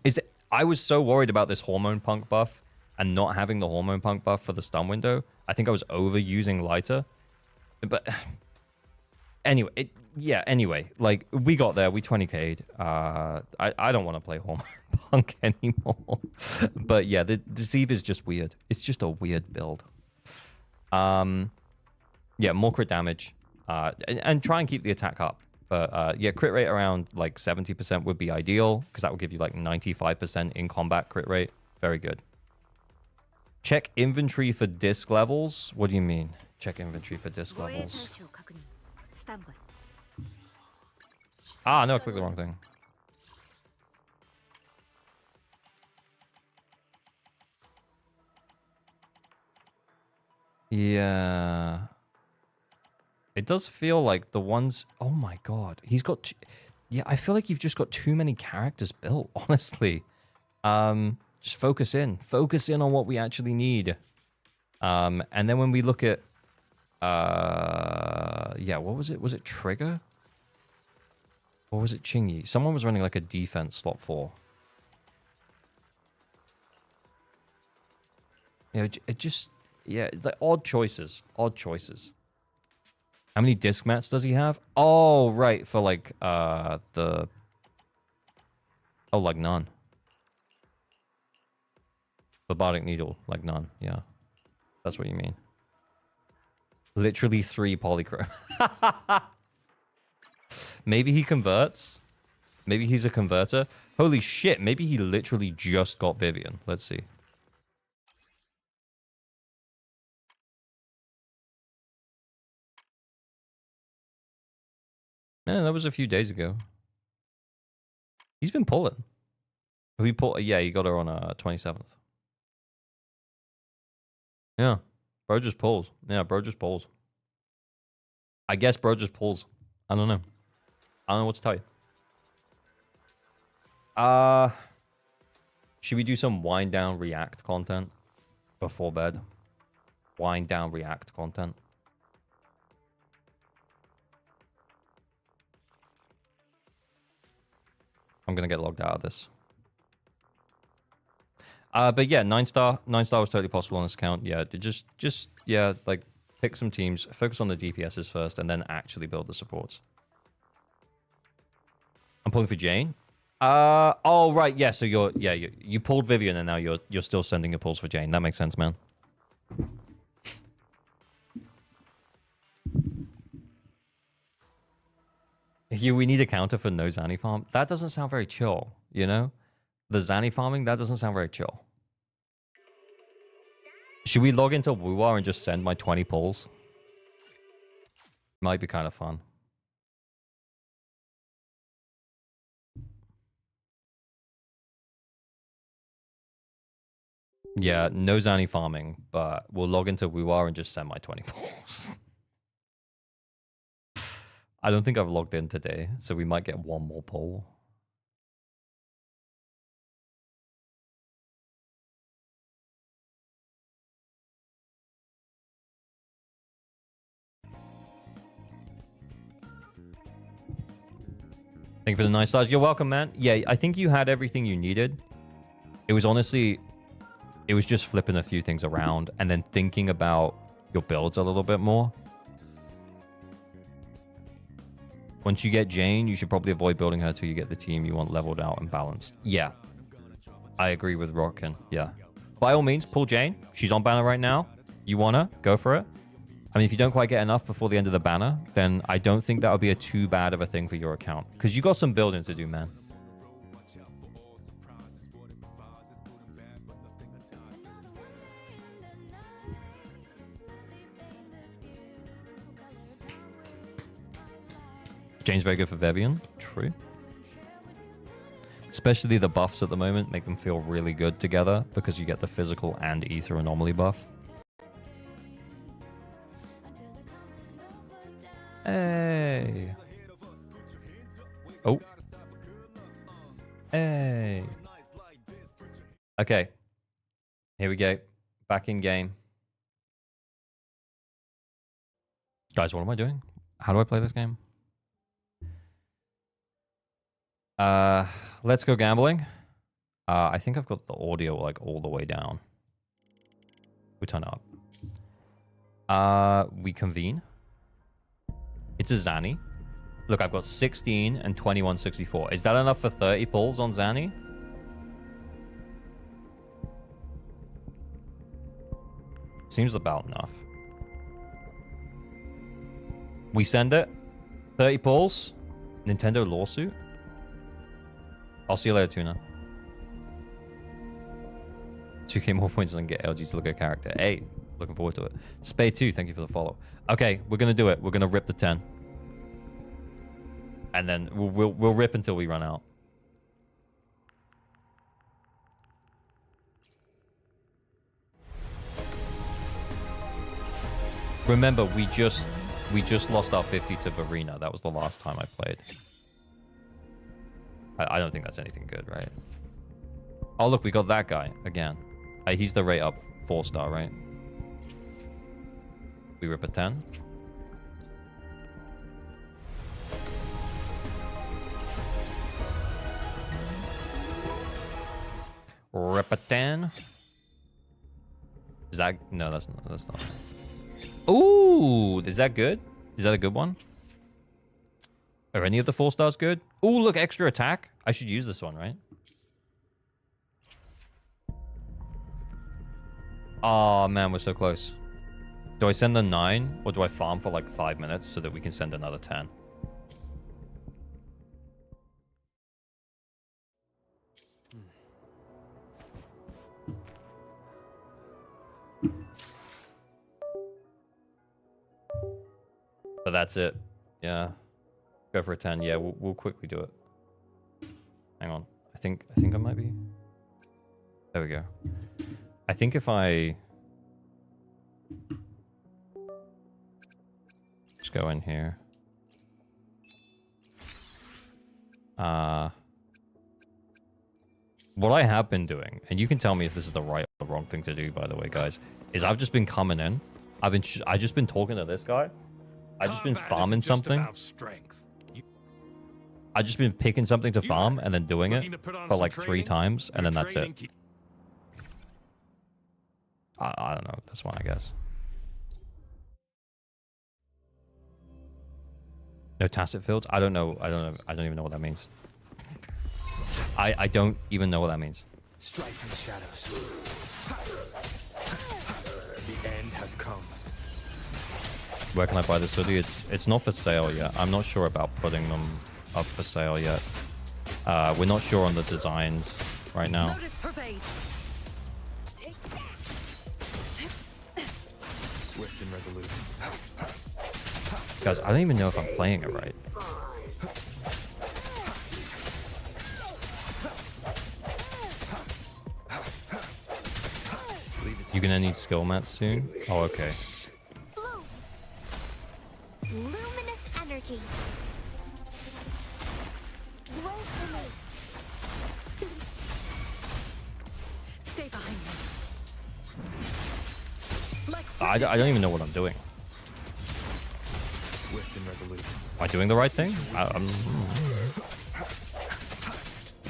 Speaker 1: is that I was so worried about this hormone punk buff and not having the hormone punk buff for the stun window. I think I was overusing lighter. But anyway, anyway, like we got there, we 20k'd. I don't want to play hormone punk anymore. But yeah, this Eve is just weird. It's just a weird build. Yeah, more crit damage. And try and keep the attack up. But yeah, crit rate around like 70% would be ideal because that would give you like 95% in combat crit rate. Very good. Check inventory for disc levels. What do you mean? Check inventory for disc levels. Ah, no, I clicked the wrong thing. Yeah. It does feel like the ones... Oh my god. He's got... Yeah, I feel like you've just got too many characters built, honestly. Just focus in. Focus in on what we actually need. And then when we look at... yeah, what was it? Was it Trigger? Or was it Chingy? Someone was running like a defense slot 4. Yeah, it just... Yeah, like odd choices. Odd choices. How many disc mats does he have? Oh, right, for like the... Oh, like none. The Bardic Needle, like none, yeah. That's what you mean. Literally 3 polychrome. Maybe he converts. Maybe he's a converter. Holy shit, maybe he literally just got Vivian. Let's see. Yeah, that was a few days ago. He's been pulling. Yeah, he got her on 27th. Yeah. Bro just pulls. Yeah, bro just pulls. I guess bro just pulls. I don't know. I don't know what to tell you. Should we do some wind down react content before bed? Wind down react content. I'm gonna get logged out of this. But yeah, 9-star was totally possible on this account. Yeah, just yeah, like pick some teams, focus on the DPSs first, and then actually build the supports. I'm pulling for Jane. Oh right, yeah. So you pulled Vivian, and now you're still sending your pulls for Jane. That makes sense, man. We need a counter for no Zanny farm. That doesn't sound very chill, you know? The Zanny farming, that doesn't sound very chill. Should we log into Wuwa and just send my 20 pulls? Might be kind of fun. Yeah, no Zanny farming, but we'll log into Wuwa and just send my 20 pulls. I don't think I've logged in today, so we might get one more poll. Thank you for the nice stars. You're welcome, man. Yeah, I think you had everything you needed. It was honestly... It was just flipping a few things around and then thinking about your builds a little bit more. Once you get Jane, you should probably avoid building her till you get the team you want leveled out and balanced. Yeah. I agree with Rockin. Yeah. By all means, pull Jane. She's on banner right now. You want her? Go for it. I mean, if you don't quite get enough before the end of the banner, then I don't think that would be too bad of a thing for your account. Because you got some building to do, man. Jane's very good for Vivian. True. Especially the buffs at the moment make them feel really good together because you get the physical and ether anomaly buff. Hey. Oh. Hey. Okay. Here we go. Back in game. Guys, what am I doing? How do I play this game? Let's go gambling. I think I've got the audio like all the way down. We turn it up. We convene. It's a Zanny. Look, I've got 16 and 2164. Is that enough for 30 pulls on Zanny? Seems about enough. We send it. 30 pulls. Nintendo lawsuit. I'll see you later, Tuna. 2k more points than get LG to look at character. Hey, looking forward to it. Spade 2, thank you for the follow. Okay, we're gonna do it. We're gonna rip the 10. And then we'll rip until we run out. Remember, we just lost our 50 to Verena. That was the last time I played. I don't think that's anything good, right? Oh, look, we got that guy again. He's the rate up 4-star, right? We rip a 10. Rip a 10. Is that... No, that's not. Ooh, is that good? Is that a good one? Are any of the 4-stars good? Ooh, look, extra attack. I should use this one, right? Oh, man, we're so close. Do I send the 9 or do I farm for like 5 minutes so that we can send another 10? But that's it. Yeah. Go for a 10. Yeah, we'll quickly do it. Hang on. I think I might be. There we go. I think if I just go in here. What I have been doing, and you can tell me if this is the right or the wrong thing to do, by the way, guys, is I've just been coming in. I've just been talking to this guy. I've just been farming something. I've just been picking something to farm and then doing it for like 3 times, and then that's it. I don't know. That's one, I guess. No tacit fields? I don't know. I don't even know what that means. I don't even know what that means.
Speaker 2: Strike from the shadows. The end has come.
Speaker 1: Where can I buy this hoodie? It's not for sale yet. I'm not sure about putting them up for sale yet. We're not sure on the designs right now.
Speaker 2: Swift and resolute.
Speaker 1: Guys, I don't even know if I'm playing it right. You're gonna need skill mats soon? Oh, okay.
Speaker 3: Luminous energy. Grow for me.
Speaker 4: Stay behind me. Like
Speaker 1: I don't even know what I'm doing.
Speaker 2: Swift and resolute.
Speaker 1: Am I doing the right thing?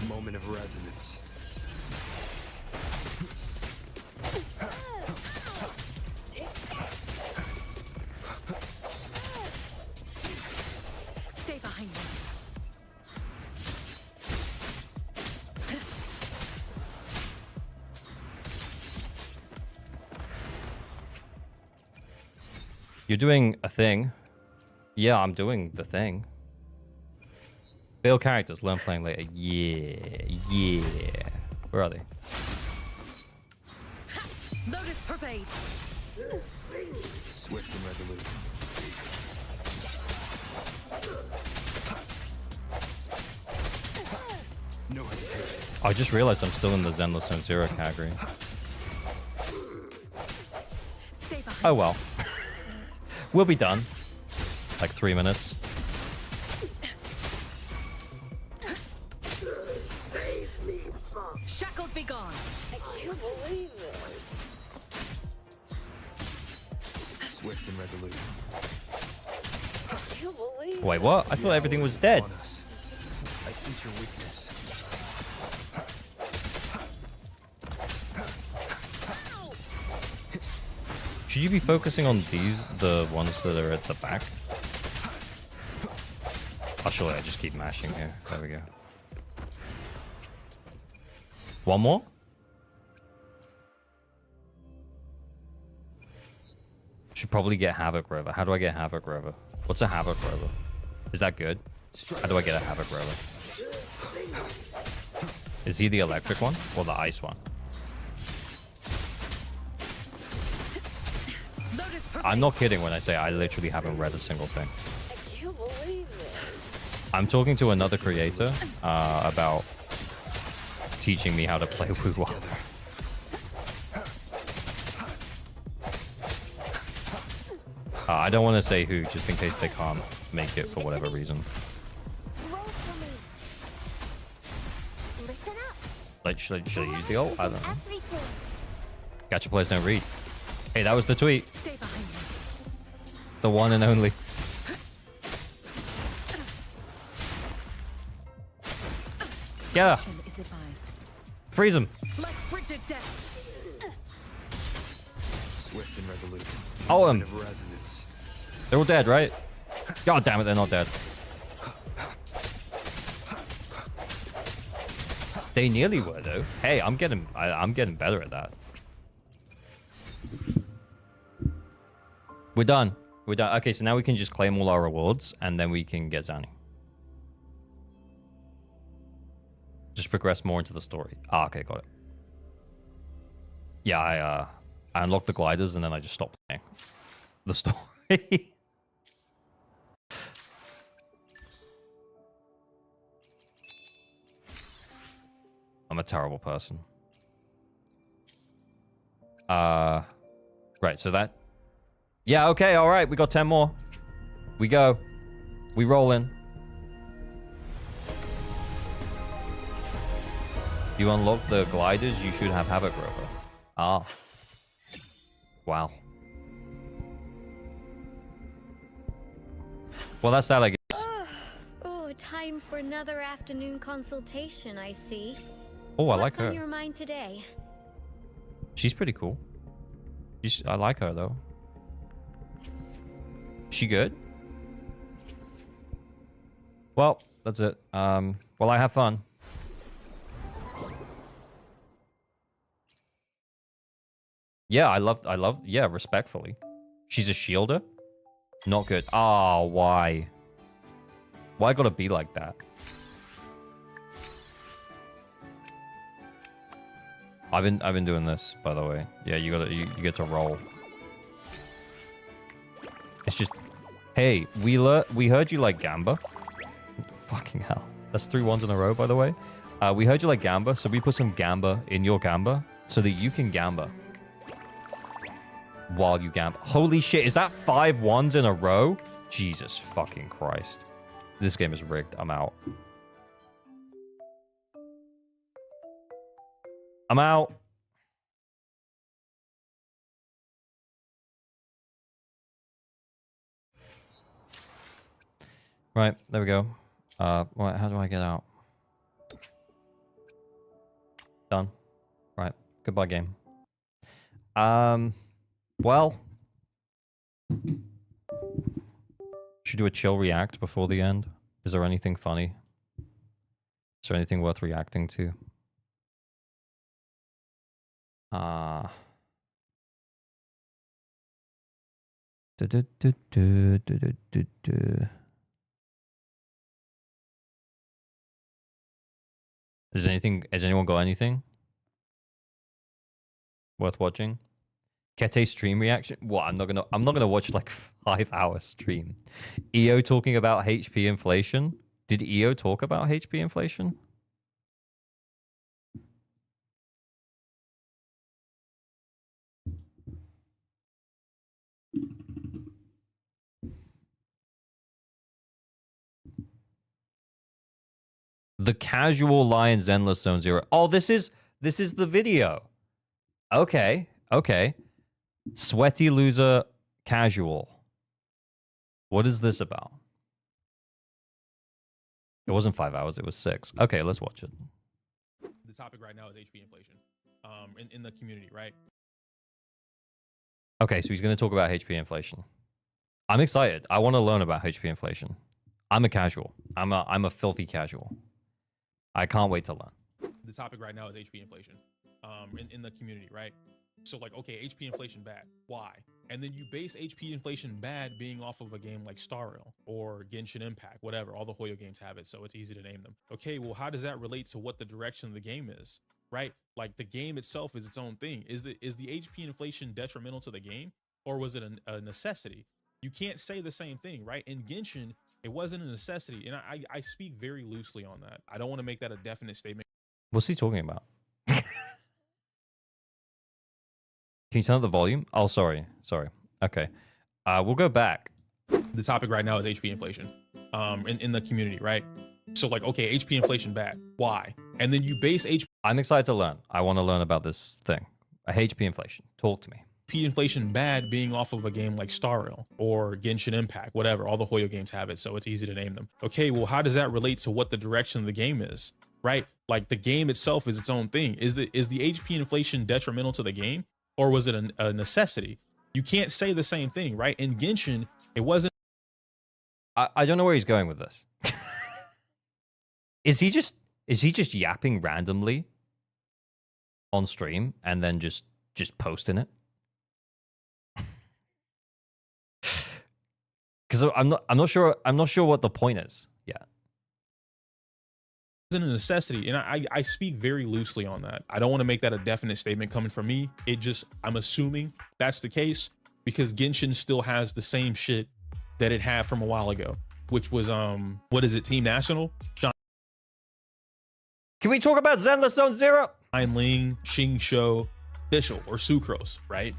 Speaker 2: Moment of resonance.
Speaker 4: stay behind me.
Speaker 1: You're doing a thing. Yeah, I'm doing the thing. Fail characters, learn playing later. Yeah. Where are they?
Speaker 4: Lotus pervade.
Speaker 2: Swift and resolute. No hesitation.
Speaker 1: I just realized I'm still in the Zenless zzzero category.
Speaker 4: Stay behind.
Speaker 1: Oh well. We'll be done. Like 3 minutes.
Speaker 4: Shackles be gone.
Speaker 3: I can't believe this.
Speaker 2: resolute.
Speaker 3: You believe
Speaker 1: Wait, what? I thought everything was dead.
Speaker 2: On us. I sense your weakness.
Speaker 1: Should you be focusing on these, the ones that are at the back? Oh, surely I just keep mashing here. There we go. One more? Should probably get Havoc Rover. How do I get Havoc Rover? What's a Havoc Rover? Is that good? How do I get a Havoc Rover? Is he the electric one or the ice one?
Speaker 4: Lotus pervade.
Speaker 1: I'm not kidding when I say I literally haven't read a single thing.
Speaker 3: you believe this?
Speaker 1: I'm talking to another creator about teaching me how to play Woo. I don't want to say who, just in case they can't make it for whatever reason.
Speaker 3: Wait for me. Listen up.
Speaker 1: Like, should I use the ult? I don't know.
Speaker 3: Everything.
Speaker 1: Gacha players don't read. Hey, that was the tweet.
Speaker 4: Stay behind me.
Speaker 1: The one and only. Get her.
Speaker 4: Action is advised.
Speaker 1: Freeze him.
Speaker 4: Like frigid death.
Speaker 2: Swift and resolute.
Speaker 1: Oh,
Speaker 2: Moment of resonance.
Speaker 1: They're all dead, right? God damn it, they're not dead. They nearly were, though. Hey, I'm getting better at that. We're done. We're done. Okay, so now we can just claim all our rewards, and then we can get Zanny. Just progress more into the story. Ah, okay, got it. Yeah, I unlocked the gliders, and then I just stopped playing the story. I'm a terrible person. Right, so that... Yeah, okay, all right, we got 10 more. We go. We roll in. You unlock the gliders, you should have Havoc Rover. Ah. Wow. Well, that's that, I guess.
Speaker 3: Oh, time for another afternoon consultation, I see.
Speaker 1: Oh, I like
Speaker 3: What's
Speaker 1: her.
Speaker 3: on your mind today?
Speaker 1: She's pretty cool. I like her, though. She good? Well, that's it. Well, I have fun. Yeah, I love, yeah, respectfully. She's a shielder? Not good. Ah, why? Why gotta be like that? I've been doing this, by the way. Yeah, you get to roll. It's just, hey, we heard you like Gamba. Fucking hell. That's 3 ones in a row, by the way. We heard you like Gamba, so we put some Gamba in your Gamba so that you can Gamba while you Gamba. Holy shit, is that 5 ones in a row? Jesus fucking Christ. This game is rigged. I'm out. I'm out. Right, there we go. How do I get out? Done. Right, goodbye game. Well, should we do a chill react before the end? Is there anything funny? Is there anything worth reacting to? Has anyone got anything worth watching? Kete stream reaction? What? I'm not gonna watch like 5-hour stream. EO talking about HP inflation. Did EO talk about HP inflation? The casual lion Zenless Zone Zero. Oh, this is the video. Okay. Sweaty loser casual. What is this about? It wasn't 5 hours, it was 6. Okay, let's watch it.
Speaker 5: The topic right now is HP inflation in the community, right?
Speaker 1: Okay, so he's going to talk about HP inflation. I'm excited. I want to learn about HP inflation. I'm a casual. I'm a filthy casual. I can't wait to learn.
Speaker 5: The topic right now is HP inflation in the community, right? So like, okay, HP inflation bad. Why? And then you base HP inflation bad being off of a game like Star Rail or Genshin Impact, whatever. All the Hoyo games have it, so it's easy to name them. Okay, well, how does that relate to what the direction of the game is, right? Like the game itself is its own thing. Is the HP inflation detrimental to the game, or was it a necessity? You can't say the same thing, right? In Genshin, it wasn't a necessity, and I speak very loosely on that. I don't want to make that a definite statement.
Speaker 1: What's he talking about? Can you turn up the volume? Oh, sorry. Okay. We'll go back.
Speaker 5: The topic right now is HP inflation in the community, right? So like, okay, HP inflation bad. Why? And then you base HP
Speaker 1: I'm excited to learn. I want to learn about this thing. HP inflation. Talk to me.
Speaker 5: inflation bad being off of a game like Star Rail or Genshin Impact, whatever. All the Hoyo games have it, so it's easy to name them. Okay, well, how does that relate to what the direction of the game is, right? Like the game itself is its own thing. Is the HP inflation detrimental to the game, or was it a necessity? You can't say the same thing, right? In Genshin, it wasn't.
Speaker 1: I don't know where he's going with this. Is he just yapping randomly on stream and then just posting it? Because I'm not sure what the point is. Yeah.
Speaker 5: Isn't a necessity, and I speak very loosely on that. I don't want to make that a definite statement coming from me. I'm assuming that's the case because Genshin still has the same shit that it had from a while ago, which was what is it, Team National?
Speaker 1: Can we talk about Zenless Zone Zero?
Speaker 5: Ling, Xing Shou, Fischl, or Sucrose, right?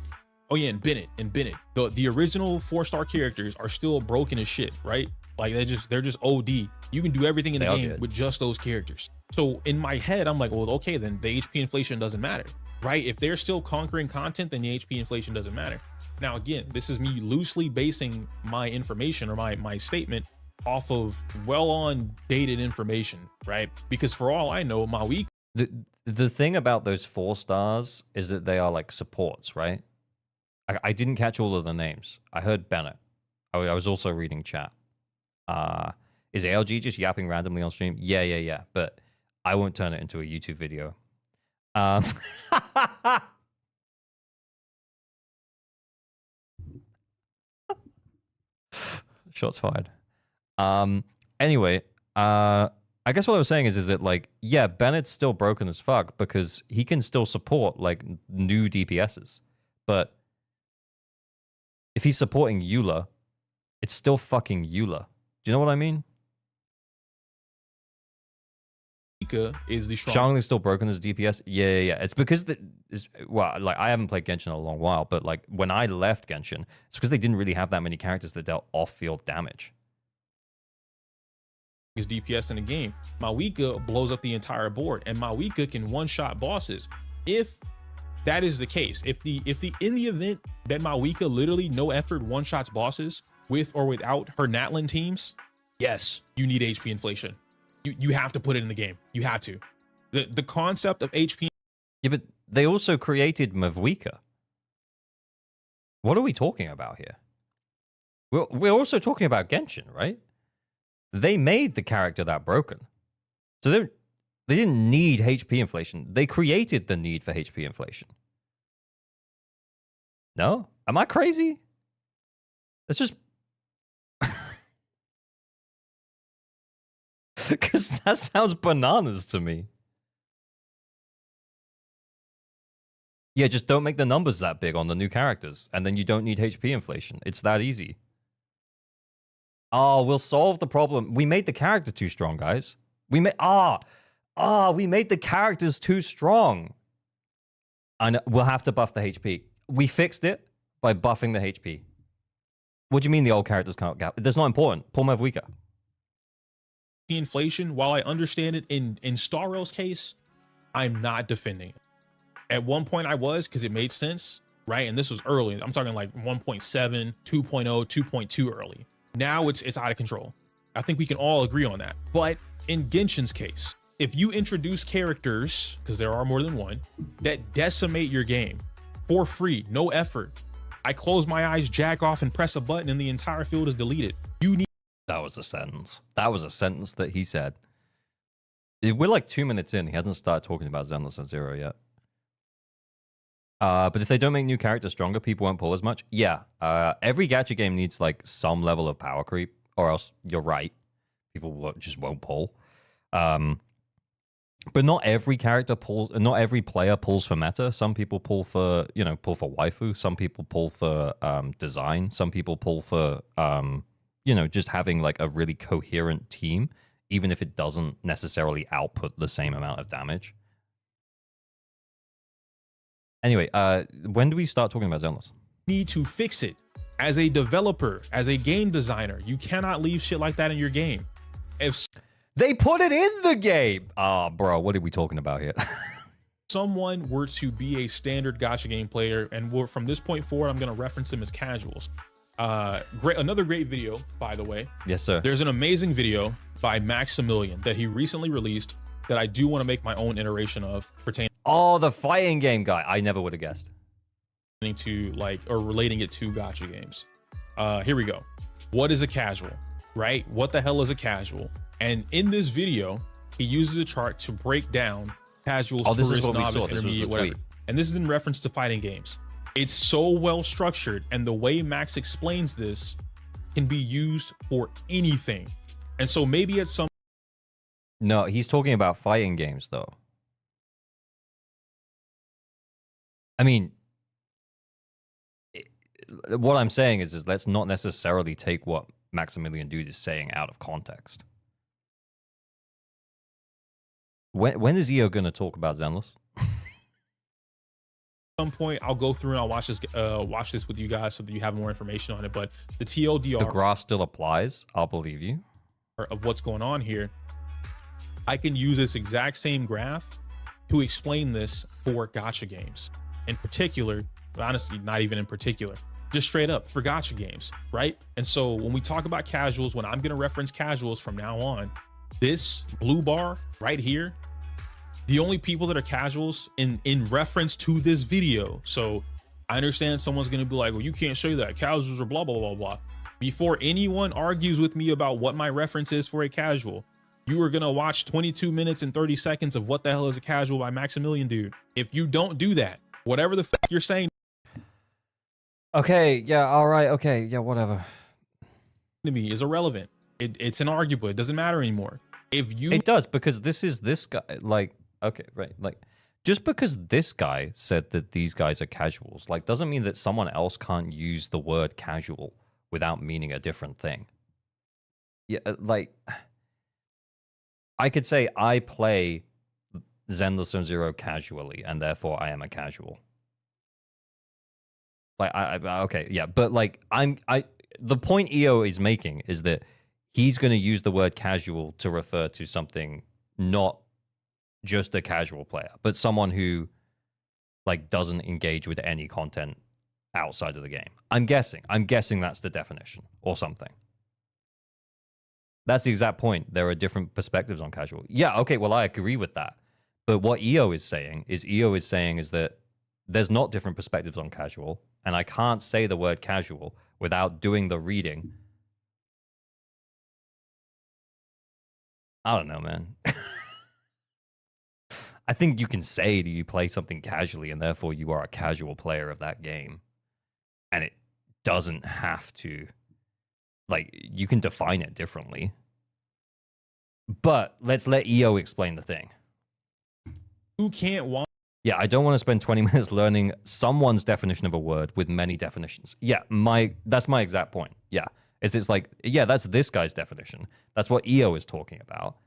Speaker 5: Oh yeah, and Bennett. The original 4-star characters are still broken as shit, right? Like they're just OD. You can do everything in the game with just those characters. So in my head, I'm like, well, okay, then the HP inflation doesn't matter, right? If they're still conquering content, then the HP inflation doesn't matter. Now, again, this is me loosely basing my information or my statement off of well-on dated information, right? Because for all I know, Maui.
Speaker 1: The thing about those 4 stars is that they are like supports, right? I didn't catch all of the names. I heard Bennett. I was also reading chat. Is ALG just yapping randomly on stream? Yeah. But I won't turn it into a YouTube video. Shots fired. Anyway, I guess what I was saying is that like, yeah, Bennett's still broken as fuck because he can still support like new DPSs, but if he's supporting Eula, it's still fucking Eula. Do you know what I mean?
Speaker 5: Is the
Speaker 1: Xiangling's still broken as DPS. Yeah. It's because well, like I haven't played Genshin in a long while, but like when I left Genshin, it's because they didn't really have that many characters that dealt off-field damage.
Speaker 5: Is DPS in the game. Mawika blows up the entire board, and Mawika can one-shot bosses. If that is the case, if in the event that Mawika literally no effort one-shots bosses with or without her Natlin teams, yes, you need HP inflation. You have to put it in the game. You have to. The concept of HP.
Speaker 1: Yeah, but they also created Mavwika. What are we talking about here? We're also talking about Genshin, right? They made the character that broken. So they didn't need HP inflation. They created the need for HP inflation. No? Am I crazy? It's just... Because that sounds bananas to me. Yeah, just don't make the numbers that big on the new characters, and then you don't need HP inflation. It's that easy. Oh, we'll solve the problem. We made the character too strong, guys. We made we made the characters too strong. And we'll have to buff the HP. We fixed it by buffing the HP. What do you mean the old characters can't gap? That's not important. Pull Mavwika.
Speaker 5: Inflation, while I understand it in Star Rail's case, I'm not defending it. At one point I was, because it made sense, right? And this was early. I'm talking like 1.7, 2.0, 2.2 early. Now it's out of control. I think we can all agree on that. But in Genshin's case, if you introduce characters, because there are more than one, that decimate your game for free, no effort. I close my eyes, jack off, and press a button, and the entire field is deleted. You need.
Speaker 1: That was a sentence. That was a sentence that he said. We're like 2 minutes in. He hasn't started talking about Zenless and Zero yet. But if they don't make new characters stronger, people won't pull as much. Yeah. Every gacha game needs like some level of power creep, or else you're right. People just won't pull. But not every character pulls. Not every player pulls for meta. Some people pull for pull for waifu. Some people pull for design. Some people pull for just having like a really coherent team, even if it doesn't necessarily output the same amount of damage. Anyway, when do we start talking about Zenless?
Speaker 5: Need to fix it. As a developer, as a game designer, you cannot leave shit like that in your game. If
Speaker 1: They put it in the game. Ah, bro, what are we talking about here?
Speaker 5: someone were to be a standard gacha game player, and from this point forward, I'm going to reference them as casuals. Another great video, by the way.
Speaker 1: Yes, sir.
Speaker 5: There's an amazing video by Maximilian that he recently released that I do want to make my own iteration of pertaining
Speaker 1: Oh, the fighting game guy. I never would have guessed.
Speaker 5: to relating it to gacha games. Here we go. What is a casual, right? What the hell is a casual? And in this video, he uses a chart to break down casuals,
Speaker 1: Oh, this is
Speaker 5: tourist,
Speaker 1: what we
Speaker 5: novice,
Speaker 1: saw. This was the
Speaker 5: intermediate, whatever.
Speaker 1: tweet.
Speaker 5: And this is in reference to fighting games. It's so well structured, and the way Max explains this can be used for anything. And so maybe at some
Speaker 1: No, he's talking about fighting games, though. I mean, what I'm saying is let's not necessarily take what Maximilian Dude is saying out of context. When is EO going to talk about Zenless?
Speaker 5: point, I'll go through and I'll watch this with you guys so that you have more information on it. But the TLDR
Speaker 1: The graph still applies. I'll believe you.
Speaker 5: of what's going on here, I can use this exact same graph to explain this for gacha games. In particular, honestly, not even in particular, just straight up for gacha games, right? And so when we talk about casuals, when I'm going to reference casuals from now on, this blue bar right here, the only people that are casuals in reference to this video. So I understand someone's going to be like, well, you can't show that casuals are blah, blah, blah, blah. Before anyone argues with me about what my reference is for a casual, you are going to watch 22 minutes and 30 seconds of What the Hell is a Casual by Maximilian Dude. If you don't do that, whatever the fuck you're saying
Speaker 1: Okay, yeah, all right, okay, yeah, whatever.
Speaker 5: to me is irrelevant. It's inarguable. It doesn't matter anymore. If you
Speaker 1: It does, because this guy, like, okay, right, like, just because this guy said that these guys are casuals, like, doesn't mean that someone else can't use the word casual without meaning a different thing. Yeah, like, I could say I play Zenless and Zero casually, and therefore I am a casual. Like, okay, yeah, but like, the point EO is making is that he's going to use the word casual to refer to something not just a casual player, but someone who like doesn't engage with any content outside of the game. I'm guessing that's the definition or something. That's the exact point. There are different perspectives on casual. Yeah, okay, well, I agree with that. But what EO is saying is that there's not different perspectives on casual, and I can't say the word casual without doing the reading. I don't know, man. I think you can say that you play something casually, and therefore you are a casual player of that game. And it doesn't have to, like, you can define it differently. But let's let EO explain the thing.
Speaker 5: you can't watch
Speaker 1: Yeah, I don't want to spend 20 minutes learning someone's definition of a word with many definitions. Yeah, that's my exact point. Yeah, it's like, yeah, that's this guy's definition. That's what EO is talking about.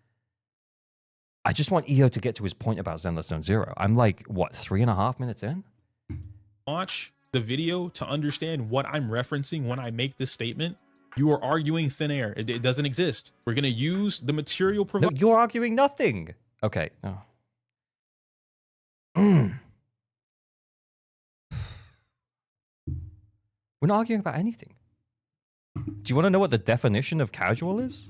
Speaker 1: I just want EO to get to his point about Zenless Zone Zero. I'm like, what, 3.5 minutes in?
Speaker 5: the video to understand what I'm referencing when I make this statement. You are arguing thin air. It doesn't exist. We're going to use the material
Speaker 1: No,
Speaker 5: provided.
Speaker 1: you're arguing nothing. Okay. Oh. We're not arguing about anything. Do you want to know what the definition of casual is?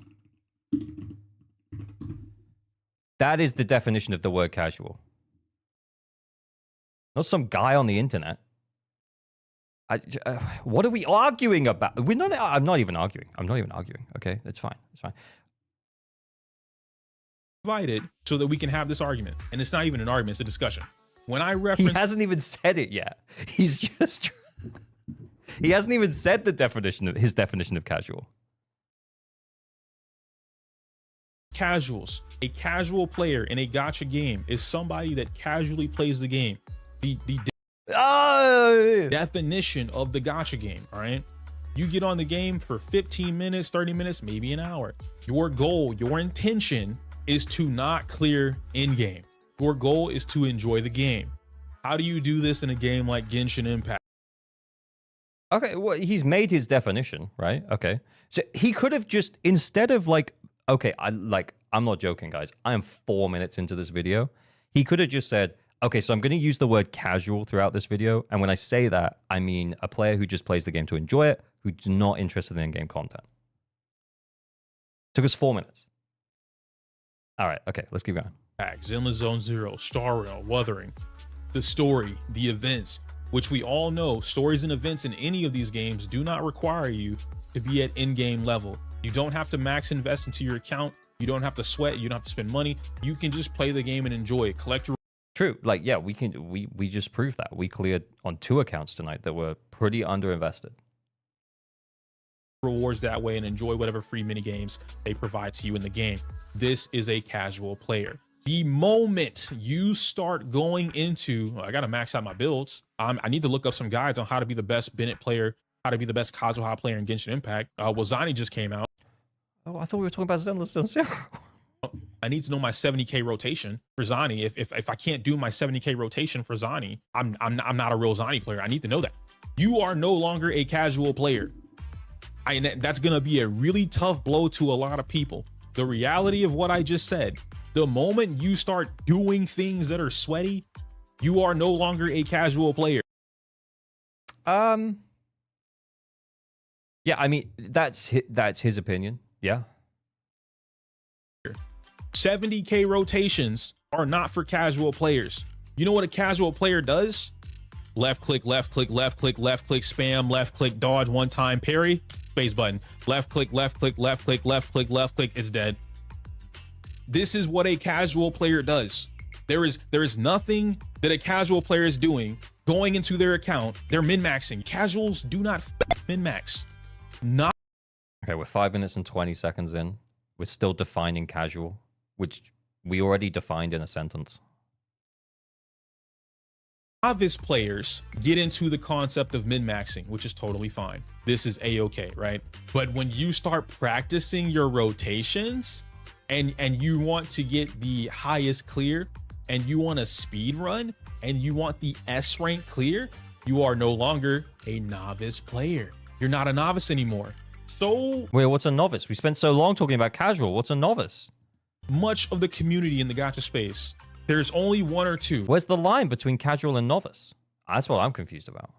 Speaker 1: That is the definition of the word casual. Not some guy on the internet. What are we arguing about? We're not. I'm not even arguing. I'm not even arguing. Okay, that's fine. It's fine.
Speaker 5: Provided so that we can have this argument, and it's not even an argument; it's a discussion. When I
Speaker 1: He
Speaker 5: reference
Speaker 1: hasn't even said it yet. He's just. He hasn't even said the definition of his definition of casual.
Speaker 5: casuals, a casual player in a gacha game is somebody that casually plays the game. The definition of the gacha game, all right? You get on the game for 15 minutes, 30 minutes, maybe an hour. Your goal, your intention is to not clear in-game. Your goal is to enjoy the game. How do you do this in a game like Genshin Impact?
Speaker 1: Okay, well, he's made his definition, right? Okay. So he could have just, instead of like, okay, I'm not joking, guys. I am 4 minutes into this video. He could have just said, okay, so I'm going to use the word casual throughout this video. And when I say that, I mean a player who just plays the game to enjoy it, who's not interested in in-game content. Took us 4 minutes. All right, okay, let's keep going.
Speaker 5: Zenless Zone Zero, Star Rail, Wuthering, the story, the events, which we all know stories and events in any of these games do not require you to be at in-game level. You don't have to max invest into your account. You don't have to sweat. You don't have to spend money. You can just play the game and enjoy it. Collect your
Speaker 1: True. Like, yeah, we just proved that. We cleared on 2 accounts tonight that were pretty underinvested.
Speaker 5: rewards that way and enjoy whatever free mini games they provide to you in the game. This is a casual player. The moment you start going into, I got to max out my builds. I need to look up some guides on how to be the best Bennett player, how to be the best Kazuha player in Genshin Impact. Zani just came out.
Speaker 1: Oh, I thought we were talking about Zenless and Zero.
Speaker 5: I need to know my 70k rotation for Zani. If I can't do my 70k rotation for Zani, I'm not a real Zani player. I need to know that. You are no longer a casual player. That's gonna be a really tough blow to a lot of people. The reality of what I just said, the moment you start doing things that are sweaty, you are no longer a casual player.
Speaker 1: Yeah, I mean, that's his opinion. Yeah.
Speaker 5: 70k rotations are not for casual players. You know what a casual player does? Left click, left click, left click, left click, spam, left click, dodge one time, parry, space button, left click, left click, left click, left click, left click, it's dead. This is what a casual player does. There is nothing that a casual player is doing going into their account. They're min-maxing. Casuals do not min-max. Not
Speaker 1: Okay, we're 5 minutes and 20 seconds in. We're still defining casual, which we already defined in a sentence.
Speaker 5: novice players get into the concept of min-maxing, which is totally fine. This is a-okay, right? But when you start practicing your rotations and you want to get the highest clear and you want a speed run and you want the S rank clear, you are no longer a novice player. You're not a novice anymore. So
Speaker 1: Wait, what's a novice? We spent so long talking about casual. What's a novice?
Speaker 5: much of the community in the gacha space, there's only one or two.
Speaker 1: Where's the line between casual and novice? That's what I'm confused about.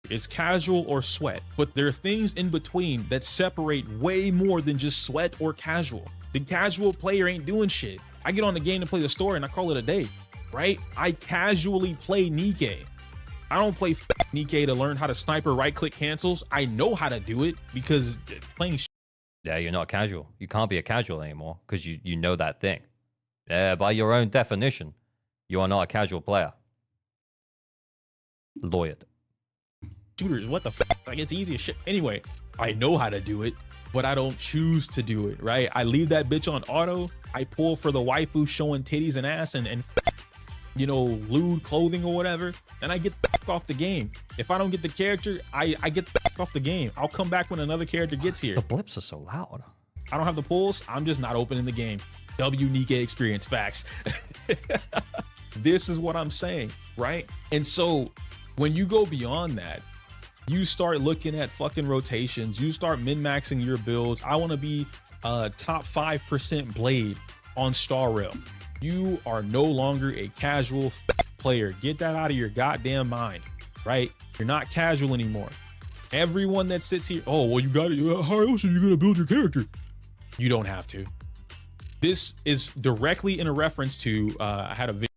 Speaker 5: It's casual or sweat, but there are things in between that separate way more than just sweat or casual. The casual player ain't doing shit. I get on the game to play the story and I call it a day, right? I casually play Nikkei. I don't play Nikkei to learn how to sniper right click cancels. I know how to do it because playing
Speaker 1: Yeah, you're not casual. You can't be a casual anymore because you know that thing. Yeah, by your own definition, you are not a casual player. Lawyered.
Speaker 5: shooters, what the fuck? Like, it's easy as shit. Anyway, I know how to do it, but I don't choose to do it, right? I leave that bitch on auto. I pull for the waifu showing titties and ass and you know, lewd clothing or whatever, and I get the fuck off the game. If I don't get the character, I get the fuck off the game. I'll come back when another character gets here.
Speaker 1: The blips are so loud.
Speaker 5: I don't have the pulls. I'm just not opening the game. W Nikkei experience facts. This is what I'm saying, right? And so when you go beyond that, you start looking at fucking rotations. You start min-maxing your builds. I want to be a top 5% blade on Star Rail. You are no longer a casual player. Get that out of your goddamn mind. right? You're not casual anymore. Everyone that sits here, oh, well, you got it. How else are you going to build your character? You don't have to. This is directly in a reference to, I had a video.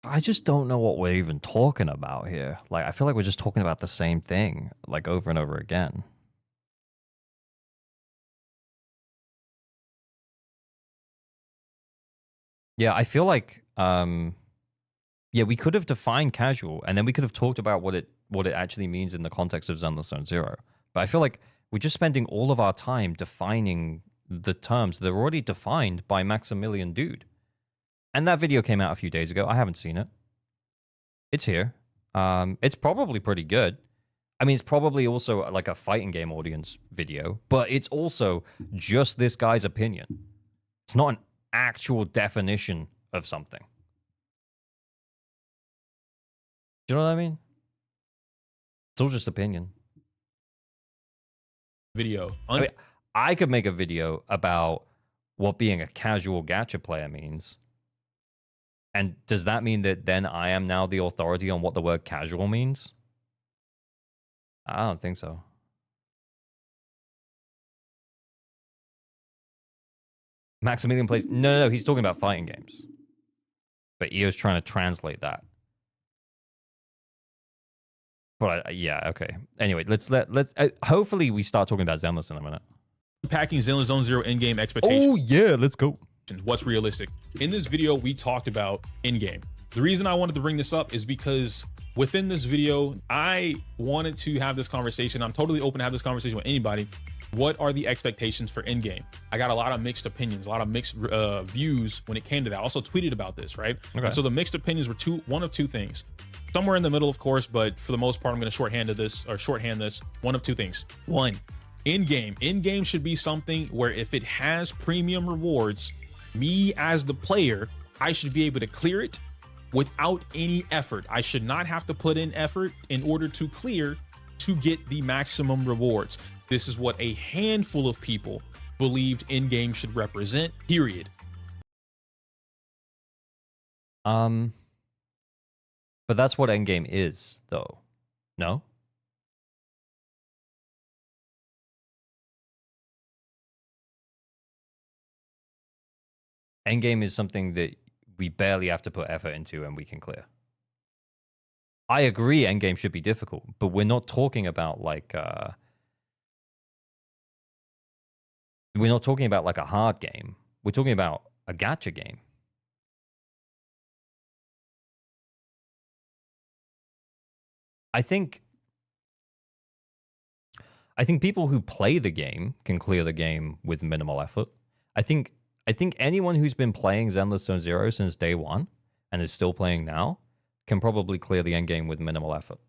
Speaker 1: I just don't know what we're even talking about here. Like, I feel like we're just talking about the same thing, like, over and over again. Yeah, I feel like, yeah, we could have defined casual, and then we could have talked about what it actually means in the context of Zenless Zone 0. But I feel like we're just spending all of our time defining the terms that are already defined by Maximilian Dude. And that video came out a few days ago. I haven't seen it. It's here. It's probably pretty good. I mean, it's probably also like a fighting game audience video, but it's also just this guy's opinion. It's not an actual definition of something. Do you know what I mean? It's all just opinion.
Speaker 5: Video.
Speaker 1: I mean, I could make a video about what being a casual gacha player means. And does that mean that then I am now the authority on what the word casual means? I don't think so. Maximilian plays... No, he's talking about fighting games. But Io's trying to translate that. But yeah, okay. Anyway, let's hopefully we start talking about Zenless in a minute.
Speaker 5: Unpacking Zenless Zone 0 in-game expectations.
Speaker 1: Oh yeah, let's go.
Speaker 5: What's realistic? In this video, we talked about in-game. The reason I wanted to bring this up is because within this video, I wanted to have this conversation. I'm totally open to have this conversation with anybody. What are the expectations for in-game? I got a lot of mixed opinions, a lot of mixed views when it came to that. I also tweeted about this, right? Okay. And so the mixed opinions were one of two things. Somewhere in the middle, of course, but for the most part, I'm going to shorthand this. One of two things. One, in-game. In-game should be something where if it has premium rewards, me as the player, I should be able to clear it without any effort. I should not have to put in effort in order to clear to get the maximum rewards. This is what a handful of people believed in-game should represent, period.
Speaker 1: But that's what endgame is, though. No? Endgame is something that we barely have to put effort into and we can clear. I agree endgame should be difficult, but we're not talking about like we're not talking about like a hard game. We're talking about a gacha game. I think people who play the game can clear the game with minimal effort. I think anyone who's been playing Zenless Zone 0 since day one and is still playing now can probably clear the end game with minimal effort.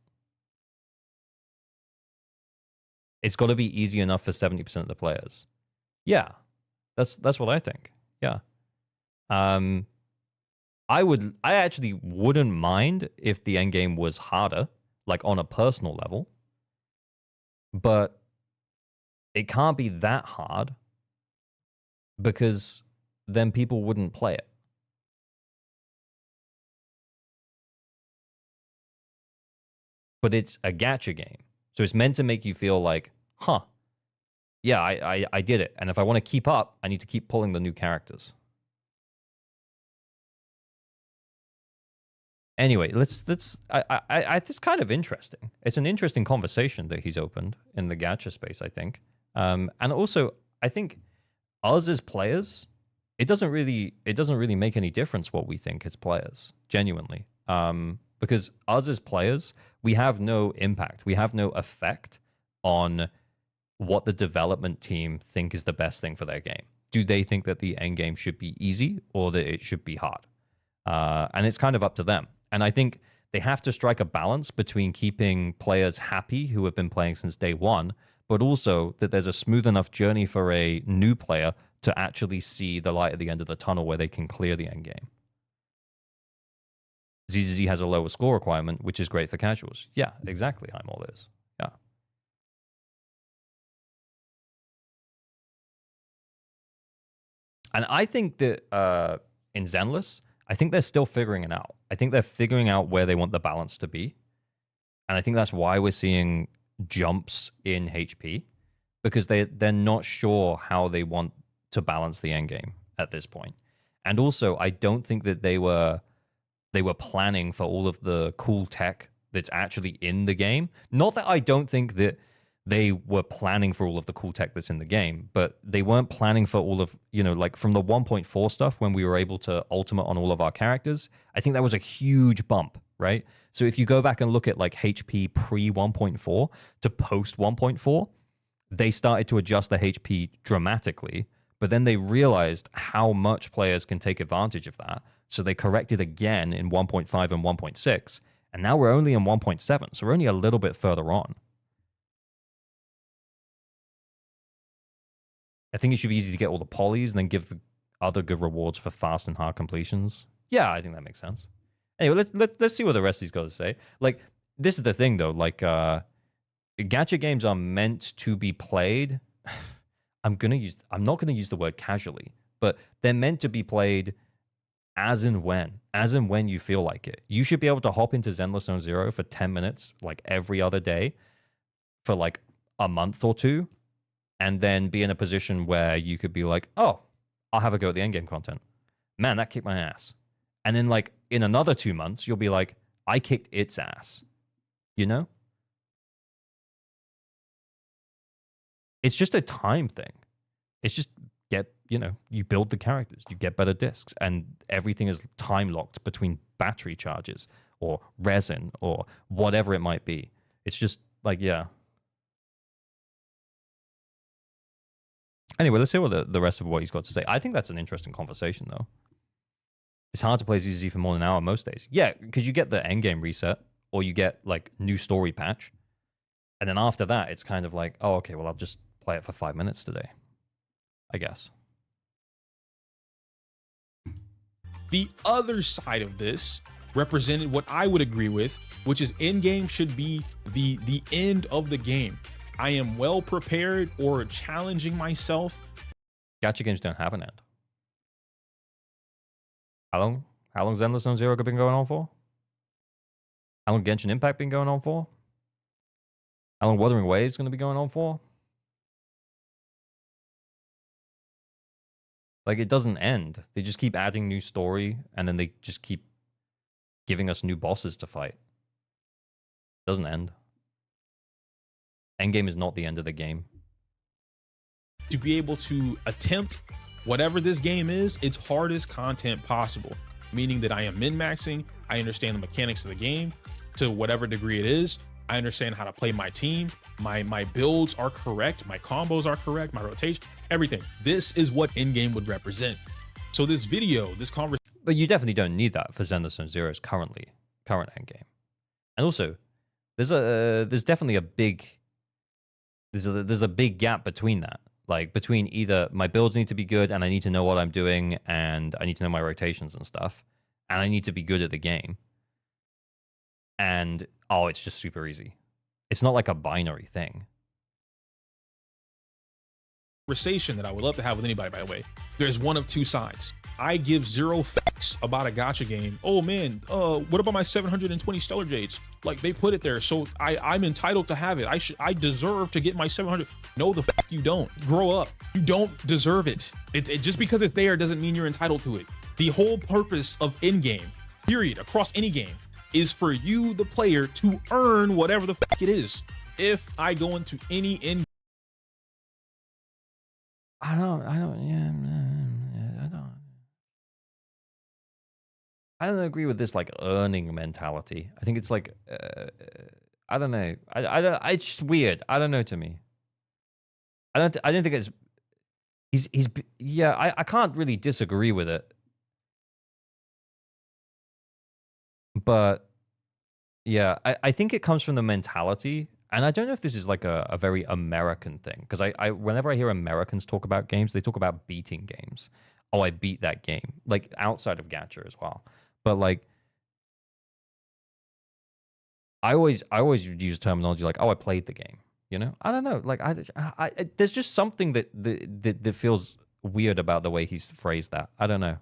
Speaker 1: It's got to be easy enough for 70% of the players. Yeah, that's what I think. Yeah. I actually wouldn't mind if the end game was harder, like on a personal level, but it can't be that hard because then people wouldn't play it. But it's a gacha game, so it's meant to make you feel like, huh, yeah, I did it. And if I want to keep up, I need to keep pulling the new characters. Anyway, it's kind of interesting. It's an interesting conversation that he's opened in the gacha space, I think. And also, I think us as players, it doesn't really make any difference what we think as players, genuinely. Because us as players, we have no impact. We have no effect on what the development team think is the best thing for their game. Do they think that the end game should be easy or that it should be hard? And it's kind of up to them. And I think they have to strike a balance between keeping players happy who have been playing since day one, but also that there's a smooth enough journey for a new player to actually see the light at the end of the tunnel where they can clear the end game. ZZZ has a lower score requirement, which is great for casuals. Yeah, exactly. I'm all this. Yeah. And I think that in Zenless, I think they're still figuring it out. I think they're figuring out where they want the balance to be. And I think that's why we're seeing jumps in HP, because they're not sure how they want to balance the end game at this point. And also, I don't think that they were planning for all of the cool tech that's actually in the game. Not that I don't think that they were planning for all of the cool tech that's in the game, but they weren't planning for all of, like from the 1.4 stuff when we were able to ultimate on all of our characters. I think that was a huge bump, right? So if you go back and look at like HP pre 1.4 to post 1.4, they started to adjust the HP dramatically, but then they realized how much players can take advantage of that. So they corrected again in 1.5 and 1.6, and now we're only in 1.7, so we're only a little bit further on. I think it should be easy to get all the polys and then give the other good rewards for fast and hard completions. Yeah, I think that makes sense. Anyway, let's see what the rest of these guys say. Like, this is the thing though. Like, gacha games are meant to be played. I'm not gonna use the word casually, but they're meant to be played as and when you feel like it. You should be able to hop into Zenless zzzero for 10 minutes, like every other day, for like a month or two, and then be in a position where you could be like, oh, I'll have a go at the endgame content. Man, that kicked my ass. And then like in another 2 months, you'll be like, I kicked its ass. You know? It's just a time thing. It's just you build the characters, you get better discs, and everything is time locked between battery charges or resin or whatever it might be. It's just like, yeah. Anyway, let's hear what the rest of what he's got to say. I think that's an interesting conversation, though. It's hard to play ZZZ for more than an hour most days. Yeah, because you get the endgame reset, or you get, like, new story patch. And then after that, it's kind of like, oh, okay, well, I'll just play it for 5 minutes today, I guess.
Speaker 5: The other side of this represented what I would agree with, which is endgame should be the end of the game. I am well prepared or challenging myself.
Speaker 1: Gacha games don't have an end. How long Zenless zzzero been going on for? How long Genshin Impact been going on for? How long Wuthering Waves going to be going on for? Like, it doesn't end. They just keep adding new story, and then they just keep giving us new bosses to fight. It doesn't end. Endgame is not the end of the game.
Speaker 5: To be able to attempt whatever this game is, its hardest content possible. Meaning that I am min-maxing, I understand the mechanics of the game to whatever degree it is. I understand how to play my team. My builds are correct. My combos are correct. My rotation, everything. This is what in-game would represent. So this video, this conversation.
Speaker 1: But you definitely don't need that for Zenless zzzero's current endgame. And also, there's definitely a big there's a big gap between that. Like, between either my builds need to be good and I need to know what I'm doing and I need to know my rotations and stuff, and I need to be good at the game. And, oh, it's just super easy. It's not like a binary thing.
Speaker 5: Conversation that I would love to have with anybody, by the way. There's one of two sides. I give zero fucks about a gacha game. Oh man, what about my 720 Stellar Jades? Like, they put it there, so I'm entitled to have it. I deserve to get my 700. No, the fuck you don't. Grow up. You don't deserve it. It just because it's there doesn't mean you're entitled to it. The whole purpose of in-game, period, across any game, is for you, the player, to earn whatever the fuck it is. If I go into any in,
Speaker 1: I don't agree with this, like, earning mentality. I think it's like, I don't know. I don't. It's just weird. I don't know. To me, I don't think it's. Yeah. I can't really disagree with it, but yeah, I think it comes from the mentality, and I don't know if this is like a very American thing, because I whenever I hear Americans talk about games, they talk about beating games. Oh, I beat that game, like outside of gacha as well. But like, I always use terminology like, "Oh, I played the game." You know, I don't know. Like, there's just something that feels weird about the way he's phrased that. I don't know.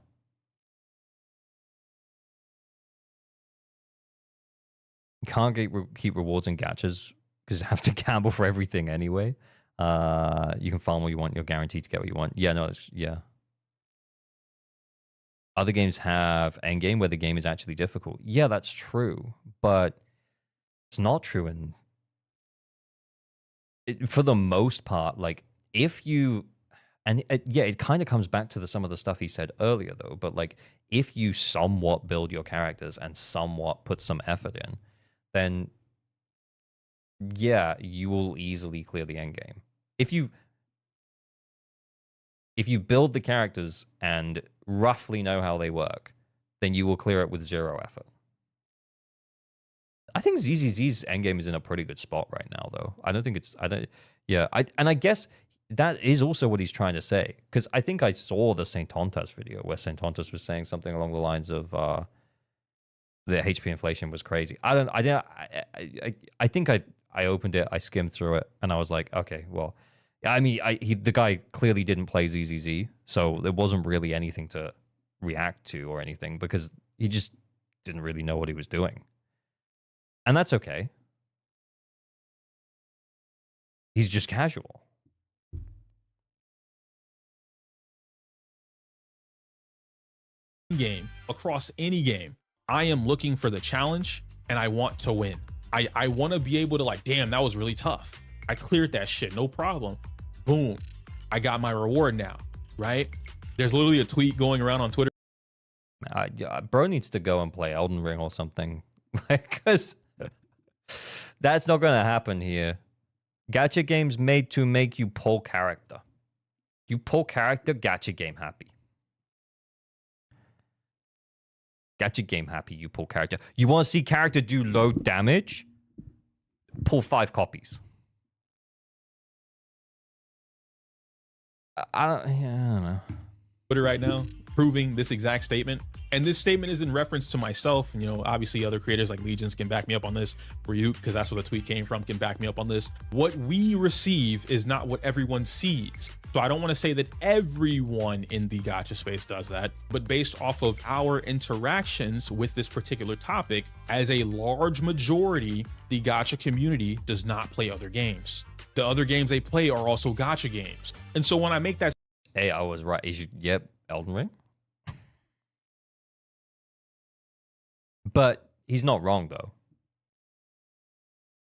Speaker 1: can't keep rewards and gachas because you have to gamble for everything anyway. You can farm what you want. You're guaranteed to get what you want. Yeah, no, yeah. Other games have endgame where the game is actually difficult. Yeah, that's true, but it's not true for the most part. Like, if you, and yeah, it kind of comes back to some of the stuff he said earlier, though. But like, if you somewhat build your characters and somewhat put some effort in, then yeah, you will easily clear the end game. If you build the characters and roughly know how they work, then you will clear it with zero effort. I think ZZZ's endgame is in a pretty good spot right now, though. I guess that is also what he's trying to say. Because I think I saw the St. Tontas video where St. Tontas was saying something along the lines of the HP inflation was crazy. I think I opened it, I skimmed through it, and I was like, okay, well, I mean, the guy clearly didn't play ZZZ, so there wasn't really anything to react to or anything because he just didn't really know what he was doing. And that's okay. He's just casual.
Speaker 5: Game, across any game, I am looking for the challenge and I want to win. I want to be able to like, damn, that was really tough. I cleared that shit, no problem. Boom, I got my reward now, right? There's literally a tweet going around on Twitter.
Speaker 1: Bro needs to go and play Elden Ring or something, because that's not going to happen here. Gacha games made to make you pull character. You pull character, gacha game happy. Gacha game happy, you pull character. You want to see character do low damage? Pull 5 copies. I don't know.
Speaker 5: Twitter right now, proving this exact statement. And this statement is in reference to myself. And, you know, obviously other creators like Legions can back me up on this. Ryuk, because that's where the tweet came from, can back me up on this. What we receive is not what everyone sees. So I don't want to say that everyone in the gacha space does that, but based off of our interactions with this particular topic, as a large majority, the gacha community does not play other games. The other games they play are also gacha games. And so when I make that...
Speaker 1: Hey, I was right. Yep, Elden Ring. But he's not wrong, though.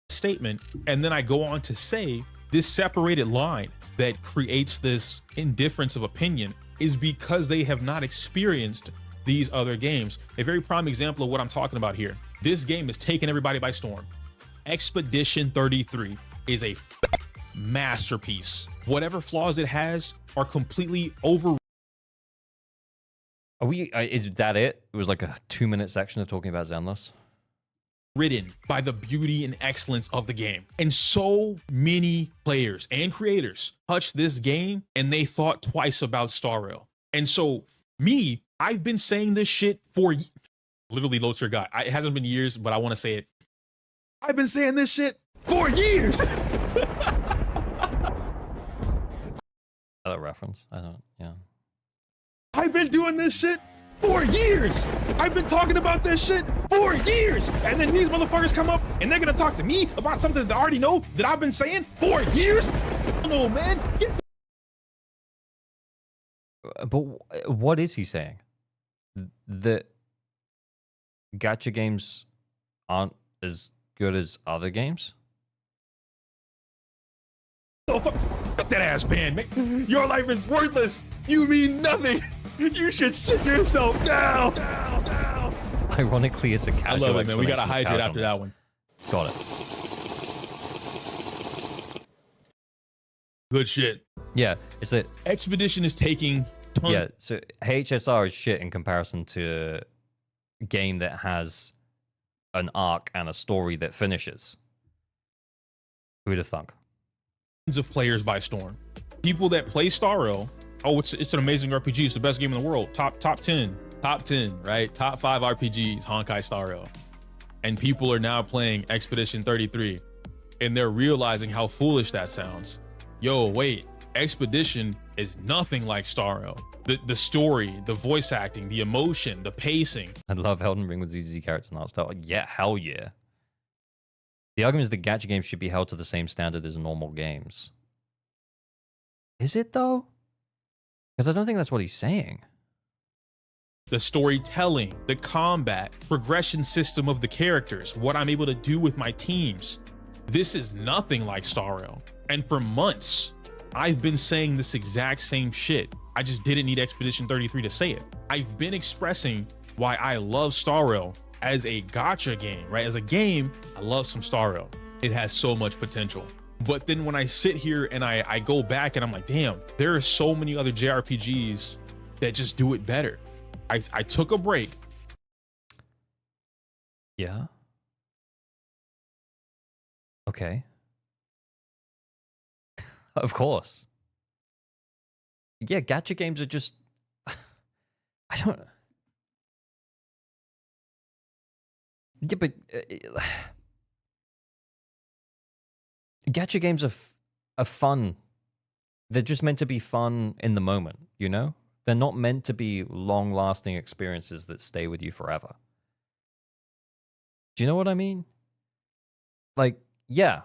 Speaker 5: Statement, and then I go on to say this separated line that creates this indifference of opinion is because they have not experienced these other games. A very prime example of what I'm talking about here. This game has taken everybody by storm. Expedition 33 is a masterpiece. Whatever flaws it has are completely over.
Speaker 1: Are we? Is that it? It was like a 2-minute section of talking about Zenless.
Speaker 5: Ridden by the beauty and excellence of the game. And so many players and creators touched this game and they thought twice about Star Rail. And so me, I've been saying this shit for literally low tier guy. It hasn't been years, but I want to say it. I've been saying this shit for years.
Speaker 1: That reference? I don't, yeah.
Speaker 5: I've been doing this shit for years. I've been talking about this shit for years. And then these motherfuckers come up and they're gonna talk to me about something that I already know that I've been saying for years. No, man.
Speaker 1: But what is he saying? That gacha games aren't as good as other games?
Speaker 5: Oh, fuck that ass man, man. Your life is worthless. You mean nothing. You should sit yourself down.
Speaker 1: Ironically, it's a casual.
Speaker 5: I love it, man. We gotta hydrate after that one.
Speaker 1: Got it.
Speaker 5: Good shit.
Speaker 1: Yeah, it's a
Speaker 5: Expedition is taking tons.
Speaker 1: Yeah, so HSR is shit in comparison to a game that has an arc and a story that finishes. Who'd have thunk?
Speaker 5: Of players by storm. People that play Star Rail, oh, it's an amazing RPG. It's the best game in the world. Top 10, right? Top 5 RPGs, Honkai Star Rail. And people are now playing Expedition 33, and they're realizing how foolish that sounds. Yo, wait, Expedition is nothing like Star Rail. The story, the voice acting, the emotion, the pacing.
Speaker 1: I love Elden Ring with ZZZ characters and art style. Yeah, hell yeah. The argument is that gacha games should be held to the same standard as normal games. Is it though? Because I don't think that's what he's saying.
Speaker 5: The storytelling, the combat, progression system of the characters, what I'm able to do with my teams. This is nothing like Star Rail. And for months, I've been saying this exact same shit. I just didn't need Expedition 33 to say it. I've been expressing why I love Star Rail as a gacha game, right? As a game, I love some Star Rail. It has so much potential. But then when I sit here and I go back and I'm like, damn, there are so many other JRPGs that just do it better. I took a break.
Speaker 1: Yeah. Okay. Of course. Yeah, gacha games are just... I don't... Yeah, but... gacha games are fun. They're just meant to be fun in the moment, you know? They're not meant to be long-lasting experiences that stay with you forever. Do you know what I mean? Like, yeah,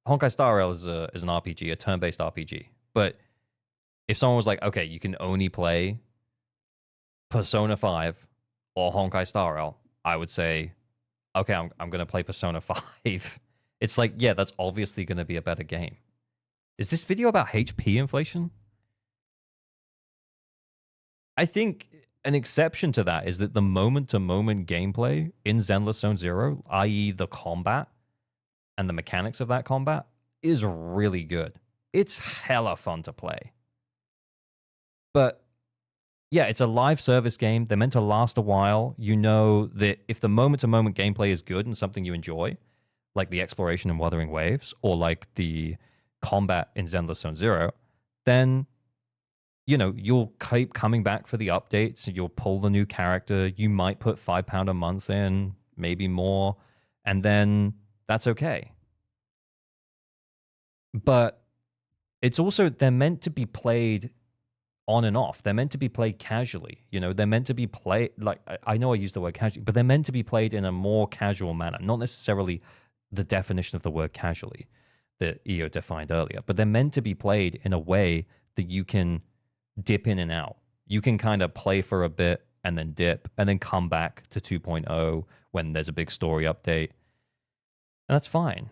Speaker 1: Honkai Star Rail is an RPG, a turn-based RPG. But if someone was like, okay, you can only play Persona 5 or Honkai Star Rail, I would say, okay, I'm going to play Persona 5. It's like, yeah, that's obviously going to be a better game. Is this video about HP inflation? I think an exception to that is that the moment-to-moment gameplay in Zenless Zone Zero, i.e. the combat and the mechanics of that combat, is really good. It's hella fun to play. But yeah, it's a live service game. They're meant to last a while. You know that if the moment-to-moment gameplay is good and something you enjoy, like the exploration in Wuthering Waves, or like the combat in Zenless Zone Zero, then, you know, you'll keep coming back for the updates, you'll pull the new character, you might put £5 a month in, maybe more, and then that's okay. But it's also, they're meant to be played on and off. They're meant to be played casually. You know, they're meant to be played, like, I know I use the word casually, but they're meant to be played in a more casual manner, not necessarily the definition of the word casually that EO defined earlier, but they're meant to be played in a way that you can dip in and out. You can kind of play for a bit and then dip and then come back to 2.0 when there's a big story update. And that's fine.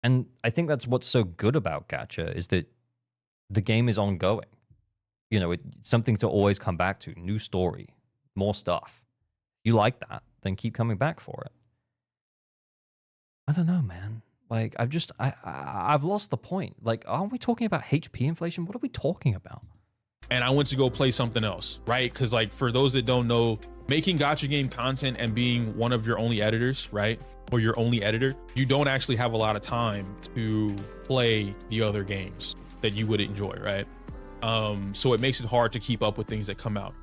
Speaker 1: And I think that's what's so good about gacha is that the game is ongoing. You know, it's something to always come back to. New story, more stuff. You like that, then keep coming back for it. I don't know, man. Like, I've lost the point. Like, aren't we talking about HP inflation? What are we talking about?
Speaker 5: And I went to go play something else, right? Because, like, for those that don't know, making gacha game content and being one of your only editors, right? Or your only editor, you don't actually have a lot of time to play the other games that you would enjoy, right? So it makes it hard to keep up with things that come out.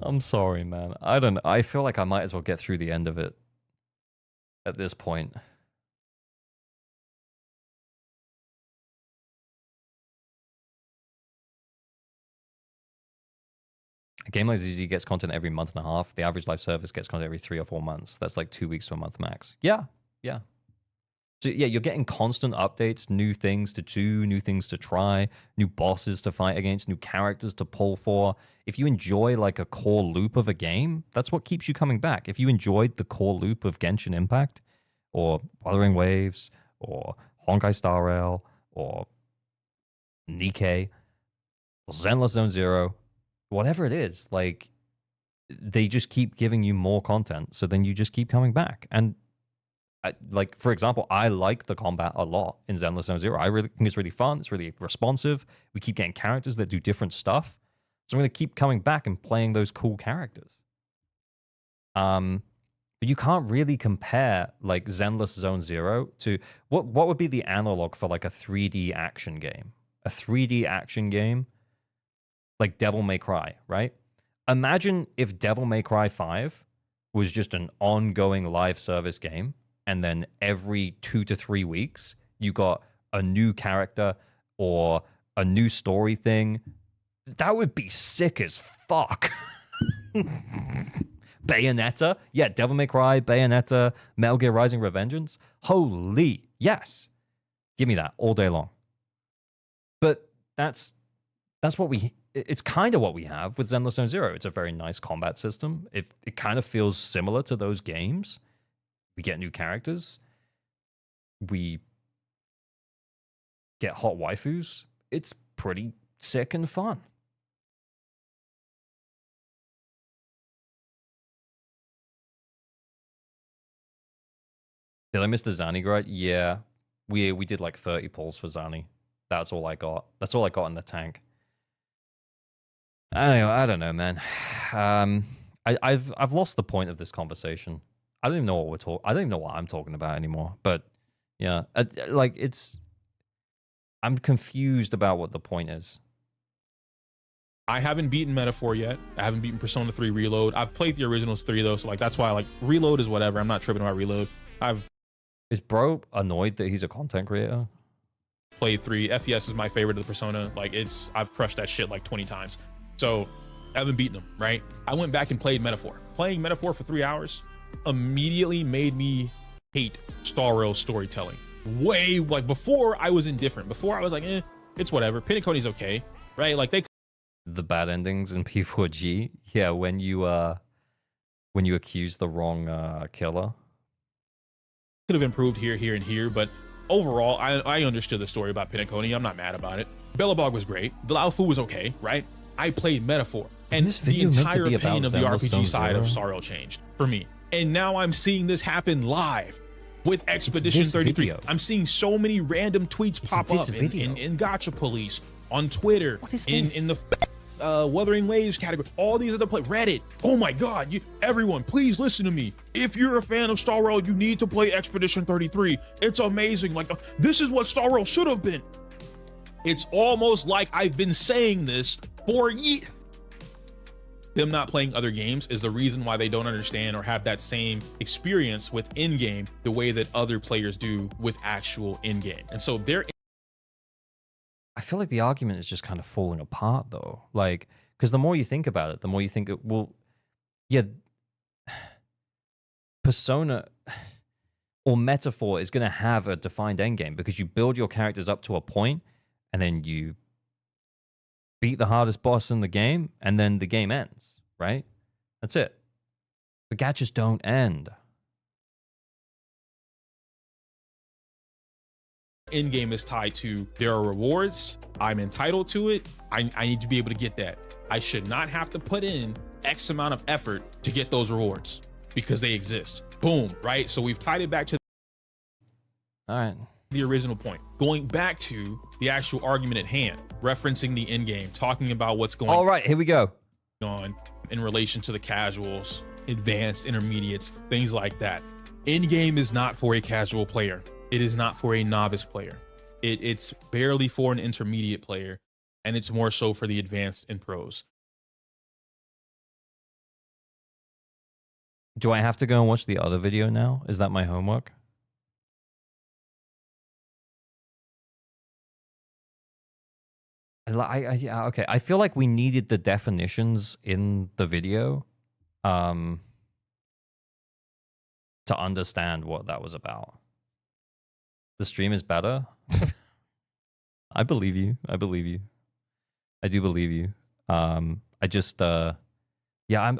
Speaker 1: I'm sorry, man. I feel like I might as well get through the end of it at this point. A game like ZZZ gets content every month and a half. The average live service gets content every 3 or 4 months. That's like 2 weeks to a month max. Yeah. So yeah, you're getting constant updates, new things to do, new things to try, new bosses to fight against, new characters to pull for. If you enjoy like a core loop of a game, that's what keeps you coming back. If you enjoyed the core loop of Genshin Impact, or Wuthering Waves, or Honkai Star Rail, or Nikkei, or Zenless Zone Zero, whatever it is, like, they just keep giving you more content, so then you just keep coming back. And like, for example, I like the combat a lot in Zenless Zone Zero. I really think it's really fun. It's really responsive. We keep getting characters that do different stuff. So I'm going to keep coming back and playing those cool characters. But you can't really compare like Zenless Zone Zero to what would be the analog for like a 3D action game? A 3D action game like Devil May Cry, right? Imagine if Devil May Cry 5 was just an ongoing live service game, and then every 2 to 3 weeks, you got a new character, or a new story thing, that would be sick as fuck. Bayonetta, yeah, Devil May Cry, Bayonetta, Metal Gear Rising: Revengeance. Holy yes, give me that all day long. But that's what we. It's kind of what we have with Zenless Zero. It's a very nice combat system. It kind of feels similar to those games. We get new characters. We get hot waifus. It's pretty sick and fun. Did I miss the Zani grade? Yeah. We did like 30 pulls for Zani. That's all I got. That's all I got in the tank. I don't know, man. I've lost the point of this conversation. I don't even know what we're talking. I don't even know what I'm talking about anymore. But yeah, like I'm confused about what the point is.
Speaker 5: I haven't beaten Metaphor yet. I haven't beaten Persona 3 Reload. I've played the originals 3 though, so like that's why like Reload is whatever. I'm not tripping about Reload.
Speaker 1: Is bro annoyed that he's a content creator?
Speaker 5: Played 3. FES is my favorite of the Persona. Like I've crushed that shit like 20 times. So I haven't beaten him, right? I went back and played Metaphor. Playing Metaphor for 3 hours immediately made me hate Star Rail storytelling. Way like before I was indifferent. Before I was like, it's whatever. Pinnacone's okay, right? Like
Speaker 1: the bad endings in P4G. Yeah, when you accuse the wrong killer.
Speaker 5: Could have improved here, and here, but overall, I understood the story about Pinnacle. I'm not mad about it. Bellabog was great. The Lao Fu was okay, right? I played Metaphor, and the entire opinion of the RPG side of Star Rail changed for me. And now I'm seeing this happen live with Expedition 33. I'm seeing so many random tweets pop up in Gacha Police, on Twitter, in the Wuthering Waves category, all these other Reddit. Oh my god, everyone, please listen to me. If you're a fan of Star Rail, you need to play Expedition 33. It's amazing. Like this is what Star Rail should have been. It's almost like I've been saying this for years. Them not playing other games is the reason why they don't understand or have that same experience with in-game the way that other players do with actual in-game. And so
Speaker 1: I feel like the argument is just kind of falling apart though. Like, because the more you think about it, the more you think it will, yeah, Persona or Metaphor is going to have a defined endgame because you build your characters up to a point and then you beat the hardest boss in the game and then the game ends, right? That's it. But gachas don't end.
Speaker 5: In-game is tied to there are rewards. I'm entitled to it. I need to be able to get that. I should not have to put in X amount of effort to get those rewards because they exist. Boom, right? So we've tied it back to the original point. Going back to the actual argument at hand, referencing the in-game, talking about what's going on.
Speaker 1: All right, here we go.
Speaker 5: On in relation to the casuals, advanced, intermediates, things like that. In-game is not for a casual player. It is not for a novice player. It's barely for an intermediate player, and it's more so for the advanced and pros.
Speaker 1: Do I have to go and watch the other video now? Is that my homework? Yeah, okay. I feel like we needed the definitions in the video to understand what that was about. The stream is better. I believe you. I believe you. I do believe you. I just yeah,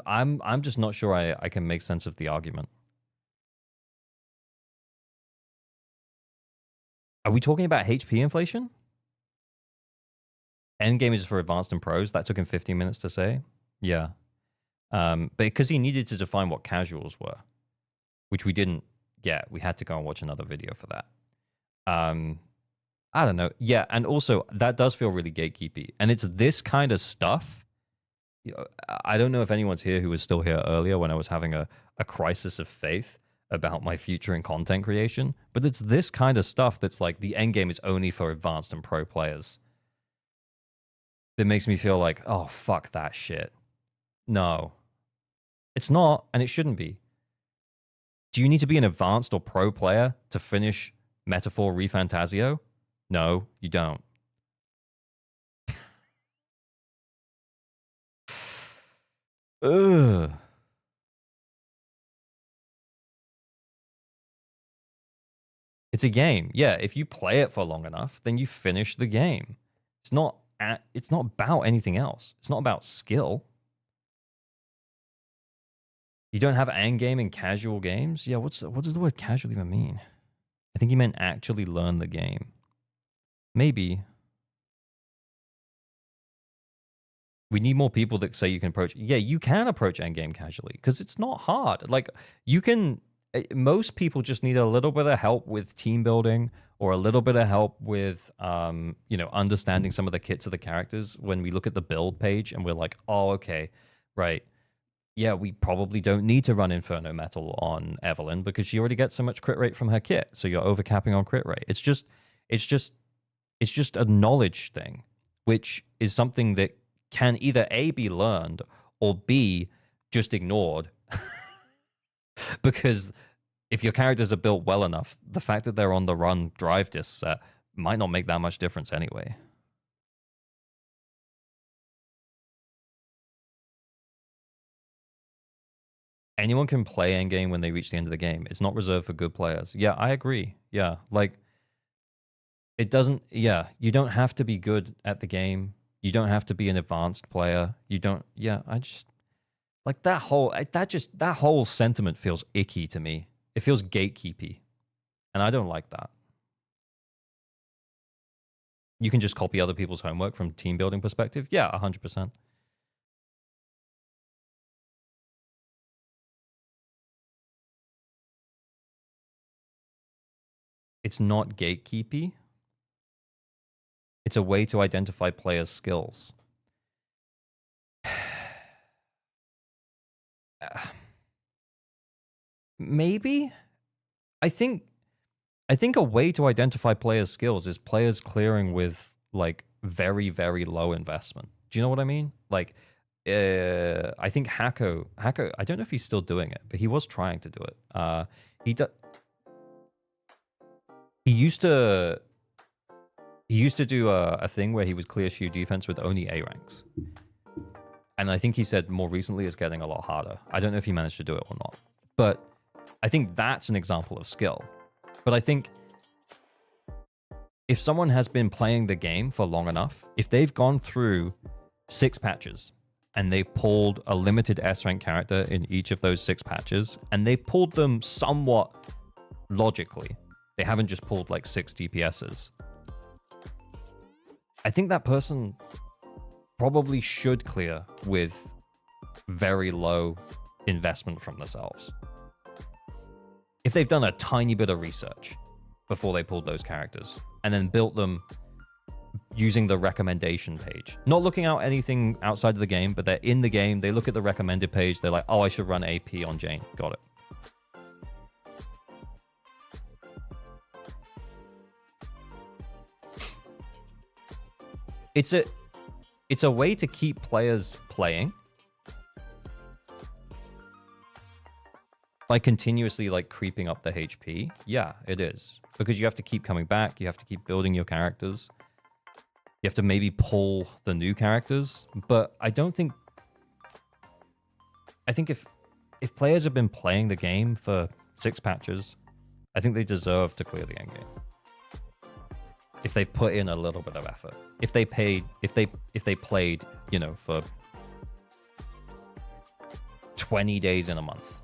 Speaker 1: I'm just not sure I can make sense of the argument. Are we talking about HP inflation? Endgame is for advanced and pros. That took him 15 minutes to say. Yeah. But because he needed to define what casuals were, which we didn't get. We had to go and watch another video for that. I don't know. Yeah, and also that does feel really gatekeepy. And it's this kind of stuff. I don't know if anyone's here who was still here earlier when I was having a crisis of faith about my future in content creation. But it's this kind of stuff that's like the end game is only for advanced and pro players. That makes me feel like, oh, fuck that shit. No. It's not, and it shouldn't be. Do you need to be an advanced or pro player to finish Metaphor ReFantasio? No, you don't. Ugh. It's a game. Yeah, if you play it for long enough, then you finish the game. It's not about anything else. It's not about skill. You don't have end game in casual games? Yeah, what does the word casual even mean? I think he meant actually learn the game. Maybe. We need more people that say you can approach. Yeah, you can approach endgame casually because it's not hard. Like you can. Most people just need a little bit of help with team building or a little bit of help with, understanding some of the kits of the characters. When we look at the build page and we're like, oh, okay, right. Yeah, we probably don't need to run Inferno Metal on Evelyn because she already gets so much crit rate from her kit. So you're overcapping on crit rate. It's just a knowledge thing, which is something that can either A, be learned, or B, just ignored. Because if your characters are built well enough, the fact that they're on the run drive disc set might not make that much difference anyway. Anyone can play endgame when they reach the end of the game. It's not reserved for good players. Yeah, I agree. Yeah, like, it doesn't... Yeah, you don't have to be good at the game. You don't have to be an advanced player. You don't... Yeah, I just... Like, that whole sentiment feels icky to me. It feels gatekeepy. And I don't like that. You can just copy other people's homework from team building perspective. Yeah, 100%. It's not gatekeepy. It's a way to identify players' skills. Maybe? I think a way to identify players' skills is players clearing with, like, very, very low investment. Do you know what I mean? Like, I think Hako, I don't know if he's still doing it, but he was trying to do it. He used to do a thing where he would clear shield defense with only A ranks. And I think he said more recently it's getting a lot harder. I don't know if he managed to do it or not. But I think that's an example of skill. But I think if someone has been playing the game for long enough, if they've gone through 6 patches and they've pulled a limited S rank character in each of those 6 patches, and they've pulled them somewhat logically, they haven't just pulled like 6 DPSs, I think that person probably should clear with very low investment from themselves. If they've done a tiny bit of research before they pulled those characters and then built them using the recommendation page, not looking out anything outside of the game, but they're in the game, they look at the recommended page, they're like, oh, I should run AP on Jane. Got it. It's a way to keep players playing by continuously like creeping up the HP. Yeah, it is, because you have to keep coming back. You have to keep building your characters. You have to maybe pull the new characters, but I think if players have been playing the game for 6 patches, I think they deserve to clear the end game. If they put in a little bit of effort, if they played, for 20 days in a month,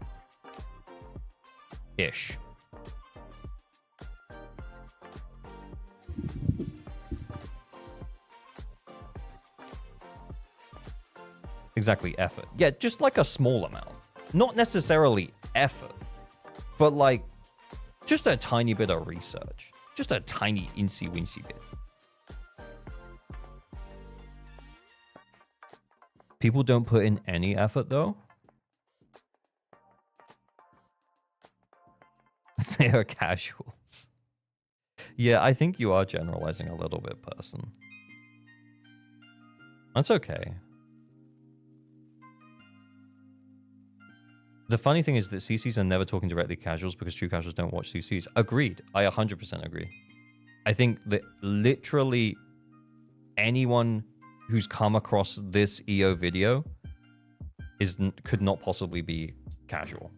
Speaker 1: ish. Exactly, effort. Yeah, just like a small amount, not necessarily effort, but like just a tiny bit of research. Just a tiny incy-wincy bit. People don't put in any effort, though. They are casuals. Yeah, I think you are generalizing a little bit, person. That's okay. The funny thing is that CCs are never talking directly to casuals because true casuals don't watch CCs. Agreed. I 100% agree. I think that literally anyone who's come across this EO video could not possibly be casual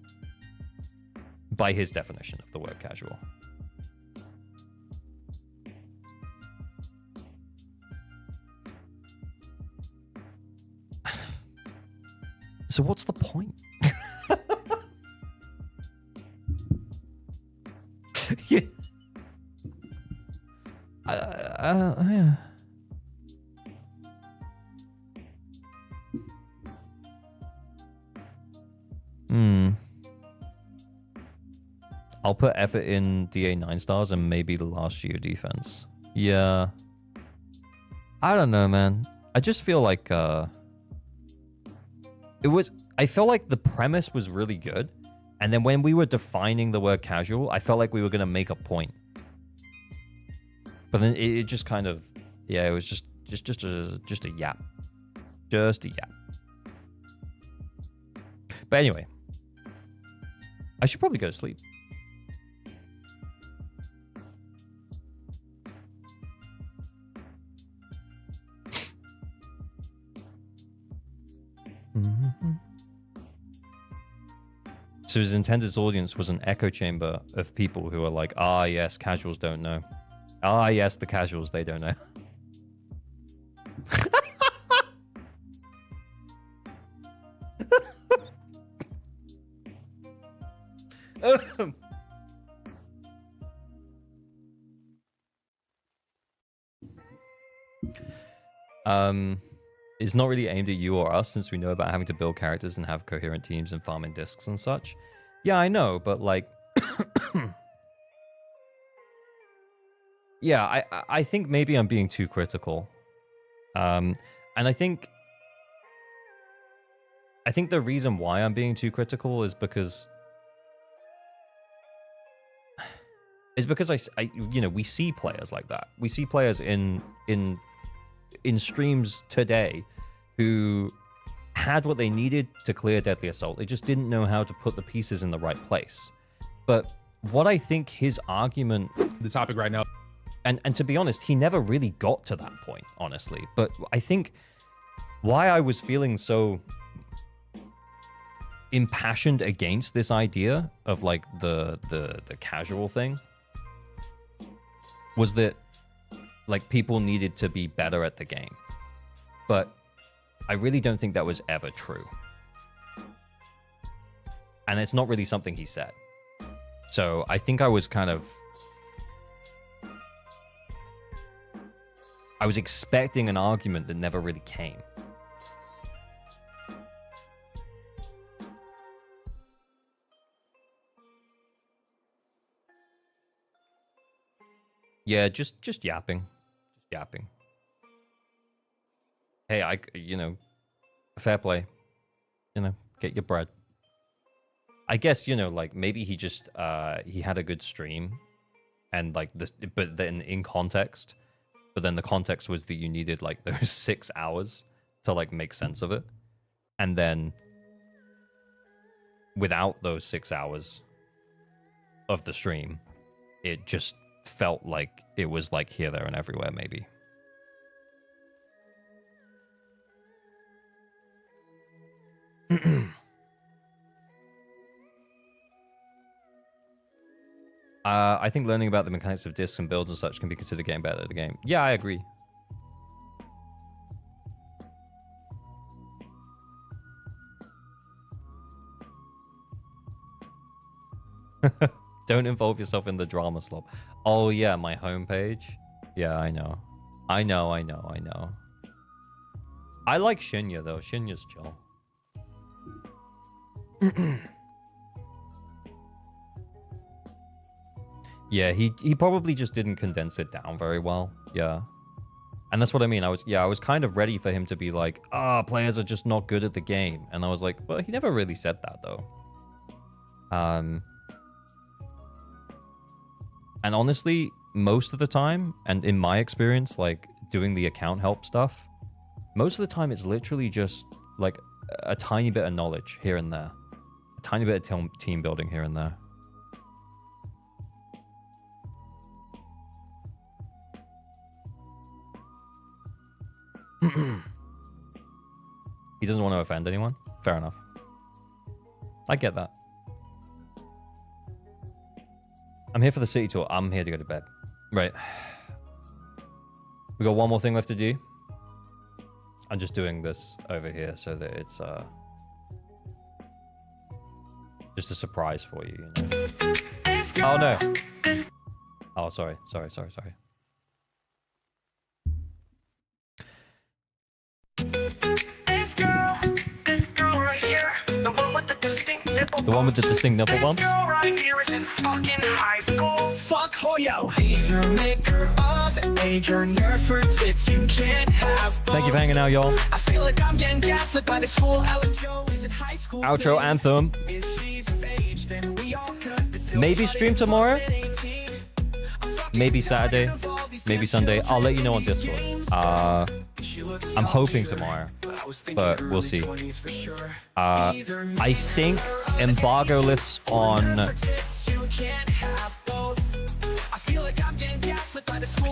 Speaker 1: by his definition of the word casual. So what's the point? Yeah. Yeah. I'll put effort in DA 9 stars and maybe the last year defense. Yeah. I don't know, man. I just feel like I felt like the premise was really good. And then when we were defining the word casual, I felt like we were going to make a point. But then it just kind of, yeah, it was just a yap. Just a yap. But anyway, I should probably go to sleep. So his intended audience was an echo chamber of people who are like, ah, yes, casuals don't know. Ah, yes, the casuals, they don't know. It's not really aimed at you or us, since we know about having to build characters and have coherent teams and farming discs and such. Yeah, I know, but like, yeah, I think maybe I'm being too critical, and I think the reason why I'm being too critical is because I you know, we see players like that. We see players in streams today who had what they needed to clear Deadly Assault. They just didn't know how to put the pieces in the right place. But what I think his argument,
Speaker 5: The topic right now.
Speaker 1: and to be honest, he never really got to that point, honestly. But I think why I was feeling so impassioned against this idea of like the casual thing was that like people needed to be better at the game. But I really don't think that was ever true. And it's not really something he said. So I think I was expecting an argument that never really came. Yeah, just yapping. Just yapping. Hey, you know, fair play. You know, get your bread. I guess, you know, like maybe he just he had a good stream and like this, but then in context, but then the context was that you needed like those 6 hours to like make sense of it. And then without those 6 hours of the stream, it just felt like it was like here, there, and everywhere, maybe. I think learning about the mechanics of discs and builds and such can be considered getting better at the game. Yeah, I agree. Don't involve yourself in the drama slop. Oh yeah, my homepage. Yeah, I know. I know. I like Shinya though. Shinya's chill. Yeah, he probably just didn't condense it down very well. Yeah. And that's what I mean. I was kind of ready for him to be like, players are just not good at the game. And I was like, well, he never really said that though. And honestly, most of the time, and in my experience, like doing the account help stuff, most of the time it's literally just like a tiny bit of knowledge here and there. A tiny bit of team building here and there. He doesn't want to offend anyone. Fair enough. I get that. I'm here for the city tour. I'm here to go to bed. Right. We got one more thing left to do. I'm just doing this over here so that it's just a surprise for you, you know? Oh no. Oh, sorry.
Speaker 6: This girl right here, the one with the distinct nipple
Speaker 1: The one with the distinct nipple bumps?
Speaker 6: This girl right here is in fucking high school. Fuck Hoyo. Either maker of age or nerf for tits, you can't have both.
Speaker 1: Thank you for hanging out, y'all.
Speaker 6: I feel like I'm getting gaslit by this whole Aljo. Is it high school?
Speaker 1: Outro
Speaker 6: thing?
Speaker 1: anthem.
Speaker 6: If she's of age, then we all could. But still
Speaker 1: Maybe
Speaker 6: try
Speaker 1: stream
Speaker 6: to
Speaker 1: tomorrow.
Speaker 6: get 18. I'm fucking
Speaker 1: Maybe
Speaker 6: tired
Speaker 1: Saturday.
Speaker 6: of all these
Speaker 1: Maybe
Speaker 6: tension
Speaker 1: Sunday. I'll let you know on
Speaker 6: games.
Speaker 1: Discord.
Speaker 6: She looks
Speaker 1: I'm hoping
Speaker 6: younger,
Speaker 1: tomorrow,
Speaker 6: I was thinking
Speaker 1: but we'll
Speaker 6: early
Speaker 1: see.
Speaker 6: 20s for sure. Either
Speaker 1: I think embargo lifts on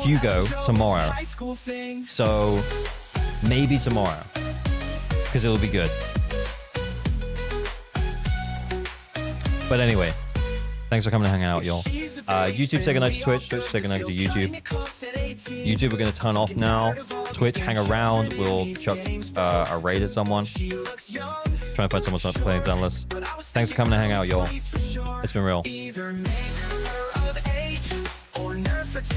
Speaker 1: Hugo tomorrow. So maybe tomorrow, because it'll be good. But anyway, thanks for coming to hang out, y'all. YouTube, say goodnight to Twitch. Twitch, say goodnight to YouTube. YouTube, we're going to turn off now. Twitch, hang around. We'll chuck a raid at someone. Try and find someone playing Zenless. Thanks for coming to hang out, y'all. It's been real.